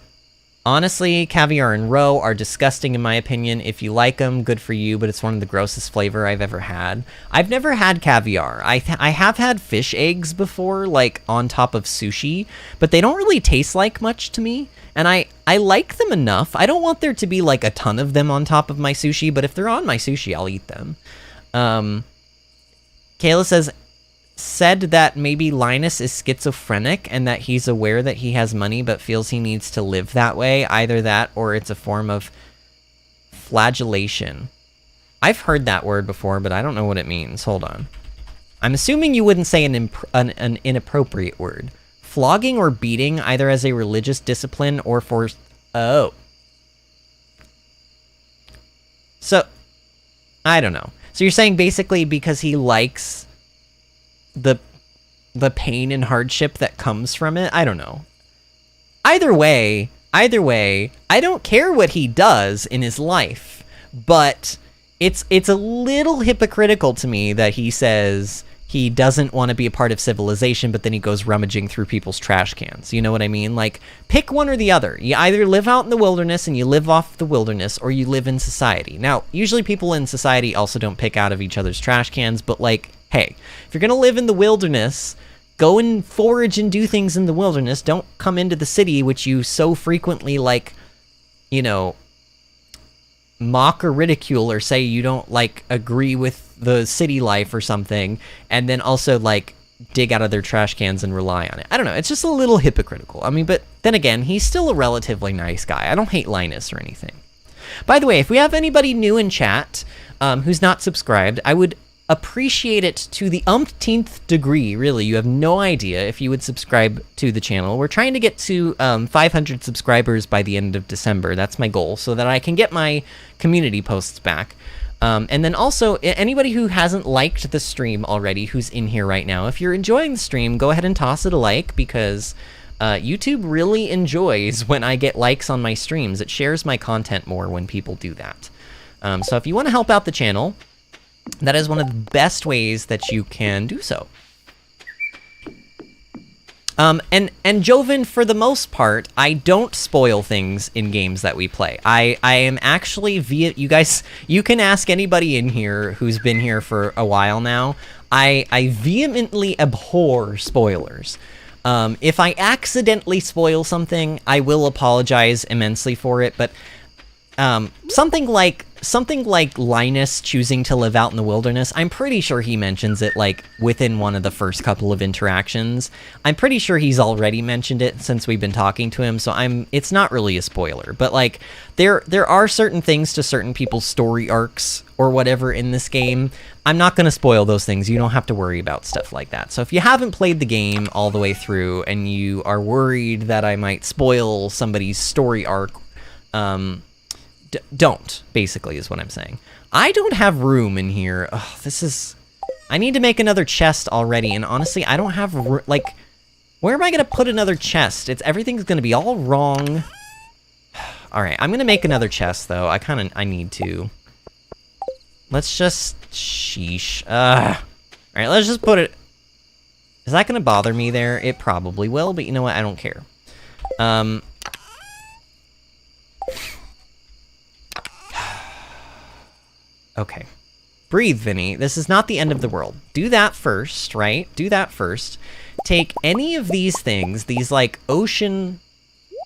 honestly, caviar and roe are disgusting in my opinion. If you like them, good for you, but it's one of the grossest flavor I've ever had. I've never had caviar. I have had fish eggs before, like, on top of sushi, but they don't really taste like much to me. And I like them enough. I don't want there to be, like, a ton of them on top of my sushi, but if they're on my sushi, I'll eat them. Kayla said that maybe Linus is schizophrenic and that he's aware that he has money but feels he needs to live that way. Either that or it's a form of flagellation. I've heard that word before, but I don't know what it means. Hold on. I'm assuming you wouldn't say an inappropriate word. Flogging or beating, either as a religious discipline or for... Oh. So, I don't know. So you're saying basically because he likes the pain and hardship that comes from it? I don't know. Either way, I don't care what he does in his life, but it's a little hypocritical to me that he says... he doesn't want to be a part of civilization, but then he goes rummaging through people's trash cans. You know what I mean? Like, pick one or the other. You either live out in the wilderness and you live off the wilderness, or you live in society. Now, usually people in society also don't pick out of each other's trash cans, but like, hey, if you're going to live in the wilderness, go and forage and do things in the wilderness. Don't come into the city, which you so frequently, like, you know, mock or ridicule or say you don't, like, agree with the city life or something, and then also, like, dig out of their trash cans and rely on it. I don't know, it's just a little hypocritical. I mean, but then again, he's still a relatively nice guy. I don't hate Linus or anything. By the way, if we have anybody new in chat who's not subscribed, I would appreciate it to the umpteenth degree, really. You have no idea if you would subscribe to the channel. We're trying to get to 500 subscribers by the end of December. That's my goal, so that I can get my community posts back. And then also, anybody who hasn't liked the stream already, who's in here right now, if you're enjoying the stream, go ahead and toss it a like, because YouTube really enjoys when I get likes on my streams. It shares my content more when people do that. So if you want to help out the channel, that is one of the best ways that you can do so. And Joven, for the most part, I don't spoil things in games that we play. I am actually you guys, you can ask anybody in here who's been here for a while now. I vehemently abhor spoilers. If I accidentally spoil something, I will apologize immensely for it, but something like Linus choosing to live out in the wilderness, I'm pretty sure he mentions it like within one of the first couple of interactions. I'm pretty sure he's already mentioned it since we've been talking to him, so it's not really a spoiler. But like there are certain things to certain people's story arcs or whatever in this game. I'm not going to spoil those things. You don't have to worry about stuff like that. So if you haven't played the game all the way through and you are worried that I might spoil somebody's story arc, don't, basically, is what I'm saying. I don't have room in here. Ugh, I need to make another chest already, and honestly, I don't have like, where am I gonna put another chest? Everything's gonna be all wrong. Alright, I'm gonna make another chest, though. I need to. Let's just, sheesh. Alright, let's just put it. Is that gonna bother me there? It probably will, but you know what? I don't care. Okay. Breathe, Vinny. This is not the end of the world. Do that first, right? Do that first. Take any of these things, these like ocean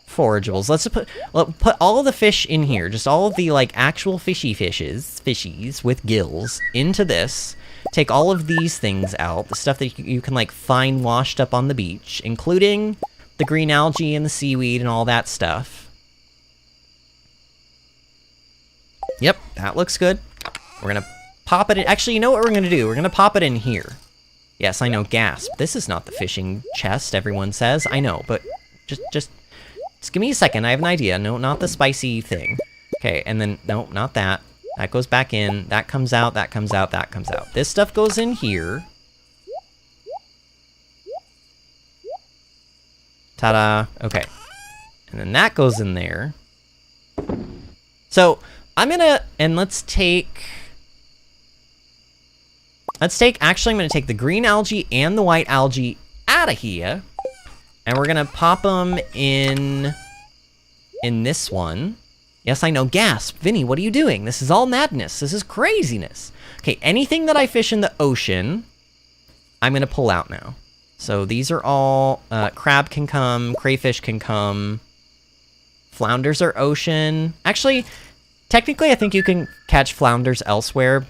forageables. Let's put all of the fish in here. Just all of the like actual fishies with gills into this. Take all of these things out. The stuff that you can like find washed up on the beach, including the green algae and the seaweed and all that stuff. Yep, that looks good. We're gonna pop it in. Actually, you know what we're gonna do? We're gonna pop it in here. Yes, I know, gasp. This is not the fishing chest, everyone says. I know, but just give me a second. I have an idea. No, not the spicy thing. Okay, and then, no, not that. That goes back in. That comes out, that comes out, that comes out. This stuff goes in here. Ta-da. Okay. And then that goes in there. So, I'm gonna, and actually I'm gonna take the green algae and the white algae out of here, and we're gonna pop them in this one. Yes, I know, gasp. Vinny, what are you doing? This is all madness. This is craziness. Okay, anything that I fish in the ocean, I'm gonna pull out now. So these are all, crab can come, crayfish can come, flounders are ocean. Actually, technically I think you can catch flounders elsewhere,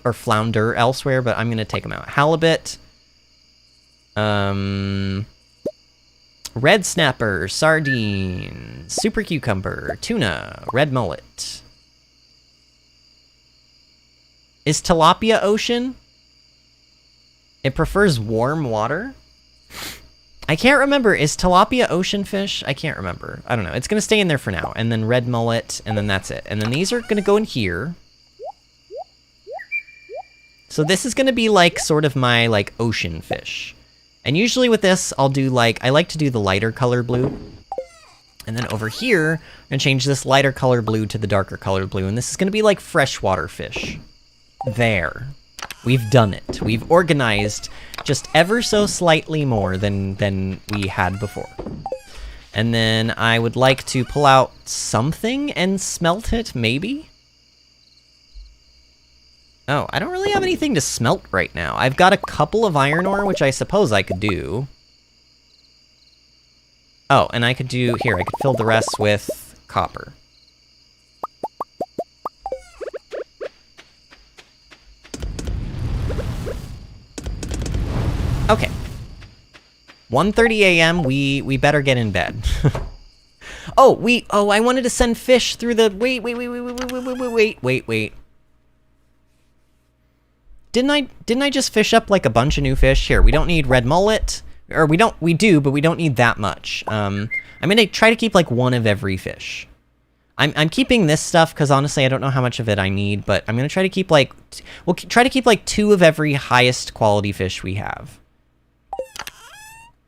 or flounder elsewhere, but I'm gonna take them out. Halibut, red snapper, sardine, super cucumber, tuna, red mullet. Is tilapia ocean? It prefers warm water? I can't remember. Is tilapia ocean fish? I can't remember. I don't know. It's gonna stay in there for now. And then red mullet, and then that's it. And then these are gonna go in here. So this is gonna be like sort of my like ocean fish. And usually with this, I'll do like, I like to do the lighter color blue. And then over here, I'm gonna change this lighter color blue to the darker color blue. And this is gonna be like freshwater fish. There. We've done it. We've organized just ever so slightly more than we had before. And then I would like to pull out something and smelt it, maybe? Oh, I don't really have anything to smelt right now. I've got a couple of iron ore, which I suppose I could do. Oh, and I could do, here, I could fill the rest with copper. Okay. 1:30 a.m., we better get in bed. Oh, I wanted to send fish through the, wait. didn't I just fish up like a bunch of new fish? Here, we don't need red mullet, or we do, but we don't need that much. I'm gonna try to keep like one of every fish. I'm keeping this stuff because honestly I don't know how much of it I need, but I'm gonna try to keep like, we'll try to keep like 2 of every highest quality fish we have.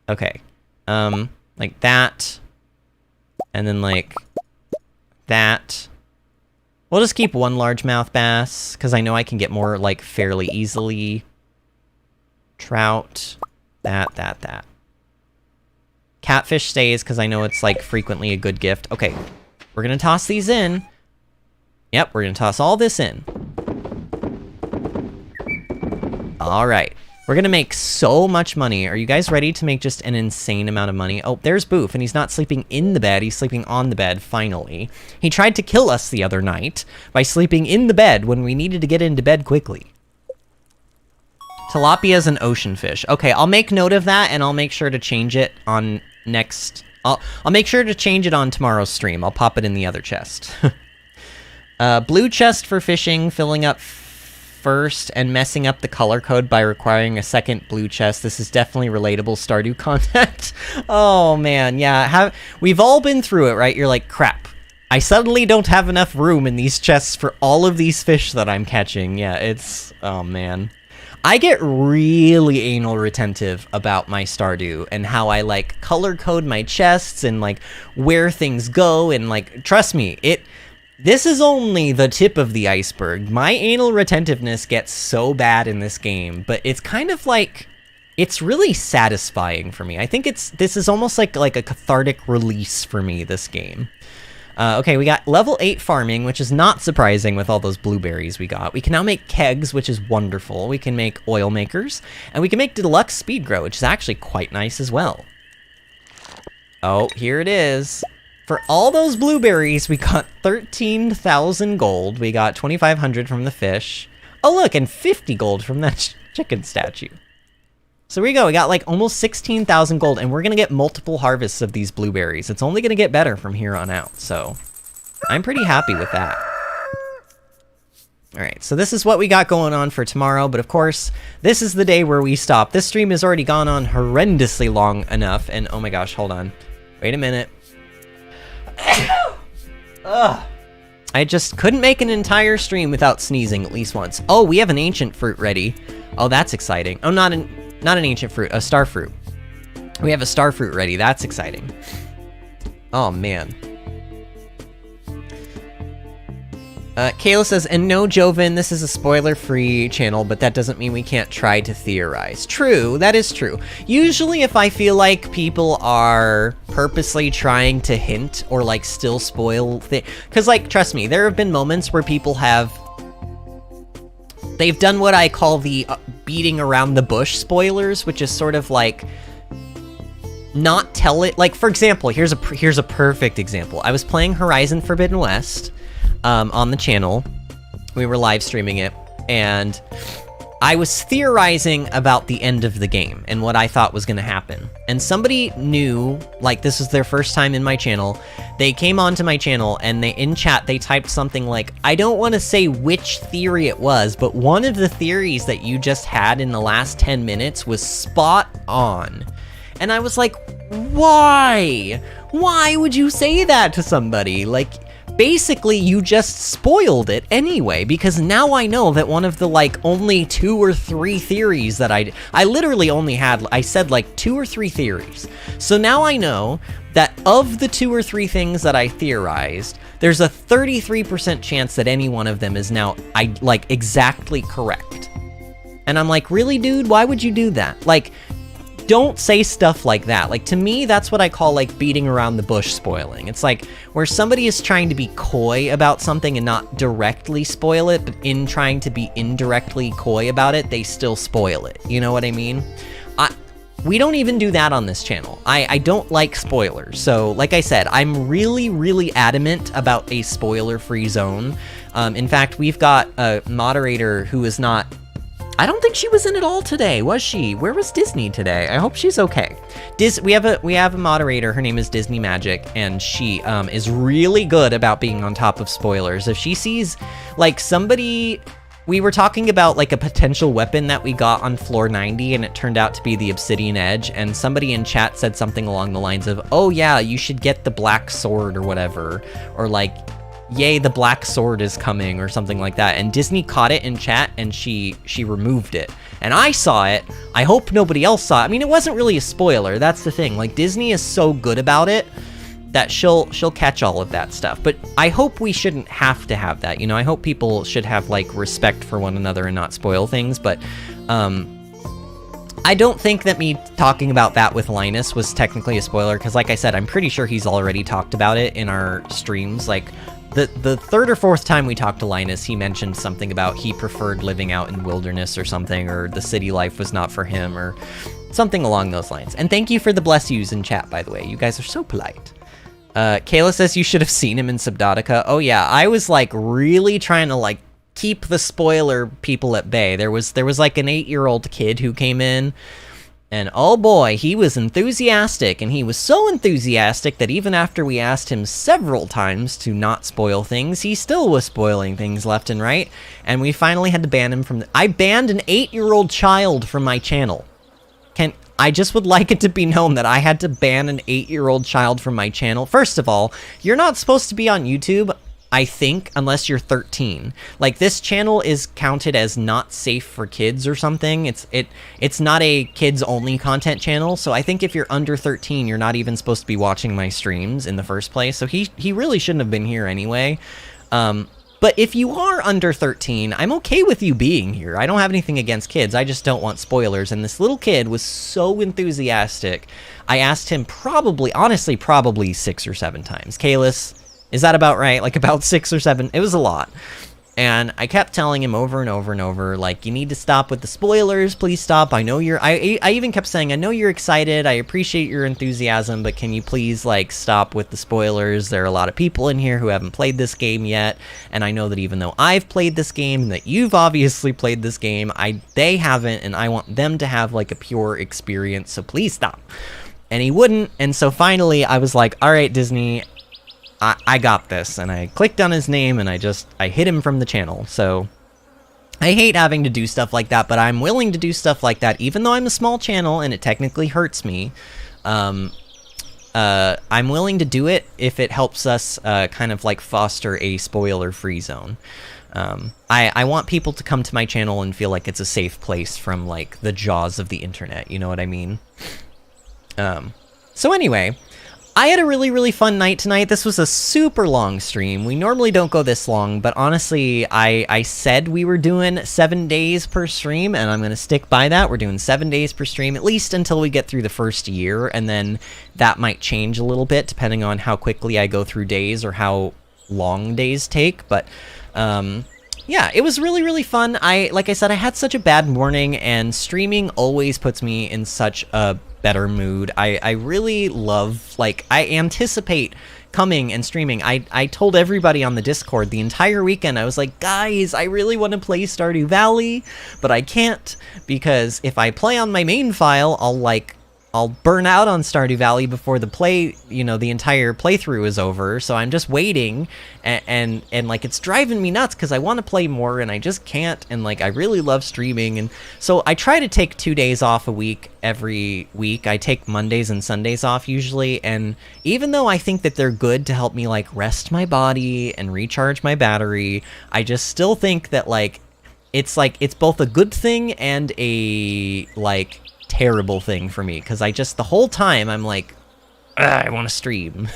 Okay, like that, and then like that. We'll just keep 1 largemouth bass, because I know I can get more, like, fairly easily. Trout. That. Catfish stays, because I know it's, like, frequently a good gift. Okay, we're gonna toss these in. Yep, we're gonna toss all this in. Alright. We're gonna make so much money. Are you guys ready to make just an insane amount of money? Oh, there's Boof, and he's not sleeping in the bed, he's sleeping on the bed, finally. He tried to kill us the other night by sleeping in the bed when we needed to get into bed quickly. Tilapia's an ocean fish. Okay, I'll make note of that, and I'll make sure to change it on next... I'll make sure to change it on tomorrow's stream. I'll pop it in the other chest. Blue chest for fishing, filling up first and messing up the color code by requiring a second blue chest. This is definitely relatable Stardew content. Oh man, yeah, we've all been through it, right? You're like, crap, I suddenly don't have enough room in these chests for all of these fish that I'm catching. Yeah, it's, oh man. I get really anal retentive about my Stardew and how I like color code my chests and like where things go, and like, trust me, this is only the tip of the iceberg. My anal retentiveness gets so bad in this game, but it's kind of like, it's really satisfying for me. I think this is almost like a cathartic release for me, this game. Okay, we got level 8 farming, which is not surprising with all those blueberries we got. We can now make kegs, which is wonderful. We can make oil makers, and we can make deluxe speed grow, which is actually quite nice as well. Oh, here it is. For all those blueberries, we got 13,000 gold. We got 2,500 from the fish. Oh, look, and 50 gold from that chicken statue. So here we go. We got like almost 16,000 gold, and we're going to get multiple harvests of these blueberries. It's only going to get better from here on out, so I'm pretty happy with that. All right, so this is what we got going on for tomorrow, but of course, this is the day where we stop. This stream has already gone on horrendously long enough, and oh my gosh, hold on. Wait a minute. Ugh. I just couldn't make an entire stream without sneezing at least once. Oh, we have an ancient fruit ready. Oh, that's exciting. Oh, not an ancient fruit, a star fruit. We have a star fruit ready. That's exciting. Oh, man. Kayla says, and no, Joven, this is a spoiler-free channel, but that doesn't mean we can't try to theorize. True, that is true. Usually if I feel like people are purposely trying to hint or, like, still spoil things... Because, like, trust me, there have been moments where people have... They've done what I call the beating around the bush spoilers, which is sort of like... Not tell it... Like, for example, here's a perfect example. I was playing Horizon Forbidden West... on the channel. We were live streaming it, and I was theorizing about the end of the game and what I thought was going to happen. And somebody knew, like, this was their first time in my channel. They came onto my channel, and in chat, they typed something like, I don't want to say which theory it was, but one of the theories that you just had in the last 10 minutes was spot on. And I was like, why? Why would you say that to somebody? Like, basically, you just spoiled it anyway, because now I know that one of the, like, only 2 or 3 theories that I literally only had, I said, like, 2 or 3 theories. So now I know that of the 2 or 3 things that I theorized, there's a 33% chance that any one of them is now, like, exactly correct. And I'm like, really, dude? Why would you do that? Like, don't say stuff like that. Like, to me, that's what I call, like, beating around the bush spoiling. It's like where somebody is trying to be coy about something and not directly spoil it, but in trying to be indirectly coy about it, they still spoil it. You know what I mean? We don't even do that on this channel. I don't like spoilers. So, like I said, I'm really, really adamant about a spoiler-free zone. In fact, we've got a moderator who is not... I don't think she was in it all today, was she? Where was Disney today? I hope she's okay. We have a moderator. Her name is Disney Magic, and she is really good about being on top of spoilers. If she sees, like, somebody we were talking about like a potential weapon that we got on floor 90, and it turned out to be the obsidian edge, and somebody in chat said something along the lines of, oh yeah, you should get the black sword or whatever, or like, yay, the black sword is coming, or something like that. And Disney caught it in chat, and she removed it. And I saw it. I hope nobody else saw it. I mean, it wasn't really a spoiler. That's the thing. Like, Disney is so good about it that she'll catch all of that stuff. But I hope we shouldn't have to have that. You know, I hope people should have, like, respect for one another and not spoil things. But I don't think that me talking about that with Linus was technically a spoiler, because like I said, I'm pretty sure he's already talked about it in our streams. Like, the third or fourth time we talked to Linus, he mentioned something about he preferred living out in wilderness or something, or the city life was not for him, or something along those lines. And thank you for the bless yous in chat, by the way. You guys are so polite. Kayla says you should have seen him in Subnautica. Oh yeah, I was like really trying to like keep the spoiler people at bay. There was like an 8-year-old kid who came in, and oh boy, he was enthusiastic, and he was so enthusiastic that even after we asked him several times to not spoil things, he still was spoiling things left and right, and we finally had to ban him from I banned an 8-year-old child from my channel. I just would like it to be known that I had to ban an 8-year-old child from my channel. First of all, you're not supposed to be on YouTube, I think, unless you're 13. Like, this channel is counted as not safe for kids or something. It's not a kids-only content channel, so I think if you're under 13, you're not even supposed to be watching my streams in the first place. So he really shouldn't have been here anyway. But if you are under 13, I'm okay with you being here. I don't have anything against kids. I just don't want spoilers. And this little kid was so enthusiastic. I asked him honestly, probably 6 or 7 times. Kalis, is that about right? Like about 6 or 7? It was a lot. And I kept telling him over and over and over, like, you need to stop with the spoilers. Please stop. I know I even kept saying, I know you're excited. I appreciate your enthusiasm, but can you please, like, stop with the spoilers? There are a lot of people in here who haven't played this game yet. And I know that even though I've played this game and that you've obviously played this game, they haven't, and I want them to have, like, a pure experience. So please stop. And he wouldn't. And so finally I was like, all right, Disney, I got this, and I clicked on his name, and I hit him from the channel. So I hate having to do stuff like that, but I'm willing to do stuff like that, even though I'm a small channel and it technically hurts me. I'm willing to do it if it helps us kind of like foster a spoiler-free zone. I want people to come to my channel and feel like it's a safe place from like the jaws of the internet, you know what I mean? So anyway, I had a really, really fun night tonight. This was a super long stream. We normally don't go this long, but honestly, I said we were doing 7 days per stream, and I'm going to stick by that. We're doing 7 days per stream, at least until we get through the first year, and then that might change a little bit depending on how quickly I go through days or how long days take, but yeah, it was really, really fun. Like I said, I had such a bad morning, and streaming always puts me in such a better mood. I really love, like, I anticipate coming and streaming. I told everybody on the Discord the entire weekend, I was like, guys, I really want to play Stardew Valley, but I can't, because if I play on my main file, I'll burn out on Stardew Valley before the entire playthrough is over, so I'm just waiting, and like, it's driving me nuts, because I want to play more, and I just can't, and like, I really love streaming, and so I try to take 2 days off a week every week. I take Mondays and Sundays off usually, and even though I think that they're good to help me, like, rest my body and recharge my battery, I just still think that, like, it's both a good thing and a, like, terrible thing for me, because the whole time I'm like, I want to stream.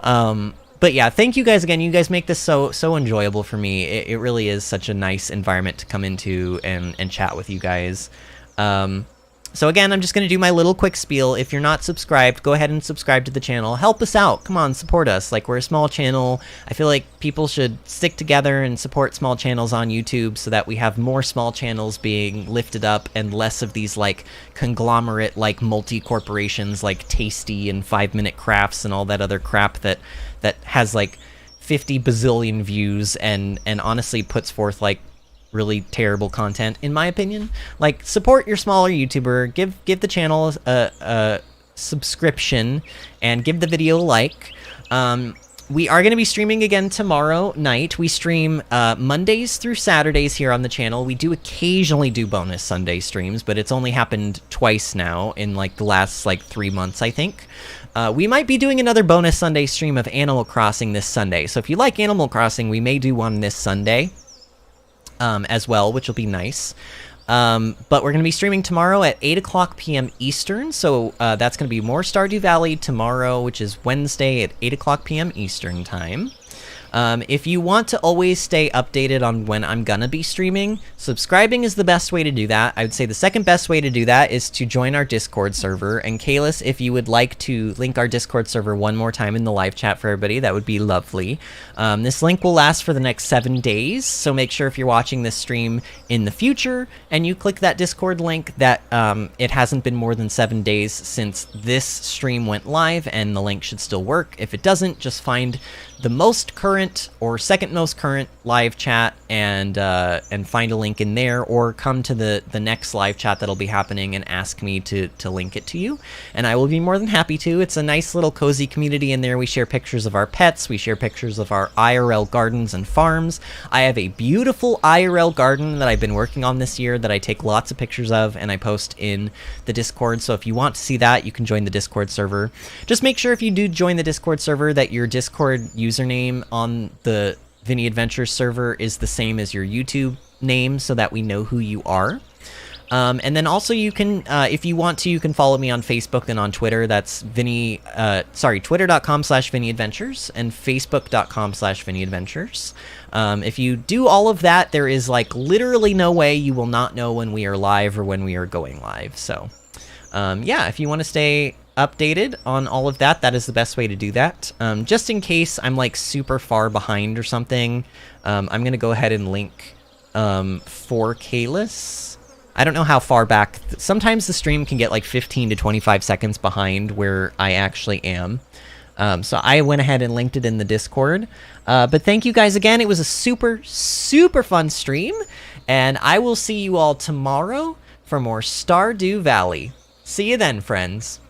But yeah, thank you guys again. You guys make this so enjoyable for me. It really is such a nice environment to come into and chat with you guys. So again, I'm just going to do my little quick spiel. If you're not subscribed, go ahead and subscribe to the channel. Help us out. Come on, support us. Like, we're a small channel. I feel like people should stick together and support small channels on YouTube so that we have more small channels being lifted up and less of these, like, conglomerate, like, multi-corporations like Tasty and 5 Minute Crafts and all that other crap that has, like, 50 bazillion views and honestly puts forth, like, really terrible content, in my opinion. Like, support your smaller YouTuber, give the channel a subscription, and give the video a like. we are going to be streaming again tomorrow night. We stream Mondays through Saturdays here on the channel. We do occasionally do bonus Sunday streams, but it's only happened twice now in like the last like 3 months, I think. We might be doing another bonus Sunday stream of Animal Crossing this Sunday. So if you like Animal Crossing, we may do one this Sunday as well, which will be nice. But we're going to be streaming tomorrow at 8 o'clock p.m. Eastern, so that's going to be more Stardew Valley tomorrow, which is Wednesday at 8 o'clock p.m. Eastern time. If you want to always stay updated on when I'm gonna be streaming, subscribing is the best way to do that. I would say the second best way to do that is to join our Discord server. And Kalis, if you would like to link our Discord server one more time in the live chat for everybody, that would be lovely. This link will last for the next 7 days, so make sure if you're watching this stream in the future and you click that Discord link that it hasn't been more than 7 days since this stream went live, and the link should still work. If it doesn't, just find the most current or second most current live chat and find a link in there, or come to the next live chat that'll be happening and ask me to link it to you, and I will be more than happy to. It's a nice little cozy community in there. We share pictures of our pets, we share pictures of our IRL gardens and farms. I have a beautiful IRL garden that I've been working on this year that I take lots of pictures of and I post in the Discord, so if you want to see that, you can join the Discord server. Just make sure if you do join the Discord server that your Discord username on the VinnyAdventures server is the same as your YouTube name, so that we know who you are. And then also you can, if you want to, you can follow me on Facebook and on Twitter. That's twitter.com/VinnyAdventures and facebook.com/VinnyAdventures. If you do all of that, there is like literally no way you will not know when we are live or when we are going live. So yeah, if you want to stay updated on all of that, that is the best way to do that. Just in case I'm like super far behind or something, I'm going to go ahead and link for Kalis. I don't know how far back. Sometimes the stream can get like 15 to 25 seconds behind where I actually am. So I went ahead and linked it in the Discord. But thank you guys again. It was a super, super fun stream. And I will see you all tomorrow for more Stardew Valley. See you then, friends.